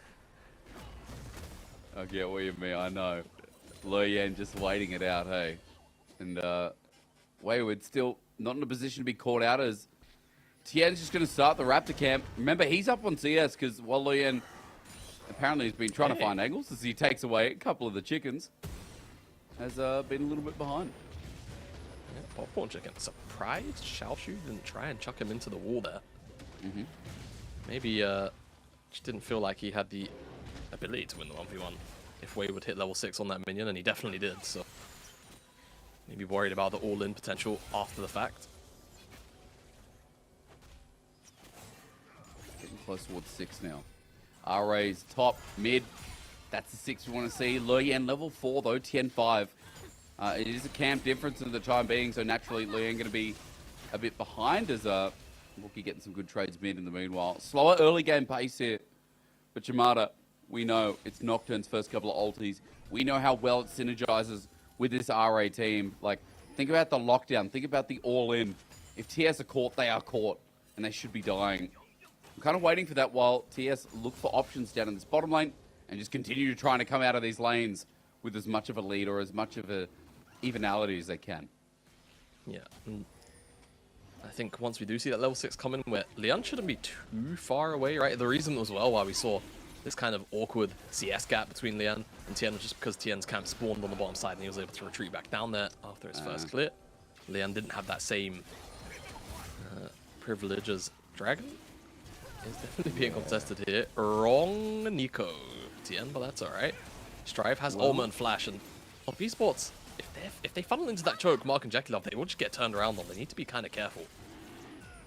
I get what you mean, I know. Loyan just waiting it out, hey? And Wayward still not in a position to be caught out, as Tien's just going to start the Raptor camp. Remember, he's up on CS because while Loyan apparently has been trying to find angles as he takes away a couple of the chickens, has been a little bit behind. Yeah, popcorn chicken. Surprised Xiaoshu didn't try and chuck him into the wall there. Maybe just didn't feel like he had the ability to win the 1v1 if Wayward hit level 6 on that minion, and he definitely did. So maybe worried about the all-in potential after the fact. Getting close towards 6 now. RA's top, mid. That's the 6 we want to see. Loyan level 4 though, 10-5. It is a camp difference in the time being, so naturally Loyan going to be a bit behind as Rookie getting some good trades mid in the meanwhile. Slower early game pace here. But Jamada, we know it's Nocturne's first couple of ultis. We know how well it synergizes with this RA team. Like, think about the lockdown. Think about the all-in. If TS are caught, they are caught. And they should be dying. I'm kind of waiting for that while TS look for options down in this bottom lane and just continue trying to come out of these lanes with as much of a lead or as much of a evenality as they can. Yeah. I think once we do see that level 6 come in, where Lian shouldn't be too far away, right? The reason as well why we saw this kind of awkward CS gap between Lian and Tien was just because Tien's camp spawned on the bottom side and he was able to retreat back down there after his first clear. Lian didn't have that same privilege as Dragon. Is definitely being contested here. Wrong Nico. Tien, but that's alright. Strive has Ulma and Flash, and on Esports, if they funnel into that choke, Mark and Jakilov, they will just get turned around on. They need to be kind of careful.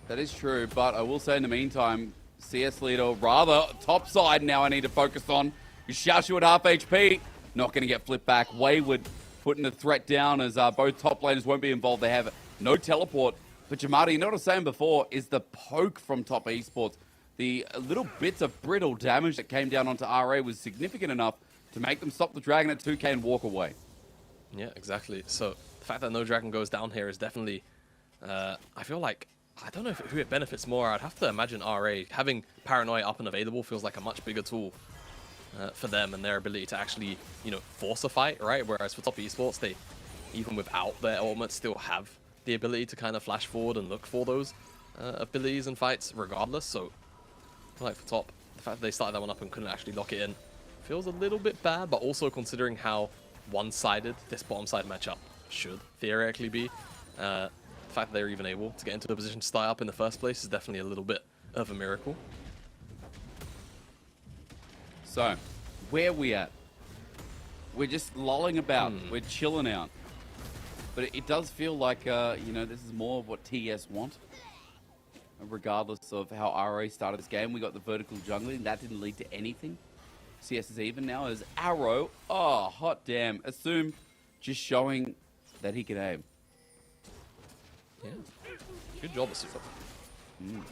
That is true, but I will say in the meantime, CS leader, rather top side now I need to focus on. Xiaoshu at half HP, not going to get flipped back. Wayward putting the threat down as both top laners won't be involved. They have no teleport. But Jamadi, you know what I was saying before, is the poke from top esports. The little bits of brittle damage that came down onto RA was significant enough to make them stop the Dragon at 2k and walk away. Yeah, exactly. So the fact that no Dragon goes down here is definitely, I feel like, I don't know who it benefits more. I'd have to imagine RA. Having Paranoia up and available feels like a much bigger tool for them and their ability to actually, you know, force a fight, right? Whereas for top esports, they, even without their ultimate, still have the ability to kind of flash forward and look for those abilities and fights regardless. So, like for top, the fact that they started that one up and couldn't actually lock it in feels a little bit bad, but also considering how one-sided this bottom side matchup should theoretically be, the fact that they're even able to get into a position to start up in the first place is definitely a little bit of a miracle. So, where are we at? We're just lolling about. We're chilling out. But it does feel like, you know, this is more of what TES want. Regardless of how RA started this game, we got the vertical jungling. That didn't lead to anything. CS is even now as Arrow. Oh, hot damn. Assume just showing that he can aim. Yeah. Good job, Assume.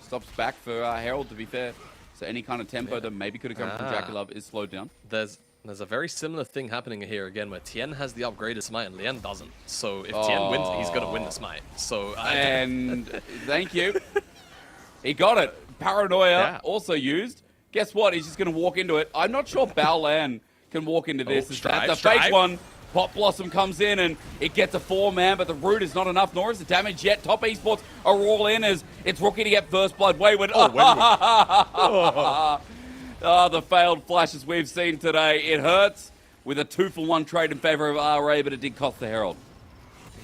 Stops back for Herald, to be fair. So any kind of tempo that maybe could have come from Jakilov is slowed down. There's a very similar thing happening here again, where Tien has the upgraded smite and Lian doesn't. So if Tien wins, he's going to win the smite. So and thank you. He got it. Paranoia also used. Guess what? He's just going to walk into it. I'm not sure Baolan can walk into this. That's a fake one. Pop Blossom comes in and it gets a 4-man, but the root is not enough, nor is the damage yet. Top esports are all in as it's Rookie to get first blood. Wayward. Oh, the failed flashes we've seen today. It hurts with a 2-for-1 trade in favor of RA, but it did cost the Herald.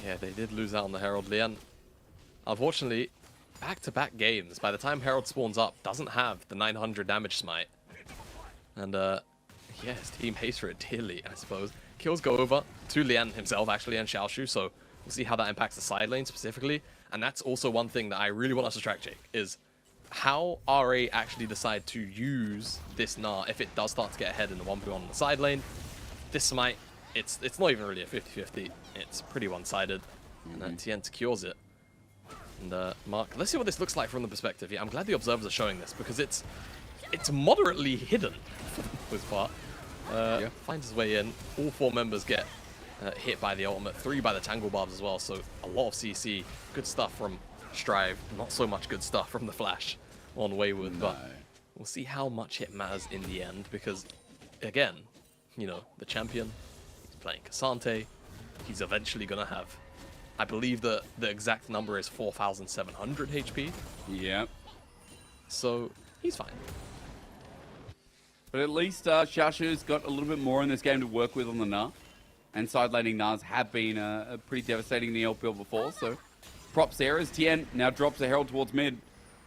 Yeah, they did lose out on the Herald. Lian, unfortunately, back-to-back games, by the time Herald spawns up, doesn't have the 900 damage smite. And, yeah, his team hates for it dearly, I suppose. Kills go over to Lian himself, actually, and Xiaoshu, so we'll see how that impacts the side lane specifically. And that's also one thing that I really want us to track, Jake, is how RA actually decide to use this Gnar if it does start to get ahead in the 1v1 on the side lane. This smite, it's not even really a 50-50. It's pretty one-sided, and then Tien secures it. And Mark, let's see what this looks like from the perspective. Yeah, I'm glad the observers are showing this because it's moderately hidden for the most part. Finds his way in. All 4 members get hit by the ultimate, 3 by the Tangle Barbs as well. So a lot of CC. Good stuff from Strive. Not so much good stuff from the Flash on Wayward. But we'll see how much it matters in the end because, again, you know, the champion, he's playing Cassante. He's eventually going to have, I believe the exact number is 4,700 HP. Yep. So he's fine. But at least Xiaoshu's got a little bit more in this game to work with on the Gnar. And side laning Gnars have been pretty devastating in the LPL before, so props there as Tien now drops a Herald towards mid.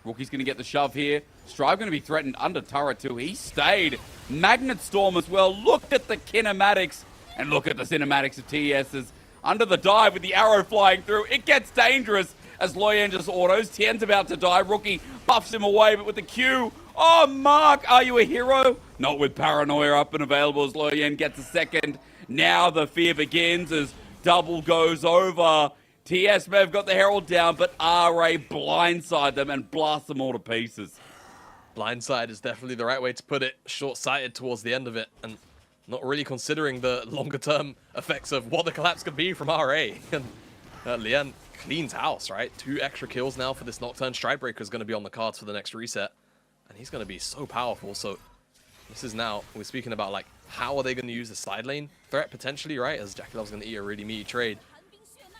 Rookie's going to get the shove here. Strive going to be threatened under turret too. He stayed. Magnet Storm as well. Look at the kinematics. And look at the cinematics of TES's. Under the dive with the arrow flying through. It gets dangerous as Loyan just autos. Tien's about to die. Rookie buffs him away, but with the Q. Oh, Mark, are you a hero? Not with Paranoia up and available as Loyan gets a second. Now the fear begins as double goes over. TS may have got the Herald down, but RA blindside them and blast them all to pieces. Blindside is definitely the right way to put it. Short-sighted towards the end of it, and not really considering the longer-term effects of what the collapse could be from RA. And Lian cleans house, right? 2 extra kills now for this Nocturne. Stridebreaker is going to be on the cards for the next reset, and he's going to be so powerful. So this is now, we're speaking about, like, how are they going to use the side lane threat, potentially, right? As Jakilov's going to eat a really meaty trade.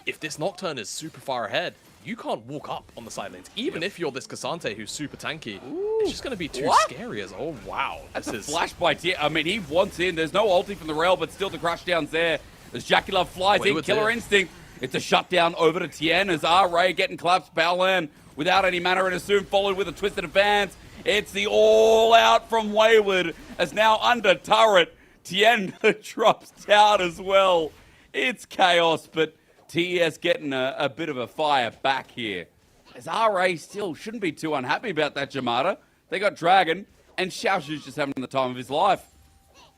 if this Nocturne is super far ahead, you can't walk up on the side lanes. Even if you're this Cassante who's super tanky, it's just going to be too scary as, oh wow. That's a flash by Tien. I mean, he wants in. There's no ulti from the rail, but still the crush down's there. As Jackie flies in, Killer Instinct. It's a shutdown over to Tien as R-Ray getting collapsed. Baolan without any mana and is soon followed with a twisted advance. It's the all-out from Wayward as now under turret. Tien drops down as well. It's chaos, but TES getting a bit of a fire back here. As RA still shouldn't be too unhappy about that Jamada. They got Dragon, and Xiaoshu's just having the time of his life.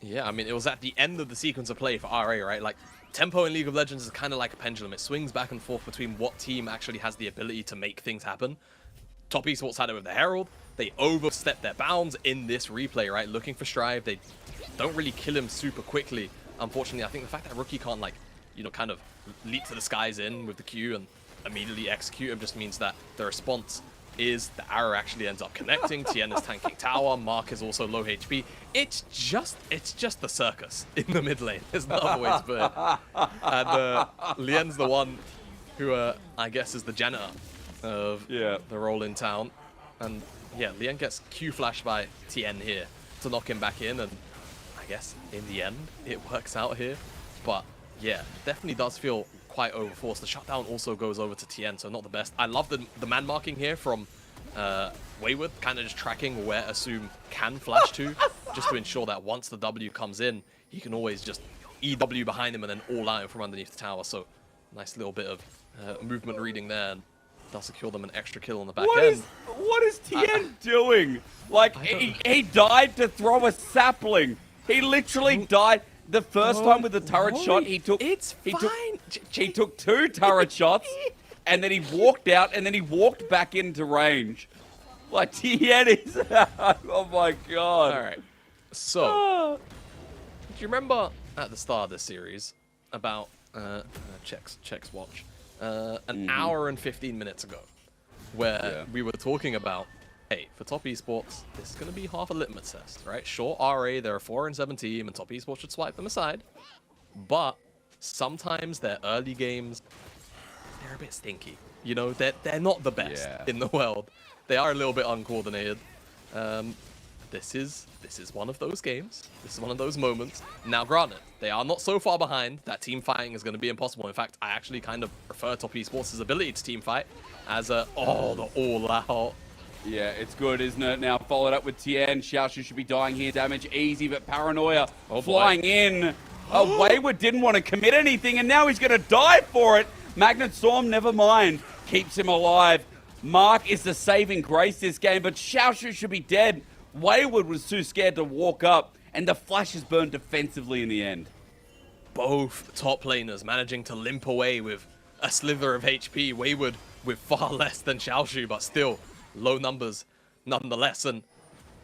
Yeah, I mean, it was at the end of the sequence of play for RA, right? Like, tempo in League of Legends is kind of like a pendulum. It swings back and forth between what team actually has the ability to make things happen. Top Esports had it with the Herald. They overstepped their bounds in this replay, right? Looking for Strive. They don't really kill him super quickly. Unfortunately, I think the fact that Rookie can't, like, you know, kind of leap to the skies in with the Q and immediately execute him just means that the response is the arrow actually ends up connecting. Tien is tanking tower. Mark is also low HP. It's just the circus in the mid lane. There's no other way to put it. And Lien's the one who, I guess, is the janitor of the role in town. And yeah, Lien gets Q flashed by Tien here to knock him back in. And I guess in the end, it works out here. But yeah, definitely does feel quite overforced. The shutdown also goes over to Tien, so not the best. I love the man marking here from Wayward, kind of just tracking where Assume can flash to, just to ensure that once the W comes in, he can always just EW behind him and then all out from underneath the tower. So nice little bit of movement reading there, and does secure them an extra kill on the back end. What is Tien doing? Like, he died to throw a sapling. He literally died. The first time with the turret shot, he took two turret shots, and then he walked out, and then he walked back into range. Like, Tien is... oh my god. Alright, so, do you remember at the start of this series, about, checks watch, an hour and 15 minutes ago, where we were talking about, hey, for Top Esports, this is going to be half a litmus test, right? Sure, RA, they're a 4-7 team, and Top Esports should swipe them aside. But sometimes their early games, they're a bit stinky. You know, they're not the best in the world. They are a little bit uncoordinated. This is one of those games. This is one of those moments. Now, granted, they are not so far behind that team fighting is going to be impossible. In fact, I actually kind of prefer Top Esports' ability to team fight as the all-out. Yeah, it's good, isn't it? Now followed up with Tien. Xiaoshu should be dying here. Damage easy, but Paranoia flying in. Wayward didn't want to commit anything, and now he's going to die for it. Magnet Storm, never mind, keeps him alive. Mark is the saving grace this game, but Xiaoshu should be dead. Wayward was too scared to walk up, and the flash is burned defensively in the end. Both top laners managing to limp away with a slither of HP. Wayward with far less than Xiaoshu, but still low numbers nonetheless, and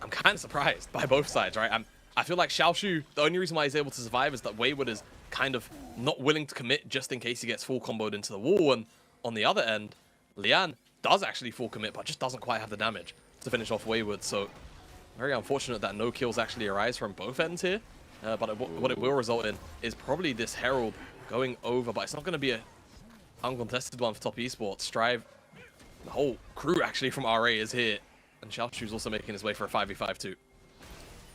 I'm kind of surprised by both sides, right? I feel like Xiaoshu, the only reason why he's able to survive is that Wayward is kind of not willing to commit just in case he gets full comboed into the wall, and on the other end, Lian does actually full commit, but just doesn't quite have the damage to finish off Wayward, so very unfortunate that no kills actually arise from both ends here, but what it will result in is probably this Herald going over, but it's not going to be a uncontested one for Top Esports. Strive, the whole crew actually from RA is here, and Xiaoshu's also making his way for a 5v5 too.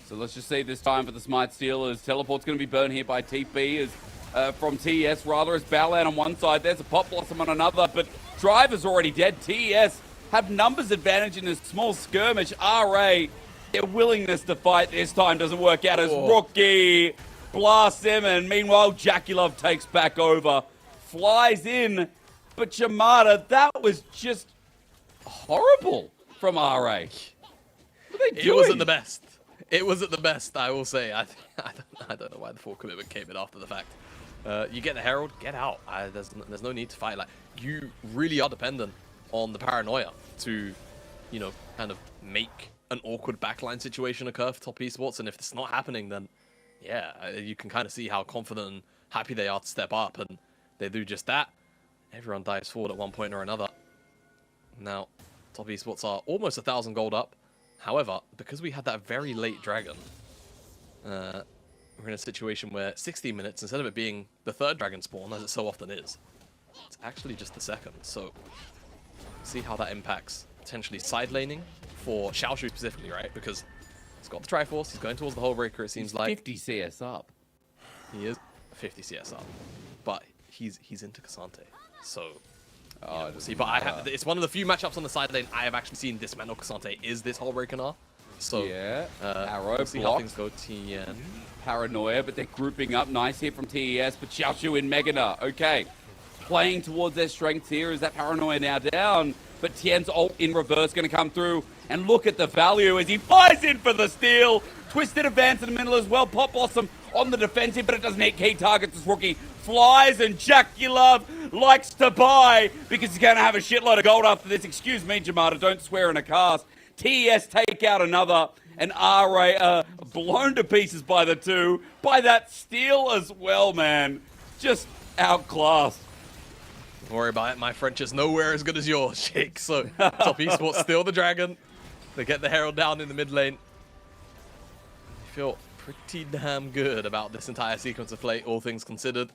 So let's just see this time for the Smite Stealers. Teleport's going to be burned here by TP as from TES, rather as Baolan on one side. There's a Pop Blossom on another, but Drive is already dead. TES have numbers advantage in this small skirmish. RA, their willingness to fight this time doesn't work out as Rookie blasts him, and meanwhile Jackie Love takes back over, flies in, but Jamada, that was just horrible from RA. What are they doing? It wasn't the best. It wasn't the best, I will say. I don't know why the full commitment came in after the fact. You get the Herald, get out. There's no need to fight. Like, you really are dependent on the Paranoia to, you know, kind of make an awkward backline situation occur for Top Esports. And if it's not happening, then yeah, you can kind of see how confident and happy they are to step up, and they do just that. Everyone dives forward at one point or another. Now, Top Esports are almost 1,000 gold up. However, because we had that very late dragon, we're in a situation where 16 minutes, instead of it being the third dragon spawn, as it so often is, It's actually just the second. So see how that impacts potentially side laning for Xiaoshu specifically, right? Because he's got the Triforce, he's going towards the Hullbreaker, it seems like. 50 CS up. He is 50 CS up. But he's into Cassante. So we'll see. But it's one of the few matchups on the side lane I have actually seen dismantle Cassante is this Hullbreaker now. So yeah, Arrow we'll see how things go. TN. Paranoia, but they're grouping up. Nice here from TES, but Xiaoshu in Megana. Okay, playing towards their strengths here. Is that Paranoia now down? But Tien's ult in reverse going to come through. And look at the value as he flies in for the steal. Twisted advance in the middle as well. Pop Blossom on the defensive, but it doesn't hit key targets. This rookie flies, and Jackie Love likes to buy because he's going to have a shitload of gold after this. Excuse me, Jamada, don't swear in a cast. TES take out another, and RA blown to pieces by the two. By that steal as well, man. Just outclassed. Don't worry about it, my French is nowhere as good as yours, Jake. So Top Esports steal the dragon. They get the Herald down in the mid lane. I feel pretty damn good about this entire sequence of play, all things considered.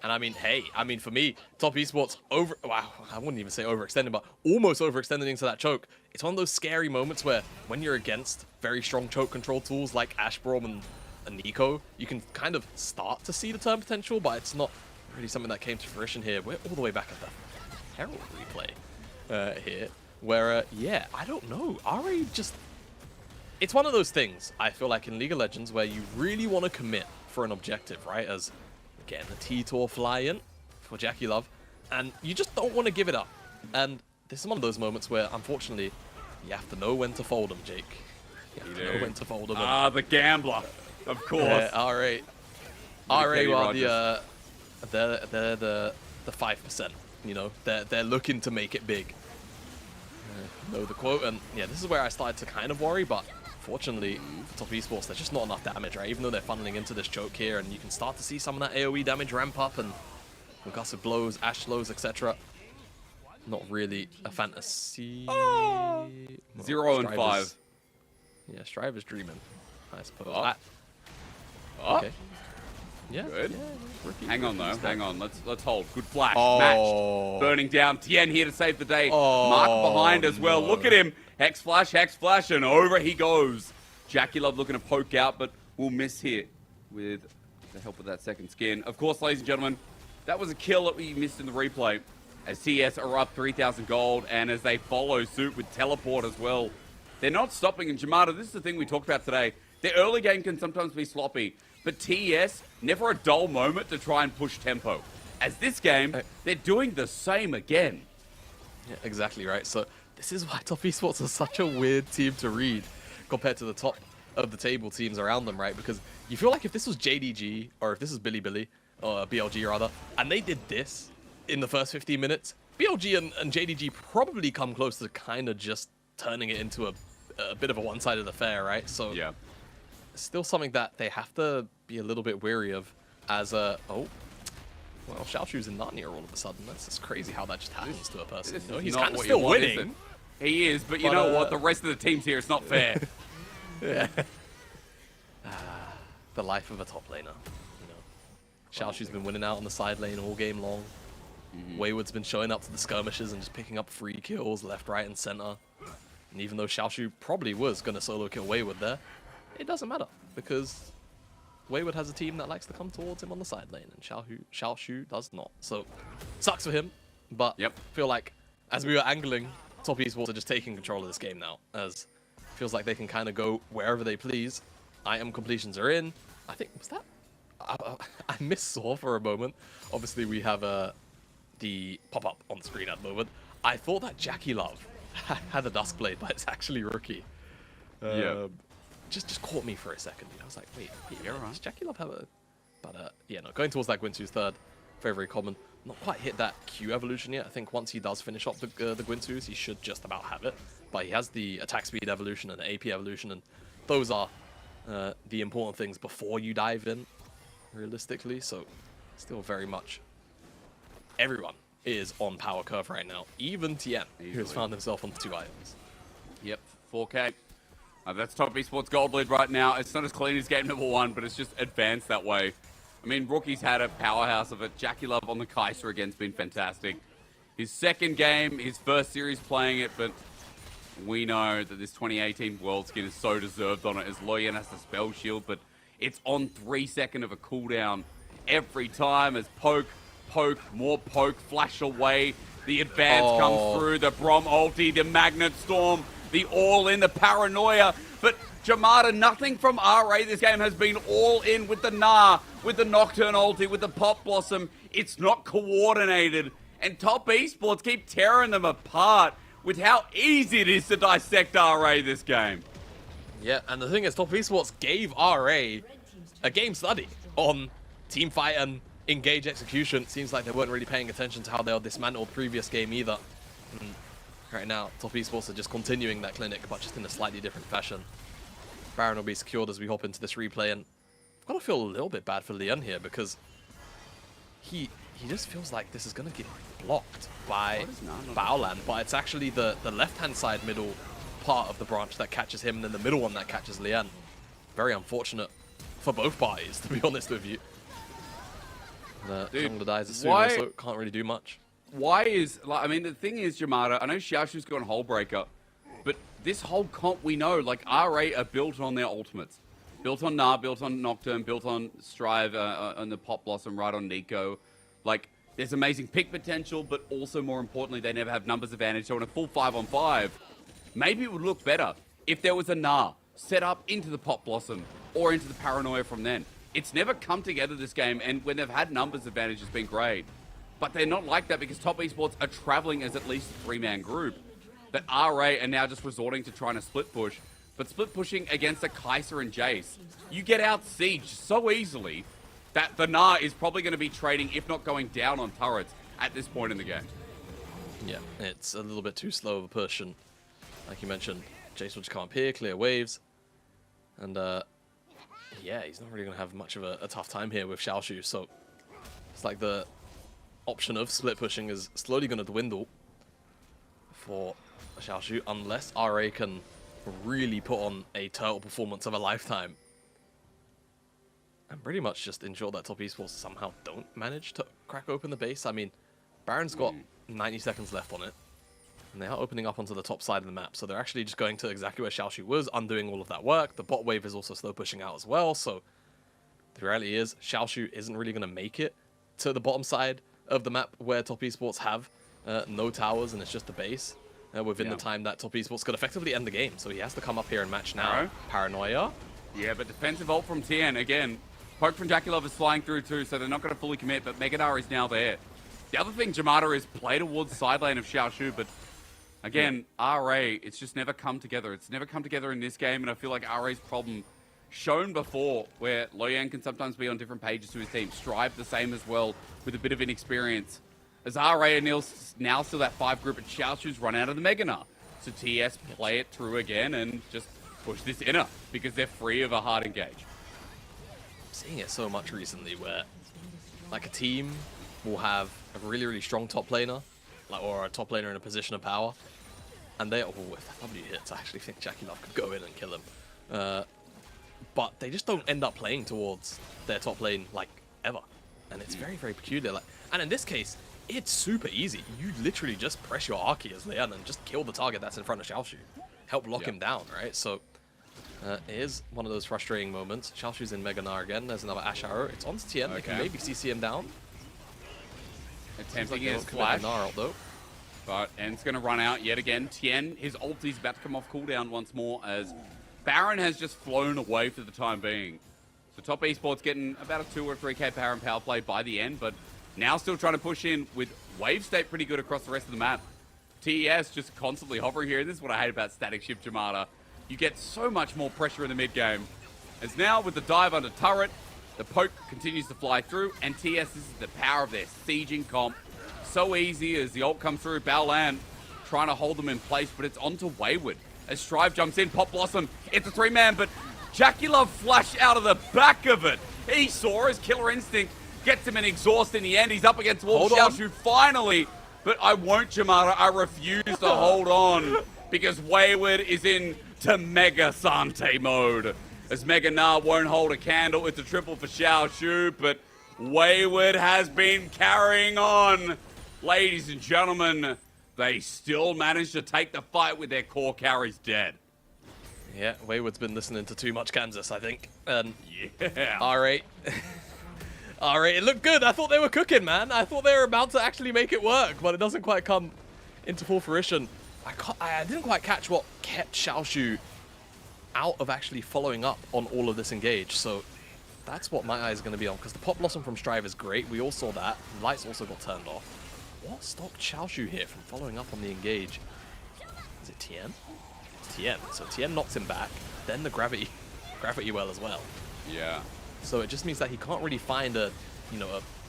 And I mean, hey, for me, Top Esports wow, I wouldn't even say overextending, but almost overextending into that choke. It's one of those scary moments where when you're against very strong choke control tools like Ashbrom and Nico, you can kind of start to see the turn potential, but it's not really something that came to fruition here. We're all the way back at the Herald replay here, where, yeah, I don't know. RA just... It's one of those things, I feel like, in League of Legends where you really want to commit for an objective, right? As getting the T-Tor fly in for Jackie Love, and you just don't want to give it up. And this is one of those moments where, unfortunately, you have to know when to fold them, Jake. You have to know when to fold them. Ah, the gambler, of course. RA are they're the 5%. You know, they're looking to make it big. Know the quote, and yeah, this is where I started to kind of worry, but fortunately for Top Esports, there's just not enough damage, right? Even though they're funneling into this choke here, and you can start to see some of that AoE damage ramp up, and concussive blows, ash slows, etc. Not really a fantasy. Oh. 0 and 5. Yeah, Striver's dreaming, I suppose. Okay. Yeah. Good. Yeah, hang on though. Hang on. Let's hold. Good flash. Oh. Match. Burning down. Tien here to save the day. Mark behind as well. Look at him. Hex flash, and over he goes. Jackie Love looking to poke out, but will miss here with the help of that second skin. Of course, ladies and gentlemen, that was a kill that we missed in the replay. As TES are up 3,000 gold, and as they follow suit with teleport as well. They're not stopping. And Jamada, this is the thing we talked about today. The early game can sometimes be sloppy, but TES, never a dull moment to try and push tempo. As this game, they're doing the same again. Yeah, exactly right. So this is why Top Esports is such a weird team to read compared to the top of the table teams around them, right? Because you feel like if this was JDG, or if this is Billy, or BLG rather, and they did this in the first 15 minutes, BLG and JDG probably come close to kind of just turning it into a bit of a one-sided affair, right? So yeah, still something that they have to be a little bit wary of as a... Oh, well, Xiaoshu's in Narnia all of a sudden. That's just crazy how that just happens to a person. You know, he's kind of still winning. He is, but you know what? The rest of the teams here, it's not fair. Yeah. The life of a top laner. You know, Xiaoshu's been winning out on the side lane all game long. Wayward's been showing up to the skirmishes and just picking up free kills left, right, and center. And even though Xiaoshu probably was going to solo kill Wayward there, it doesn't matter because Wayward has a team that likes to come towards him on the side lane, and Xiaoshu does not. So, sucks for him, but I feel like as we were angling, Top Esports are just taking control of this game now, as it feels like they can kind of go wherever they please. IM completions are in. I think, was that? I missaw for a moment. Obviously, we have the pop-up on the screen at the moment. I thought that Jackie Love had a Duskblade, but it's actually Rookie. Just caught me for a second. I was like, wait, does Jackie Love have a... But yeah, no, going towards that Gwinsu's third, very, very common. Not quite hit that Q evolution yet. I think once he does finish off the Gwinsu's, he should just about have it. But he has the attack speed evolution and the AP evolution, and those are the important things before you dive in, realistically. So still very much everyone is on power curve right now. Even Tien, who has found himself on 2 items. Yep, 4K. That's Top Esports gold lead right now. It's not as clean as game number 1, but it's just advanced that way. I mean, Rookie's had a powerhouse of it. Jackie Love on the Kaiser again's been fantastic. His second game, his first series playing it, but we know that this 2018 World Skin is so deserved on it as Loyan has the spell shield, but it's on 3 seconds of a cooldown every time as poke, more poke, flash away. The advance comes through, the Brom ulti, the Magnet Storm, the all-in, the paranoia. But Jamada, nothing from RA this game has been all-in with the Gnar, with the Nocturne ulti, with the Pop Blossom. It's not coordinated. And Top Esports keep tearing them apart with how easy it is to dissect RA this game. Yeah, and the thing is, Top Esports gave RA a game study on teamfight and engage execution. It seems like they weren't really paying attention to how they were dismantled previous game either. And right now, Top Esports are just continuing that clinic, but just in a slightly different fashion. Baron will be secured as we hop into this replay, and I've got to feel a little bit bad for Leon here because he just feels like this is going to get blocked by Baolan, but it's actually the left-hand side middle part of the branch that catches him, and then the middle one that catches Lian. Very unfortunate for both parties, to be honest with you. Jungler dies as soon, so can't really do much. Why is, like, I mean, the thing is, Jamada, I know Xiaoshu's gone Hullbreaker, but this whole comp, we know, like, RA are built on their ultimates. Built on Gnar, built on Nocturne, built on Strive, on the Pop Blossom, right on Nico. Like, there's amazing pick potential, but also, more importantly, they never have numbers advantage. So in a full 5-on-5, maybe it would look better if there was a Gnar set up into the Pop Blossom or into the Paranoia from then. It's never come together this game, and when they've had numbers advantage, it's been great. But they're not like that because Top Esports are traveling as at least a 3-man group. That RA are now just resorting to trying to split push. But split pushing against a Kaiser and Jace, you get out sieged so easily that the Gnar is probably going to be trading, if not going down on turrets at this point in the game. Yeah, it's a little bit too slow of a push, and like you mentioned, Jace will just come up here, clear waves, and yeah, he's not really going to have much of a tough time here with Xiaoshu, so it's like the option of split pushing is slowly going to dwindle for Xiaoshu unless RA can really put on a turtle performance of a lifetime and pretty much just ensure that Top Esports somehow don't manage to crack open the base. I mean, Baron's got 90 seconds left on it, and they are opening up onto the top side of the map, so they're actually just going to exactly where Xiaoshu was, undoing all of that work. The bot wave is also slow pushing out as well, so the reality is Xiaoshu isn't really going to make it to the bottom side of the map where Top Esports have no towers and it's just the base within the time that Top Esports could effectively end the game. So he has to come up here and match now. Paranoia. Yeah, but defensive ult from Tien, again, poke from Jackie Love is flying through too, so they're not going to fully commit, but Megadar is now there. The other thing, Jamada, is play towards side lane of Xiaoshu, but again, RA, it's just never come together. It's never come together in this game, and I feel like RA's problem shown before, where Loyan can sometimes be on different pages to his team. Strive the same as well, with a bit of inexperience. As RA and Neil's now still that 5 group, and Xiaoshu's run out of the Mega Gnar. So TES play it through again and just push this inner, because they're free of a hard engage. I'm seeing it so much recently where, like, a team will have a really, really strong top laner, like, or a top laner in a position of power, and they, with W hits, I actually think Jackie Love could go in and kill him. But they just don't end up playing towards their top lane, like, ever. And it's very, very peculiar. Like, and in this case, it's super easy. You literally just press your Archie as Leon and just kill the target that's in front of Xiaoshu. Help lock him down, right? So it is one of those frustrating moments. Xiaoshu's in Mega Gnar again. There's another Ash Arrow. It's on Tien. They can maybe CC him down. Attempting his flash. Ult, though. But En's going to run out yet again. Tien, his ulti's about to come off cooldown once more as Baron has just flown away for the time being. So Top Esports getting about a 2 or 3k Baron power play by the end, but now still trying to push in with wave state pretty good across the rest of the map. TES just constantly hovering here. This is what I hate about static shift Jamada. You get so much more pressure in the mid game. As now with the dive under turret, the poke continues to fly through, and TES, this is the power of their sieging comp. So easy as the ult comes through, Baolan trying to hold them in place, but it's onto Wayward. As Strive jumps in, Pop Blossom, it's a 3-man, but Jackie Love flash out of the back of it. He saw his Killer Instinct, gets him an exhaust in the end. He's up against Wolf Xiaoshu finally, but I won't, Jamada. I refuse to hold on because Wayward is into Mega Sante mode. As Mega Gnar won't hold a candle, it's a triple for Xiaoshu, but Wayward has been carrying on. Ladies and gentlemen, they still managed to take the fight with their core carries dead. Yeah, Wayward's been listening to too much Kansas, I think. And yeah. R8. R8, it looked good. I thought they were cooking, man. I thought they were about to actually make it work, but it doesn't quite come into full fruition. I didn't quite catch what kept Xiaoshu out of actually following up on all of this engage. So that's what my eye is going to be on, because the Pop Blossom from Strive is great. We all saw that. Lights also got turned off. What stopped Xiaoshu here from following up on the engage? Is it TN? It's TN. So TN knocks him back. Then the gravity well as well. Yeah. So it just means that he can't really find a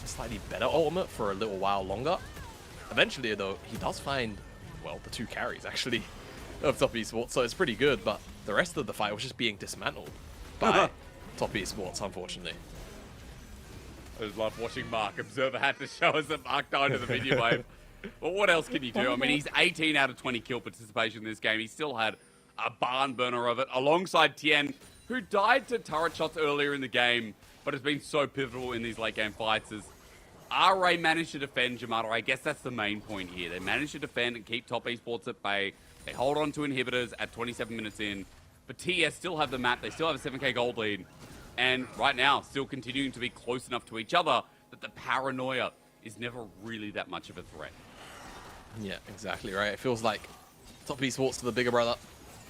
slightly better ultimate for a little while longer. Eventually, though, he does find, well, the 2 carries, actually, of Top Esports, so it's pretty good, but the rest of the fight was just being dismantled by Top Esports, unfortunately. I just love watching Mark. Observer had to show us that Mark died in the video wave. But what else can you do? I mean, he's 18 out of 20 kill participation in this game. He still had a barn burner of it, alongside Tien, who died to turret shots earlier in the game, but has been so pivotal in these late game fights. As RA managed to defend Jamada. I guess that's the main point here. They managed to defend and keep Top Esports at bay. They hold on to inhibitors at 27 minutes in, but TES still have the map. They still have a 7k gold lead, and right now still continuing to be close enough to each other that the paranoia is never really that much of a threat. Yeah, exactly right. It feels like Top Esports are the bigger brother,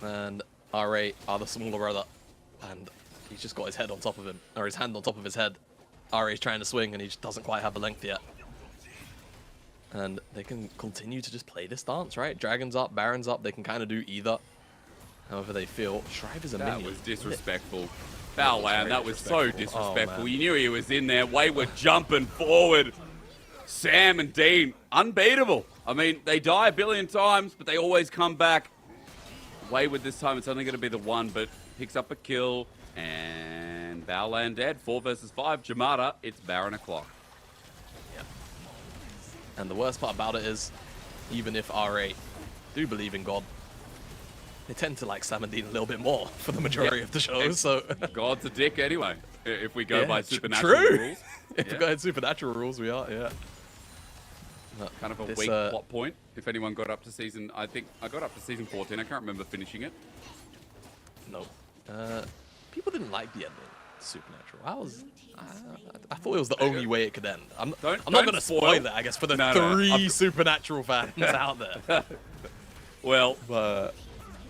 and RA are the smaller brother. And he's just got his head on top of him, or his hand on top of his head. RA's trying to swing, and he just doesn't quite have the length yet. And they can continue to just play this dance, right? Dragon's up, Baron's up. They can kind of do either, however they feel. Shrive is a minion. That was disrespectful. Foul land, that was so disrespectful. Oh, you knew he was in there. Wayward jumping forward. Sam and Dean, unbeatable. I mean, they die a billion times, but they always come back. Wayward this time, it's only going to be the one, but picks up a kill, and Baolan dead. 4 versus 5. Jamada, it's Baron o'clock. Yeah. And the worst part about it is, even if RA do believe in God, they tend to like Sam and Dean a little bit more for the majority of the show. So God's a dick anyway. If we go by supernatural rules. If we go by supernatural rules, we are. Yeah. Kind of a weak plot point. If anyone got up to season, I think I got up to season 14. I can't remember finishing it. No. People didn't like the ending. Supernatural. I thought it was the only way it could end. I'm not going to spoil that, I guess, for the 3 Supernatural fans out there. Well,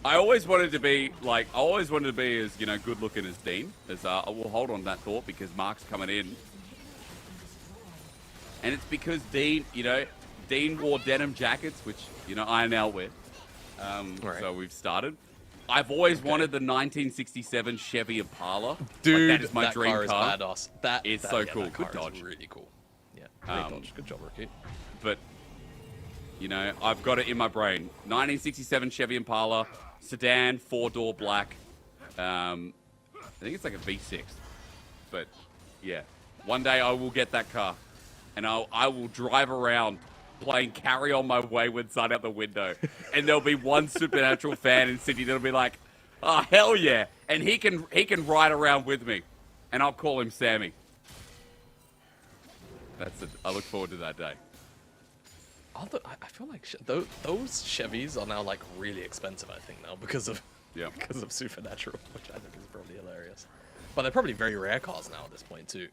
I always wanted to be as good looking as Dean. As I will hold on that thought because Mark's coming in, and it's because Dean wore denim jackets, which I now wear. Right. So we've started. I've always wanted the 1967 Chevy Impala. Dude, that is my that dream car. car. Is badass. That is so yeah, cool. That car Good dodge. Is really cool. Yeah, great dodge. Good job, Rookie. But I've got it in my brain. 1967 Chevy Impala, sedan, 4-door black. I think it's like a V6. But yeah, one day I will get that car, and I will drive around playing Carry On My Wayward Son out the window, and there'll be one Supernatural fan in Sydney that'll be like, "Oh hell yeah!" and he can ride around with me, and I'll call him Sammy. I look forward to that day. I feel like those Chevys are now like really expensive. I think now because of Supernatural, which I think is probably hilarious. But they're probably very rare cars now at this point too.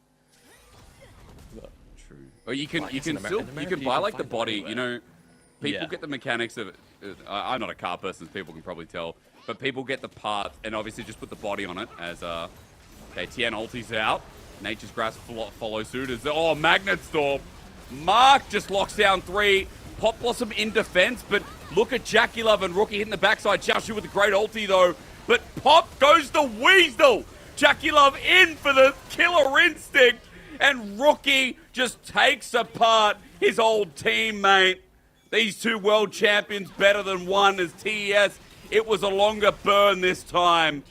But, true. Or you can buy like the body. People Yeah. get the mechanics of it. I'm not a car person, as people can probably tell. But people get the part and obviously just put the body on it as Tien ultis out. Nature's Grasp follows suit as Magnet Storm. Mark just locks down 3. Pop Blossom in defense, but look at Jackie Love and Rookie hitting the backside. Xiaoshu with a great ulti though. But Pop goes the Weasel. Jackie Love in for the killer instinct. And Rookie just takes apart his old teammate. These 2 world champions better than one as TES. It was a longer burn this time.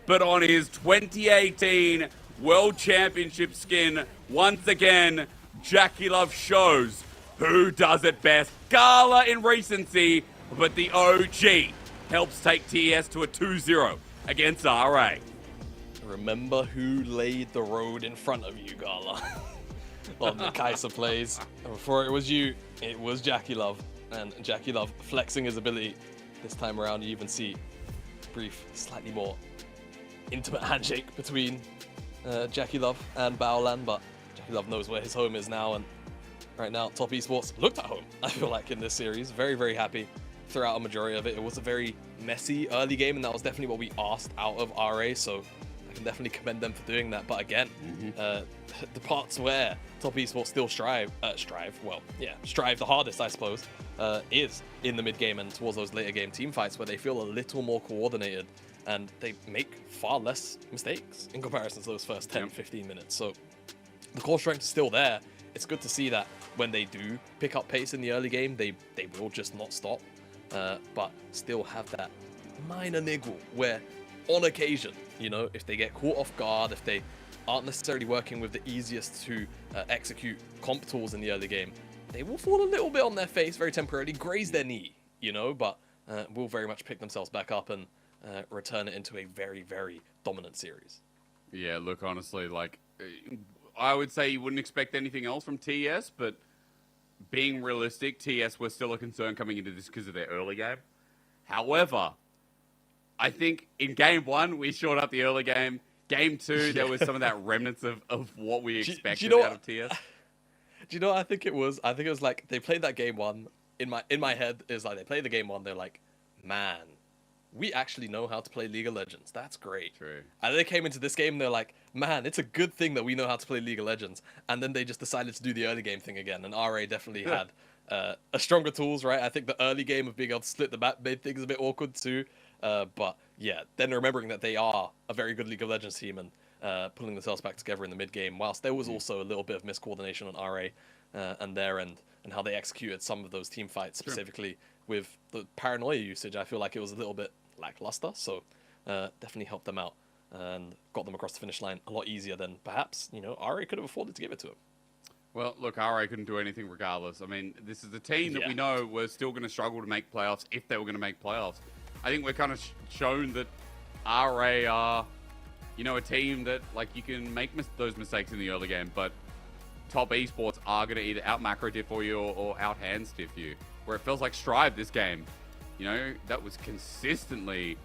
But on his 2018 World Championship skin, once again, Jackie Love shows who does it best. Gala in recency, but the OG helps take TES to a 2-0 against RA. remember who laid the road in front of you, Gala. on the Kaiser plays. And before it was you, it was Jackie Love. And Jackie Love flexing his ability. This time around, you even see brief, slightly more intimate handshake between Jackie Love and Baolan, but Jackie Love knows where his home is now, and right now, Top Esports looked at home, I feel like, in this series. Very, very happy throughout a majority of it. It was a very messy early game, and that was definitely what we asked out of RA, so I can definitely commend them for doing that. But again, the parts where Top Esports still strive the hardest, I suppose, is in the mid game and towards those later game team fights where they feel a little more coordinated and they make far less mistakes in comparison to those first 10, 15 minutes. So the core strength is still there. It's good to see that when they do pick up pace in the early game, they will just not stop, but still have that minor niggle where on occasion, you know, if they get caught off guard, if they aren't necessarily working with the easiest to execute comp tools in the early game, they will fall a little bit on their face very temporarily, graze their knee, you know, but will very much pick themselves back up and return it into a very, very dominant series. Yeah, look, honestly, like, I would say you wouldn't expect anything else from TES, but being realistic, TES were still a concern coming into this because of their early game. However, I think in game one, we short up the early game. Game two, there was some of that remnants of what we expected out of TES. Do you know what I think it was? I think it was like they played that game one. In my head, is like they played the game one. They're like, man, we actually know how to play League of Legends. That's great. True. And they came into this game and they're like, man, it's a good thing that we know how to play League of Legends. And then they just decided to do the early game thing again. And RA definitely had a stronger tools, right? I think the early game of being able to split the map made things a bit awkward too. But yeah, then remembering that they are a very good League of Legends team and pulling themselves back together in the mid game, whilst there was also a little bit of miscoordination on RA and their end and how they executed some of those team fights, specifically with the paranoia usage. I feel like it was a little bit lackluster, so definitely helped them out and got them across the finish line a lot easier than perhaps, you know, RA could have afforded to give it to them. Well, look, RA couldn't do anything regardless. I mean, this is a team that we know were still going to struggle to make playoffs if they were going to make playoffs. I think we're kind of shown that RA are, you know, a team that, like, you can make those mistakes in the early game, but Top Esports are going to either out macro diff for you or out hand stiff you. Where it feels like Strive this game, you know, that was consistently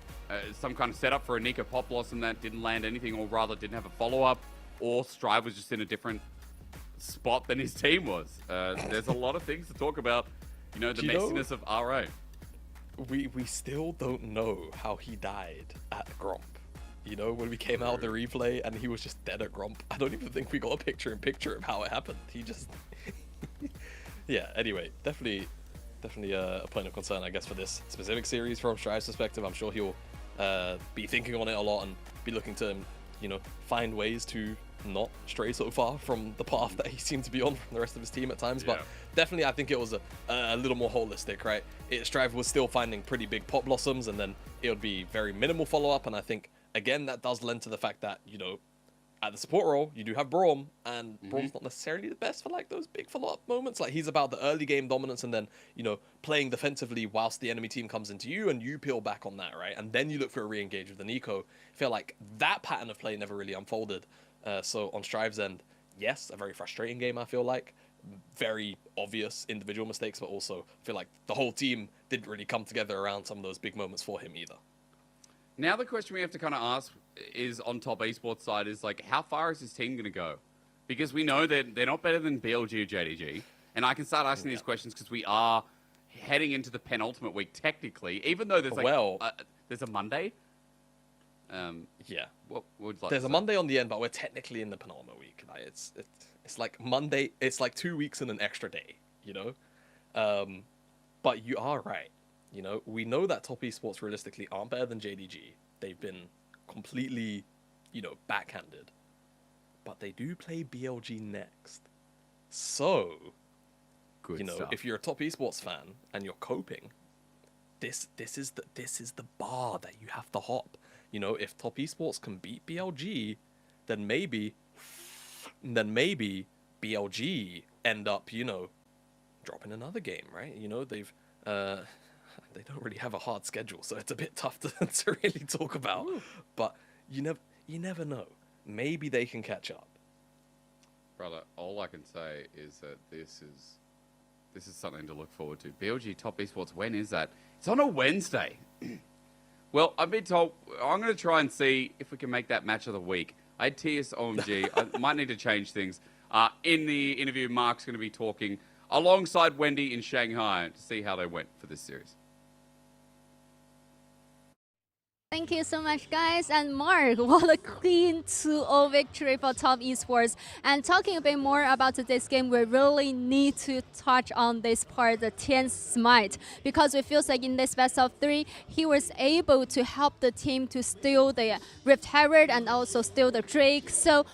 some kind of setup for a Nika Pop Blossom that didn't land anything, or rather didn't have a follow-up, or Strive was just in a different spot than his team was. There's a lot of things to talk about, you know, the messiness of RA. We still don't know how he died at Gromp. You know, when we came out of the replay and he was just dead at Gromp. I don't even think we got a picture-in-picture of how it happened. He just... Yeah, anyway, definitely a point of concern, I guess, for this specific series from Strive's perspective. I'm sure he'll be thinking on it a lot and be looking to, you know, find ways to not stray so far from the path that he seemed to be on from the rest of his team at times. But definitely, I think it was a little more holistic, right? Strive was still finding pretty big pop blossoms, and then it would be very minimal follow-up. And I think, again, that does lend to the fact that, you know, at the support role, you do have Braum, and Braum's not necessarily the best for, like, those big follow-up moments. Like, he's about the early game dominance and then, you know, playing defensively whilst the enemy team comes into you and you peel back on that, right? And then you look for a re-engage with the Nico. I feel like that pattern of play never really unfolded. So on Strive's end, yes, a very frustrating game, I feel like. Very obvious individual mistakes, but also I feel like the whole team didn't really come together around some of those big moments for him either. Now the question we have to kind of ask is on Top Esports side is, like, how far is his team going to go? Because we know that they're not better than BLG or JDG. And I can start asking these questions because we are heading into the penultimate week technically, even though there's like there's a Monday. Yeah. What would There's a Monday on the end, but we're technically in the penultimate week. Like, it's like Monday. It's like 2 weeks and an extra day, you know. But you are right. You know, we know that Top Esports realistically aren't better than JDG. They've been completely, you know, backhanded. But they do play BLG next. So, good, you know, stuff. if you're a Top Esports fan and you're coping, this is the bar that you have to hop. You know, if Top Esports can beat BLG, then maybe BLG end up, you know, dropping another game, right? You know, they don't really have a hard schedule, so it's a bit tough to really talk about. But you never know. Maybe they can catch up. Brother, all I can say is that this is something to look forward to. BLG Top Esports, when is that? It's on a Wednesday. Well, I've been told I'm going to try and see if we can make that match of the week. I had TES OMG. I might need to change things. In the interview, Mark's going to be talking alongside Wendy in Shanghai to see how they went for this series. Thank you so much, guys. And Mark, what a clean 2-0 victory for Top Esports. And talking a bit more about today's game, we really need to touch on this part, the TES Smite, because it feels like in this best of 3, he was able to help the team to steal the Rift Herald and also steal the Drake. So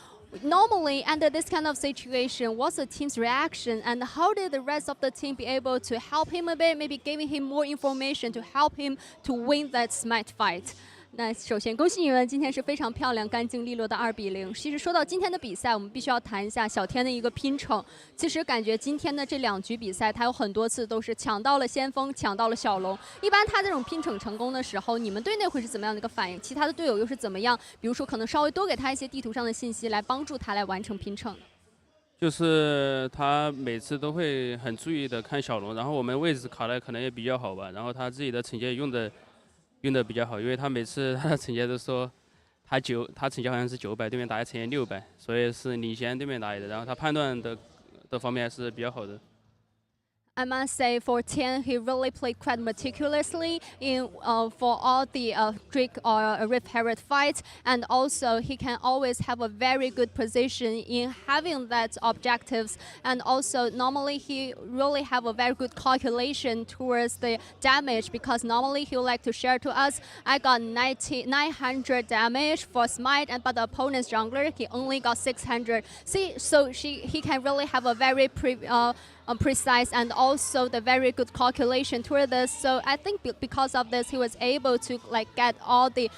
normally, under this kind of situation, what's the team's reaction, and how did the rest of the team be able to help him a bit, maybe giving him more information to help him to win that Smite fight? 那首先恭喜你们，今天是非常漂亮、干净利落的2-0。其实说到今天的比赛，我们必须要谈一下小天的一个拼抢。其实感觉今天的这2局比赛，他有很多次都是抢到了先锋，抢到了小龙。一般他这种拼抢成功的时候，你们队内会是怎么样的一个反应？其他的队友又是怎么样？比如说可能稍微多给他一些地图上的信息，来帮助他来完成拼抢。就是他每次都会很注意的看小龙，然后我们位置卡的可能也比较好吧，然后他自己的惩戒用的比较好，因为他每次他的惩戒都说他惩戒好像是900，对面打的惩戒600，所以是领先对面打的，然后他判断的方面还是比较好的。I must say, for Tian, he really played quite meticulously in for all the Drake or Rift Herald fights, and also he can always have a very good position in having that objectives, and also normally he really have a very good calculation towards the damage, because normally he would like to share to us, I got 900 damage for Smite, but the opponent's jungler, he only got 600. See, so he can really have a very precise and also the very good calculation toward this. So I think because of this, he was able to get all the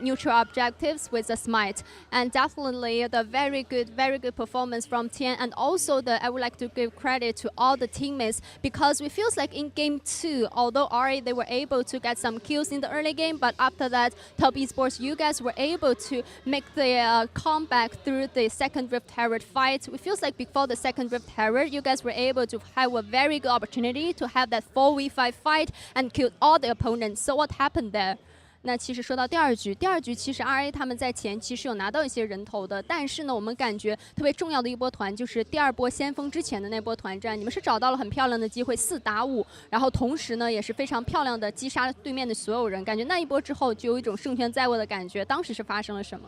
neutral objectives with the Smite, and definitely the very good performance from Tian. And also I would like to give credit to all the teammates, because it feels like in game 2, although already they were able to get some kills in the early game, but after that, Top Esports, you guys were able to make the comeback through the second Rift Herald fight. It feels like before the second Rift Herald, you guys were able to have a very good opportunity to have that 4v5 fight and kill all the opponents. So what happened there? 那其实说到第二局其实 RA 他们在前期是有拿到一些人头的，但是呢，我们感觉特别重要的一波团就是第2波先锋之前的那波团战，你们是找到了很漂亮的机会4打5，然后同时呢也是非常漂亮的击杀对面的所有人，感觉那一波之后就有一种胜权在握的感觉。当时是发生了什么？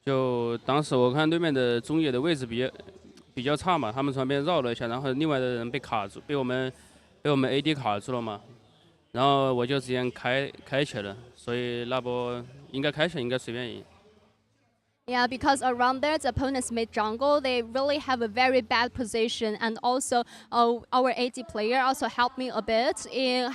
就当时我看对面的中野的位置比较差嘛，他们从那边绕了一下，然后另外的人被卡住，被我们 AD 卡住了嘛，然后我就直接开起了，所以那波应该开起来应该随便赢。Yeah, because around there, the opponents mid jungle, they really have a very bad position, and also our AD player also helped me a bit in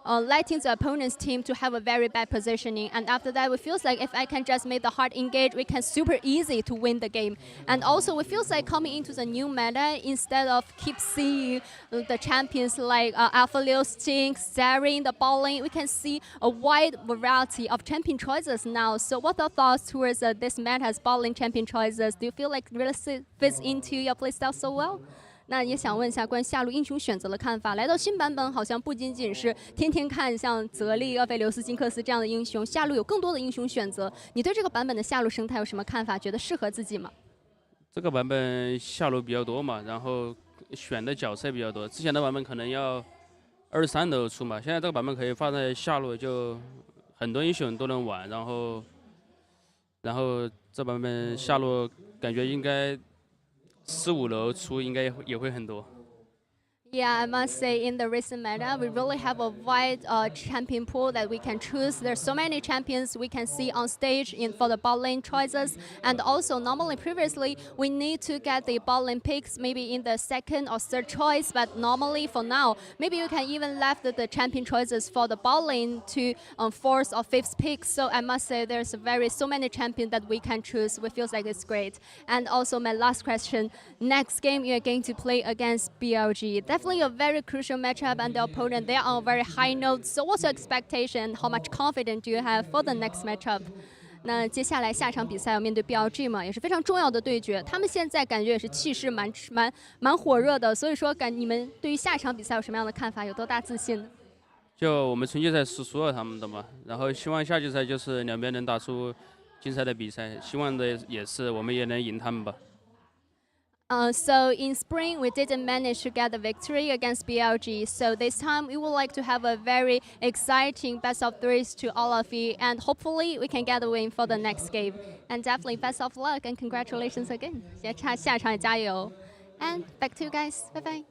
letting the opponent's team to have a very bad positioning. And after that, it feels like if I can just make the hard engage, we can super easy to win the game. And also, it feels like coming into the new meta, instead of keep seeing the champions like Alpha Leo, Sting, Zarin, the bot lane, we can see a wide variety of champion choices now. So what are thoughts towards this meta's bot lane champion choices? Do you feel like it really fits into your playstyle so well? 那也想问一下关于下路英雄选择的看法。来到新版本，好像不仅仅是天天看像泽利、厄斐琉斯、金克斯这样的英雄，下路有更多的英雄选择。你对这个版本的下路生态有什么看法？觉得适合自己吗？这个版本下路比较多嘛，然后选的角色也比较多。之前的版本可能要23楼出嘛，现在这个版本可以放在下路，就很多英雄都能玩。然后这版本下路感觉应该4、5楼出应该也会很多。Yeah, I must say in the recent meta, we really have a wide champion pool that we can choose. There's so many champions we can see on stage for the bot lane choices. And also, normally, previously, we need to get the bot lane picks maybe in the second or third choice. But normally, for now, maybe you can even left the champion choices for the bot lane to fourth or fifth pick. So I must say there's so many champions that we can choose. It feels like it's great. And also, my last question, next game you're going to play against BLG. Definitely a very crucial matchup, and the opponent, they are on a very high note. So what's your expectation? How much confidence do you have for the next matchup? 那接下来下场比赛要面对 BLG 嘛，也是非常重要的对决。他们现在感觉也是气势蛮火热的，所以说你们对于下场比赛有什么样的看法？有多大自信呢？就我们春季赛是输了他们的嘛，然后希望下季赛就是两边能打出精彩的比赛，希望的也是我们也能赢他们吧。So in spring, we didn't manage to get the victory against BLG. So this time, we would like to have a very exciting best of threes to all of you, and hopefully we can get a win for the next game. And definitely best of luck and congratulations again. 下场也加油 And back to you guys. Bye bye.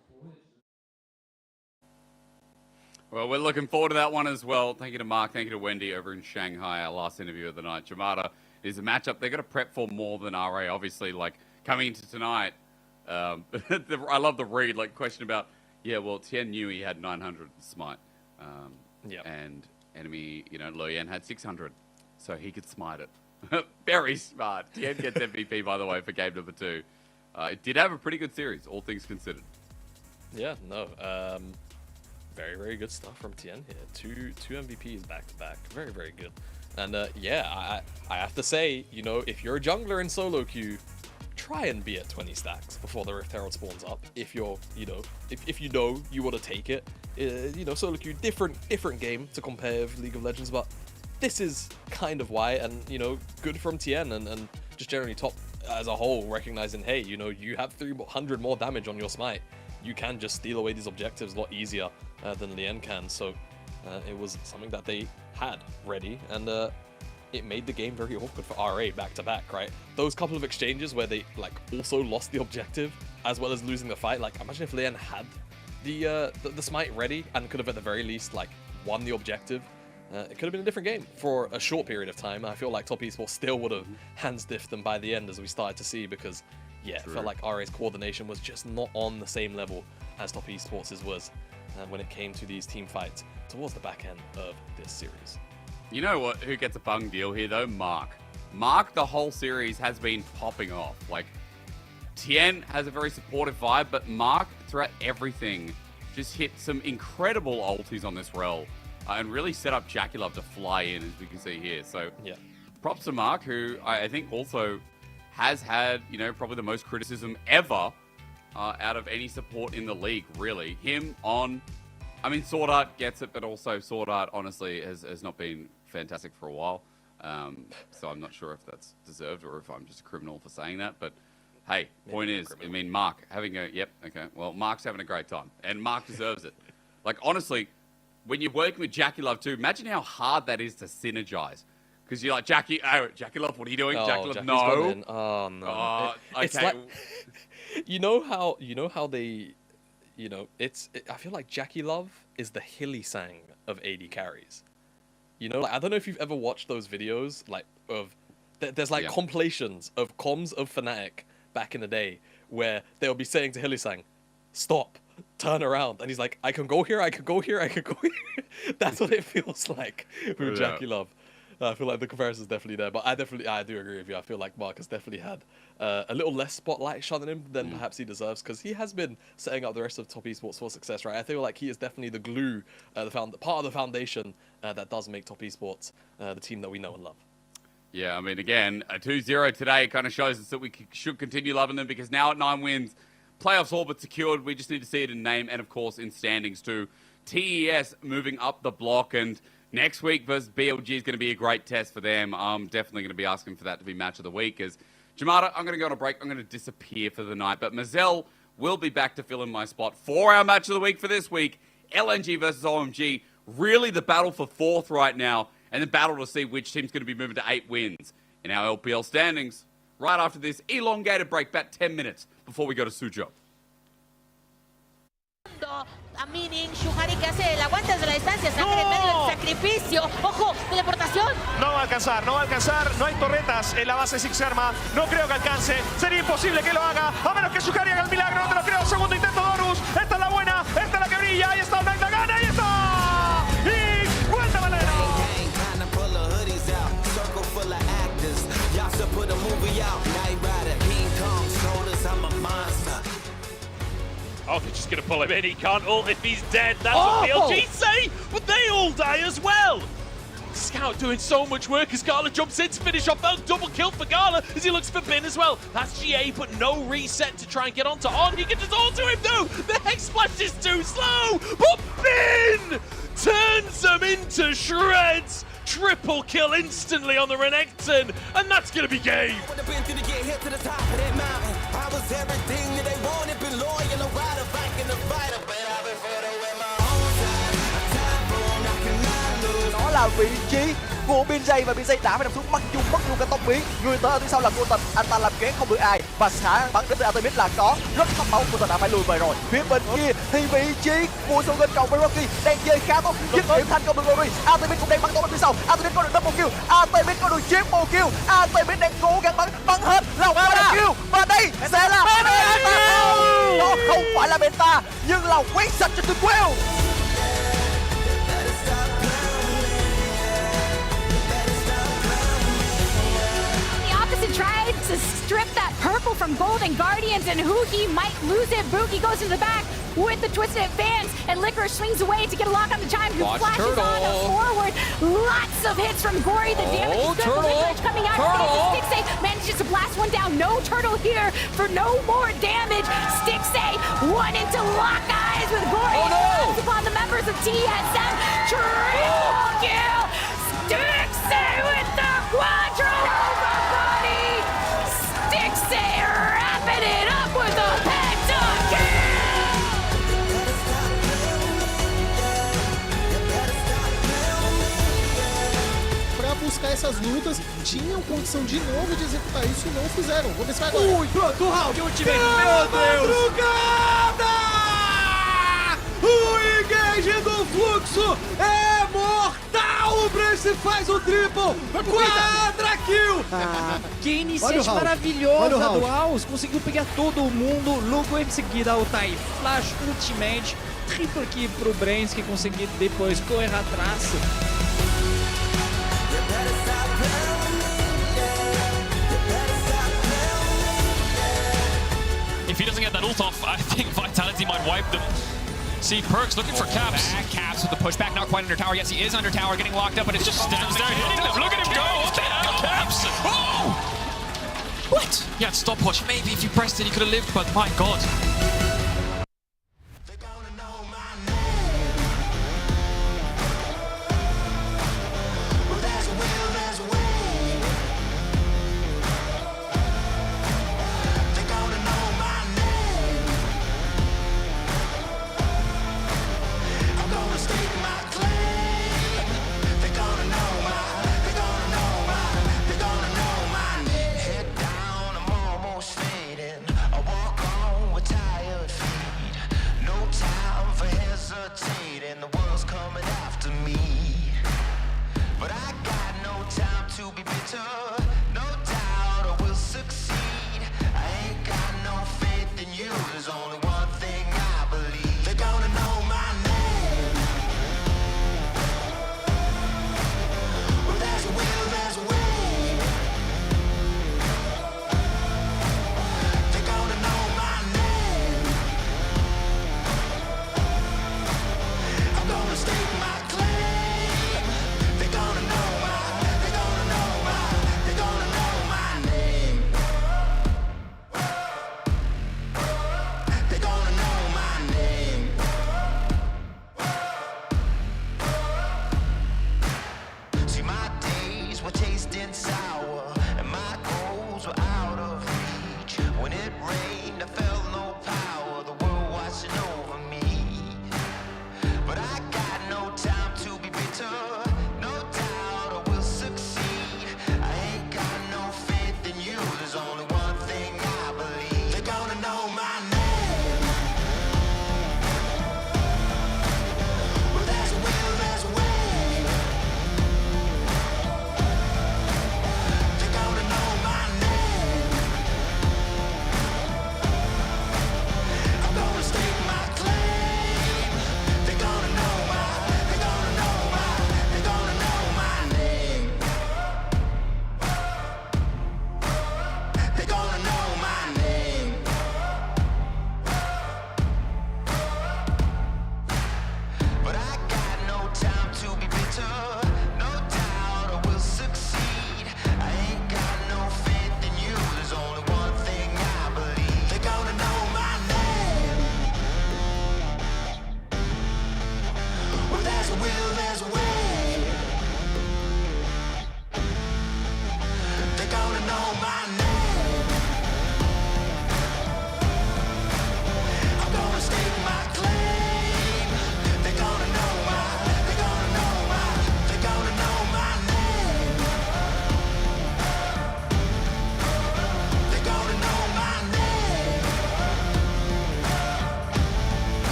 Well, we're looking forward to that one as well. Thank you to Mark. Thank you to Wendy over in Shanghai, our last interview of the night. Jamada is a matchup they're going to prep for more than RA. Obviously, like coming into tonight. I love the read, like question about, yeah, well, Tien knew he had 900 smite. And enemy, Luyan had 600, so he could smite it. Very smart. Tien gets MVP, by the way, for game number 2. It did have a pretty good series, all things considered. Yeah, no. Very, very good stuff from Tien here. Two MVPs back to back. Very, very good. And yeah, I have to say, if you're a jungler in solo queue, try and be at 20 stacks before the Rift Herald spawns up. If you're, if you know you want to take it, solo queue, different game to compare with League of Legends, but this is kind of why, and good from Tien and just generally top as a whole, recognizing, hey, you have 300 more damage on your smite. You can just steal away these objectives a lot easier than Lien can. So it was something that they had ready, and it made the game very awkward for RA back to back, right? Those couple of exchanges where they also lost the objective as well as losing the fight. Like, imagine if Lien had the smite ready and could have at the very least won the objective. It could have been a different game for a short period of time. I feel like Top Esports still would have hands diffed them by the end, as we started to see, because yeah, it felt like RA's coordination was just not on the same level as Top Esports' was when it came to these team fights towards the back end of this series. You know what? Who gets a bung deal here, though? Mark. Mark, the whole series, has been popping off. Like, Tien has a very supportive vibe, but Mark, throughout everything, just hit some incredible ultis on this rel and really set up Jackie Love to fly in, as we can see here. So, yeah, props to Mark, who I think also has had, probably the most criticism ever out of any support in the league, really. Him on... I mean, Sword Art gets it, but also Sword Art, honestly, has not been fantastic for a while. So I'm not sure if that's deserved or if I'm just a criminal for saying that. But hey, point is, I mean, Mark having a... Yep, okay. Well, Mark's having a great time. And Mark deserves it. Like, honestly, when you're working with Jackie Love too, imagine how hard that is to synergize. Because you're like, Jackie Love, what are you doing? Oh, Jackie Love, Jackie's no. gone in. Oh, no. Okay. It's like... you know how they... I feel like Jackie Love is the Hilly Sang of AD carries. I don't know if you've ever watched those videos, there's compilations of comms of Fnatic back in the day where they'll be saying to Hilly Sang, stop, turn around, and he's like, I can go here, I can go here, I can go here. That's what it feels like with Jackie Love. I feel like the comparison is definitely there, but I do agree with you. I feel like Mark has definitely had a little less spotlight shone on him than perhaps he deserves, because he has been setting up the rest of Top Esports for success, right? I feel like he is definitely the glue, part of the foundation that does make Top Esports the team that we know and love. Yeah, I mean, again, a 2-0 today kind of shows us that we should continue loving them, because now at 9 wins, playoffs all but secured. We just need to see it in name and, of course, in standings too. TES moving up the block, and next week versus BLG is going to be a great test for them. I'm definitely going to be asking for that to be match of the week. As Jamada, I'm going to go on a break. I'm going to disappear for the night. But Mazel will be back to fill in my spot for our match of the week for this week. LNG versus OMG. Really the battle for 4th right now. And the battle to see which team's going to be moving to 8 wins in our LPL standings. Right after this elongated break, about 10 minutes before we go to Suzhou. A Mining, Shuhari que hace el aguante desde la distancia, Sangre en medio del sacrificio. ¡Ojo! ¡Teleportación! No va a alcanzar, no hay torretas en la base Six Arma, no creo que alcance, sería imposible que lo haga, a menos que Shuhari haga el milagro, no te lo creo, segundo intento Dorus, esta es la buena, esta es la que brilla, ahí está Magda gana, ahí está, y cuenta Valero. Oh, they're just going to pull him in. He can't ult if he's dead. That's what BLG say, but they all die as well. Scout doing so much work as Gala jumps in to finish off that double kill for Gala as he looks for Bin as well. That's GA, but no reset to try and get onto On. He can just auto him though. The Hex Splash is too slow, but Bin turns them into shreds. Triple kill instantly on the Renekton, and that's gonna be game. Đó là vị trí của BLG và BLG đã phải nằm xuống mất luôn cả tông biến. Người tới ở phía sau là cô Tịch, anh ta làm kén không được ai và xả bắn đến từ Artemis là có rất thấm máu. Cô Tịch đã phải lùi về rồi. Phía bên kia thì vị trí của số bên cầu với Rocky đang chơi khá tốt, dứt điểm thành công được Glory. Artemis cũng đang bắn tốt bên phía sau. Artemis có được double kill, Artemis có được triple kill. Artemis đang cố gắng bắn hết lòng double kill và đây sẽ là đó không phải là beta nhưng là quét sạch cho tuyệt quêu. Tried to strip that purple from Golden Guardians, and Huki might lose it. Buki goes in the back with the twisted advance, and Licorice swings away to get a lock on the Chime, who flashes on forward. Lots of hits from Gory. The damage is good. Licorice coming out. Stixxay manages to blast one down. No turtle here for no more damage. Stixxay one into lock eyes with Gory. Upon the members of TSM. Triple kill. Stixxay with the quadro. Stixxay wrapping it up with a pentakill! Pra buscar essas lutas, tinham condição de novo de executar isso e não fizeram. Vamos ver se vai agora. Do round ultimate. Meu Deus! O engage do fluxo é mortal! O Brace faz o triple! Quadra kill! Que iniciante maravilhosa do House! Conseguiu pegar todo mundo, logo em seguida o Tai Flash Ultimate, triple kill pro Brains que conseguiu depois correr atrás. If he doesn't get that ult off, I think Vitality might wipe them. See, Perks looking for Caps. Caps with the pushback, not quite under tower. Yes, he is under tower, getting locked up, but it's just Stands there hitting them. Look at him go. Okay, Caps. Oh! What? Yeah, stopwatch. Maybe if you pressed it, he could have lived, but my God. With time.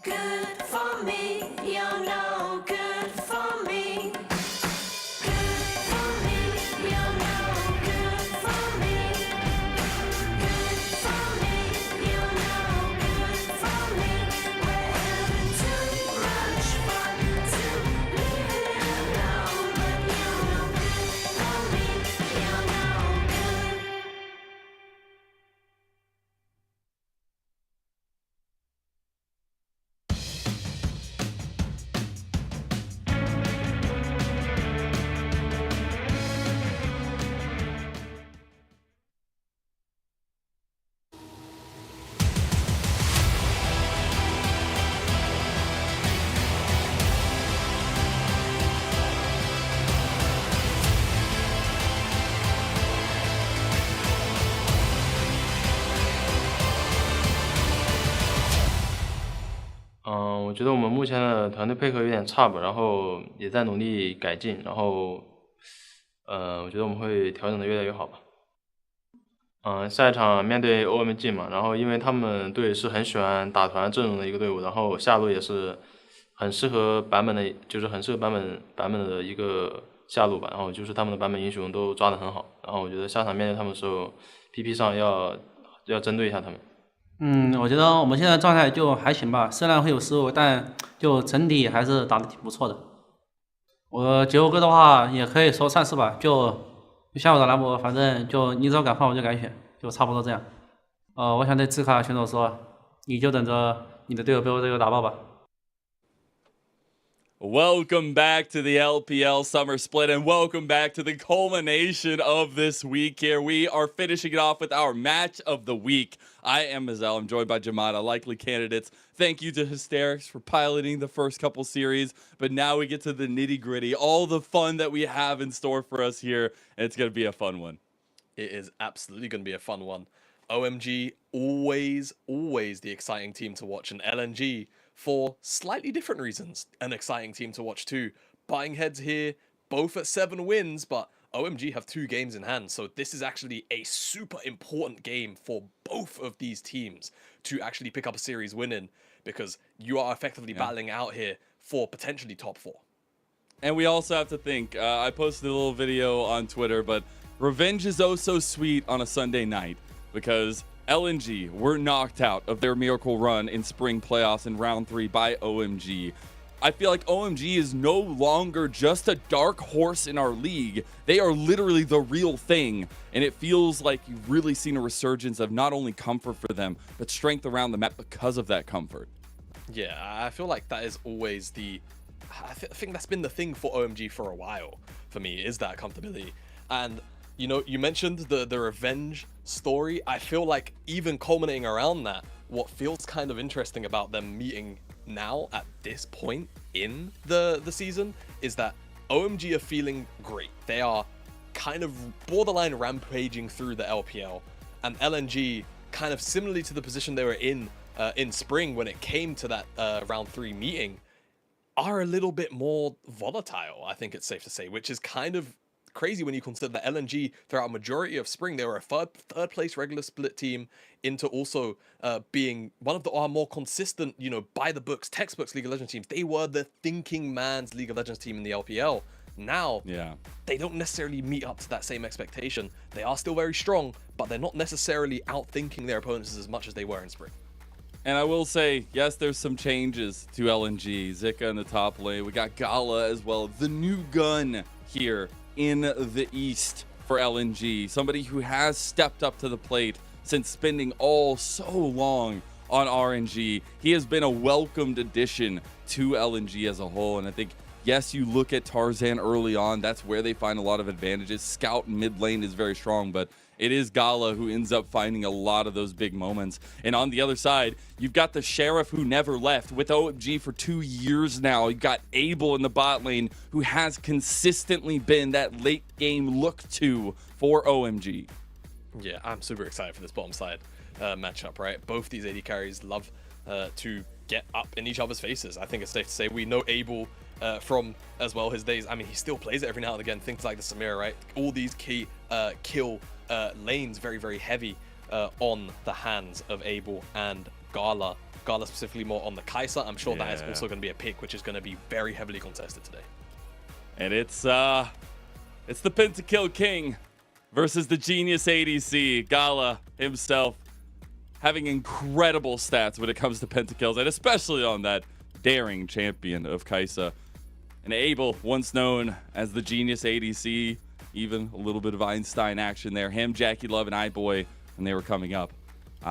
good for me. You're no good for me. Good for me. You're no good for me. Good for me. You're no good for me. We're having too much fun to leave it alone. But you're no good for me. You're no good.我觉得我们目前的团队配合有点差吧，然后也在努力改进，然后我觉得我们会调整的越来越好吧。下一场面对 OMG 嘛，然后因为他们队是很喜欢打团阵容的一个队伍，然后下路也是很适合版本的，就是很适合版本的一个下路吧，然后就是他们的版本英雄都抓得很好，然后我觉得下场面对他们的时候 ，PP 上要针对一下他们。我觉得我们现在状态就还行吧，虽然会有失误，但就整体还是打得挺不错的。我杰欧哥的话也可以说算是吧，就下午的兰博，反正就你只要敢换我就敢选，就差不多这样。我想对兹卡选手说，你就等着你的队友被我队友打爆吧。Welcome back to the LPL Summer Split, and welcome back to the culmination of this week here. We are finishing it off with our match of the week. I am Mazel. I'm joined by Jamada, likely candidates. Thank you to Hysterics for piloting the first couple series, but now we get to the nitty-gritty, all the fun that we have in store for us here, and it's going to be a fun one. It is absolutely going to be a fun one. OMG, always the exciting team to watch, and LNG, for slightly different reasons, an exciting team to watch too. Butting heads here, both at 7 wins, but OMG have 2 games in hand, so this is actually a super important game for both of these teams to actually pick up a series win in, because you are effectively battling out here for potentially top 4. And we also have to think, I posted a little video on Twitter, but revenge is oh so sweet on a Sunday night, because LNG were knocked out of their miracle run in spring playoffs in round 3 by OMG. I feel like OMG is no longer just a dark horse in our league. They are literally the real thing. And it feels like you've really seen a resurgence of not only comfort for them, but strength around the map because of that comfort. Yeah, I feel like that is always I think that's been the thing for OMG for a while, for me, is that comfortability. And you know, you mentioned the revenge story. I feel like even culminating around that, what feels kind of interesting about them meeting now at this point in the season is that OMG are feeling great. They are kind of borderline rampaging through the LPL, and LNG, kind of similarly to the position they were in spring when it came to that round 3 meeting, are a little bit more volatile, I think it's safe to say, which is kind of crazy when you consider that LNG throughout a majority of spring they were a third place regular split team into also being one of our more consistent, you know, by the books, textbooks League of Legends teams. They were the thinking man's League of Legends team in the LPL. Now, they don't necessarily meet up to that same expectation. They are still very strong, but they're not necessarily outthinking their opponents as much as they were in spring. And I will say, yes, there's some changes to LNG. Zika in the top lane. We got Gala as well. The new gun here in the East for LNG. Somebody who has stepped up to the plate since spending so long on RNG. He has been a welcomed addition to LNG as a whole. And I think, yes, you look at Tarzan early on. That's where they find a lot of advantages. Scout mid lane is very strong, but it is Gala who ends up finding a lot of those big moments. And on the other side, you've got the Sheriff who never left with OMG for 2 years now. You've got Abel in the bot lane who has consistently been that late game look to for OMG. Yeah, I'm super excited for this bottom side matchup, right? Both these AD carries love to get up in each other's faces. I think it's safe to say we know Abel from as well his days. I mean, he still plays it every now and again. Things like the Samira, right? All these key kill lanes very, very heavy on the hands of Abel and Gala Gala specifically more on the Kai'Sa. I'm sure that is also going to be a pick which is going to be very heavily contested today. And it's the Pentakill King versus the Genius ADC. Gala himself having incredible stats when it comes to pentakills, and especially on that daring champion of Kai'Sa. And Abel, once known as the Genius ADC, even a little bit of Einstein action there. Him, Jackie Love, and iBoy when they were coming up.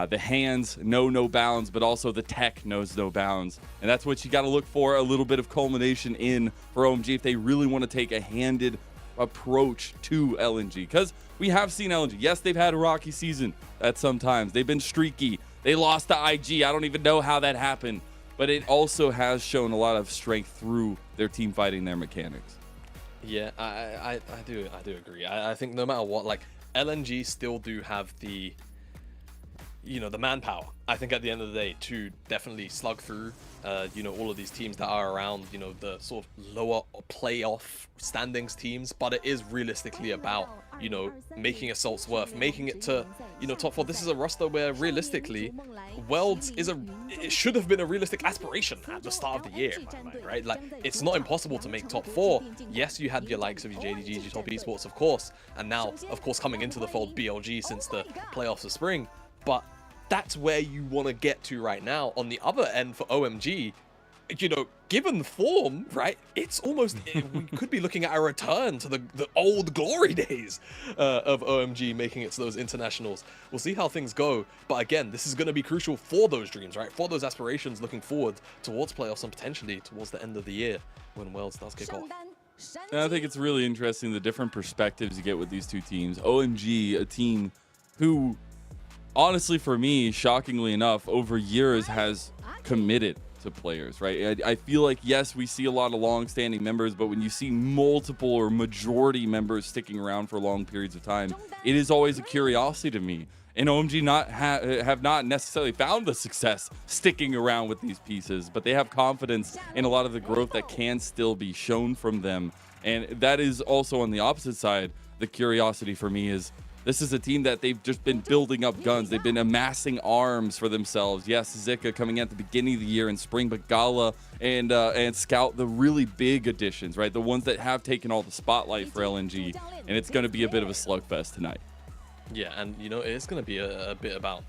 The hands know no bounds, but also the tech knows no bounds. And that's what you got to look for, a little bit of culmination in for OMG if they really want to take a handed approach to LNG. Because we have seen LNG. Yes, they've had a rocky season at some times. They've been streaky. They lost to IG. I don't even know how that happened. But it also has shown a lot of strength through their team fighting, their mechanics. Yeah, I do agree. I think no matter what, like, LNG still do have the, you know, the manpower, I think, at the end of the day, to definitely slug through, you know, all of these teams that are around, you know, the sort of lower playoff standings teams. But it is realistically about, you know, making Assault's worth, making it to, you know, top 4. This is a roster where realistically, Worlds it should have been a realistic aspiration at the start of the year, right? Like, it's not impossible to make top 4. Yes, you had your likes of your JDGs, your top esports, of course, and now, of course, coming into the fold, BLG since the playoffs of spring. But that's where you want to get to right now. On the other end for OMG, you know, given the form, right, it's almost, we could be looking at a return to the old glory days of OMG making it to those internationals. We'll see how things go. But again, this is going to be crucial for those dreams, right? For those aspirations looking forward towards playoffs and potentially towards the end of the year when Worlds does kick off. And I think it's really interesting the different perspectives you get with these two teams. OMG, a team who, honestly, for me, shockingly enough, over years has committed to players, right? I feel like, yes, we see a lot of long-standing members, but when you see multiple or majority members sticking around for long periods of time, it is always a curiosity to me. And OMG have not necessarily found the success sticking around with these pieces, but they have confidence in a lot of the growth that can still be shown from them. And that is also on the opposite side. The curiosity for me is, this is a team that they've just been building up guns. They've been amassing arms for themselves. Yes, Zika coming at the beginning of the year in spring, but Gala and Scout, the really big additions, right? The ones that have taken all the spotlight for LNG, and it's going to be a bit of a slugfest tonight. Yeah, and, you know, it's going to be a bit about,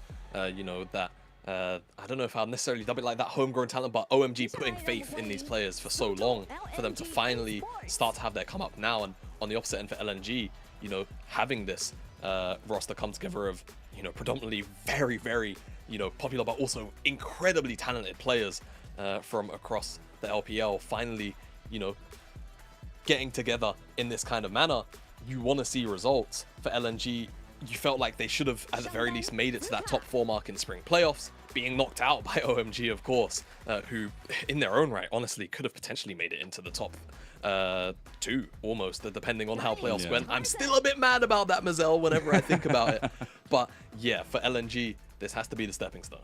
you know, that, I don't know if I'll necessarily dub it like that homegrown talent, but OMG putting faith in these players for so long for them to finally start to have their come up now. And on the opposite end for LNG, you know, having this roster come together of, you know, predominantly very, very, you know, popular but also incredibly talented players from across the LPL, finally, you know, getting together in this kind of manner. You want to see results. For LNG, you felt like they should have at the very least made it to that top 4 mark in spring playoffs, being knocked out by OMG, of course, who in their own right honestly could have potentially made it into the top 2 almost, depending on how playoffs went. I'm still a bit mad about that, Mazel, whenever I think about it. But yeah, for LNG, this has to be the stepping stone.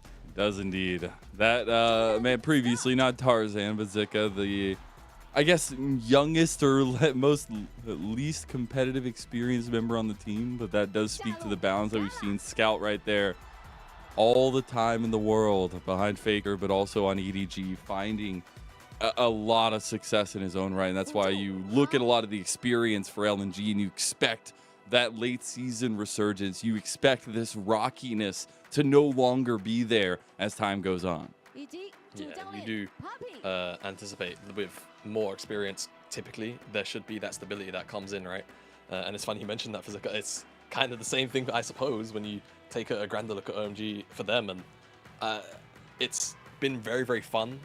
It does indeed. That man, previously not Tarzan, but Zika, the, I guess, youngest or least competitive experienced member on the team, but that does speak to the balance that we've seen. Scout right there all the time in the world behind Faker, but also on EDG, finding a lot of success in his own right. And that's why you look at a lot of the experience for LNG and you expect that late season resurgence. You expect this rockiness to no longer be there as time goes on. Yeah, you do anticipate with more experience, typically, there should be that stability that comes in, right? And it's funny you mentioned that, Fizika. It's kind of the same thing, I suppose, when you take a grander look at OMG for them. And it's been very, very fun,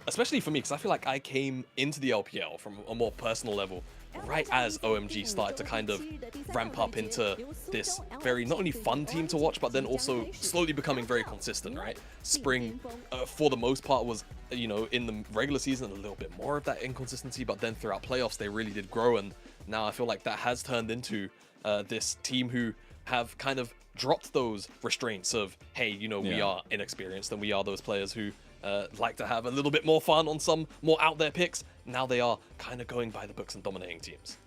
especially for me, because I feel like I came into the LPL from a more personal level right as OMG started to kind of ramp up into this very not only fun team to watch, but then also slowly becoming very consistent, right? Spring, for the most part, was, you know, in the regular season a little bit more of that inconsistency, but then throughout playoffs they really did grow, and now I feel like that has turned into this team who have kind of dropped those restraints of, hey, you know, we are inexperienced and we are those players who like to have a little bit more fun on some more out there picks. Now they are kind of going by the books and dominating teams.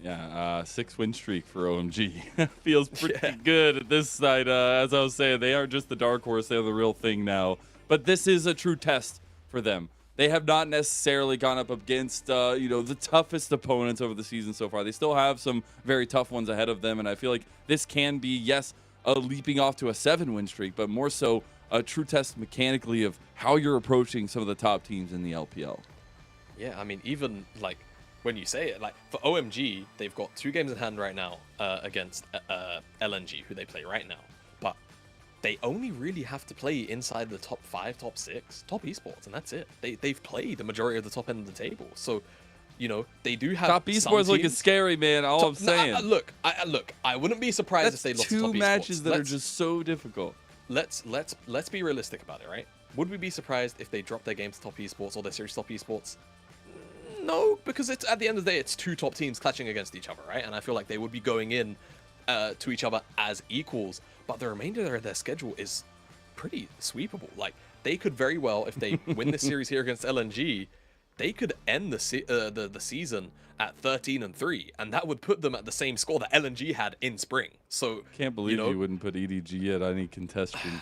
Yeah, 6 win streak for OMG. Feels pretty good at this side. As I was saying, they aren't just the dark horse, they're the real thing now. But this is a true test for them. They have not necessarily gone up against, the toughest opponents over the season so far. They still have some very tough ones ahead of them, and I feel like this can be, yes, a leaping off to a 7-win streak, but more so a true test mechanically of how you're approaching some of the top teams in the LPL. Yeah, I mean, even, like, when you say it, like, for OMG, they've got 2 games in hand right now against LNG, who they play right now. But they only really have to play inside the top 5, top 6, top esports, and that's it. They've played the majority of the top end of the table. So, they do have top esports looking scary, man. All I'm saying. Look, I wouldn't be surprised if they lost to top esports. 2 matches that are just so difficult. Let's be realistic about it, right? Would we be surprised if they dropped their games to top esports or their series to top esports? No, because it's at the end of the day, it's 2 top teams clashing against each other, right? And I feel like they would be going in to each other as equals. But the remainder of their schedule is pretty sweepable. Like, they could very well, if they win this series here against LNG, they could end the season at 13-3, and that would put them at the same score that LNG had in spring. So can't believe you wouldn't put EDG at any contestation.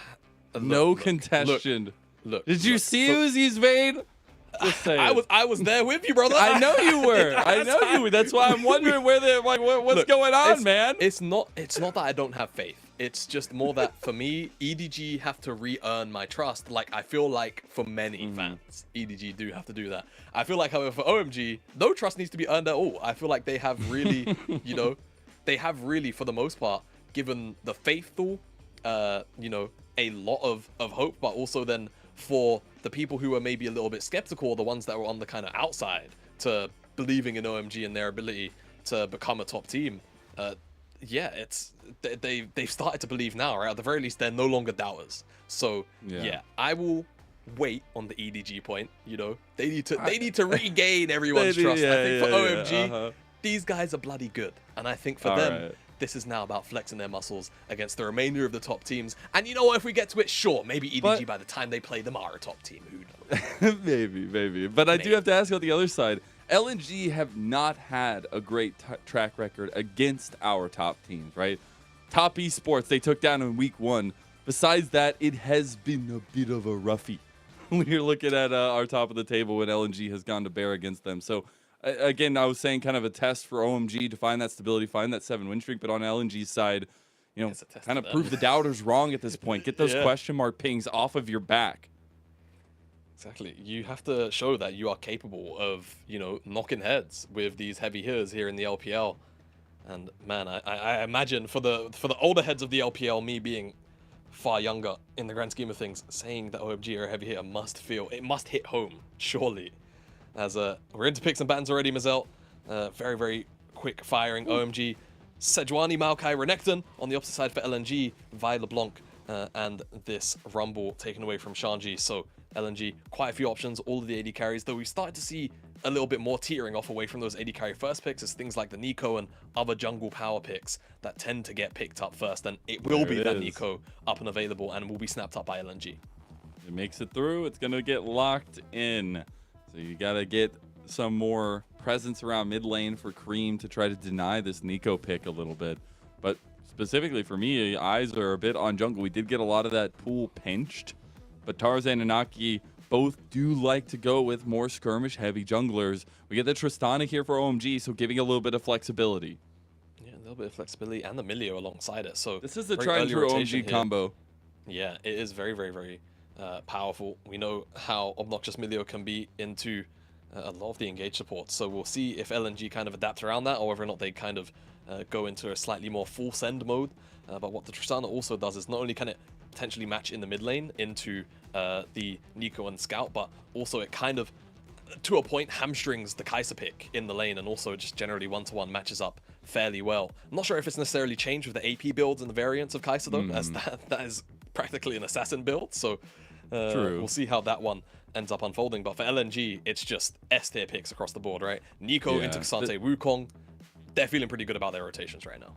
No contestation. Look. Did you see Uzi's vein? Just saying. I was there with you, brother. I know you were. I know you were. That's why I'm wondering where they're like, what's going on, man? It's not that I don't have faith. It's just more that for me, EDG have to re-earn my trust. Like, I feel like for many fans, EDG do have to do that. I feel like, however, for OMG, no trust needs to be earned at all. I feel like they have really, they have really, for the most part, given the faithful, a lot of hope, but also then for the people who are maybe a little bit skeptical, the ones that were on the kind of outside to believing in OMG and their ability to become a top team. They've started to believe now, right? At the very least, they're no longer doubters. So yeah, I will wait on the EDG point. They need to regain everyone's trust. I think for OMG, these guys are bloody good, and I think for them, this is now about flexing their muscles against the remainder of the top teams. And you know what? If we get to it, sure, maybe EDG by the time they play them are a top team. Who knows? maybe. But I do have to ask on the other side. LNG have not had a great track record against our top teams, right? Top esports they took down in week 1. Besides that, it has been a bit of a roughie. We're looking at our top of the table when LNG has gone to bear against them. So again, I was saying kind of a test for OMG to find that stability, find that 7-win streak. But on LNG's side, kind of prove the doubters wrong at this point. Get those question mark pings off of your back. Exactly. You have to show that you are capable of, knocking heads with these heavy hitters here in the LPL. And man, I imagine for the older heads of the LPL, me being far younger in the grand scheme of things, saying that OMG are a heavy hitter must hit home, surely. As we're into picks and bans already, Mazel. Very, very quick firing. OMG, Sejuani, Maokai, Renekton on the opposite side for LNG, Vi LeBlanc, and this Rumble taken away from Shanji. So LNG, quite a few options, all of the AD carries, though we started to see a little bit more teetering off away from those AD carry first picks as things like the Nico and other jungle power picks that tend to get picked up first, and it will be that Nico up and available and will be snapped up by LNG. It makes it through, it's going to get locked in. So you got to get some more presence around mid lane for Cream to try to deny this Nico pick a little bit. But specifically for me, eyes are a bit on jungle. We did get a lot of that pool pinched, but Tarzan and Naki both do like to go with more skirmish heavy junglers. We get the Tristana here for OMG, so giving a little bit of flexibility. Yeah, a little bit of flexibility and the Milio alongside it. So this is the tried and true OMG combo. Yeah, it is very, very, very powerful. We know how obnoxious Milio can be into a lot of the engage support. So we'll see if LNG kind of adapt around that, or whether or not they kind of go into a slightly more full send mode. But what the Tristana also does is not only can it potentially match in the mid lane into the Nico and Scout, but also it kind of, to a point, hamstrings the Kai'Sa pick in the lane, and also just generally one-to-one matches up fairly well. I'm not sure if it's necessarily changed with the AP builds and the variants of Kai'Sa though, as that is practically an assassin build, so we'll see how that one ends up unfolding. But for LNG, it's just S-tier picks across the board, right? Nico into Kasante, Wukong, they're feeling pretty good about their rotations right now.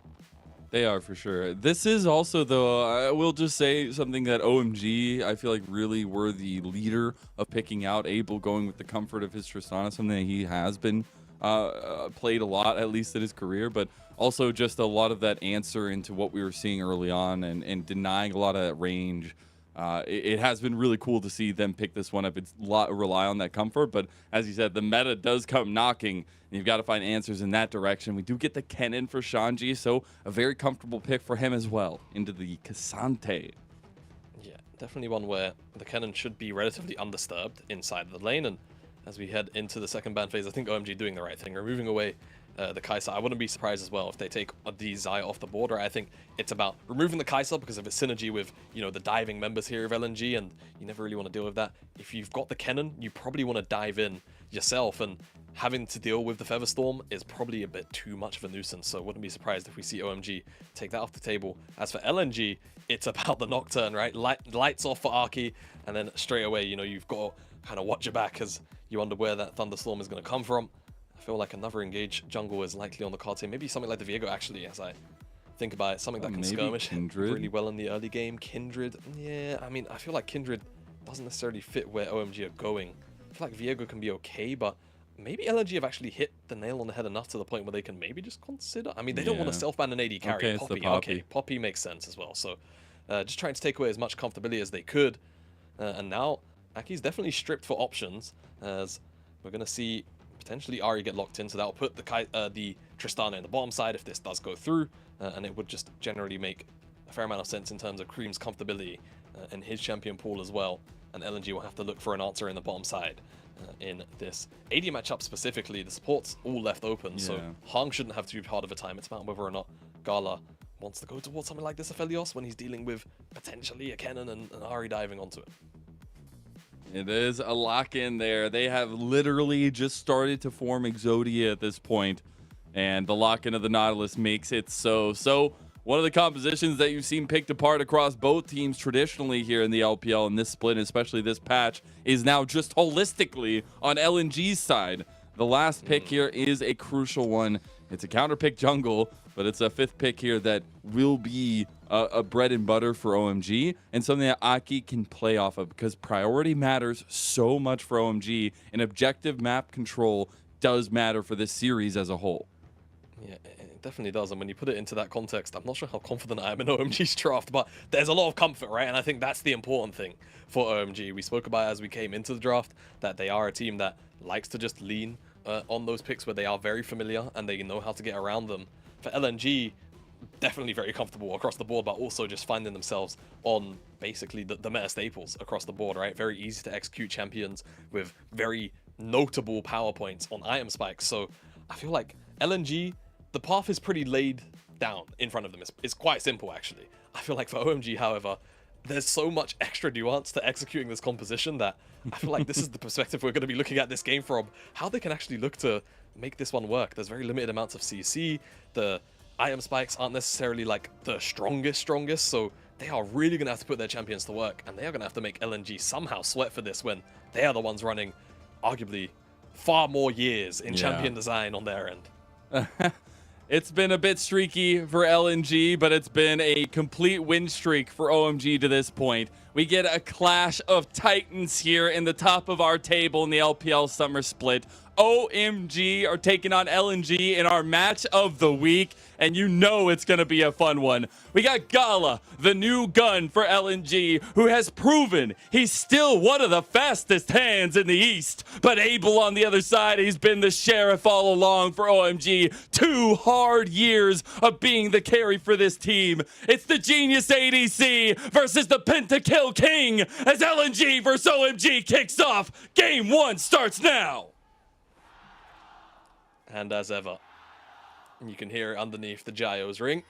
They are, for sure. This is also, though, I will just say something that OMG, I feel like really were the leader of picking out. Abel going with the comfort of his Tristana, something that he has been played a lot, at least in his career, but also just a lot of that answer into what we were seeing early on and denying a lot of that range. It has been really cool to see them pick this one up. It's rely on that comfort, but as you said, the meta does come knocking, and you've got to find answers in that direction. We do get the Kennen for Shanji, so a very comfortable pick for him as well into the Cassante. Yeah, definitely one where the Kennen should be relatively undisturbed inside the lane, and as we head into the second ban phase, I think OMG doing the right thing, removing away the Kai'Sa. I wouldn't be surprised as well if they take the Xayah off the board, right? I think it's about removing the Kai'Sa because of its synergy with, you know, the diving members here of LNG, and you never really want to deal with that. If you've got the Kennen, you probably want to dive in yourself, and having to deal with the Featherstorm is probably a bit too much of a nuisance, so wouldn't be surprised if we see OMG take that off the table. As for LNG, it's about the Nocturne, right? Lights off for Arky, and then straight away, you know, you've got to kind of watch your back as you wonder where that Thunderstorm is going to come from. I feel like another engage jungle is likely on the cards here. Maybe something like the Viego, actually, as I think about it. Something that can skirmish really well in the early game. Kindred, yeah, I mean, I feel like Kindred doesn't necessarily fit where OMG are going. I feel like Viego can be okay, but maybe LNG have actually hit the nail on the head enough to the point where they can maybe just consider. I mean, they don't want to self-ban an AD carry. Okay, Poppy. Okay, Poppy makes sense as well. So just trying to take away as much comfortability as they could. And now Aki's definitely stripped for options, as we're going to see potentially Ahri get locked in, so that'll put the Tristana in the bottom side if this does go through, and it would just generally make a fair amount of sense in terms of Cream's comfortability in his champion pool as well, and LNG will have to look for an answer in the bottom side. In this AD matchup specifically, the support's all left open, so Hang shouldn't have too hard of a time. It's about whether or not Gala wants to go towards something like this Aphelios when he's dealing with potentially a Kennen and Ahri diving onto it. It is a lock-in there. They have literally just started to form Exodia at this point, and the lock-in of the Nautilus makes it so. So one of the compositions that you've seen picked apart across both teams traditionally here in the LPL in this split, especially this patch, is now just holistically on LNG's side. The last pick here is a crucial one. It's a counter-pick jungle, but it's a fifth pick here that will be a bread and butter for OMG, and something that Aki can play off of, because priority matters so much for OMG, and objective map control does matter for this series as a whole. Yeah, it definitely does, and when you put it into that context, I'm not sure how confident I am in OMG's draft, but there's a lot of comfort, right? And I think that's the important thing for OMG. We spoke about as we came into the draft that they are a team that likes to just lean on those picks where they are very familiar and they know how to get around them. For LNG, definitely very comfortable across the board, but also just finding themselves on basically the meta staples across the board, right? Very easy to execute champions with very notable power points on item spikes. So I feel like LNG, the path is pretty laid down in front of them. It's quite simple, actually. I feel like for OMG, however, there's so much extra nuance to executing this composition that I feel like this is the perspective we're going to be looking at this game from, how they can actually look to make this one work. There's very limited amounts of CC. The item spikes aren't necessarily like the strongest, so they are really going to have to put their champions to work, and they are going to have to make LNG somehow sweat for this when they are the ones running arguably far more years in champion design on their end. It's been a bit streaky for LNG, but it's been a complete win streak for OMG to this point. We get a clash of titans here in the top of our table in the LPL Summer Split. OMG are taking on LNG in our match of the week, and you know it's going to be a fun one. We got Gala, the new gun for LNG, who has proven he's still one of the fastest hands in the East. But Abel on the other side, he's been the sheriff all along for OMG. 2 hard years of being the carry for this team. It's the Genius ADC versus the Pentakill King as LNG versus OMG kicks off. Game 1 starts now. And as ever, you can hear it underneath the Gyos ring.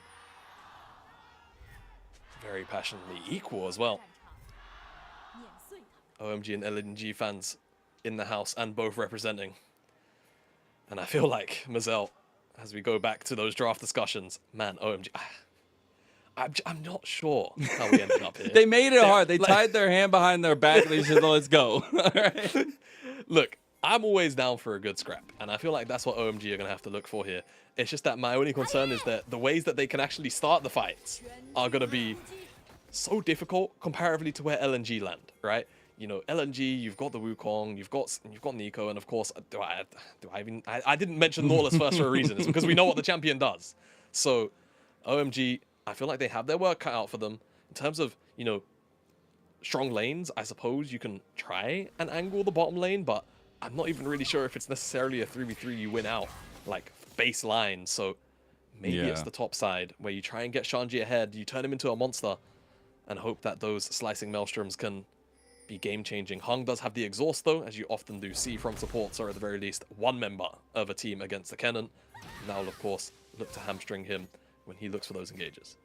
Very passionately equal as well. OMG and LNG fans in the house and both representing. And I feel like, Mazel, as we go back to those draft discussions, man, OMG, I'm not sure how we ended up here. They made it hard. They tied their hand behind their back and they said, let's go. All right. Look, I'm always down for a good scrap, and I feel like that's what OMG are going to have to look for here. It's just that my only concern is that the ways that they can actually start the fights are going to be so difficult comparatively to where LNG land, right? you know, LNG, you've got the Wukong, you've got Nico, and of course, I didn't mention Nautilus first for a reason. It's because we know what the champion does. So, OMG, I feel like they have their work cut out for them in terms of, you know, strong lanes. I suppose you can try and angle the bottom lane, but I'm not even really sure if it's necessarily a 3v3 you win out, like baseline. So maybe it's the top side where you try and get Shanji ahead, you turn him into a monster, and hope that those slicing maelstroms can be game-changing. Hung does have the exhaust though, as you often do see from supports, or at the very least one member of a team against the Kennen. That will of course look to hamstring him when he looks for those engages.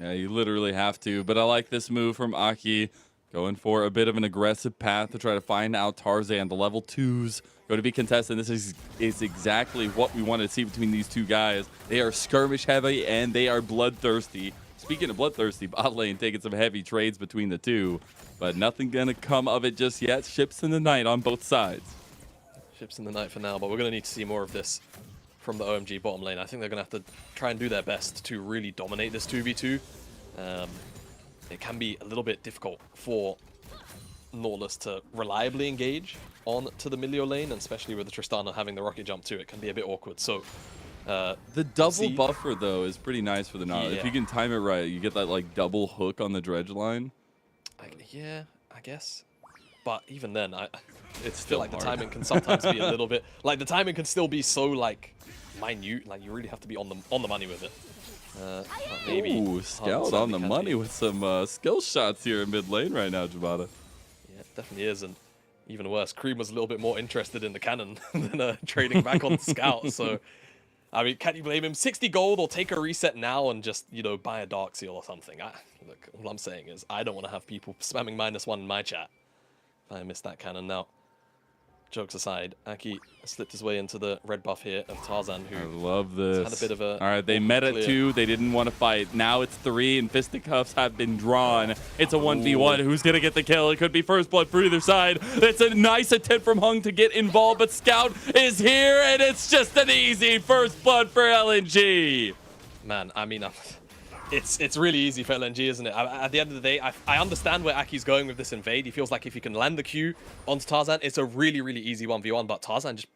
Yeah, you literally have to, but I like this move from Aki. Going for a bit of an aggressive path to try to find out Tarzan. The level 2s going to be contested. This is exactly what we wanted to see between these two guys. They are skirmish heavy and they are bloodthirsty. Speaking of bloodthirsty, bot lane taking some heavy trades between the two, but nothing going to come of it just yet. Ships in the night on both sides. Ships in the night for now, but we're going to need to see more of this from the OMG bottom lane. I think they're going to have to try and do their best to really dominate this 2v2. It can be a little bit difficult for Nautilus to reliably engage on to the Milio lane, and especially with the Tristana having the rocket jump too, it can be a bit awkward. So the double buffer though is pretty nice for the Nautilus. Yeah. If you can time it right, you get that like double hook on the dredge line. Yeah, I guess. But even then, it's still like the timing can sometimes be a little bit like the timing can still be so like minute. Like you really have to be on the money with it. Maybe Ooh, Scout on the money with some skill shots here in mid lane right now, Jabata. Yeah, it definitely is, and even worse, Cream was a little bit more interested in the cannon than trading back on the Scout. So, I mean, can you blame him? 60 gold or take a reset now and just, you know, buy a Dark Seal or something. Look, all I'm saying is I don't want to have people spamming -1 in my chat if I miss that cannon now. Jokes aside, Aki slipped his way into the red buff here of Tarzan, who I love this. had a bit of a... All right, they met at 2. They didn't want to fight. Now it's 3, and fisticuffs have been drawn. It's a 1v1. Who's going to get the kill? It could be first blood for either side. It's a nice attempt from Hung to get involved, but Scout is here, and it's just an easy first blood for LNG. Man, I mean... It's really easy for LNG, isn't it? At the end of the day, I understand where Aki's going with this invade. He feels like if he can land the Q onto Tarzan, it's a really, really easy 1v1, but Tarzan just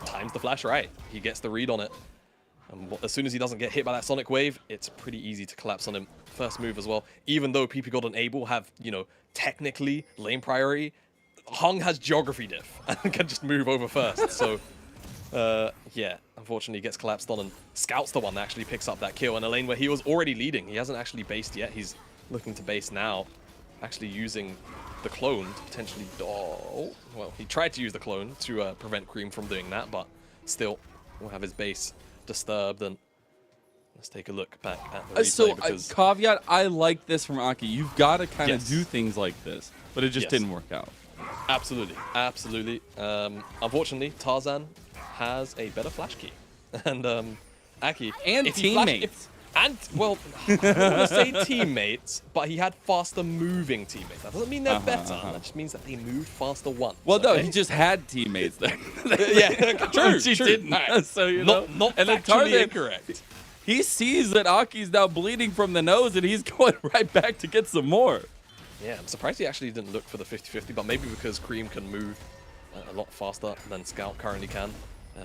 times the flash right. He gets the read on it. And as soon as he doesn't get hit by that Sonic Wave, it's pretty easy to collapse on him. First move as well. Even though PP God and Abel have, you know, technically lane priority, Hung has geography diff and can just move over first. So, yeah, unfortunately he gets collapsed on, and Scout's the one that actually picks up that kill in a lane where he was already leading. He hasn't actually based yet. He's looking to base now, actually using the clone to potentially... Oh, well, he tried to use the clone to prevent Cream from doing that, but still will have his base disturbed. And let's take a look back at the replay. Because caveat, I like this from Aki. You've got to kind of do things like this, but it just didn't work out. Absolutely, absolutely. Unfortunately, Tarzan has a better flash key, and Aki and teammates. Well, I don't want to say teammates, but he had faster moving teammates. That doesn't mean they're better. That just means that they moved faster once. Well, no, he just had teammates there. Yeah, true. He true. didn't. Right. So you know, not and then factually Tarzan, incorrect. He sees that Aki's now bleeding from the nose, and he's going right back to get some more. Yeah, I'm surprised he actually didn't look for the 50-50, but maybe because Cream can move a lot faster than Scout currently can.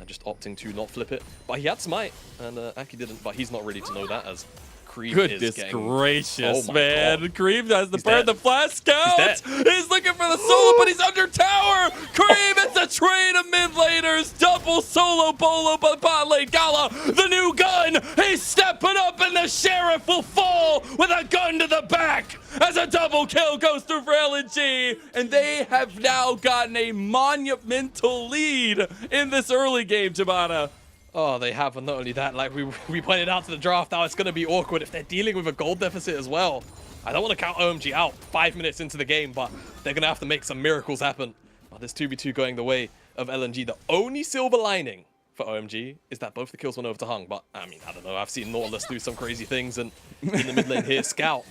Just opting to not flip it. But he had Smite, and Aki didn't, but he's not ready to know that, as Cream is Goodness getting... gracious, Oh man. God. Cream has the He's burn, dead. the flash. Scout He's looking for the solo, but he's under tower. Cream, it's a train of mid laners. Double solo bolo, but bot lane Gala, the new gun. He's stepping up, and the Sheriff will fall with a gun to the back as a double kill goes through for LNG. And they have now gotten a monumental lead in this early game, Jabata. Oh, they have, and not only that, like we pointed out to the draft, how it's going to be awkward if they're dealing with a gold deficit as well. I don't want to count OMG out 5 minutes into the game, but they're going to have to make some miracles happen. Oh, this 2v2 going the way of LNG. The only silver lining for OMG is that both the kills went over to Hung, but I mean, I don't know. I've seen Nautilus do some crazy things, and in the mid lane here, Scout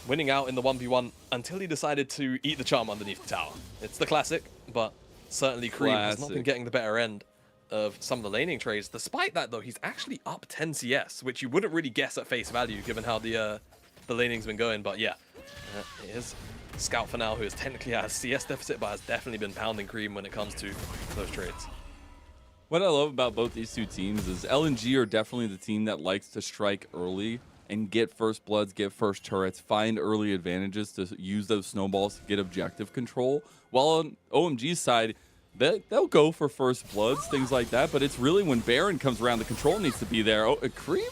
winning out in the 1v1 until he decided to eat the charm underneath the tower. It's the classic, but certainly Cream has not been getting the better end of some of the laning trades. Despite that, though, he's actually up 10 CS, which you wouldn't really guess at face value, given how the laning's been going. But yeah, it is Scout for now, who is technically at a CS deficit, but has definitely been pounding Cream when it comes to those trades. What I love about both these two teams is LNG are definitely the team that likes to strike early and get first bloods, get first turrets, find early advantages to use those snowballs to get objective control. While on OMG's side, they'll go for first bloods, things like that, but it's really when Baron comes around, the control needs to be there. Oh, Cream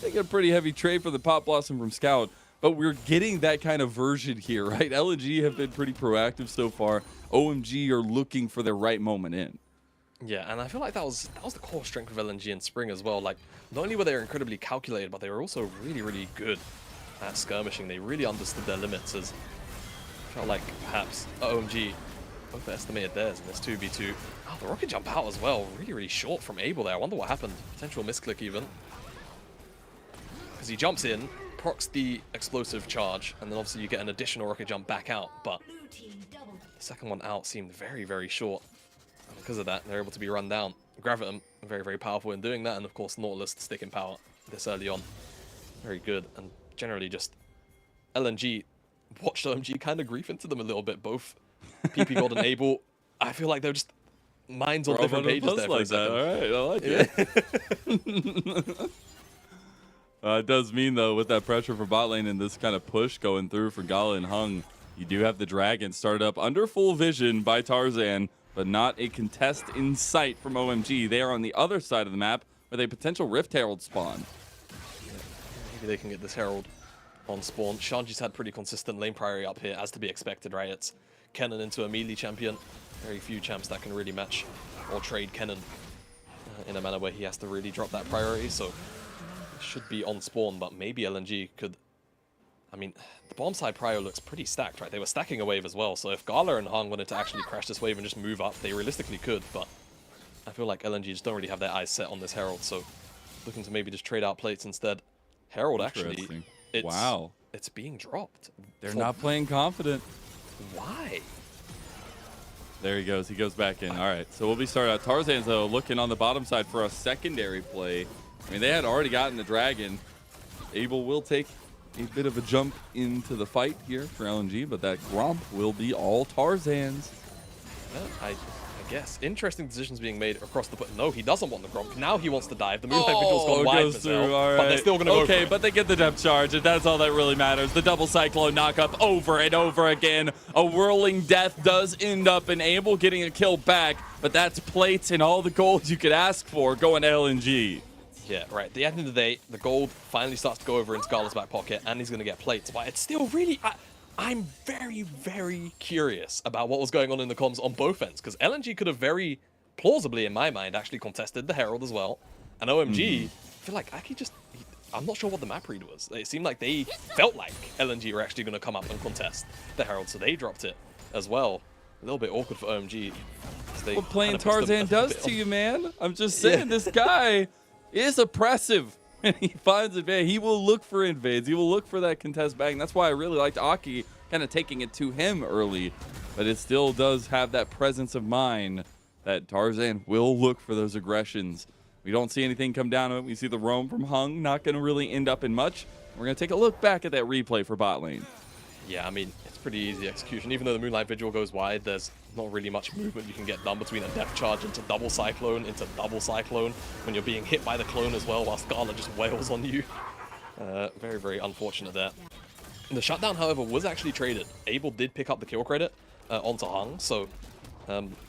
taking a pretty heavy trade for the Pop Blossom from Scout, but we're getting that kind of version here, right? LNG have been pretty proactive so far. OMG are looking for their right moment in. Yeah, and I feel like that was the core strength of LNG in Spring as well. Like, not only were they incredibly calculated, but they were also really, really good at skirmishing. They really understood their limits, as I felt like perhaps OMG overestimated theirs in this 2v2. Oh, the rocket jump out as well. Really, really short from Abel there. I wonder what happened. Potential misclick even. Because he jumps in, procs the explosive charge, and then obviously you get an additional rocket jump back out. But the second one out seemed very, very short. And because of that, they're able to be run down. Graviton, very, very powerful in doing that. And of course, Nautilus to stick in power this early on. Very good. And generally just LNG watched OMG kind of grief into them a little bit. Both PP God and Abel, I feel like they're just minds on different pages there for a second. All right, I like it. It does mean, though, with that pressure for bot lane and this kind of push going through for Gala and Hung, you do have the Dragon started up under full vision by Tarzan, but not a contest in sight from OMG. They are on the other side of the map with a potential Rift Herald spawn. Maybe they can get this Herald on spawn. Shanji's had pretty consistent lane priority up here, as to be expected, right? It's Kennen into a melee champion. Very few champs that can really match or trade Kennen in a manner where he has to really drop that priority, so it should be on spawn, but maybe LNG could... I mean, the bottom side prio looks pretty stacked, right? They were stacking a wave as well, so if Gala and Hung wanted to actually crash this wave and just move up, they realistically could, but I feel like LNG just don't really have their eyes set on this Herald, so looking to maybe just trade out plates instead. Herald actually, it's being dropped. They're not playing confident. Why? There he goes. He goes back in. All right, so we'll be starting out. Tarzan's, though, looking on the bottom side for a secondary play. I mean, they had already gotten the Dragon. Abel will take a bit of a jump into the fight here for LNG, but that Gromp will be all Tarzan's. Yeah, I guess. Interesting decisions being made across the... No, he doesn't want the Gromp. Now he wants to dive. The Moonlight Vigil's gone wide for Zell, but they're still going to go for it. But they get the depth charge, and that's all that really matters. The double Cyclone knockup over and over again. A whirling death does end up in Abel getting a kill back, but that's plates and all the gold you could ask for going to LNG. Yeah, right. At the end of the day, the gold finally starts to go over in Scarlet's back pocket, and he's going to get plates. But it's still really... I'm very, very curious about what was going on in the comms on both ends, because LNG could have very plausibly, in my mind, actually contested the Herald as well. And OMG, I feel like I'm not sure what the map read was. It seemed like they felt like LNG were actually going to come up and contest the Herald, so they dropped it as well. A little bit awkward for OMG. What playing Tarzan does to you, man. I'm just saying, this guy is oppressive. And he finds advantage. He will look for invades. He will look for that contest back. And that's why I really liked Aki kind of taking it to him early. But it still does have that presence of mind that Tarzan will look for those aggressions. We don't see anything come down to it. We see the roam from Hung. Not going to really end up in much. We're going to take a look back at that replay for bot lane. Yeah, I mean, it's pretty easy execution. Even though the Moonlight Vigil goes wide, there's not really much movement you can get done between a depth charge into double cyclone when you're being hit by the clone as well, while Scarlet just wails on you. Very, very unfortunate there. The shutdown, however, was actually traded. Abel did pick up the kill credit onto Hung, so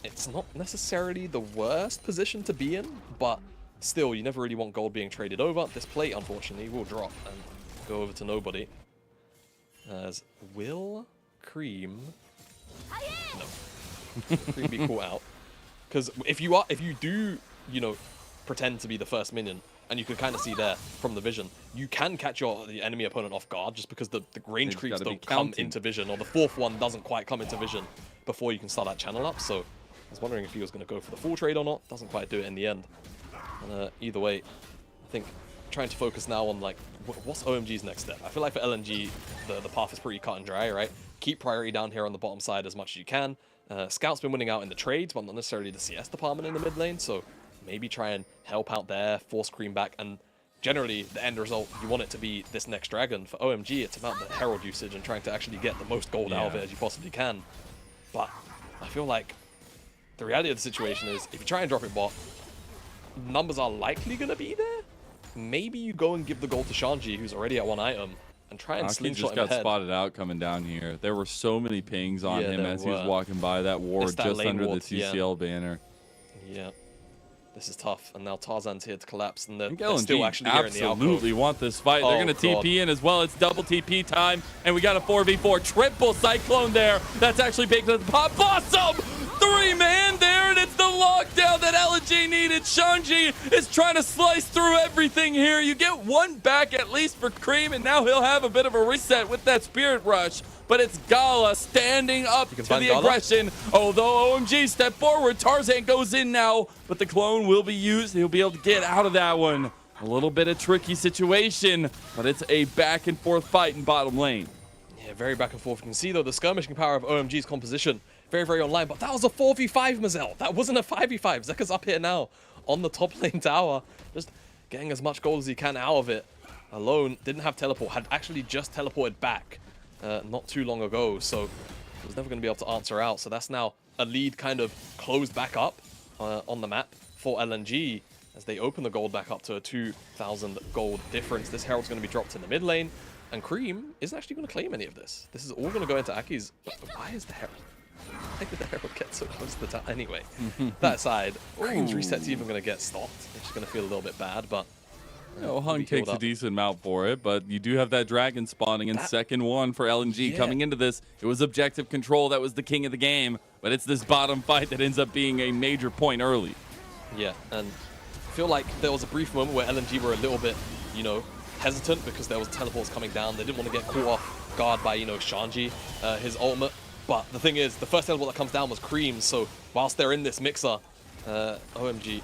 it's not necessarily the worst position to be in, but still, you never really want gold being traded over. This plate, unfortunately, will drop and go over to nobody. As will Cream... No. Cream be caught out. Because if you do, you know, pretend to be the first minion, and you can kind of see there from the vision, you can catch the enemy opponent off guard just because the range creeps don't come into vision, or the fourth one doesn't quite come into vision before you can start that channel up. So I was wondering if he was going to go for the full trade or not. Doesn't quite do it in the end. And either way, I think trying to focus now on, like, what's OMG's next step? I feel like for LNG, the path is pretty cut and dry, right? Keep priority down here on the bottom side as much as you can. Scout's been winning out in the trades, but not necessarily the CS department in the mid lane, so maybe try and help out there, force Cream back, and generally the end result, you want it to be this next dragon. For OMG, it's about the Herald usage and trying to actually get the most gold out of it as you possibly can. But I feel like the reality of the situation is, if you try and drop it bot, numbers are likely going to be there. Maybe you go and give the gold to Shanji, who's already at 1 item, and try and Aki slingshot just him got ahead. spotted out coming down here. There were so many pings on Yeah, him there as he was were. walking by that ward It's that just lane under ward, the yeah. TCL banner. Yeah. This is tough, and now Tarzan's here to collapse, and they're LNG still actually here in the absolutely alcove. want this fight. They're Oh, going to God. TP in as well. It's double TP time, and we got a 4v4 triple Cyclone there. That's actually baked into the pot. Blossom! 3-man there, and it's the lockdown that LNG needed. Shanji is trying to slice through everything here. You get one back at least for Cream, and now he'll have a bit of a reset with that Spirit Rush. But it's Gala standing up to find the Gala? aggression. Although OMG step forward, Tarzan goes in now, but the clone will be used. He'll be able to get out of that one. A little bit of tricky situation, but it's a back and forth fight in bottom lane. Yeah, very back and forth. You can see, though, the skirmishing power of OMG's composition. Very, very online, but that was a 4v5, Mazel. That wasn't a 5v5. Zeka's up here now on the top lane tower, just getting as much gold as he can out of it. Alone, didn't have teleport, had actually just teleported back not too long ago, so was never going to be able to answer out. So that's now a lead kind of closed back up on the map for LNG as they open the gold back up to a 2,000 gold difference. This Herald's going to be dropped in the mid lane, and Cream isn't actually going to claim any of this. This is all going to go into Aki's. But why is the Herald? Why did the Herald get so close to the tower? Anyway, that side, Cream's reset's even going to get stopped, which is going to feel a little bit bad, but Hung takes a decent amount for it, but you do have that dragon spawning in second one for LNG coming into this. It was objective control that was the king of the game, but it's this bottom fight that ends up being a major point early. Yeah, and I feel like there was a brief moment where LNG were a little bit, you know, hesitant because there was teleports coming down. They didn't want to get caught off guard by, you know, Shanji, his ultimate. But the thing is, the first teleport that comes down was Cream, so whilst they're in this mixer, OMG,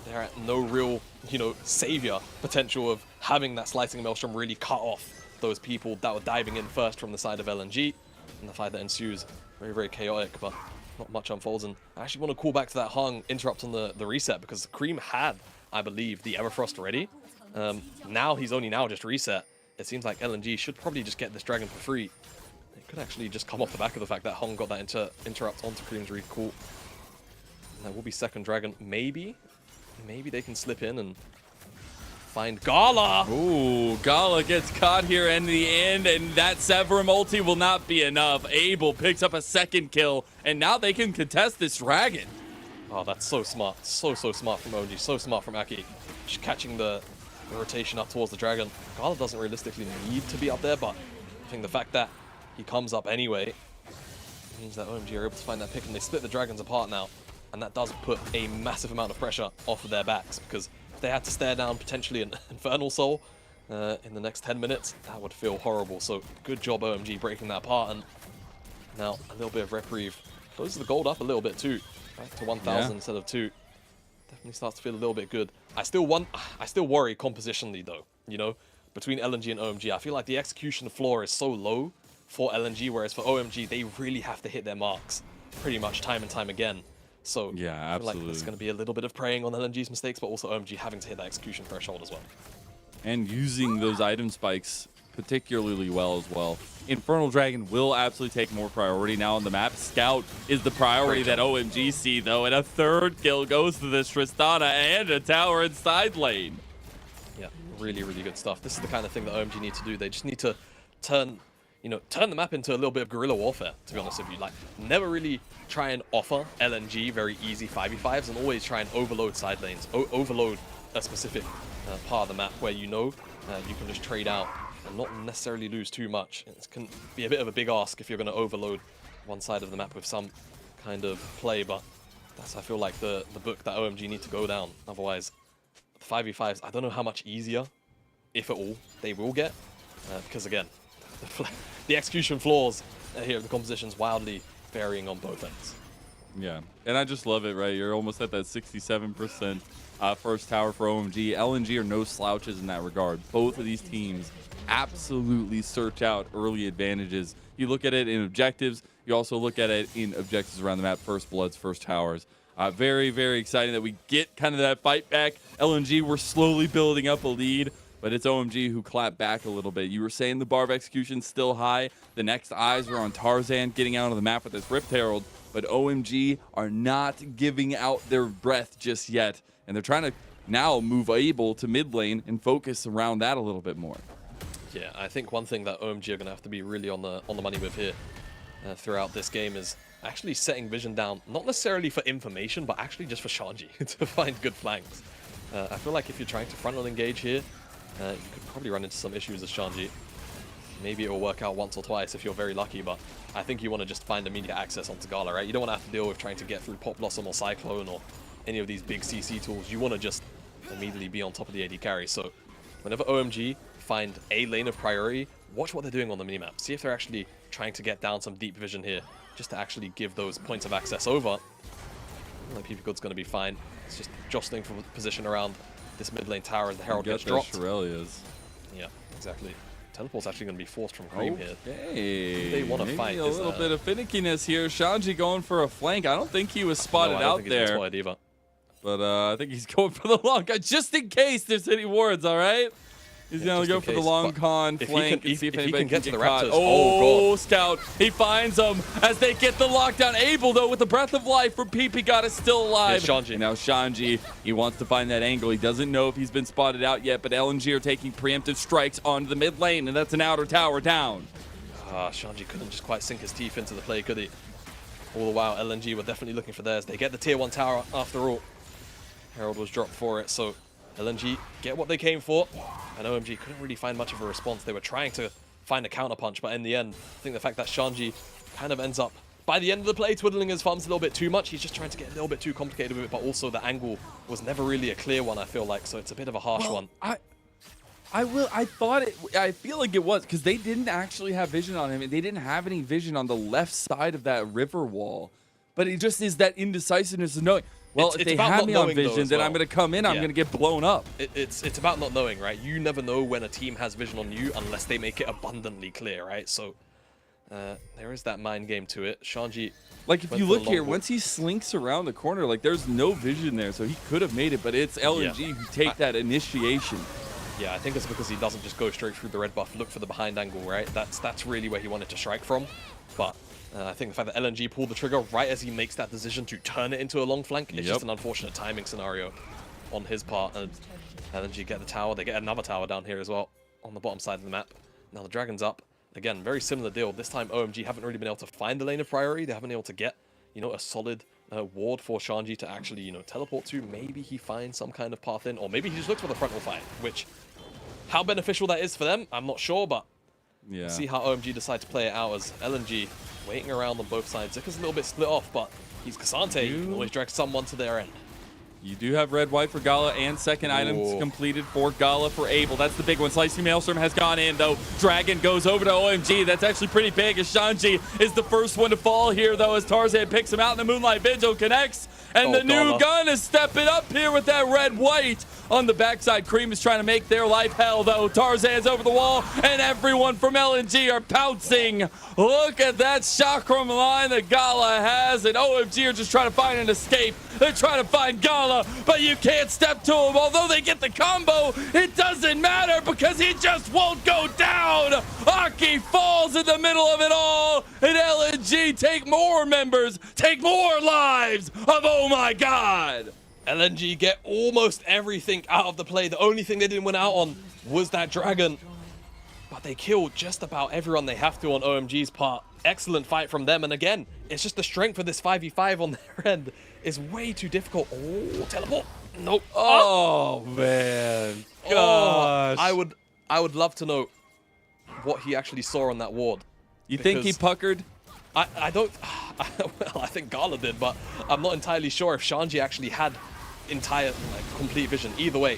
they're at no real, you know, savior potential of having that slicing maelstrom really cut off those people that were diving in first from the side of LNG. And the fight that ensues, very, very chaotic, but not much unfolds. And I actually want to call back to that Hung interrupt on the reset, because Cream had, I believe, the Everfrost already. Now he's only now just reset. It seems like LNG should probably just get this dragon for free. It could actually just come off the back of the fact that Hung got that interrupt onto Cream's really cool. And there will be second dragon, maybe. Maybe they can slip in and find Gala. Ooh, Gala gets caught here in the end, and that Severum ulti will not be enough. Abel picks up a second kill, and now they can contest this dragon. Oh, that's so smart. So smart from OMG. So smart from Aki. Just catching the rotation up towards the dragon. Gala doesn't realistically need to be up there, but I think the fact that he comes up anyway means that OMG are able to find that pick, and they split the dragons apart now. And that does put a massive amount of pressure off of their backs, because if they had to stare down potentially an Infernal Soul in the next 10 minutes, that would feel horrible. So good job OMG breaking that apart, and now a little bit of reprieve. Closes the gold up a little bit too, back to 1,000 instead of 2. Definitely starts to feel a little bit good. I still worry compositionally though, you know, between LNG and OMG. I feel like the execution floor is so low for LNG, whereas for OMG, they really have to hit their marks pretty much time and time again. So yeah, I feel absolutely. like there's going to be a little bit of preying on LNG's mistakes, but also OMG having to hit that execution threshold as well. And using those item spikes particularly well as well. Infernal Dragon will absolutely take more priority now on the map. Scout is the priority that OMG see, though, and a third kill goes to this Tristana and a tower inside lane. Yeah, really, really good stuff. This is the kind of thing that OMG need to do. They just need to turn the map into a little bit of guerrilla warfare, to be honest with you. Like, never really try and offer LNG very easy 5v5s, and always try and overload side lanes, overload a specific part of the map where you know you can just trade out and not necessarily lose too much. It can be a bit of a big ask if you're going to overload one side of the map with some kind of play, but that's, I feel like, the book that OMG need to go down. Otherwise, 5v5s, I don't know how much easier, if at all, they will get, because again, the execution flaws here, the composition's wildly varying on both ends. Yeah, and I just love it, right? You're almost at that 67% first tower for OMG. LNG are no slouches in that regard. Both of these teams absolutely search out early advantages. You look at it in objectives, you also look at it in objectives around the map, first bloods, first towers. Very, very exciting that we get kind of that fight back. LNG, we're slowly building up a lead, but it's OMG who clapped back a little bit. You were saying the bar of execution still high. The next eyes are on Tarzan getting out of the map with this Rift Herald, but OMG are not giving out their breath just yet, and they're trying to now move Abel to mid lane and focus around that a little bit more. Yeah, I think one thing that OMG are going to have to be really on the money with here throughout this game is actually setting vision down, not necessarily for information, but actually just for Shanji to find good flanks. I feel like if you're trying to frontal engage here, you could probably run into some issues as Shanji. Maybe it will work out once or twice if you're very lucky, but I think you want to just find immediate access onto Gala, right? You don't want to have to deal with trying to get through Pop Blossom or Cyclone or any of these big CC tools. You want to just immediately be on top of the AD carry. So whenever OMG find a lane of priority, watch what they're doing on the minimap. See if they're actually trying to get down some deep vision here, just to actually give those points of access over. Like PP Good's going to be fine. It's just jostling for position around this mid lane tower as the Herald gets dropped. Shirelias. Yeah, exactly. Teleport's actually going to be forced from Cream here. Okay. They want to Maybe fight. a little bit of finickiness here. Shanji going for a flank. I don't think he was spotted out there. Either. But I think he's going for the long gun, just in case there's any wards, all right? He's going to go for the long con flank and see if anybody can get caught. Oh, Scout. He finds them as they get the lockdown. Abel, though, with the breath of life from PP God is still alive. Shanji. And now Shanji, he wants to find that angle. He doesn't know if he's been spotted out yet, but LNG are taking preemptive strikes onto the mid lane, and that's an outer tower down. Shanji couldn't just quite sink his teeth into the play, could he? All the while, LNG were definitely looking for theirs. They get the tier 1 tower after all. Herald was dropped for it, so LNG get what they came for. And OMG couldn't really find much of a response. They were trying to find a counterpunch, but in the end, I think the fact that Shanji kind of ends up, by the end of the play, twiddling his thumbs a little bit too much. He's just trying to get a little bit too complicated with it, but also the angle was never really a clear one, I feel like, so it's a bit of a harsh one. I feel like it was, because they didn't actually have vision on him, and they didn't have any vision on the left side of that river wall. But it just is that indecisiveness of knowing, well, if they have me on vision, then I'm going to come in, I'm going to get blown up. It's about not knowing, right? You never know when a team has vision on you unless they make it abundantly clear, right? So there is that mind game to it. Shanji, like, if you look here, once he slinks around the corner, like, there's no vision there, so he could have made it, but it's LNG who take that initiation. Yeah, I think it's because he doesn't just go straight through the red buff, look for the behind angle, right? That's really where he wanted to strike from. But I think the fact that LNG pulled the trigger right as he makes that decision to turn it into a long flank is just an unfortunate timing scenario on his part. And LNG get the tower. They get another tower down here as well on the bottom side of the map. Now the Dragon's up. Again, very similar deal. This time OMG haven't really been able to find the lane of priority. They haven't been able to get, you know, a solid ward for Shanji to actually, you know, teleport to. Maybe he finds some kind of path in, or maybe he just looks for the frontal fight, which, how beneficial that is for them, I'm not sure, but yeah. See how OMG decide to play it out as LNG waiting around on both sides. Zika's a little bit split off, but he's Cassante. He can always drag someone to their end. You do have red, white for Gala and second items completed for Gala for Abel. That's the big one. Slicing Maelstrom has gone in, though. Dragon goes over to OMG. That's actually pretty big as Shanji is the first one to fall here, though, as Tarzan picks him out and the Moonlight Vigil connects. And the new gun is stepping up here with that red-white on the backside. Cream is trying to make their life hell, though. Tarzan's over the wall, and everyone from LNG are pouncing. Look at that chakram line that Gala has, and OMG are just trying to find an escape. They're trying to find Gala, but you can't step to him. Although they get the combo, it doesn't matter because he just won't go down. Aki falls in the middle of it all, and LNG take more members, take more lives of Oh My God. LNG get almost everything out of the play. The only thing they didn't win out on was that Dragon. But they killed just about everyone they have to on OMG's part. Excellent fight from them. And again, it's just the strength of this 5v5 on their end is way too difficult. Oh, teleport. Nope. Oh, man. Gosh. I would love to know what he actually saw on that ward. You think he puckered? I don't... Well, I think Gala did, but I'm not entirely sure if Shanji actually had entire, complete vision. Either way,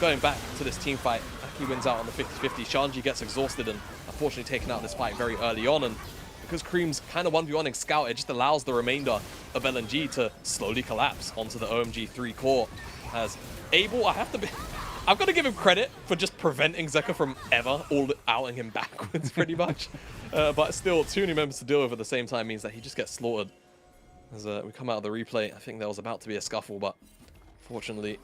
going back to this team fight, Aki wins out on the 50-50. Shanji gets exhausted and unfortunately taken out in this fight very early on. And because Cream's kind of 1v1ing Scout, it just allows the remainder of LNG to slowly collapse onto the OMG 3 core. As Abel, I've got to give him credit for just preventing Zeka from ever outing him backwards, pretty much. But still, 2 new members to deal with at the same time means that he just gets slaughtered. As we come out of the replay, I think there was about to be a scuffle, but fortunately,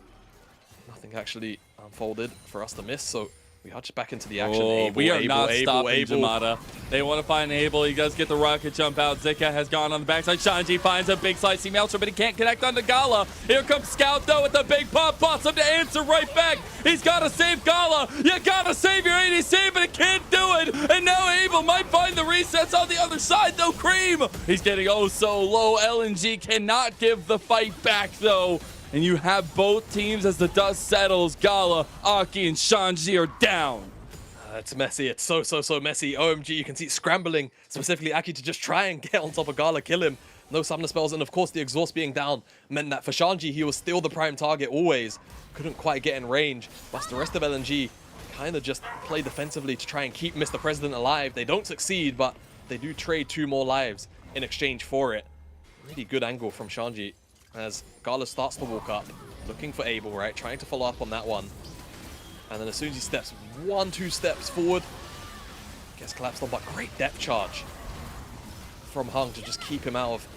nothing actually unfolded for us to miss. So we are just back into the action. Oh, we are not stopping Abel. Jamada. They want to find Abel. He does get the rocket jump out. Zika has gone on the backside. Shanji finds a big slicey Melcher, but he can't connect onto Gala. Here comes Scout, though, with the big pop. Boss him to answer right back. He's got to save Gala. You got to save your ADC, but he can't do it. And now Abel might find the resets on the other side, though. Cream, he's getting oh so low. LNG cannot give the fight back, though. And you have both teams as the dust settles. Gala, Aki, and Shanji are down. It's messy. It's so messy. OMG, you can see it scrambling, specifically Aki, to just try and get on top of Gala, kill him. No summoner spells, and of course the exhaust being down meant that for Shanji, he was still the prime target always. Couldn't quite get in range. But the rest of LNG kind of just play defensively to try and keep Mr. President alive. They don't succeed, but they do trade 2 more lives in exchange for it. Really good angle from Shanji as Gala starts to walk up, looking for Abel, right? Trying to follow up on that one. And then as soon as he steps 1-2 steps forward, gets collapsed on, but great depth charge from Hung to just keep him out of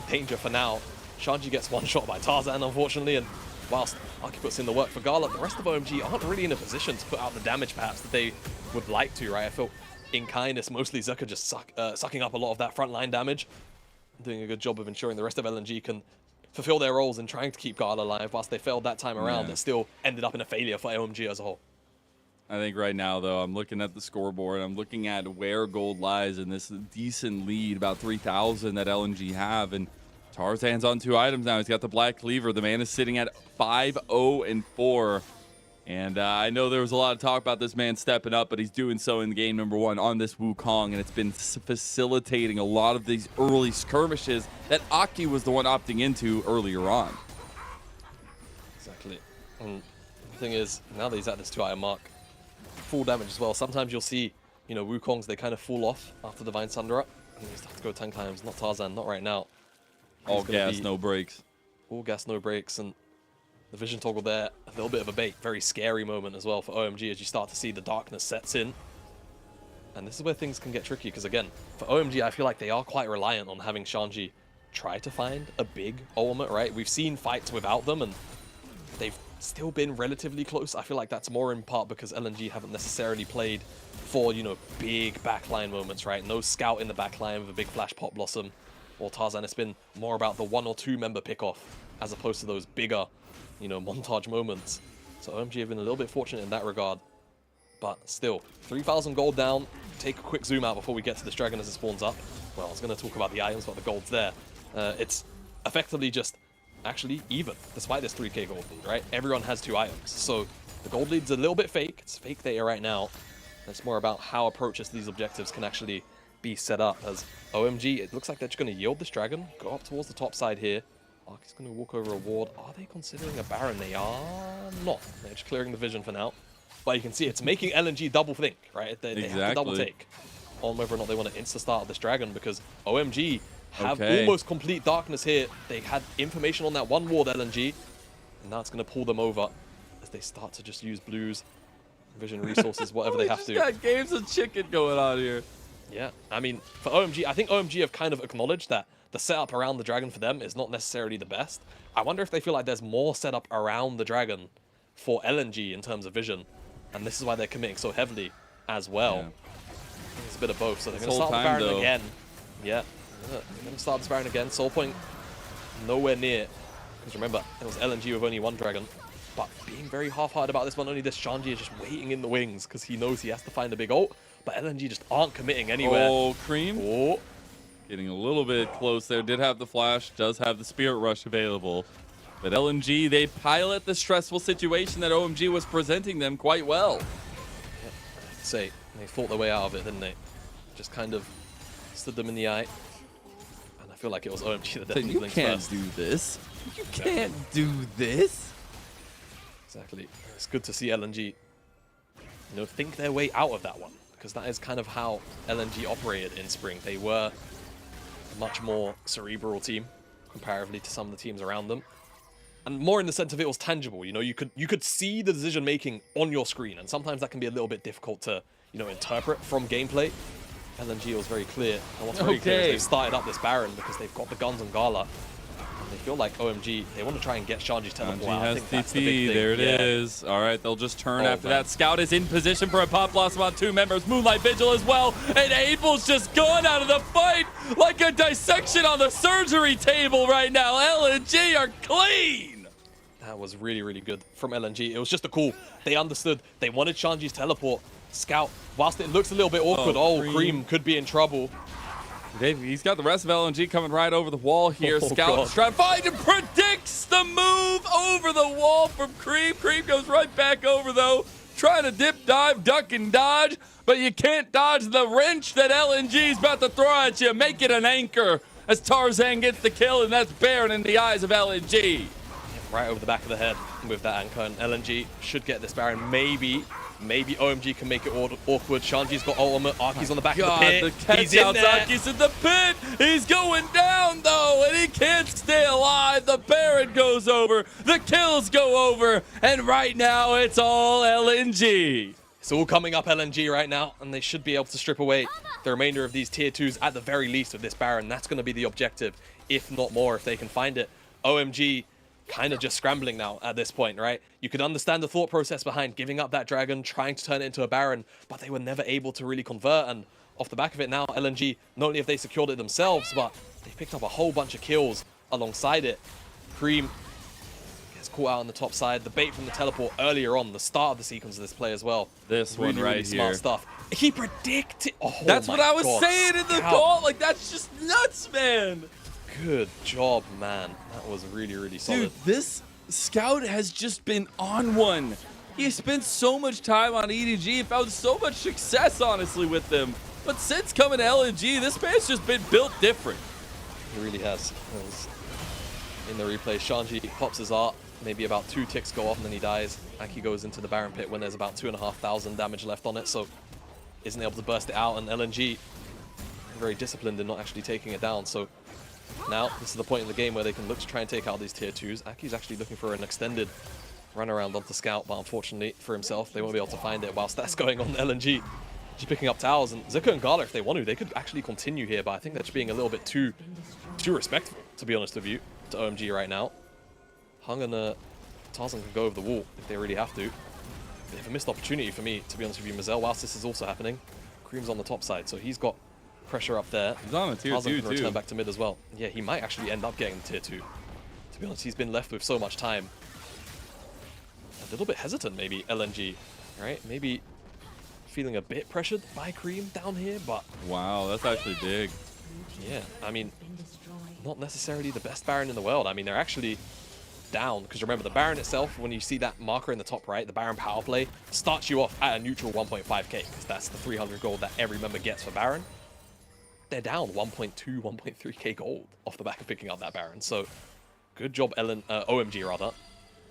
danger for now. Shanji gets one shot by Tarzan, unfortunately, and whilst Aki puts in the work for Gala, the rest of OMG aren't really in a position to put out the damage perhaps that they would like to, right? I feel in kindness, mostly Zucker just sucking up a lot of that frontline damage, doing a good job of ensuring the rest of LNG can fulfill their roles in trying to keep Gala alive. Whilst they failed that time around, it still ended up in a failure for OMG as a whole. I think right now, though, I'm looking at the scoreboard. I'm looking at where gold lies in this decent lead, about 3,000 that LNG have. And Tarzan's on 2 items now. He's got the Black Cleaver. The man is sitting at 5-0-4. And I know there was a lot of talk about this man stepping up, but he's doing so in game number 1 on this Wukong. And it's been facilitating a lot of these early skirmishes that Aki was the one opting into earlier on. Exactly. And the thing is, now that he's at this 2-item mark, full damage as well. Sometimes you'll see, you know, Wukongs, they kind of fall off after Divine Sunder up. And you have to go 10 times. Not Tarzan, not right now. All gas, no brakes. All gas, no brakes. And the vision toggle there, a little bit of a bait. Very scary moment as well for OMG as you start to see the darkness sets in. And this is where things can get tricky because, again, for OMG, I feel like they are quite reliant on having Shanji try to find a big ultimate, right? We've seen fights without them and they've still been relatively close. I feel like that's more in part because LNG haven't necessarily played for, you know, big backline moments, right? No scout in the backline with a big flash pop blossom or Tarzan. It's been more about the 1 or 2 member pickoff as opposed to those bigger, you know, montage moments. So OMG have been a little bit fortunate in that regard. But still, 3,000 gold down. Take a quick zoom out before we get to this dragon as it spawns up. Well, I was going to talk about the items, but the gold's there. It's effectively just actually even, despite this 3k gold lead, right? Everyone has 2 items. So the gold lead's a little bit fake. It's fake data right now. It's more about how approaches to these objectives can actually be set up. As OMG, it looks like they're just going to yield this dragon, go up towards the top side here. Ark is going to walk over a ward. Are they considering a Baron? They are not. They're just clearing the vision for now. But you can see it's making LNG double think, right? They have to double take on whether or not they want to insta-start this dragon because OMG have almost complete darkness here. They had information on that 1 ward LNG, and now it's going to pull them over as they start to just use blues, vision resources, whatever they have to. Got games of chicken going on here. Yeah, I mean, for OMG, I think OMG have kind of acknowledged that the setup around the dragon for them is not necessarily the best. I wonder if they feel like there's more setup around the dragon for LNG in terms of vision, and this is why they're committing so heavily as well. Yeah. It's a bit of both, so they're going to start the Baron again. Yeah, they're going to start this Baron again. Soul Point nowhere near, because remember, it was LNG with only 1 dragon, but being very half-hearted about this one. Only this Shanji is just waiting in the wings because he knows he has to find a big ult, but LNG just aren't committing anywhere. Oh, Cream. Oh. Getting a little bit close there. Did have the flash, does have the Spirit Rush available. But LNG, they pilot the stressful situation that OMG was presenting them quite well. Yeah, I'd say they fought their way out of it, didn't they? Just kind of stood them in the eye. And I feel like it was OMG that definitely blinked first. You can't do this. You can't do this. Exactly. It's good to see LNG, you know, think their way out of that one. Because that is kind of how LNG operated in Spring. They were a much more cerebral team comparatively to some of the teams around them, and more in the sense of it was tangible. You know, you could see the decision making on your screen, and sometimes that can be a little bit difficult to, you know, interpret from gameplay. LNG was very clear. And what's very clear is they've started up this Baron because they've got the guns on Gala. And they feel like OMG, they want to try and get Shanji's teleport out. I think that's the big thing. There it is. All right, they'll just turn after that. Scout is in position for a pop blossom on 2 members. Moonlight Vigil as well. And Abel's just gone out of the fight like a dissection on the surgery table right now. LNG are clean. That was really, really good from LNG. It was just a call. They understood. They wanted Shanji's teleport. Scout, whilst it looks a little bit awkward, Cream could be in trouble. He's got the rest of LNG coming right over the wall here. Scout trying to find and predicts the move over the wall from Cream. Cream goes right back over, though, trying to dip, dive, duck, and dodge, but you can't dodge the wrench that LNG is about to throw at you. Make it an anchor as Tarzan gets the kill, and that's Baron in the eyes of LNG. Right over the back of the head with that anchor, and LNG should get this Baron. Maybe OMG can make it awkward. Shanji's got ultimate. Arky's on the back of the pit. The catch out. Arky's in the pit. He's going down, though, and he can't stay alive. The Baron goes over. The kills go over. And right now, it's all LNG. It's all coming up LNG right now, and they should be able to strip away the remainder of these tier 2s at the very least of this Baron. That's going to be the objective, if not more, if they can find it. OMG kind of just scrambling now at this point, right? You could understand the thought process behind giving up that dragon, trying to turn it into a Baron, but they were never able to really convert. And off the back of it now, LNG, not only have they secured it themselves, but they picked up a whole bunch of kills alongside it. Cream gets caught out on the top side. The bait from the teleport earlier on, the start of the sequence of this play as well. This really, one right really smart here. Stuff. He predicted. Oh, that's what I was saying in the call. Like, that's just nuts, man. Good job, man. That was really, really solid. Dude, this Scout has just been on one. He spent so much time on EDG, found so much success, honestly, with them. But since coming to LNG, this man's just been built different. He really has. In the replay, Shanji pops his art. Maybe about 2 ticks go off and then he dies. Aki goes into the Baron pit when there's about 2,500 damage left on it, so isn't able to burst it out. And LNG, very disciplined in not actually taking it down. So now, this is the point in the game where they can look to try and take out these tier 2s. Aki's actually looking for an extended run around onto Scout, but unfortunately for himself, they won't be able to find it whilst that's going on. LNG just picking up towers, and Zuko and Gala, if they want to, they could actually continue here, but I think they're just being a little bit too respectful, to be honest with you, to OMG right now. Hung and Tarzan can go over the wall if they really have to. They have a missed opportunity for me, to be honest with you, Mazel, whilst this is also happening. Cream's on the top side, so he's got pressure up there. He's on a tier 2 can return back to mid as well. Yeah, he might actually end up getting tier 2. To be honest, he's been left with so much time. A little bit hesitant, maybe, LNG, right? Maybe feeling a bit pressured by Cream down here, but... Wow, that's actually big. Yeah, I mean, not necessarily the best Baron in the world. I mean, they're actually down, because remember, the Baron itself, when you see that marker in the top right, the Baron power play, starts you off at a neutral 1.5k, because that's the 300 gold that every member gets for Baron. They're down 1.2, 1.3k gold off the back of picking up that Baron. So good job, OMG rather,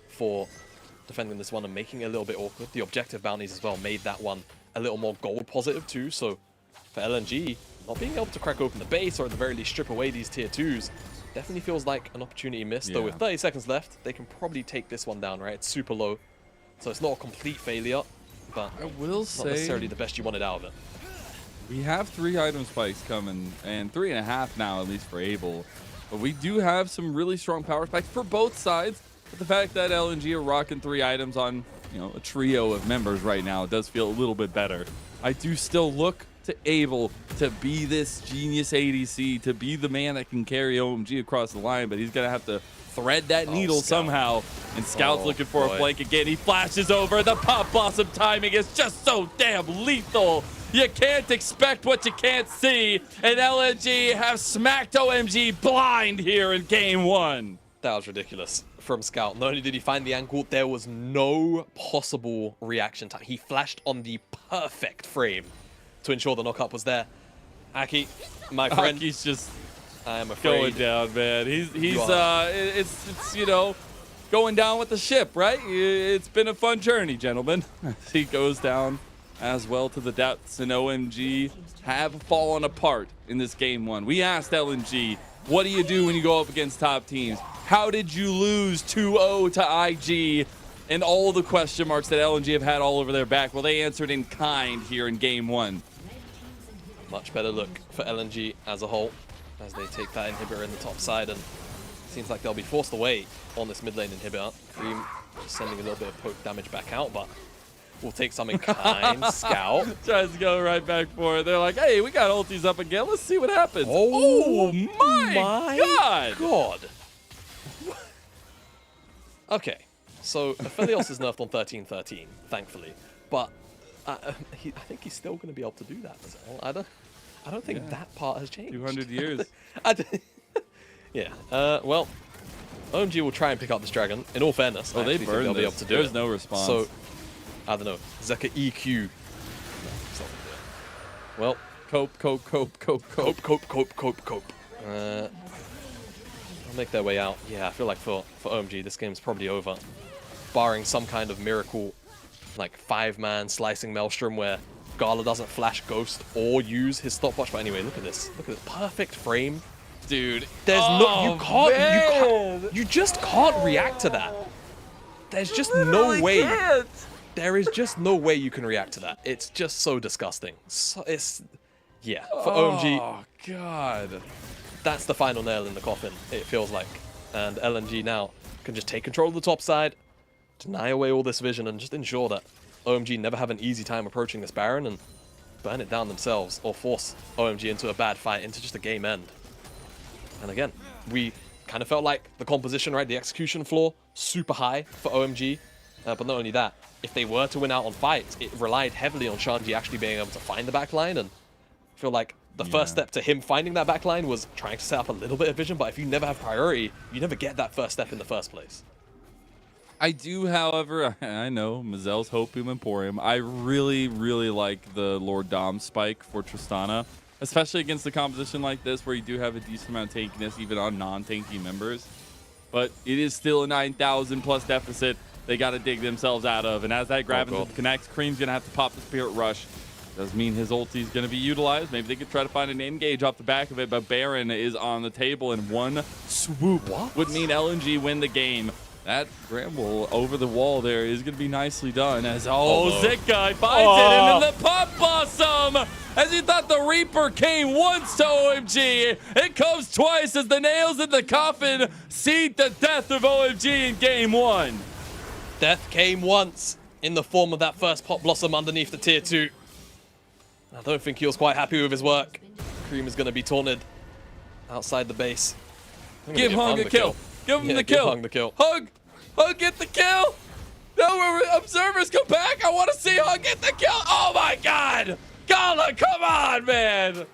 for defending this one and making it a little bit awkward. The objective bounties as well made that one a little more gold positive too. So for LNG, not being able to crack open the base or at the very least strip away these tier 2s definitely feels like an opportunity missed. Though with 30 seconds left, they can probably take this one down, right? It's super low, so it's not a complete failure, but I will not necessarily the best you wanted out of it. We have 3 item spikes coming, and 3.5 now, at least for Abel. But we do have some really strong power spikes for both sides. But the fact that LNG are rocking 3 items on, a trio of members right now does feel a little bit better. I do still look to Abel to be this genius ADC, to be the man that can carry OMG across the line, but he's going to have to thread that needle somehow. And Scout's looking for a flank again. He flashes over. The Pop Blossom timing is just so damn lethal. You can't expect what you can't see, and LNG have smacked OMG blind here in game 1. That was ridiculous from Scout. Not only did he find the ankle, there was no possible reaction time. He flashed on the perfect frame to ensure the knockup was there. Aki, my friend. Aki's just I am afraid. Going down, man. He's it's going down with the ship, right? It's been a fun journey, gentlemen. He goes down as well to the depths, and OMG have fallen apart in this game 1. We asked LNG, what do you do when you go up against top teams? How did you lose 2-0 to IG? And all the question marks that LNG have had all over their back. Well, they answered in kind here in game 1. Much better look for LNG as a whole as they take that inhibitor in the top side, and seems like they'll be forced away on this mid lane inhibitor. Cream just sending a little bit of poke damage back out, but we'll take some in kind. Scout tries to go right back for it. They're like, hey, we got ultis up again. Let's see what happens. Oh my God. Okay, so Aphelios is nerfed on 13-13, thankfully, but I think he's still going to be able to do that as well. I don't think that part has changed. 200 years. Yeah. Well, OMG will try and pick up this dragon. In all fairness, they burned they'll be able this. to do There's it. no response. So I don't know. Zeka EQ. Well, cope. They'll make their way out. Yeah, I feel like for OMG, this game's probably over. Barring some kind of miracle, like 5-man slicing Maelstrom where Gala doesn't flash Ghost or use his stopwatch. But anyway, look at this. Look at this perfect frame. Dude, there's you just can't react to that. There's just no way. There is just no way you can react to that. It's just so disgusting. So yeah, for OMG. Oh God. That's the final nail in the coffin, it feels like. And LNG now can just take control of the top side, deny away all this vision, and just ensure that OMG never have an easy time approaching this Baron and burn it down themselves, or force OMG into a bad fight, into just a game end. And again, we kind of felt like the composition, right, the execution floor, super high for OMG. But not only that, if they were to win out on fights, it relied heavily on Shanji actually being able to find the backline, and I feel like the first step to him finding that backline was trying to set up a little bit of vision, but if you never have priority, you never get that first step in the first place. I do, however, I know, Mazel's Hopium Emporium. I really, really like the Lord Dom spike for Tristana, especially against a composition like this where you do have a decent amount of tankiness even on non-tanky members. But it is still a 9,000 plus deficit they got to dig themselves out of. And as that grab connects, Cream's going to have to pop the Spirit Rush. Does mean his ulti is going to be utilized. Maybe they could try to find an engage off the back of it, but Baron is on the table, and one swoop would mean LNG win the game. That Bramble over the wall there is going to be nicely done as Zika finds it, and then the Pop Blossom, as he thought the Reaper came once to OMG, it comes twice as the nails in the coffin seed the death of OMG in game 1. Death came once in the form of that first Pop Blossom underneath the tier 2. I don't think he was quite happy with his work. Cream is going to be taunted outside the base. Give Hung a kill. Give him the kill. Give Hung the kill. Hung get the kill. No, observers come back. I want to see Hung get the kill. Oh my God. Gala, come on, man.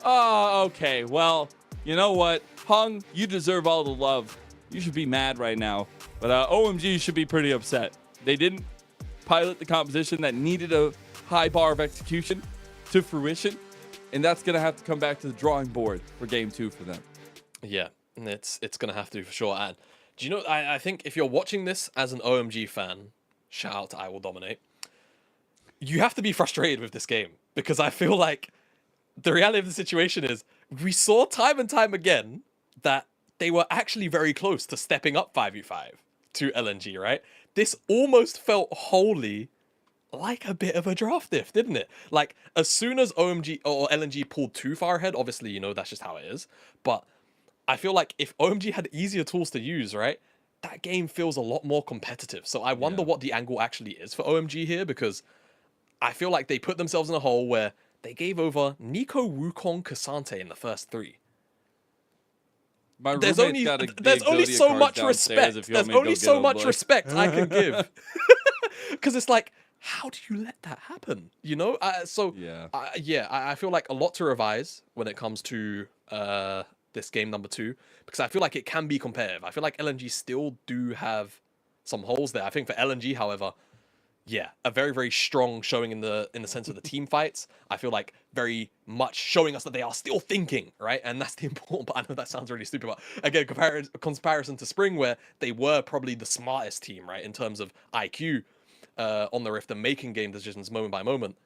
Oh, okay. Well, you know what? Hung, you deserve all the love. You should be mad right now. But OMG should be pretty upset. They didn't pilot the composition that needed a high bar of execution to fruition, and that's going to have to come back to the drawing board for game 2 for them. Yeah, it's going to have to for sure. And do you know, I think if you're watching this as an OMG fan, shout out to I Will Dominate, you have to be frustrated with this game, because I feel like the reality of the situation is we saw time and time again that they were actually very close to stepping up 5v5 to LNG, right? This almost felt wholly like a bit of a draft diff, didn't it? Like, as soon as OMG or LNG pulled too far ahead, obviously, you know, that's just how it is. But I feel like if OMG had easier tools to use, right, that game feels a lot more competitive. So I wonder what the angle actually is for OMG here, because I feel like they put themselves in a hole where they gave over Nico, Wukong, Cassante in the first 3. There's only so much respect. There's only so much respect I can give. Because it's like, how do you let that happen? You know? I feel like a lot to revise when it comes to this game number 2, because I feel like it can be competitive. I feel like LNG still do have some holes there. I think for LNG, however, a very, very strong showing in the sense of the team fights. I feel like very much showing us that they are still thinking, right? And that's the important part. I know that sounds really stupid, but again, comparison to Spring, where they were probably the smartest team, right, in terms of IQ on the Rift and making game decisions moment by moment.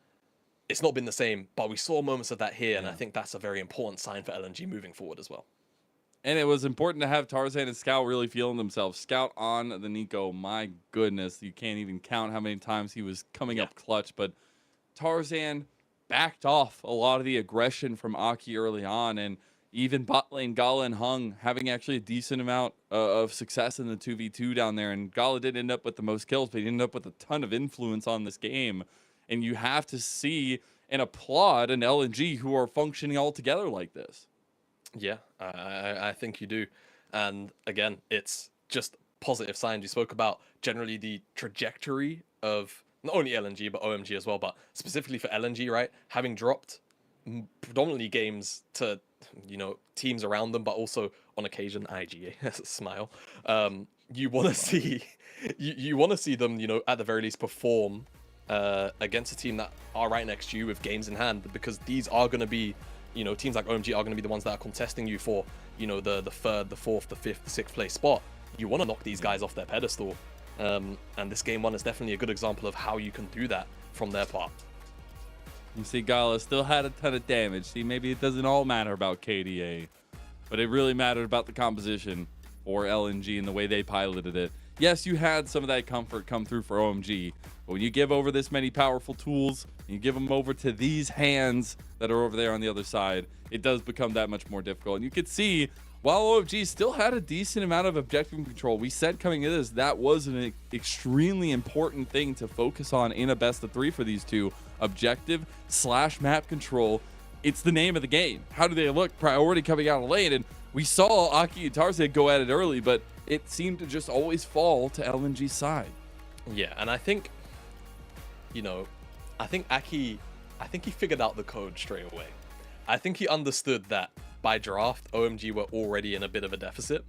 It's not been the same, but we saw moments of that here, and I think that's a very important sign for LNG moving forward as well. And it was important to have Tarzan and Scout really feeling themselves. Scout on the Nico, my goodness, you can't even count how many times he was coming up clutch. But Tarzan backed off a lot of the aggression from Aki early on, and even bot lane Gala and Hung having actually a decent amount of success in the 2v2 down there. And Gala did end up with the most kills, but he ended up with a ton of influence on this game. And you have to see and applaud an LNG who are functioning all together like this. Yeah, I think you do. And again, it's just positive signs. You spoke about generally the trajectory of not only LNG, but OMG as well, but specifically for LNG, right? Having dropped predominantly games to, you know, teams around them, but also on occasion IGA, smile. You want to see, you want to see them, you know, at the very least perform against a team that are right next to you with games in hand, because these are going to be, you know, teams like OMG are going to be the ones that are contesting you for, you know, the third, the fourth, the fifth, the sixth place spot. You want to knock these guys off their pedestal. And this game one is definitely a good example of how you can do that from their part. You see, Gala still had a ton of damage. See, maybe it doesn't all matter about KDA, but it really mattered about the composition for LNG and the way they piloted it. Yes, you had some of that comfort come through for OMG, but when you give over this many powerful tools, and you give them over to these hands that are over there on the other side, it does become that much more difficult. And you could see, while OMG still had a decent amount of objective control, we said coming into this, that was an extremely important thing to focus on in a best of 3 for these two. Objective / map control. It's the name of the game. How do they look? Priority coming out of lane. And we saw Aki and Tarzan go at it early, but it seemed to just always fall to LNG's side. Yeah, and I think, you know, I think he figured out the code straight away. I think he understood that by draft, OMG were already in a bit of a deficit,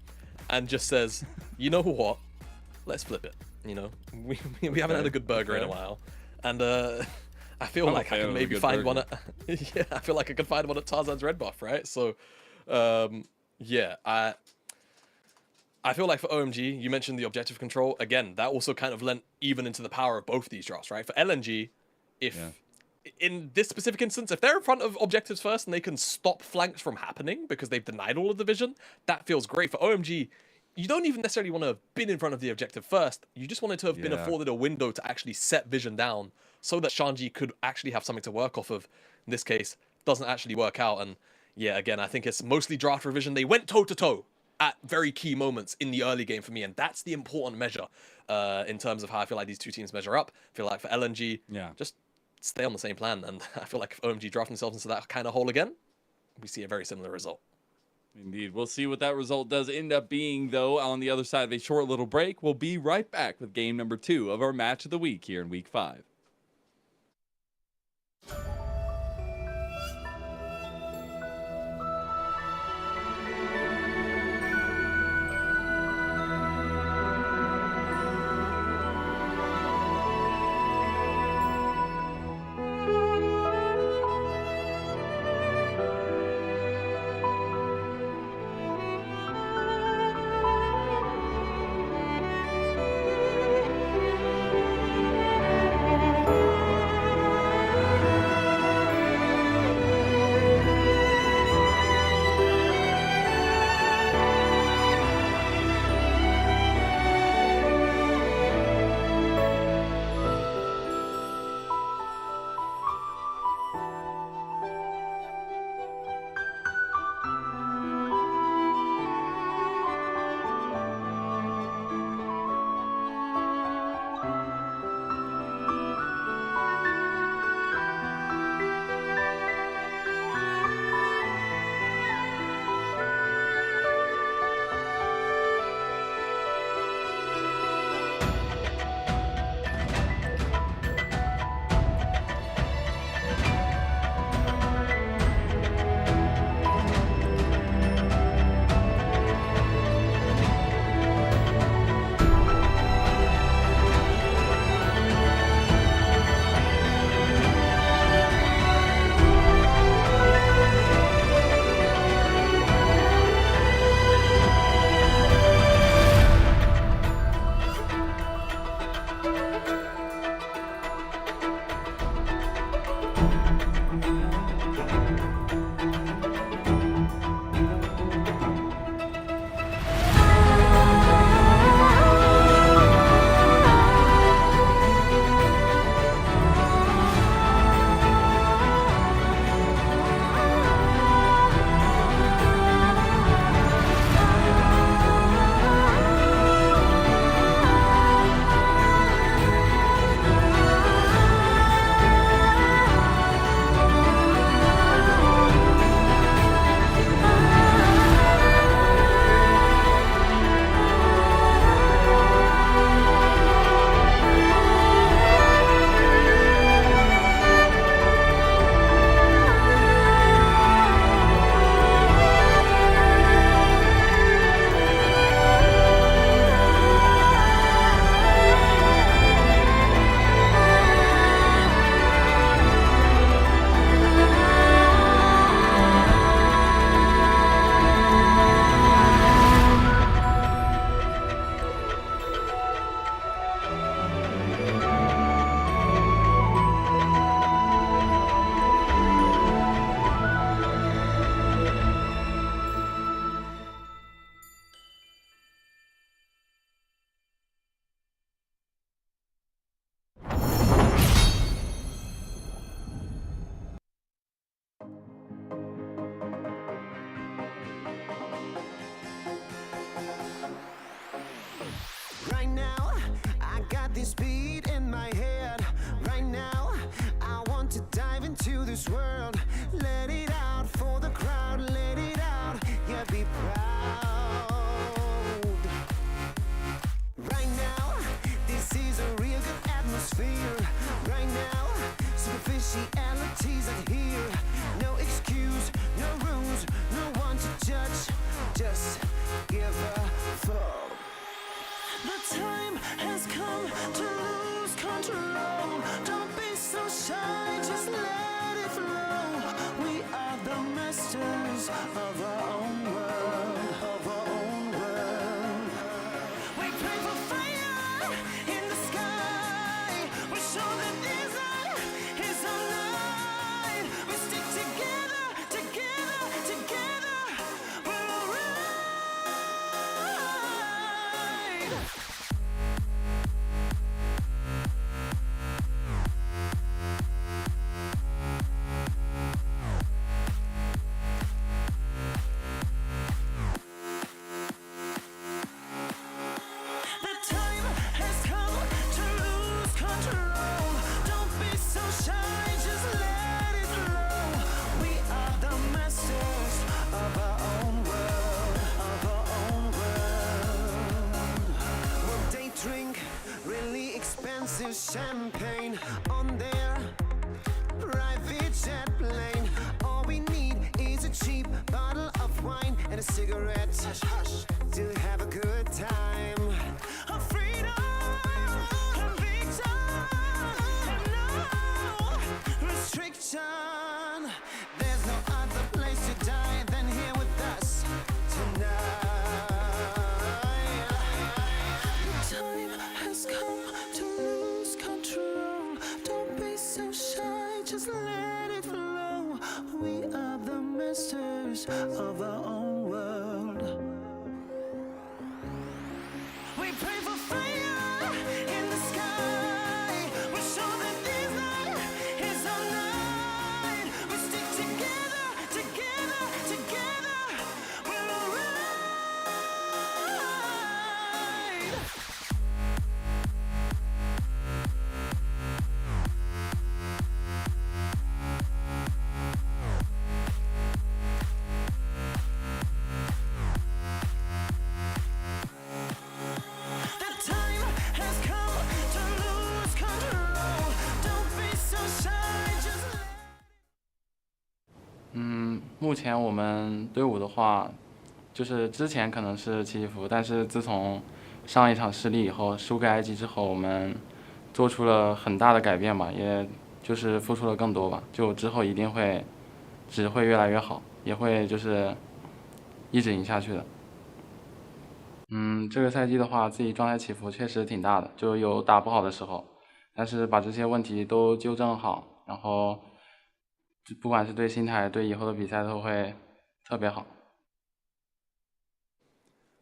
and just says, you know what, let's flip it. You know, we haven't had a good burger in a while, and I feel like I can maybe find one at yeah, I feel like I could find one at Tarzan's red buff, right? So yeah, I feel like for OMG, you mentioned the objective control. Again, that also kind of lent even into the power of both these drafts, right? For LNG, if in this specific instance, if they're in front of objectives first and they can stop flanks from happening because they've denied all of the vision, that feels great. For OMG, you don't even necessarily want to have been in front of the objective first. You just wanted to have been afforded a window to actually set vision down so that Shanji could actually have something to work off of. In this case, doesn't actually work out. And yeah, again, I think it's mostly draft revision. They went toe-to-toe at very key moments in the early game for me, and that's the important measure in terms of how I feel like these two teams measure up. I feel like for LNG, just stay on the same plan, and I feel like if OMG draft themselves into that kind of hole again, we see a very similar result. Indeed. We'll see what that result does end up being, though, on the other side of a short little break. We'll be right back with game number 2 of our match of the week here in week 5. to this world. Let it out for the crowd, let it out, yeah, be proud. Right now, this is a real good atmosphere. Right now, superficialities are here. No excuse, no rules, no one to judge. Just give a fuck. The time has come to lose control. Don't be so shy, just let it flow. We are the masters of our own world, of our own world. We pray for fire in the sky. We show that desire is our light. We stick together, together, together. We're alright. The time has come to lose control. Don't be so shy, just let it flow. We are the masters of our own world, of our own world. Will they drink really expensive champagne on their private jet plane? All we need is a cheap bottle of wine and a cigarette to have a good time. Of freedom, conviction, and no restriction. There's no other place to die than here with us tonight. The time has come to lose control. Don't be so shy, just let it flow. We are the masters of our own world. We pray for fire in the sky. We show that this night is our night. We stick together, together, together. We're alright. The time has come to lose control. Don't be so shy, just let 目前我们队伍的话，就是之前可能是起起伏伏，但是自从上一场失利以后，输给埃及之后，我们做出了很大的改变吧，也就是付出了更多吧，就之后一定会只会越来越好，也会就是一直赢下去的。这个赛季的话，自己状态起伏确实挺大的，就有打不好的时候，但是把这些问题都纠正好，然后不管是对心态，对以后的比赛都会特别好。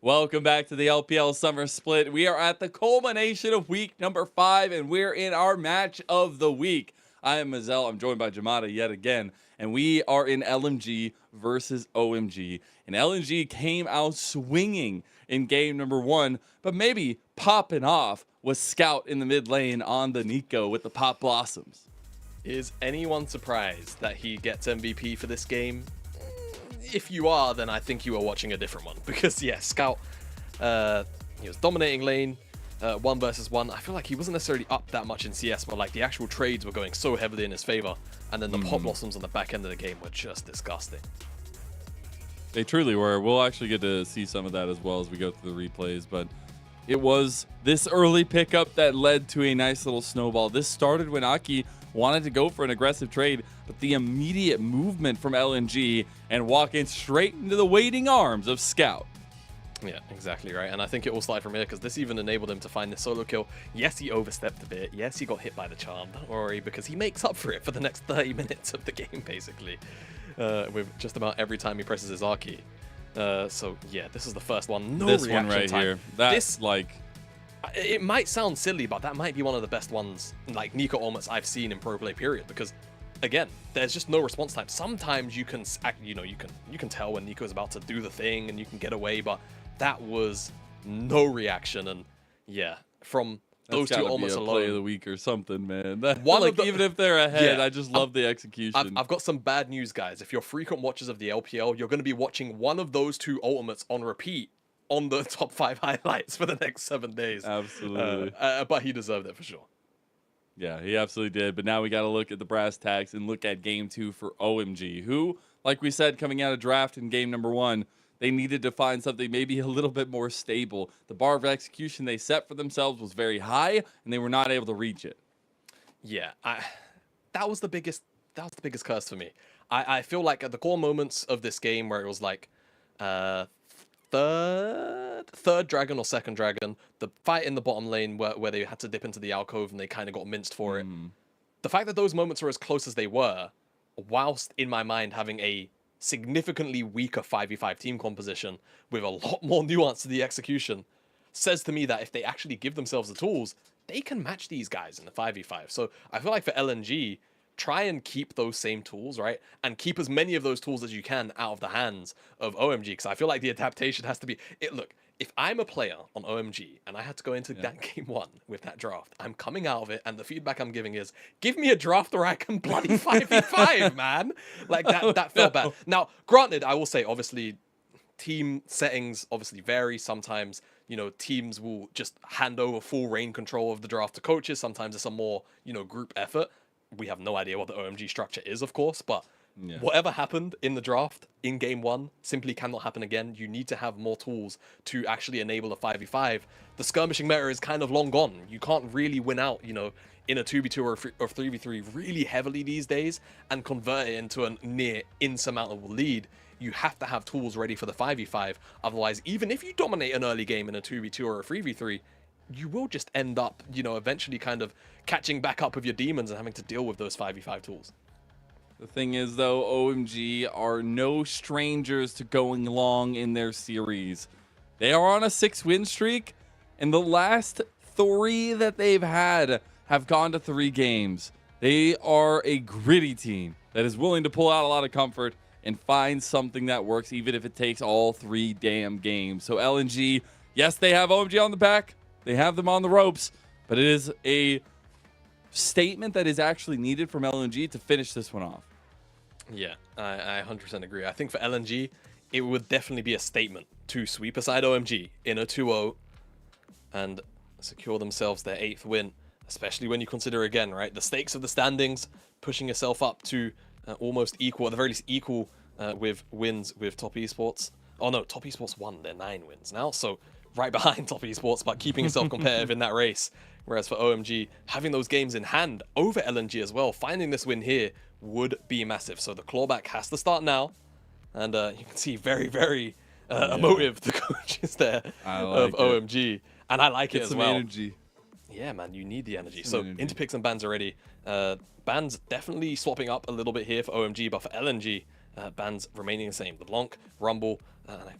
Welcome back to the LPL Summer Split. We are at the culmination of week number 5, and we're in our match of the week. I am Mazel. I'm joined by Jamada yet again, and we are in LNG versus OMG. And LNG came out swinging in game number 1, but maybe popping off was Scout in the mid lane on the Nico with the Pop Blossoms. Is anyone surprised that he gets MVP for this game? If you are, then I think you are watching a different one. Because, yeah, Scout, he was dominating lane, 1 versus 1. I feel like he wasn't necessarily up that much in CS, but like the actual trades were going so heavily in his favor. And then the Pop Blossoms on the back end of the game were just disgusting. They truly were. We'll actually get to see some of that as well as we go through the replays, but it was this early pickup that led to a nice little snowball. This started when Aki wanted to go for an aggressive trade, but the immediate movement from LNG and walking straight into the waiting arms of Scout. Yeah, exactly right. And I think it all started from here because this even enabled him to find the solo kill. Yes, he overstepped a bit. Yes, he got hit by the charm. Don't worry, because he makes up for it for the next 30 minutes of the game, basically, with just about every time he presses his R key. So, yeah, this is the first one. No this reaction one right time. here. That's like... It might sound silly, but that might be one of the best ones, like Nico almost I've seen in pro play, period. Because, again, there's just no response time. Sometimes you can, you can tell when Nico's about to do the thing and you can get away, but that was no reaction. And yeah, from Those two gotta almost be a alone. play of the week or something, man. That, One like of the- even if they're ahead, Yeah, I just love the execution. I've got some bad news, guys. If you're frequent watchers of the LPL, you're going to be watching one of those two ultimates on repeat on the top 5 highlights for the next 7 days. Absolutely. But he deserved it for sure. Yeah, he absolutely did. But now we got to look at the brass tacks and look at game 2 for OMG, who, like we said, coming out of draft in game number 1, they needed to find something maybe a little bit more stable. The bar of execution they set for themselves was very high, and they were not able to reach it. Yeah, that was the biggest curse for me. I feel like at the core moments of this game where it was like third dragon or second dragon, the fight in the bottom lane where they had to dip into the alcove and they kind of got minced for it. The fact that those moments were as close as they were, whilst in my mind having a significantly weaker 5v5 team composition with a lot more nuance to the execution, says to me that if they actually give themselves the tools, they can match these guys in the 5v5. So I feel like for LNG, try and keep those same tools, right? And keep as many of those tools as you can out of the hands of OMG, because I feel like the adaptation has to be... Look, if I'm a player on OMG and I had to go into that game 1 with that draft, I'm coming out of it and the feedback I'm giving is, give me a draft where I can bloody 5v5, man! Like, that felt bad. Now, granted, I will say, obviously, team settings obviously vary. Sometimes, you know, teams will just hand over full reign control of the draft to coaches. Sometimes it's a more, you know, group effort. We have no idea what the OMG structure is, of course, but whatever happened in the draft in game 1 simply cannot happen again. You need to have more tools to actually enable a 5v5. The skirmishing meta is kind of long gone. You can't really win out, you know, in a 2v2 or 3v3 really heavily these days and convert it into a near insurmountable lead. You have to have tools ready for the 5v5. Otherwise, even if you dominate an early game in a 2v2 or a 3v3, you will just end up, you know, eventually kind of catching back up with your demons and having to deal with those 5v5 tools. The thing is, though, OMG are no strangers to going long in their series. They are on a 6-win streak, and the last 3 that they've had have gone to 3 games. They are a gritty team that is willing to pull out a lot of comfort and find something that works, even if it takes all 3 damn games. So LNG, yes, they have OMG on the back. They have them on the ropes, but it is a statement that is actually needed from LNG to finish this one off. Yeah, I 100% agree. I think for LNG, it would definitely be a statement to sweep aside OMG in a 2-0 and secure themselves their 8th win, especially when you consider, again, right, the stakes of the standings, pushing yourself up to almost equal, at the very least equal with wins with Top Esports. Oh no, Top Esports won their 9 wins now, so right behind Top Esports, but keeping yourself competitive in that race. Whereas for OMG, having those games in hand over LNG as well, finding this win here would be massive. So the clawback has to start now. And you can see very, very emotive the coaches there of OMG. And I like it as well. Energy. Yeah, man, you need the energy. So into picks and bans already. Bans definitely swapping up a little bit here for OMG, but for LNG, bans remaining the same. The Blanc, Rumble,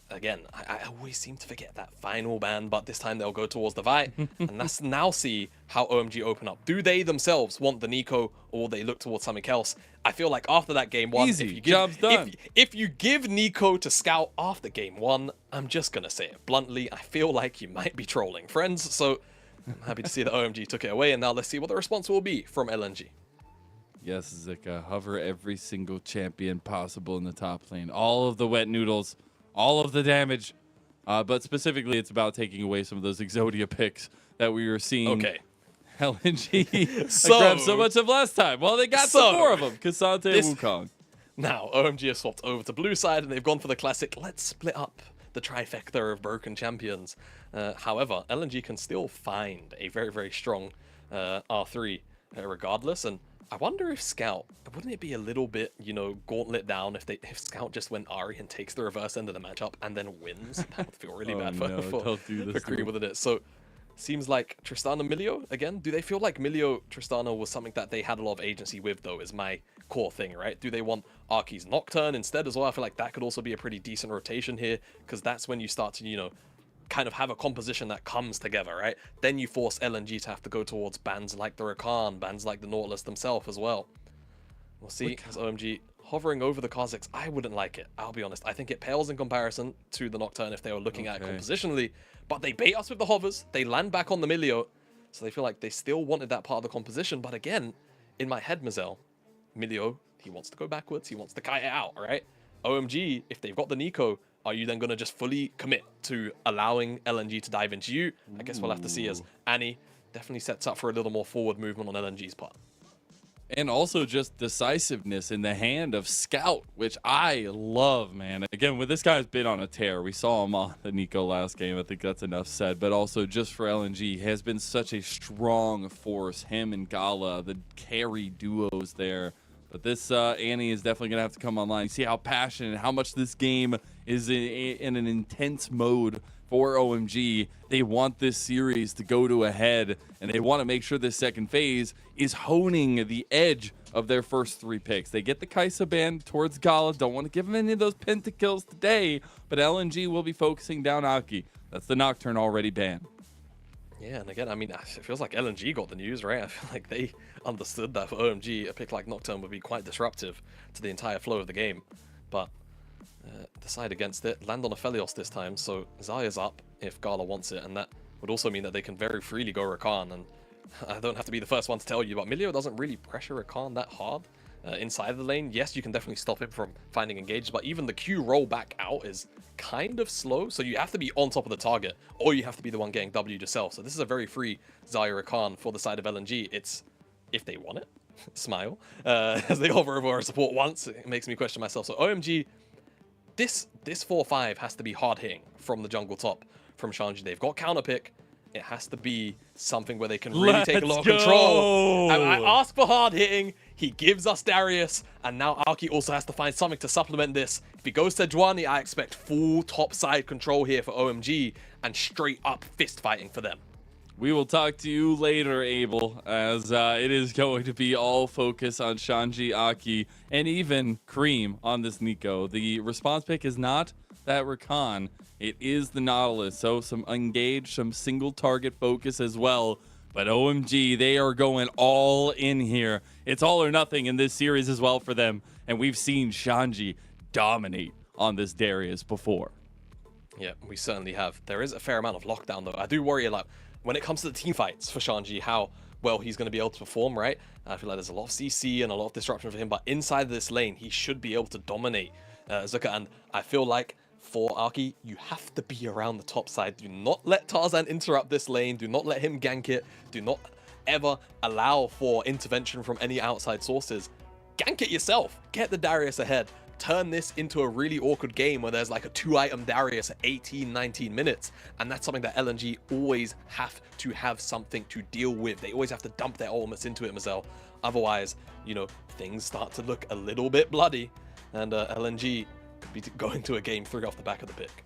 again, I always seem to forget that final ban, but this time they'll go towards the Vi, and let's now see how OMG open up. Do they themselves want the Nico, or will they look towards something else? I feel like after that game 1, Easy, job's done. If you give Nico to Scout after game 1, I'm just going to say it bluntly, I feel like you might be trolling friends, so I'm happy to see that OMG took it away, and now let's see what the response will be from LNG. Yes, Zika, hover every single champion possible in the top lane. All of the wet noodles, all of the damage. But specifically, it's about taking away some of those Exodia picks that we were seeing. Okay. LNG grabbed so much of last time. Well, they got some more of them. Kasante and Wukong. Now, OMG have swapped over to blue side, and they've gone for the classic, let's split up the trifecta of broken champions. However, LNG can still find a very, very strong R3 regardless, and I wonder if Scout, wouldn't it be a little bit, you know, gauntlet down if Scout just went Ahri and takes the reverse end of the matchup and then wins? That would feel really bad for Creed, wouldn't it? So, seems like Tristana Milio, again, do they feel like Milio Tristana was something that they had a lot of agency with, though, is my core thing, right? Do they want Arky's Nocturne instead as well? I feel like that could also be a pretty decent rotation here, because that's when you start to, you know, kind of have a composition that comes together, right? Then you force LNG to have to go towards bands like the Rakan, bands like the Nautilus themselves as well. We'll see, as OMG hovering over the Kha'Zix, I wouldn't like it, I'll be honest. I think it pales in comparison to the Nocturne if they were looking at it compositionally, but they bait us with the hovers, they land back on the Milio, So they feel like they still wanted that part of the composition. But again, in my head, Mazel, Milio, he wants to go backwards. He wants to kite it out, right? OMG, if they've got the Nico, are you then going to just fully commit to allowing LNG to dive into you? I guess we'll have to see, as Annie definitely sets up for a little more forward movement on LNG's part. And also just decisiveness in the hand of Scout, which I love, man. Again, when this guy's been on a tear, we saw him on the Nico last game. I think that's enough said. But also just for LNG, has been such a strong force. Him and Gala, the carry duos there. But this Annie is definitely going to have to come online. See how passionate, how much this game is in an intense mode for OMG. They want this series to go to a head, and they want to make sure this second phase is honing the edge of their first 3 picks. They get the Kai'Sa ban towards Gala. Don't want to give him any of those pentakills today, but LNG will be focusing down Aki. That's the Nocturne already banned. Yeah, and again, I mean, it feels like LNG got the news, right? I feel like they understood that for OMG, a pick like Nocturne would be quite disruptive to the entire flow of the game. But decide against it, land on a Felios this time, so Zaya's up if Gala wants it, and that would also mean that they can very freely go Rakan, and I don't have to be the first one to tell you, but Milio doesn't really pressure Rakan that hard inside of the lane. Yes, you can definitely stop him from finding engaged, but even the Q roll back out is kind of slow, so you have to be on top of the target, or you have to be the one getting W yourself. So this is a very free Zaya Rakan for the side of LNG. It's if they want it. Smile. As they hover over a support once, it makes me question myself. So OMG, this 4-5 has to be hard hitting from the jungle top from Shanji. They've got counter pick. It has to be something where they can really take a lot of control. And I ask for hard hitting. He gives us Darius, and now Arki also has to find something to supplement this. If he goes to Juani, I expect full top side control here for OMG and straight up fist fighting for them. We will talk to you later, Abel, as it is going to be all focus on Shanji, Aki, and even Cream on this Nico. The response pick is not that Rakan. It is the Nautilus, so some engage, some single target focus as well. But OMG, they are going all in here. It's all or nothing in this series as well for them. And we've seen Shanji dominate on this Darius before. Yeah, we certainly have. There is a fair amount of lockdown, though. I do worry a lot when it comes to the team fights for Shanji, how well he's going to be able to perform, right? I feel like there's a lot of CC and a lot of disruption for him, but inside this lane, he should be able to dominate Zuka. And I feel like for Aki, you have to be around the top side. Do not let Tarzan interrupt this lane. Do not let him gank it. Do not ever allow for intervention from any outside sources. Gank it yourself. Get the Darius ahead. Turn this into a really awkward game where there's like a 2-item Darius at 18, 19 minutes. And that's something that LNG always have to have something to deal with. They always have to dump their ultimates into it, Mazel. Otherwise, you know, things start to look a little bit bloody. And LNG could be going to a game 3 off the back of the pick.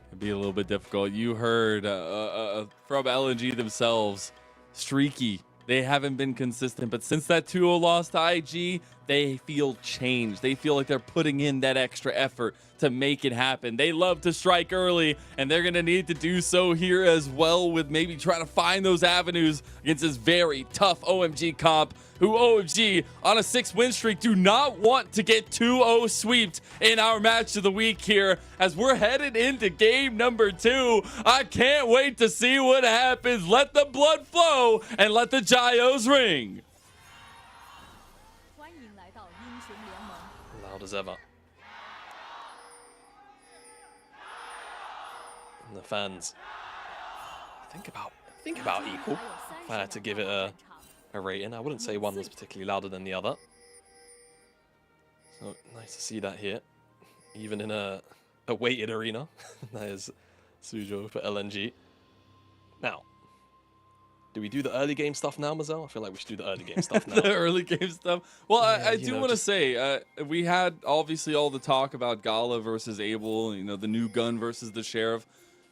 It'd be a little bit difficult. You heard from LNG themselves, streaky. They haven't been consistent, but since that 2-0 loss to IG, they feel changed. They feel like they're putting in that extra effort to make it happen. They love to strike early, and they're going to need to do so here as well, with maybe trying to find those avenues against this very tough OMG comp, who OMG on a 6-win streak do not want to get 2-0 sweeped in our match of the week here as we're headed into game number 2. I can't wait to see what happens. Let the blood flow and let the gyos ring. Loud as ever. And the fans think about equal. If I had to give it a rating, I wouldn't say one was particularly louder than the other. So nice to see that here, even in a weighted arena. That is Sujo for LNG. Now, do we do the early game stuff now, Mazel? I feel like we should do the early game stuff now. The early game stuff. Well, Yeah, I do want to say, we had obviously all the talk about Gala versus Abel, you know, the new gun versus the Sheriff.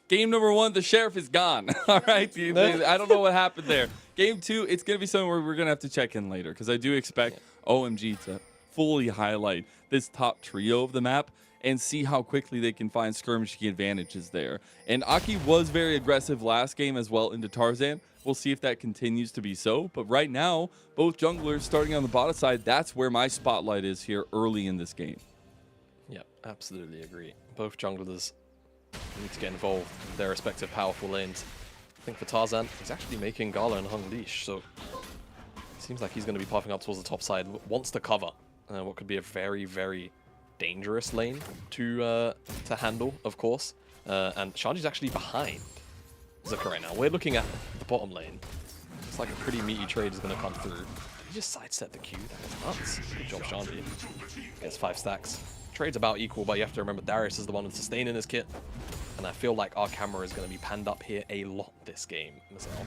Game number 1, the Sheriff is gone. All right. I don't know what happened there. Game 2, it's going to be something where we're going to have to check in later, because I do expect OMG to fully highlight this top trio of the map and see how quickly they can find skirmishing advantages there. And Aki was very aggressive last game as well into Tarzan. We'll see if that continues to be so. But right now, both junglers starting on the bottom side, that's where my spotlight is here early in this game. Yep, absolutely agree. Both junglers need to get involved in their respective powerful lanes. I think for Tarzan, he's actually making Gala and Hung leash, so seems like he's going to be puffing up towards the top side. Wants to cover what could be a very, very dangerous lane to handle, of course. And Shanji's actually behind Zuka right now. We're looking at the bottom lane. It's like a pretty meaty trade is going to come through. He just sidestepped the Q. That was nuts. Good job, Shanji. Gets 5 stacks. Trade's about equal, but you have to remember Darius is the one with sustain in his kit. And I feel like our camera is going to be panned up here a lot this game as well.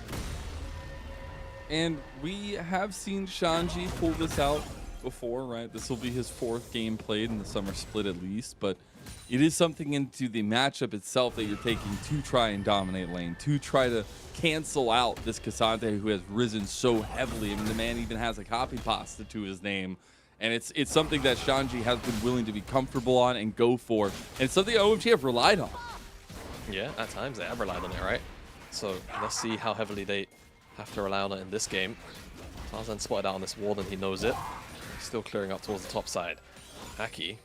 And we have seen Shanji pull this out before, right? This will be his 4th game played in the summer split at least, but it is something into the matchup itself that you're taking to try and dominate lane, to try to cancel out this Cassante who has risen so heavily. I mean, the man even has a copy pasta to his name. And it's something that Shanji has been willing to be comfortable on and go for. And it's something OMG have relied on. Yeah, at times they have relied on it, right? So let's see how heavily they have to rely on it in this game. Tarzan spotted out on this wall and he knows it. He's still clearing up towards the top side. Aki,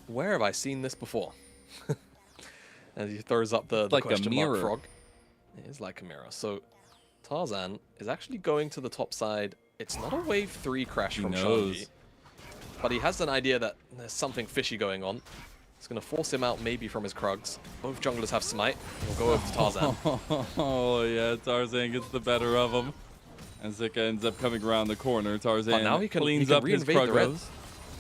where have I seen this before? As he throws up the like question a mark mirror. frog. It is like a mirror. So Tarzan is actually going to the top side. It's not a wave 3 crash from Shanji, but he has an idea that there's something fishy going on. It's going to force him out maybe from his Krugs. Both junglers have smite. He'll go over to Tarzan. Oh, yeah, Tarzan gets the better of him. And Zika ends up coming around the corner. Tarzan But now he can cleans up his reinvade the red. Kruggos.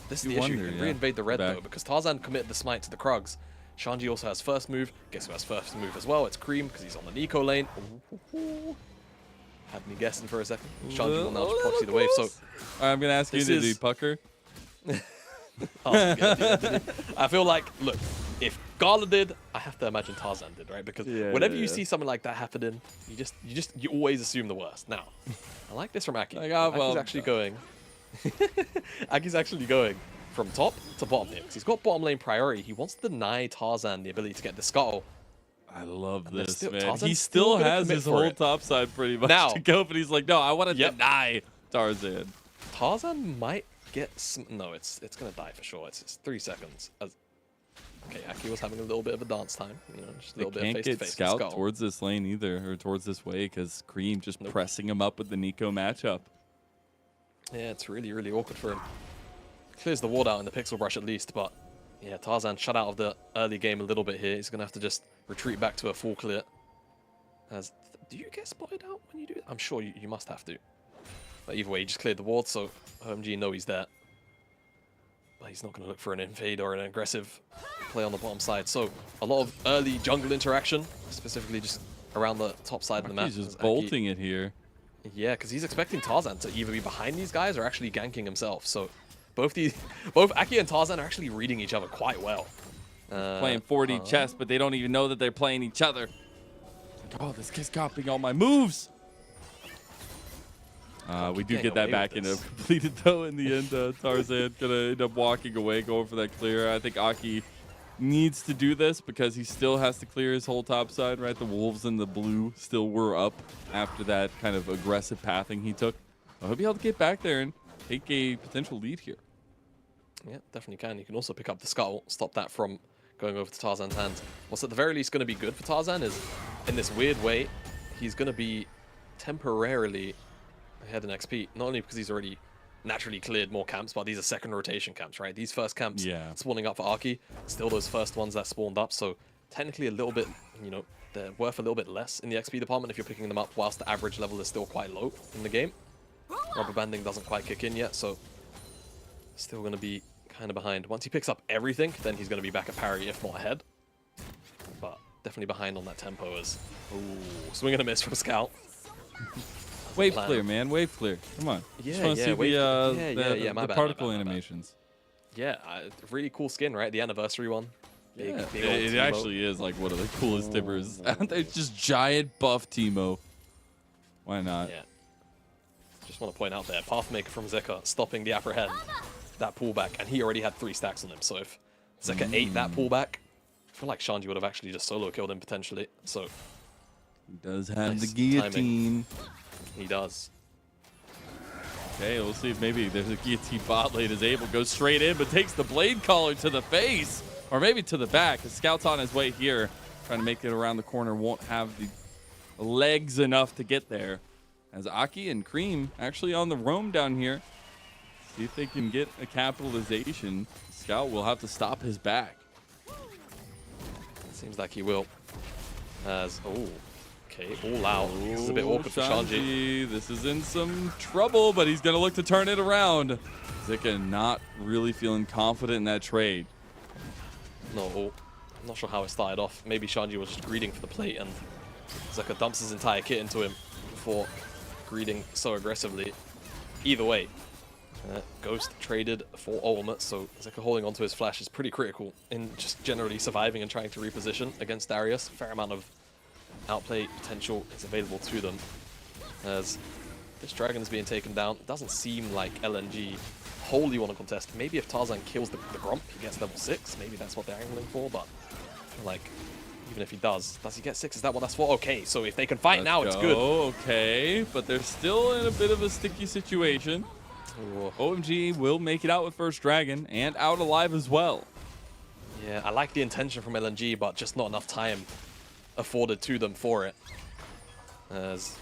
This is the issue. He can reinvade the red, Back. though, because Tarzan committed the smite to the Krugs. Shanji also has first move. Guess who has first move as well? It's Cream, because he's on the Nico lane. Ooh. Had me guessing for a second. Shanji will now just proxy the wave, so... I'm going to ask you to do Pucker. Oh, yeah, I feel like, look, if Gala did, I have to imagine Tarzan did, right? Because whenever you see something like that happening, you always assume the worst. Now, I like this from Aki. Aki's actually going. Aki's actually going from top to bottom here, because he's got bottom lane priority. He wants to deny Tarzan the ability to get the scuttle. I love this, man. Tarzan's He still gonna has commit his for whole it. top side pretty much Now- to go, but he's like, no, I want to deny Tarzan. Tarzan might get some... No, it's going to die for sure. It's 3 seconds. Okay, Aki was having a little bit of a dance time. You know, just a They little bit can't of get face-to-face. Scout towards this lane either, or towards this way, because Cream just pressing him up with the Nico matchup. Yeah, it's really, really awkward for him. Clears the ward out in the pixel brush at least, but yeah, Tarzan shut out of the early game a little bit here. He's going to have to just retreat back to a full clear. Do you get spotted out when you do it? I'm sure you must have to. But either way, he just cleared the ward, so OMG know he's there. But he's not going to look for an invade or an aggressive play on the bottom side. So a lot of early jungle interaction, specifically just around the top side of the map. He's just bolting it here. Yeah, because he's expecting Tarzan to either be behind these guys or actually ganking himself. So both Aki and Tarzan are actually reading each other quite well. Playing 4D chess, but they don't even know that they're playing each other. Oh, this kid's copying all my moves. We do get that back into completed though in the end. Tarzan gonna end up walking away, going for that clear. I think Aki needs to do this because he still has to clear his whole top side, right? The wolves and the blue still were up after that kind of aggressive pathing he took. I hope he'll be able to get back there and take a potential lead here. Yeah, definitely can. You can also pick up the scuttle, stop that from going over to Tarzan's hands. What's at the very least going to be good for Tarzan is, in this weird way, he's going to be temporarily ahead in XP. Not only because he's already naturally cleared more camps, but these are second rotation camps, right? These first camps spawning up for Aki, still those first ones that spawned up. So technically a little bit, you know, they're worth a little bit less in the XP department if you're picking them up, whilst the average level is still quite low in the game. Rubber banding doesn't quite kick in yet, so still going to be kind of behind. Once he picks up everything, then he's going to be back at parry, if not ahead. But definitely behind on that tempo is... Ooh, swing and a miss from Scout. Wave clear, man. Wave clear. Come on. Just want to see the particle animations. Yeah, really cool skin, right? The anniversary one. Big, big old it Teemo. actually is like one of the coolest timbers. It's just giant buff Teemo. Why not? Yeah. Just want to point out there, Pathmaker from Zeka stopping the apprehend, that pullback, and he already had 3 stacks on him. So if Zeka ate that pullback, I feel like Shanji would have actually just solo killed him potentially. So he does have the guillotine. Timing. He does. Okay, we'll see if maybe there's a guillotine bot lane is able to go straight in, but takes the blade collar to the face, or maybe to the back. The Scout's on his way here, trying to make it around the corner. Won't have the legs enough to get there. As Aki and Cream actually on the roam down here. See if they can get a capitalization. Scout will have to stop his back. Seems like he will. As, oh, okay, all out. This is a bit awkward for Shanji. This is in some trouble, but he's going to look to turn it around. Zika not really feeling confident in that trade. No, I'm not sure how it started off. Maybe Shanji was just greeding for the plate and Zika dumps his entire kit into him before greeding so aggressively. Either way, Ghost traded for ultimate, so Zika holding onto his flash is pretty critical in just generally surviving and trying to reposition against Darius. Fair amount of outplay potential is available to them. As this dragon is being taken down, it doesn't seem like LNG wholly want to contest. Maybe if Tarzan kills the Grump, he gets level 6. Maybe that's what they're angling for, but like, even if he does he get 6? Is that what that's for? Okay, so if they can fight now, it's good. Okay, but they're still in a bit of a sticky situation. Ooh. OMG will make it out with first dragon and out alive as well. Yeah, I like the intention from LNG, but just not enough time afforded to them for it. As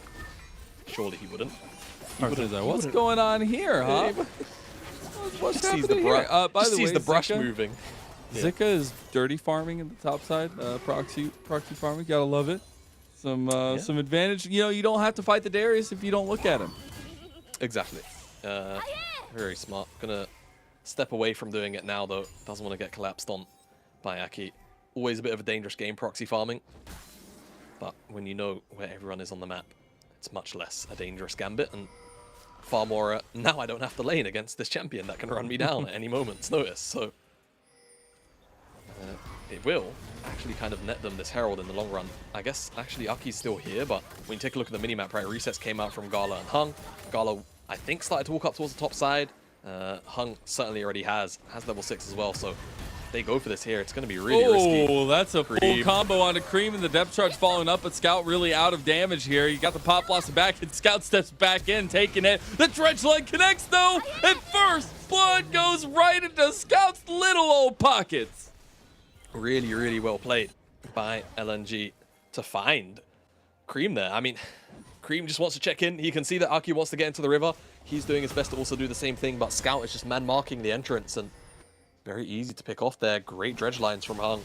surely he wouldn't. What's going on here, huh? What's sees the happening here? By the way, sees the brush Zika, moving. Zika is dirty farming in the top side. Proxy farming, gotta love it. Some advantage. You know, you don't have to fight the Darius if you don't look at him. Exactly. Very smart. Gonna step away from doing it now, though. Doesn't want to get collapsed on by Aki. Always a bit of a dangerous game, proxy farming. But when you know where everyone is on the map, it's much less a dangerous gambit and far more, now I don't have to lane against this champion that can run me down at any moment's notice. So it will actually kind of net them this Herald in the long run. I guess actually Aki's still here, but when you take a look at the minimap, right, resets came out from Gala and Hung. Gala, I think, started to walk up towards the top side. Hung certainly already has level 6 as well, so if they go for this here, it's going to be really risky. Oh, that's a full combo onto Cream, and the depth charge following up, but Scout really out of damage here. You got the pop blossom back, and Scout steps back in, taking it. The dredge line connects, though, and first blood goes right into Scout's little old pockets. Really, really well played by LNG to find Cream there. I mean, Cream just wants to check in. He can see that Aki wants to get into the river. He's doing his best to also do the same thing, but Scout is just man-marking the entrance, and very easy to pick off there. Great dredge lines from Hung.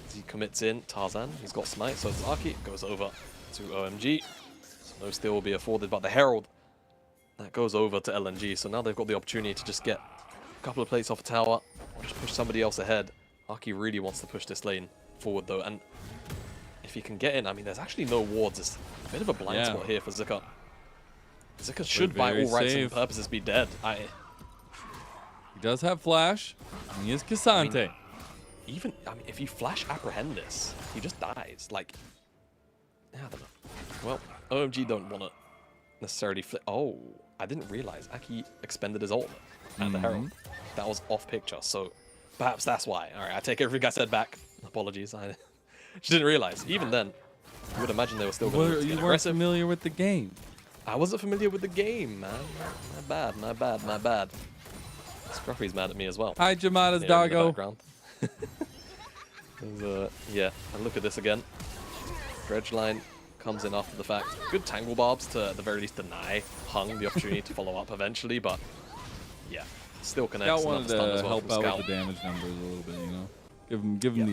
As he commits in, Tarzan, he's got smite, so it's Aki. Goes over to OMG. So no steal will be afforded, but the Herald, that goes over to LNG. So now they've got the opportunity to just get a couple of plates off a tower, or just push somebody else ahead. Aki really wants to push this lane forward, though, and if he can get in, I mean, there's actually no wards. It's a bit of a blind spot here for Zika. Zika should, by all rights and purposes, be dead. He does have flash, and he is Cassante. I mean, if you flash apprehend this, he just dies. Like, I don't know. Well, OMG don't want to necessarily flip. Oh, I didn't realize Aki expended his ultimate at the Herald. That was off picture, so perhaps that's why. All right, I take everything I said back. Apologies. I just didn't realize. Even then, you would imagine they were still going to get You weren't aggressive. familiar with the game. I wasn't familiar with the game, man. My bad. Scruffy's mad at me as well. Hi, Jamada's In the doggo. background. Yeah, and look at this again. Dredge line comes in after the fact. Good tangle barbs to at the very least deny Hung the opportunity to follow up eventually, but yeah, still connects. Scout wanted to help out Scout. with the damage numbers a little bit, you know. Give him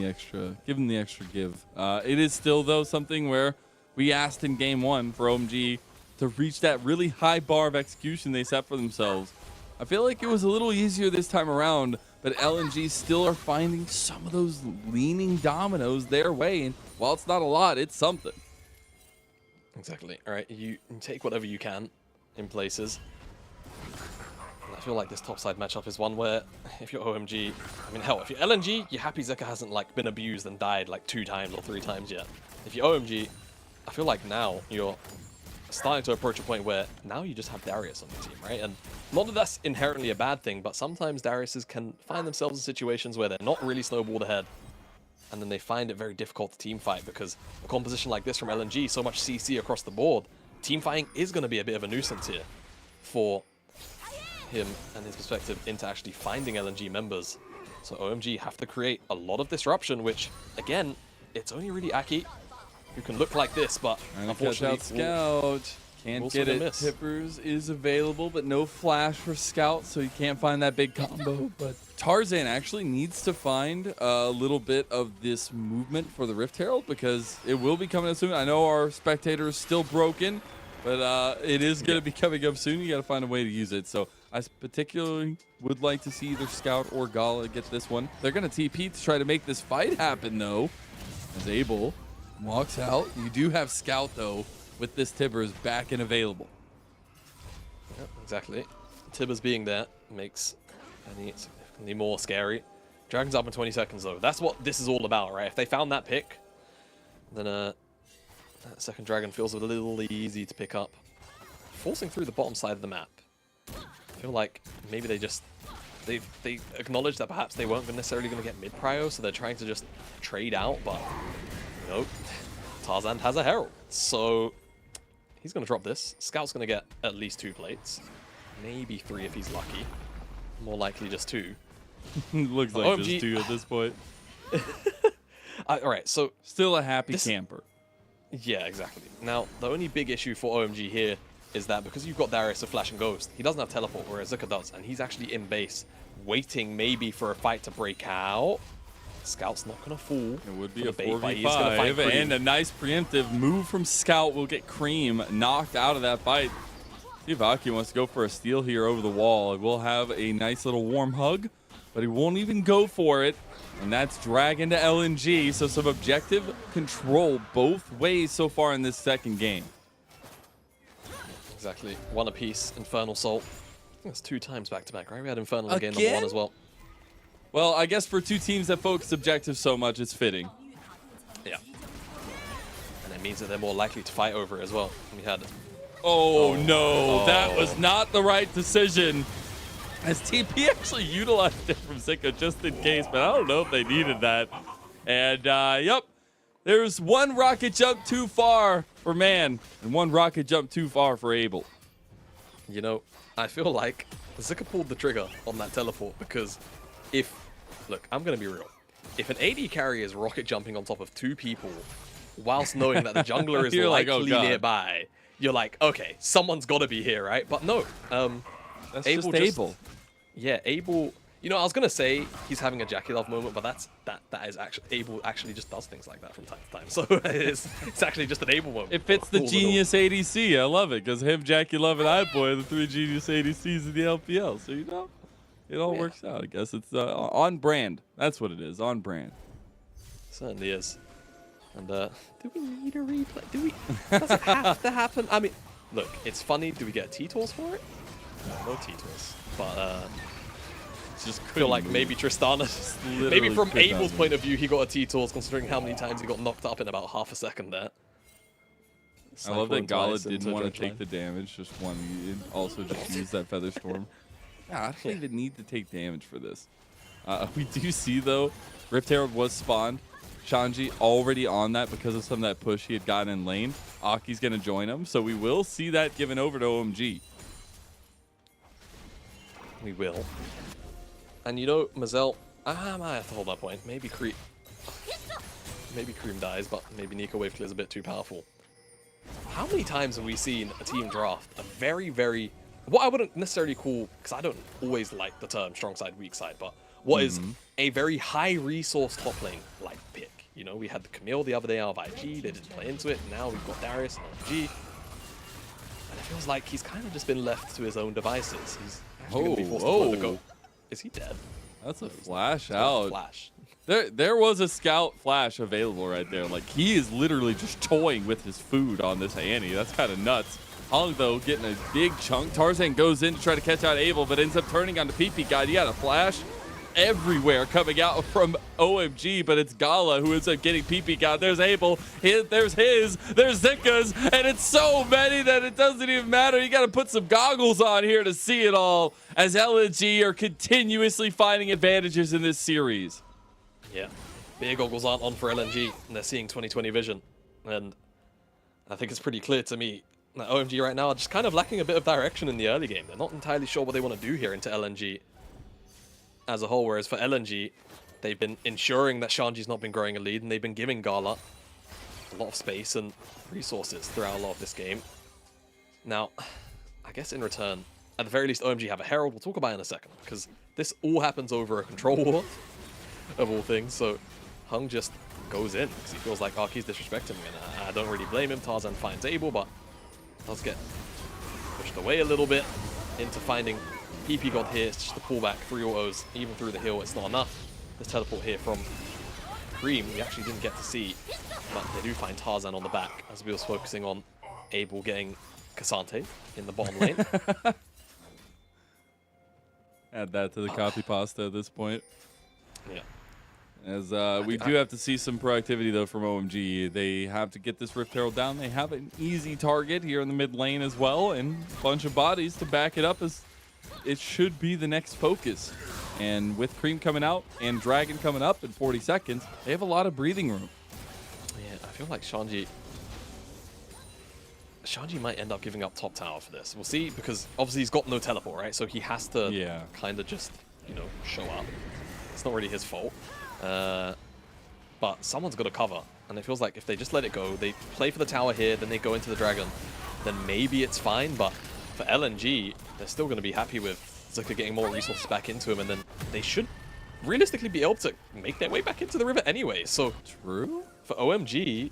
the extra give. It is still though something where we asked in game 1 for OMG to reach that really high bar of execution they set for themselves. I feel like it was a little easier this time around, but LNG still are finding some of those leaning dominoes their way, and while it's not a lot, it's something. Exactly. All right, you take whatever you can in places. And I feel like this topside matchup is one where if you're OMG, I mean, hell, if you're LNG, you're happy Zeka hasn't like been abused and died like 2 times or 3 times yet. If you're OMG, I feel like now you're starting to approach a point where now you just have Darius on the team, right? And not that that's inherently a bad thing, but sometimes Dariuses can find themselves in situations where they're not really snowballed ahead, and then they find it very difficult to team fight because a composition like this from LNG, so much CC across the board, team fighting is going to be a bit of a nuisance here for him and his perspective into actually finding LNG members. So OMG have to create a lot of disruption, which, again, it's only really Aki who can look like this, but And unfortunately, catch out Scout. Can't we'll get swing and it. miss. Tippers is available, but no flash for Scout, so you can't find that big combo. But Tarzan actually needs to find a little bit of this movement for the Rift Herald because it will be coming up soon. I know our spectator is still broken, but it is going to be coming up soon. You got to find a way to use it. So I particularly would like to see either Scout or Gala get this one. They're going to TP to try to make this fight happen, though, as Abel walks out. You do have Scout, though, with this Tibbers back and available. Yep, exactly. Tibbers being there makes any significantly more scary. Dragon's up in 20 seconds, though. That's what this is all about, right? If they found that pick, then that second Dragon feels a little easy to pick up. Forcing through the bottom side of the map. I feel like maybe they acknowledged that perhaps they weren't necessarily going to get mid-prio, so they're trying to just trade out, but nope. Tarzan has a Herald, so he's going to drop this. Scout's going to get at least 2 plates. Maybe 3 if he's lucky. More likely just 2. Looks like OMG. just 2 at this point. Alright, so... Still a happy camper. Yeah, exactly. Now, the only big issue for OMG here is that because you've got Darius with Flash and Ghost, he doesn't have Teleport, whereas Zuka does, and he's actually in base, waiting maybe for a fight to break out. Scout's not going to fall. It would be for a the bait, but he's gonna find 4v5, Cream. and a nice preemptive move from Scout will get Cream knocked out of that fight. See if Aki wants to go for a steal here over the wall. We'll have a nice little warm hug, but he won't even go for it. And that's Dragon to LNG, so some objective control both ways so far in this second game. Exactly. 1 apiece, Infernal Soul. I think that's 2 times back-to-back, right? We had Infernal again, number Again? 1 as well. Well, I guess for 2 teams that focus objectives so much, it's fitting. Yeah. And it means that they're more likely to fight over it as well. We had... Oh, no, that was not the right decision. As TP actually utilized it from Sicko just in case, but I don't know if they needed that. And, yep, there's 1 rocket jump too far for Man, and 1 rocket jump too far for Abel. You know, I feel like Zuka pulled the trigger on that teleport because if... Look, I'm going to be real. If an AD carry is rocket jumping on top of 2 people whilst knowing that the jungler is You're like, likely oh, God. nearby, you're like, okay, someone's got to be here, right? But no. That's Abel just Abel. Yeah, Abel... You know, I was going to say he's having a Jackie Love moment, but that is actually... Abel actually just does things like that from time to time. So it's actually just an Abel moment. It fits the All in all. genius ADC. I love it because him, Jackie Love, and iBoy are the 3 genius ADCs in the LPL. So, you know, it all works out. I guess it's on brand. That's what it is, on brand. Certainly is. And do we need a replay? Do we? Does it have to happen? I mean, look, it's funny. Do we get T-Tools for it? No T-Tools. But just feel like maybe Tristana. Maybe from Abel's point of view, he got a T-Tools, considering how many times he got knocked up in about half a second there. I love that Gala Twice didn't into want to Dredge take Line. the damage, just wanted to also just use that Feather Storm. Yeah, I don't even need to take damage for this. We do see, though, Rift Herald was spawned. Shanji already on that because of some of that push he had gotten in lane. Aki's going to join him, so we will see that given over to OMG. We will. And you know, Mazel, I might have to hold my point. Maybe Cream dies, but maybe Nico Wave Clear is a bit too powerful. How many times have we seen a team draft a very, very... What I wouldn't necessarily call... Because I don't always like the term strong side, weak side, but what is a very high resource top lane like pick. You know, we had the Camille the other day out of IG, they didn't play into it. Now we've got Darius and OMG. And it feels like he's kind of just been left to his own devices. He's actually going to be forced to play the go. Is he dead? That's a flash He's got a out. Flash. There was a Scout flash available right there. Like, he is literally just toying with his food on this Annie. That's kind of nuts. Hong, though, getting a big chunk. Tarzan goes in to try to catch out Abel, but ends up turning on the PP guy. You got a flash everywhere coming out from OMG, but it's Gala who ends up getting PP guy. There's Abel, there's Zika's, and it's so many that it doesn't even matter. You got to put some goggles on here to see it all, as LNG are continuously finding advantages in this series. Yeah. Beer goggles aren't on for LNG, and they're seeing 20/20 vision. And I think it's pretty clear to me that OMG right now are just kind of lacking a bit of direction in the early game. They're not entirely sure what they want to do here into LNG as a whole, whereas for LNG, they've been ensuring that Shanji's not been growing a lead, and they've been giving Gala a lot of space and resources throughout a lot of this game. Now, I guess in return, at the very least, OMG have a Herald. We'll talk about it in a second, because this all happens over a control war, of all things. So Hung just goes in, because he feels like Arky's disrespecting him, and I don't really blame him. Tarzan finds Abel, but does get pushed away a little bit into finding EP God here. It's just the pullback, 3 autos, even through the hill, it's not enough. This teleport here from Cream, we actually didn't get to see, but they do find Tarzan on the back, as we was focusing on Abel getting Cassante in the bottom lane. Add that to the copy pasta at this point. Yeah. As we do have to see some proactivity, though, from OMG. They have to get this Rift Herald down. They have an easy target here in the mid lane as well, and a bunch of bodies to back it up, as it should be the next focus. And with Cream coming out and Dragon coming up in 40 seconds, they have a lot of breathing room. Yeah, I feel like Shanji might end up giving up top tower for this. We'll see, because obviously he's got no teleport, right? So he has to kind of just, you know, show up. It's not really his fault. But someone's got to cover. And it feels like if they just let it go, they play for the tower here, then they go into the Dragon, then maybe it's fine. But for LNG, they're still going to be happy with Zuka getting more resources back into him, and then they should realistically be able to make their way back into the river anyway. So true. For OMG,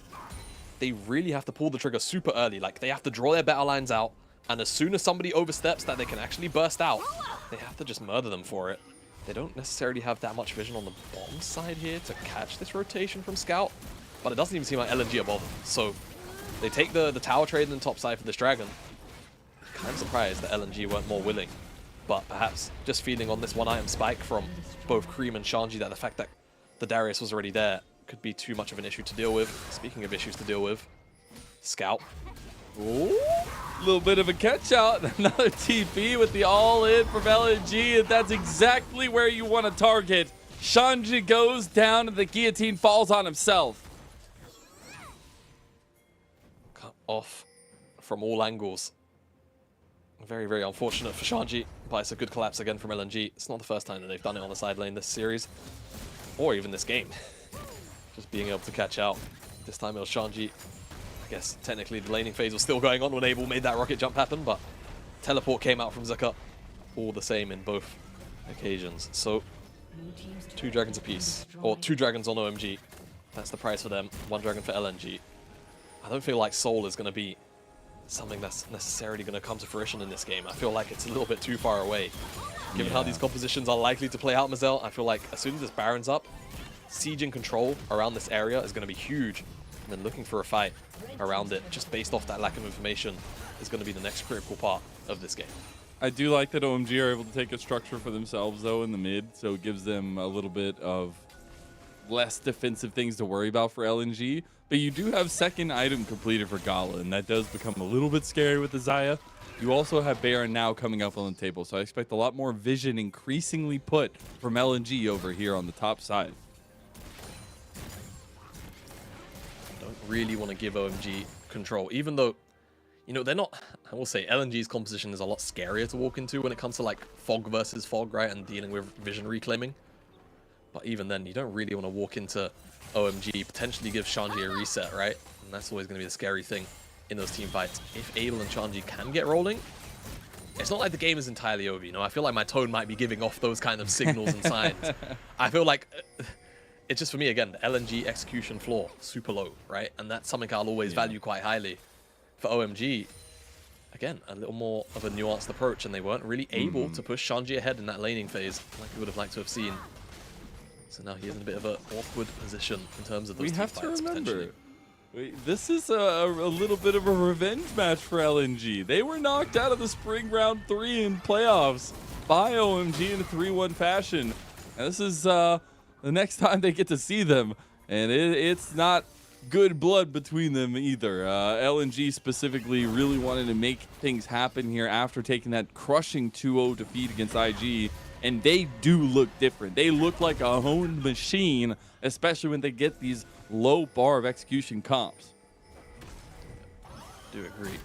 they really have to pull the trigger super early. Like, they have to draw their battle lines out, and as soon as somebody oversteps that they can actually burst out, they have to just murder them for it. They don't necessarily have that much vision on the bottom side here to catch this rotation from Scout, but it doesn't even seem like LNG above them. So they take the tower trade in the top side for this Dragon. Kind of surprised that LNG weren't more willing, but perhaps just feeding on this one item spike from both Cream and Shanji, that the fact that the Darius was already there could be too much of an issue to deal with. Speaking of issues to deal with, Scout. Ooh, a little bit of a catch out. Another TP with the all-in from LNG, and that's exactly where you want to target. Shanji goes down, and the guillotine falls on himself. Cut off from all angles. Very, very unfortunate for Shanji, but it's a good collapse again from LNG. It's not the first time that they've done it on the side lane this series, or even this game. Just being able to catch out. This time it was Shanji. I guess technically the laning phase was still going on when Abel made that rocket jump happen, but teleport came out from Zuka all the same in both occasions. So 2 dragons apiece, or 2 dragons on OMG. That's the price for them. 1 dragon for LNG. I don't feel like Soul is going to be something that's necessarily going to come to fruition in this game. I feel like it's a little bit too far away. Given how these compositions are likely to play out, Mazel, I feel like as soon as this Baron's up, siege and control around this area is going to be huge. And then looking for a fight around it, just based off that lack of information, is going to be the next critical part of this game. I do like that OMG are able to take a structure for themselves, though, in the mid, so it gives them a little bit of less defensive things to worry about for LNG. But you do have second item completed for Gala, and that does become a little bit scary with the Xayah. You also have Baron now coming up on the table, so I expect a lot more vision increasingly put from LNG over here on the top side. Don't really want to give OMG control, even though, you know, they're not, I will say LNG's composition is a lot scarier to walk into when it comes to like fog versus fog, right, and dealing with vision reclaiming. But even then, you don't really want to walk into OMG, potentially give Shanji a reset, right? And that's always going to be the scary thing in those team fights. If Abel and Shanji can get rolling, it's not like the game is entirely over, you know? I feel like my tone might be giving off those kind of signals and signs. I feel like it's just, for me, again, the LNG execution floor, super low, right? And that's something I'll always value quite highly. For OMG, again, a little more of a nuanced approach, and they weren't really able to push Shanji ahead in that laning phase like we would have liked to have seen. So now he is in a bit of an awkward position in terms of those We team have to fights, remember, this is a little bit of a revenge match for LNG. They were knocked out of the spring round 3 in playoffs by OMG in a 3-1 fashion. And this is the next time they get to see them, and it's not good blood between them either. LNG specifically really wanted to make things happen here after taking that crushing 2-0 defeat against IG. And they do look different. They look like a honed machine, especially when they get these low bar of execution comps. Do agree.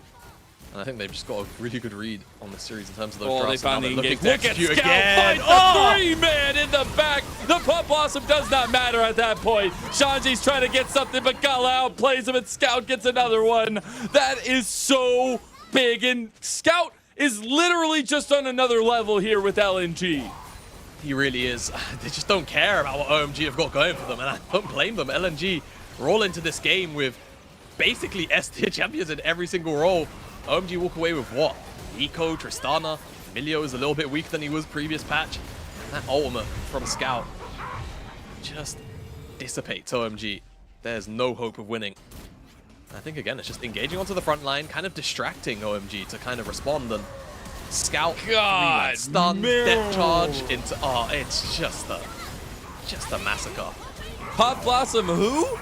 And I think they've just got a really good read on the series in terms of those Oh, drafts. they found the And now they're engage. looking to Look at execute Scout again. finds the 3-man in the back. The Pop Blossom does not matter at that point. Shanji's trying to get something, but Gala outplays him, and Scout gets another one. That is so big, and Scout is literally just on another level here with LNG. He really is. They just don't care about what OMG have got going for them, and I don't blame them. LNG roll into this game with basically S-tier champions in every single role. OMG walk away with what? Eco, Tristana, Emilio is a little bit weaker than he was previous patch. And that ultimate from Scout just dissipates OMG. There's no hope of winning. I think, again, it's just engaging onto the front line, kind of distracting OMG to kind of respond, and Scout, God, stun, death charge into... Oh, it's just a massacre. Pop Blossom who?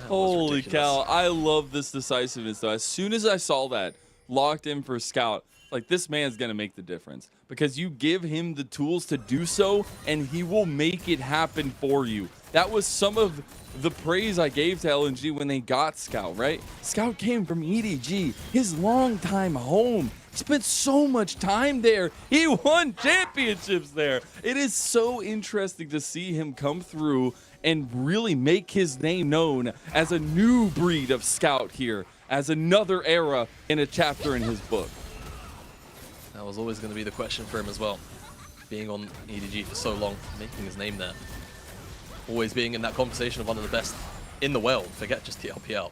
Holy cow, I love this decisiveness, though. As soon as I saw that, locked in for Scout, like, this man's going to make the difference. Because you give him the tools to do so, and he will make it happen for you. That was some of the praise I gave to LNG when they got Scout, right? Scout came from EDG, his longtime home. Spent so much time there. He won championships there. It is so interesting to see him come through and really make his name known as a new breed of Scout here, as another era in a chapter in his book. That was always going to be the question for him as well. Being on EDG for so long, making his name there. Always being in that conversation of one of the best in the world, forget just the LPL.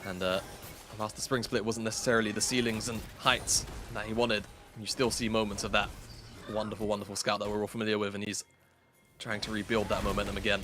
And Master Spring Split wasn't necessarily the ceilings and heights that he wanted. You still see moments of that wonderful, wonderful Scout that we're all familiar with, and he's trying to rebuild that momentum again.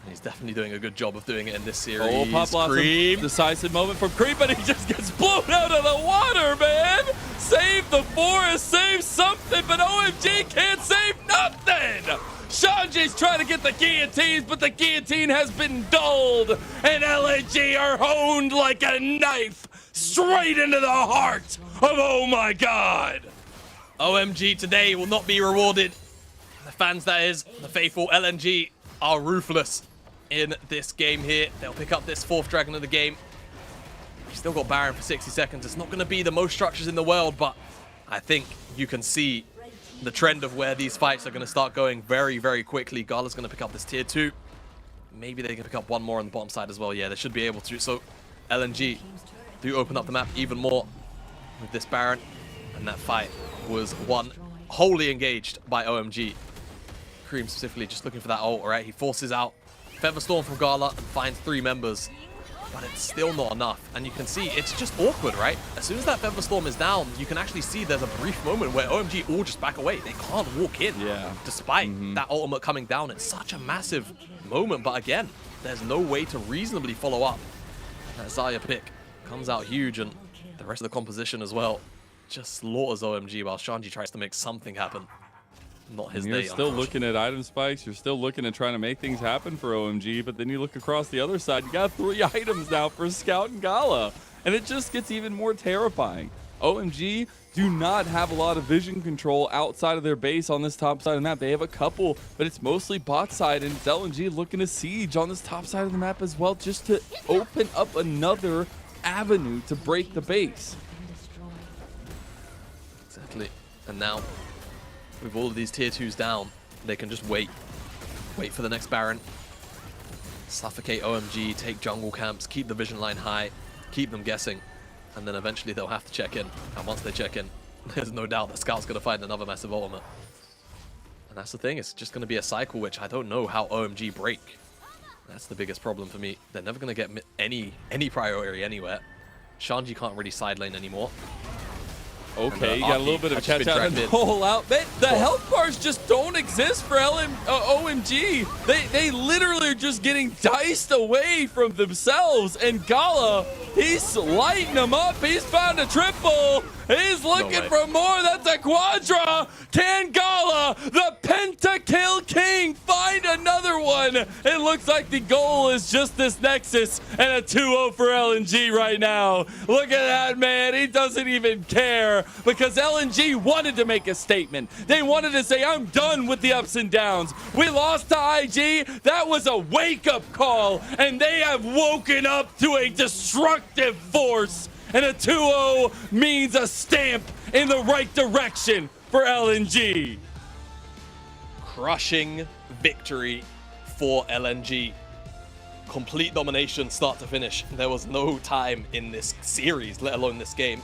And he's definitely doing a good job of doing it in this series. Oh, Pop Blossom, decisive moment from Creep, but he just gets blown out of the water, man! Save the forest, save something, but OMG can't save nothing! Shanji's trying to get the guillotines, but the guillotine has been dulled, and LNG are honed like a knife straight into the heart of oh my god! OMG today will not be rewarded. The fans, that is, the faithful LNG, are ruthless in this game here. They'll pick up this 4th dragon of the game. You've still got Baron for 60 seconds. It's not going to be the most structures in the world, but I think you can see the trend of where these fights are going to start going very, very quickly. Gala's going to pick up this tier 2. Maybe they can pick up one more on the bottom side as well. Yeah, they should be able to. So LNG do open up the map even more with this Baron. And that fight was won wholly engaged by OMG. Cream specifically just looking for that ult, right? He forces out Featherstorm from Gala and finds 3 members. But it's still not enough. And you can see it's just awkward, right? As soon as that Featherstorm is down, you can actually see there's a brief moment where OMG all just back away. They can't walk in. Yeah. Despite that ultimate coming down. It's such a massive moment. But again, there's no way to reasonably follow up. That Zarya pick comes out huge, and the rest of the composition as well just slaughters OMG while Shanji tries to make something happen. Not his You're day, still looking at item spikes. You're still looking at trying to make things happen for OMG, but then you look across the other side. You got 3 items now for Scout and Gala, and it just gets even more terrifying. OMG do not have a lot of vision control outside of their base on this top side of the map. They have a couple, but it's mostly bot side, and it's LNG looking to siege on this top side of the map as well, just to open up another avenue to break the base. Exactly. And now, with all of these tier 2s down, they can just wait. Wait for the next Baron. Suffocate OMG, take jungle camps, keep the vision line high, keep them guessing, and then eventually they'll have to check in. And once they check in, there's no doubt that Scout's going to find another massive ultimate. And that's the thing, it's just going to be a cycle which I don't know how OMG break. That's the biggest problem for me. They're never going to get any priority anywhere. Shanji can't really side lane anymore. Okay, you got a little bit of catch out and pull out. The health bars just don't exist for OMG. They literally are just getting diced away from themselves. And Gala, he's lighting them up. He's found a triple. He's looking for more. That's a quadra. Can Gala, the pentakill king, find another one? It looks like the goal is just this Nexus and a 2-0 for LNG right now. Look at that, man. He doesn't even care because LNG wanted to make a statement. They wanted to say, I'm done with the ups and downs. We lost to IG. That was a wake-up call, and they have woken up to a destructive force. And a 2-0 means a stamp in the right direction for LNG. Crushing victory for LNG. Complete domination start to finish. There was no time in this series, let alone this game,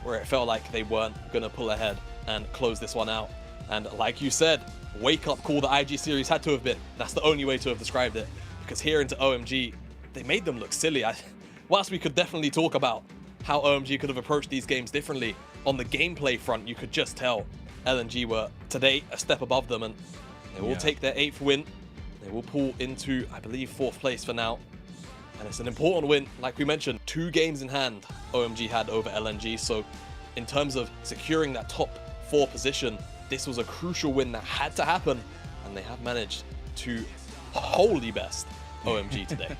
where it felt like they weren't going to pull ahead and close this one out. And like you said, wake-up call the IG series had to have been. That's the only way to have described it. Because here into OMG, they made them look silly. Whilst we could definitely talk about how OMG could have approached these games differently, on the gameplay front, you could just tell LNG were today a step above them, and they will take their 8th win. They will pull into, I believe, 4th place for now. And it's an important win. Like we mentioned, 2 games in hand OMG had over LNG. So in terms of securing that top 4 position, this was a crucial win that had to happen. And they have managed to wholly best OMG today.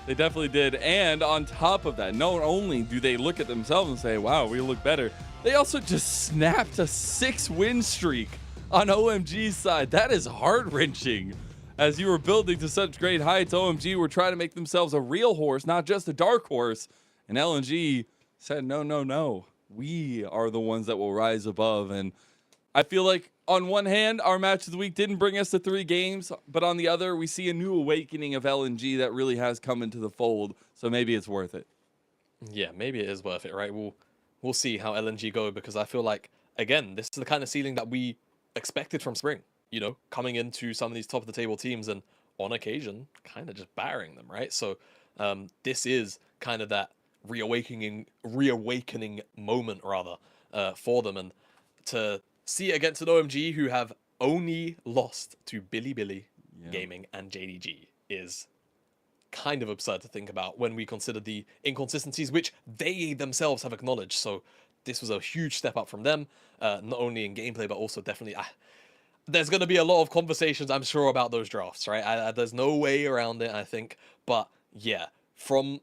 They definitely did. And on top of that, not only do they look at themselves and say, wow, we look better, they also just snapped a 6-win streak on OMG's side. That is heart-wrenching. As you were building to such great heights, OMG were trying to make themselves a real horse, not just a dark horse. And LNG said, no, no, no. We are the ones that will rise above. And I feel like on one hand, our match of the week didn't bring us to 3 games, but on the other, we see a new awakening of LNG that really has come into the fold. So maybe it's worth it. Yeah, maybe it is worth it, right? We'll see how LNG go, because I feel like, again, this is the kind of ceiling that we expected from spring, you know, coming into some of these top of the table teams and on occasion kind of just battering them, right? So this is kind of that reawakening moment rather for them, and to see it against an OMG who have only lost to Billy Gaming and JDG is kind of absurd to think about when we consider the inconsistencies which they themselves have acknowledged. So this was a huge step up from them, not only in gameplay, but also definitely... there's going to be a lot of conversations, I'm sure, about those drafts, right? There's no way around it, I think. But yeah, from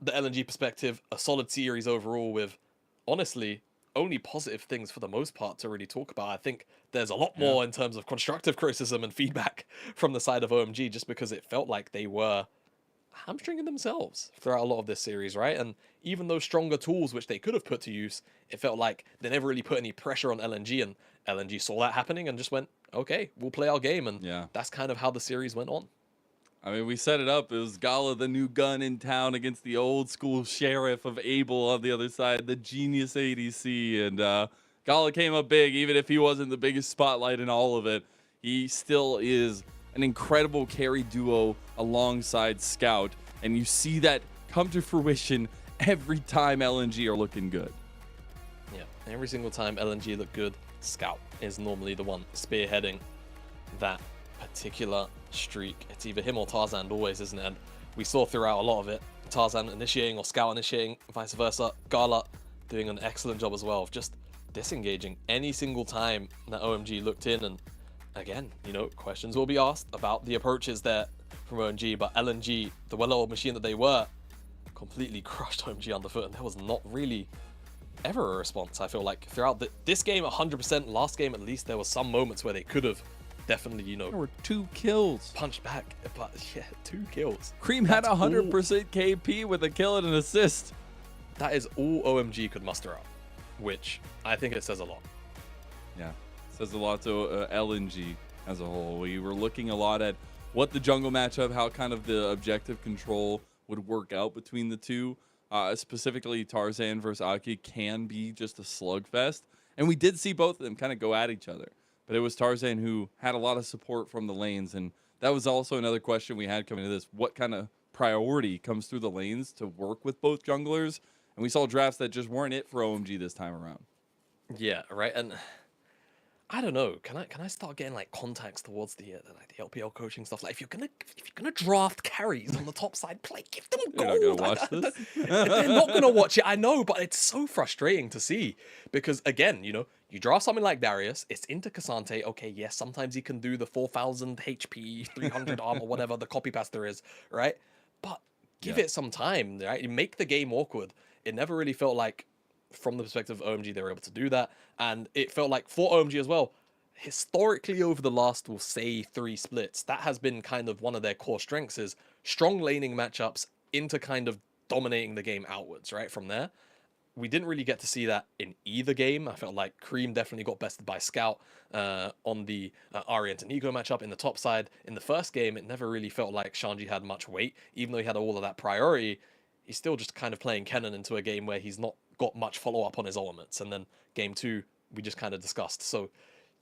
the LNG perspective, a solid series overall with, honestly, only positive things for the most part to really talk about. I think there's a lot more in terms of constructive criticism and feedback from the side of OMG, just because it felt like they were hamstringing themselves throughout a lot of this series, right? And even those stronger tools which they could have put to use, it felt like they never really put any pressure on LNG, and LNG saw that happening and just went, okay, we'll play our game. And that's kind of how the series went on. I mean, we set it up. It was Gala, the new gun in town, against the old school sheriff of Abel on the other side, the genius ADC. And Gala came up big, even if he wasn't the biggest spotlight in all of it. He still is an incredible carry duo alongside Scout. And you see that come to fruition every time LNG are looking good. Yeah, every single time LNG look good, Scout is normally the one spearheading that particular streak. It's either him or Tarzan always, isn't it? And we saw throughout a lot of it, Tarzan initiating or Scout initiating, vice versa. Gala doing an excellent job as well of just disengaging any single time that OMG looked in. And again, you know, questions will be asked about the approaches there from OMG, but LNG, the well-oiled machine that they were, completely crushed OMG underfoot, and there was not really ever a response. I feel like throughout this game 100%, last game at least, there were some moments where they could have definitely, you know, there were 2 kills, punched back, but yeah, 2 kills. Cream had 100% KP with a kill and an assist. That is all OMG could muster up, which I think it says a lot. Yeah, it says a lot to LNG as a whole. We were looking a lot at what the jungle matchup, how kind of the objective control would work out between the two. Specifically, Tarzan versus Aki can be just a slugfest. And we did see both of them kind of go at each other. But it was Tarzan who had a lot of support from the lanes. And that was also another question we had coming to this. What kind of priority comes through the lanes to work with both junglers? And we saw drafts that just weren't it for OMG this time around. Yeah, right. And I don't know. Can I start getting like contacts towards the LPL coaching stuff? Like if you're gonna draft carries on the top side, give them You're gold. not gonna watch this. They're not gonna watch it. I know, but it's so frustrating to see because again, you draft something like Darius. It's into Cassante. Okay, yes, sometimes he can do the 4,000 HP, 300 armor, whatever the copy paster is, right? But give it some time, right? You make the game awkward. It never really felt like, from the perspective of OMG, they were able to do that. And it felt like for OMG as well, historically over the last, we'll say, 3 splits, that has been kind of one of their core strengths is strong laning matchups into kind of dominating the game outwards, right? From there, we didn't really get to see that in either game. I felt like Cream definitely got bested by Scout on the Ari and Nico matchup in the top side. In the first game, it never really felt like Shanji had much weight. Even though he had all of that priority, he's still just kind of playing Kennen into a game where he's not got much follow-up on his elements. And then game 2, we just kind of discussed. So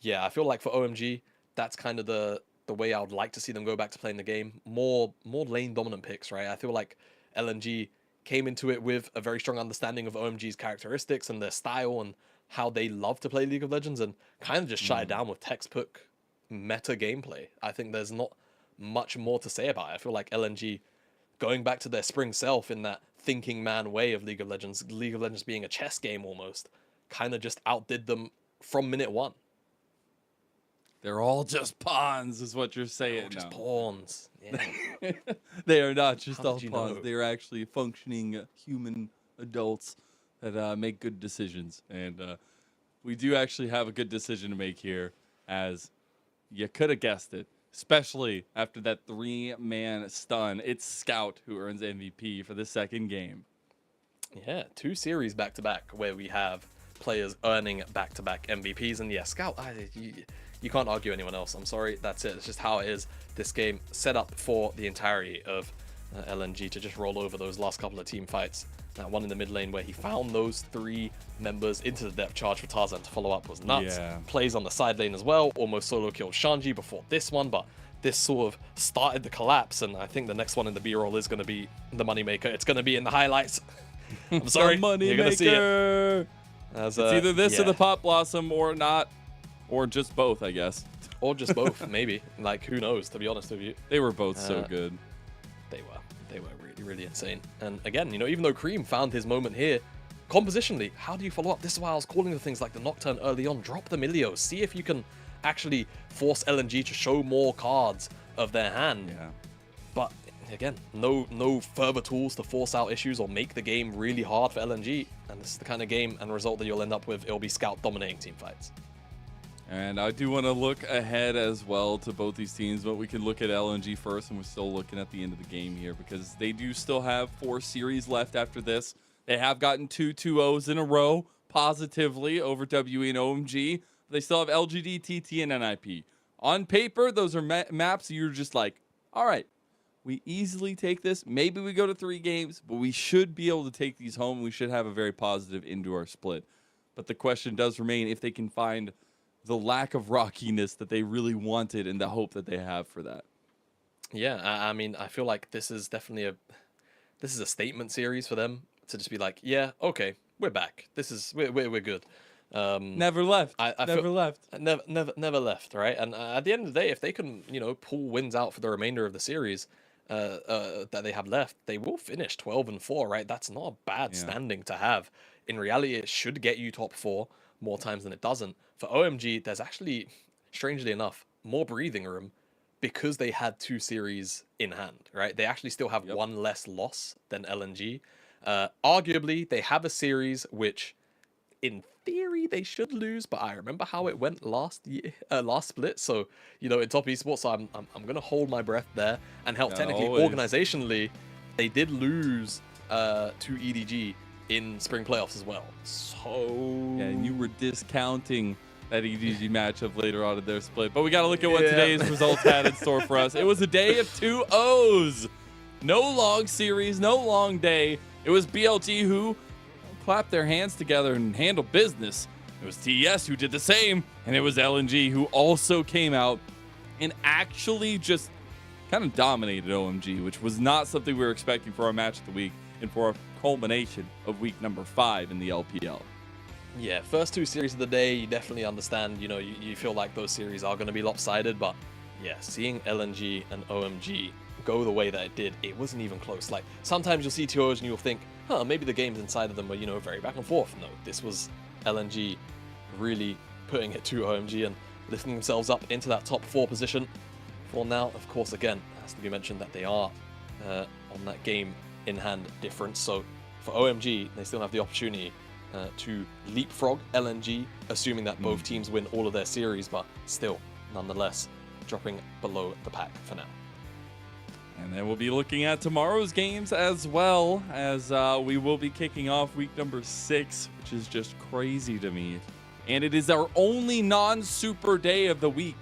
yeah, I feel like for OMG, that's kind of the way I would like to see them go back to playing the game. More lane dominant picks, right? I feel like LNG came into it with a very strong understanding of OMG's characteristics and their style and how they love to play League of Legends, and kind of just shied down with textbook meta gameplay. I think there's not much more to say about it. I feel like LNG going back to their spring self in that thinking man way of League of Legends being a chess game almost, kind of just outdid them from minute 1. They're all just pawns, is what you're saying. They're just pawns. Yeah. They are not just How all did you pawns. know? They are actually functioning human adults that make good decisions. And we do actually have a good decision to make here, as you could have guessed it, especially after that 3-man stun. It's Scout who earns MVP for the second game. Yeah, 2 series back-to-back where we have players earning back-to-back MVPs. And yeah, Scout, you can't argue anyone else. I'm sorry, that's it. It's just how it is. This game set up for the entirety of LNG to just roll over those last couple of team fights. That one in the mid lane where he found those 3 members into the depth charge for Tarzan to follow up was nuts. Yeah. Plays on the side lane as well. Almost solo killed Shanji before this one, but this sort of started the collapse, and I think the next one in the B-roll is going to be the moneymaker. It's going to be in the highlights. I'm sorry, you're going to see it. It's either this or the Pop Blossom or not, or just both, I guess. Or just both, maybe. Like, who knows, to be honest with you. They were both so good. They were really, really insane. And again, even though Cream found his moment here, compositionally, how do you follow up? This is why I was calling the things like the Nocturne early on. Drop the Milios. See if you can actually force LNG to show more cards of their hand. Yeah. But again, no further tools to force out issues or make the game really hard for LNG. And this is the kind of game and result that you'll end up with. It'll be Scout dominating team fights. And I do want to look ahead as well to both these teams, but we can look at LNG first, and we're still looking at the end of the game here because they do still have 4 series left after this. They have gotten 2 2-0s in a row positively over WE and OMG. They still have LGD, TT, and NIP. On paper, those are maps you're just like, all right, we easily take this. Maybe we go to 3 games, but we should be able to take these home. We should have a very positive into our split. But the question does remain if they can find the lack of rockiness that they really wanted and the hope that they have for that. Yeah, I mean, I feel like this is definitely a statement series for them to just be like, yeah, okay, we're back. We're good. Never left. Never left. Never left, right? And at the end of the day, if they can, pull wins out for the remainder of the series that they have left, they will finish 12-4, right? That's not a bad standing to have. In reality, it should get you top 4 more times than it doesn't. For OMG, there's actually, strangely enough, more breathing room because they had 2 series in hand, right? They actually still have 1 less loss than LNG. Arguably, they have a series which, in theory, they should lose, but I remember how it went last split. So, in top esports, so I'm gonna hold my breath there and help. Technically, organizationally, they did lose to EDG in spring playoffs as well. So yeah, and you were discounting that EDG matchup later on in their split. But we got to look at what today's results had in store for us. It was a day of 2 O's. No long series, no long day. It was BLG who clapped their hands together and handled business. It was TES who did the same. And it was LNG who also came out and actually just kind of dominated OMG, which was not something we were expecting for our match of the week and for a culmination of week number 5 in the LPL. Yeah, first 2 series of the day, you definitely understand, you know, you feel like those series are going to be lopsided, but yeah, seeing LNG and OMG go the way that it did, it wasn't even close. Like, sometimes you'll see TOs and you'll think, huh, maybe the games inside of them were, you know, very back and forth. No, this was LNG really putting it to OMG and lifting themselves up into that top 4 position. For now, of course, again, it has to be mentioned that they are on that game in hand difference. So for OMG, they still have the opportunity to leapfrog LNG, assuming that both teams win all of their series, but still, nonetheless, dropping below the pack for now. And then we'll be looking at tomorrow's games as well, as we will be kicking off week number 6, which is just crazy to me. And it is our only non-super day of the week,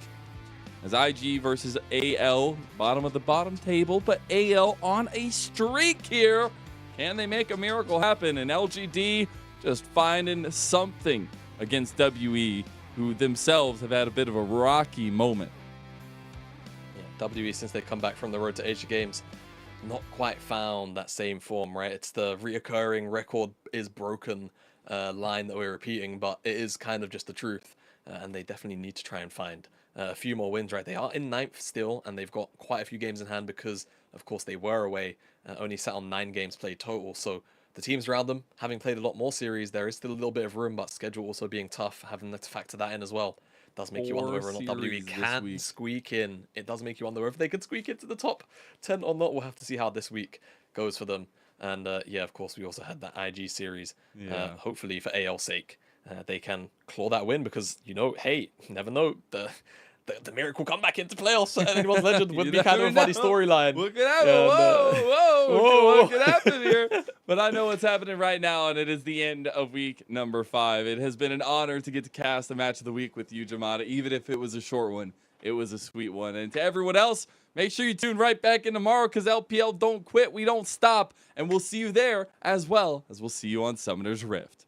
as IG versus AL, bottom of the bottom table, but AL on a streak here. Can they make a miracle happen? And LGD just finding something against WE, who themselves have had a bit of a rocky moment. Yeah, WE, since they come back from the road to Asia Games, not quite found that same form, right? It's the reoccurring record is broken line that we're repeating, but it is kind of just the truth. And they definitely need to try and find a few more wins, right? They are in 9th still, and they've got quite a few games in hand because, of course, they were away, only sat on 9 games played total. So the teams around them, having played a lot more series, there is still a little bit of room, but schedule also being tough, having to factor that in as well. Does make you wonder whether or not WE can squeak in. It does make you wonder if they can squeak into the top 10 or not. We'll have to see how this week goes for them. And yeah, of course, we also had that IG series. Hopefully, for AL's sake, they can claw that win because, you know, hey, you never know. The miracle comeback into playoffs at Anyone's Legend would be kind of a funny storyline. What could happen? Whoa, what could happen here? But I know what's happening right now, and it is the end of week number 5. It has been an honor to get to cast the match of the week with you, Jamada. Even if it was a short one, it was a sweet one. And to everyone else, make sure you tune right back in tomorrow, because LPL don't quit, we don't stop. And we'll see you there, as well as we'll see you on Summoner's Rift.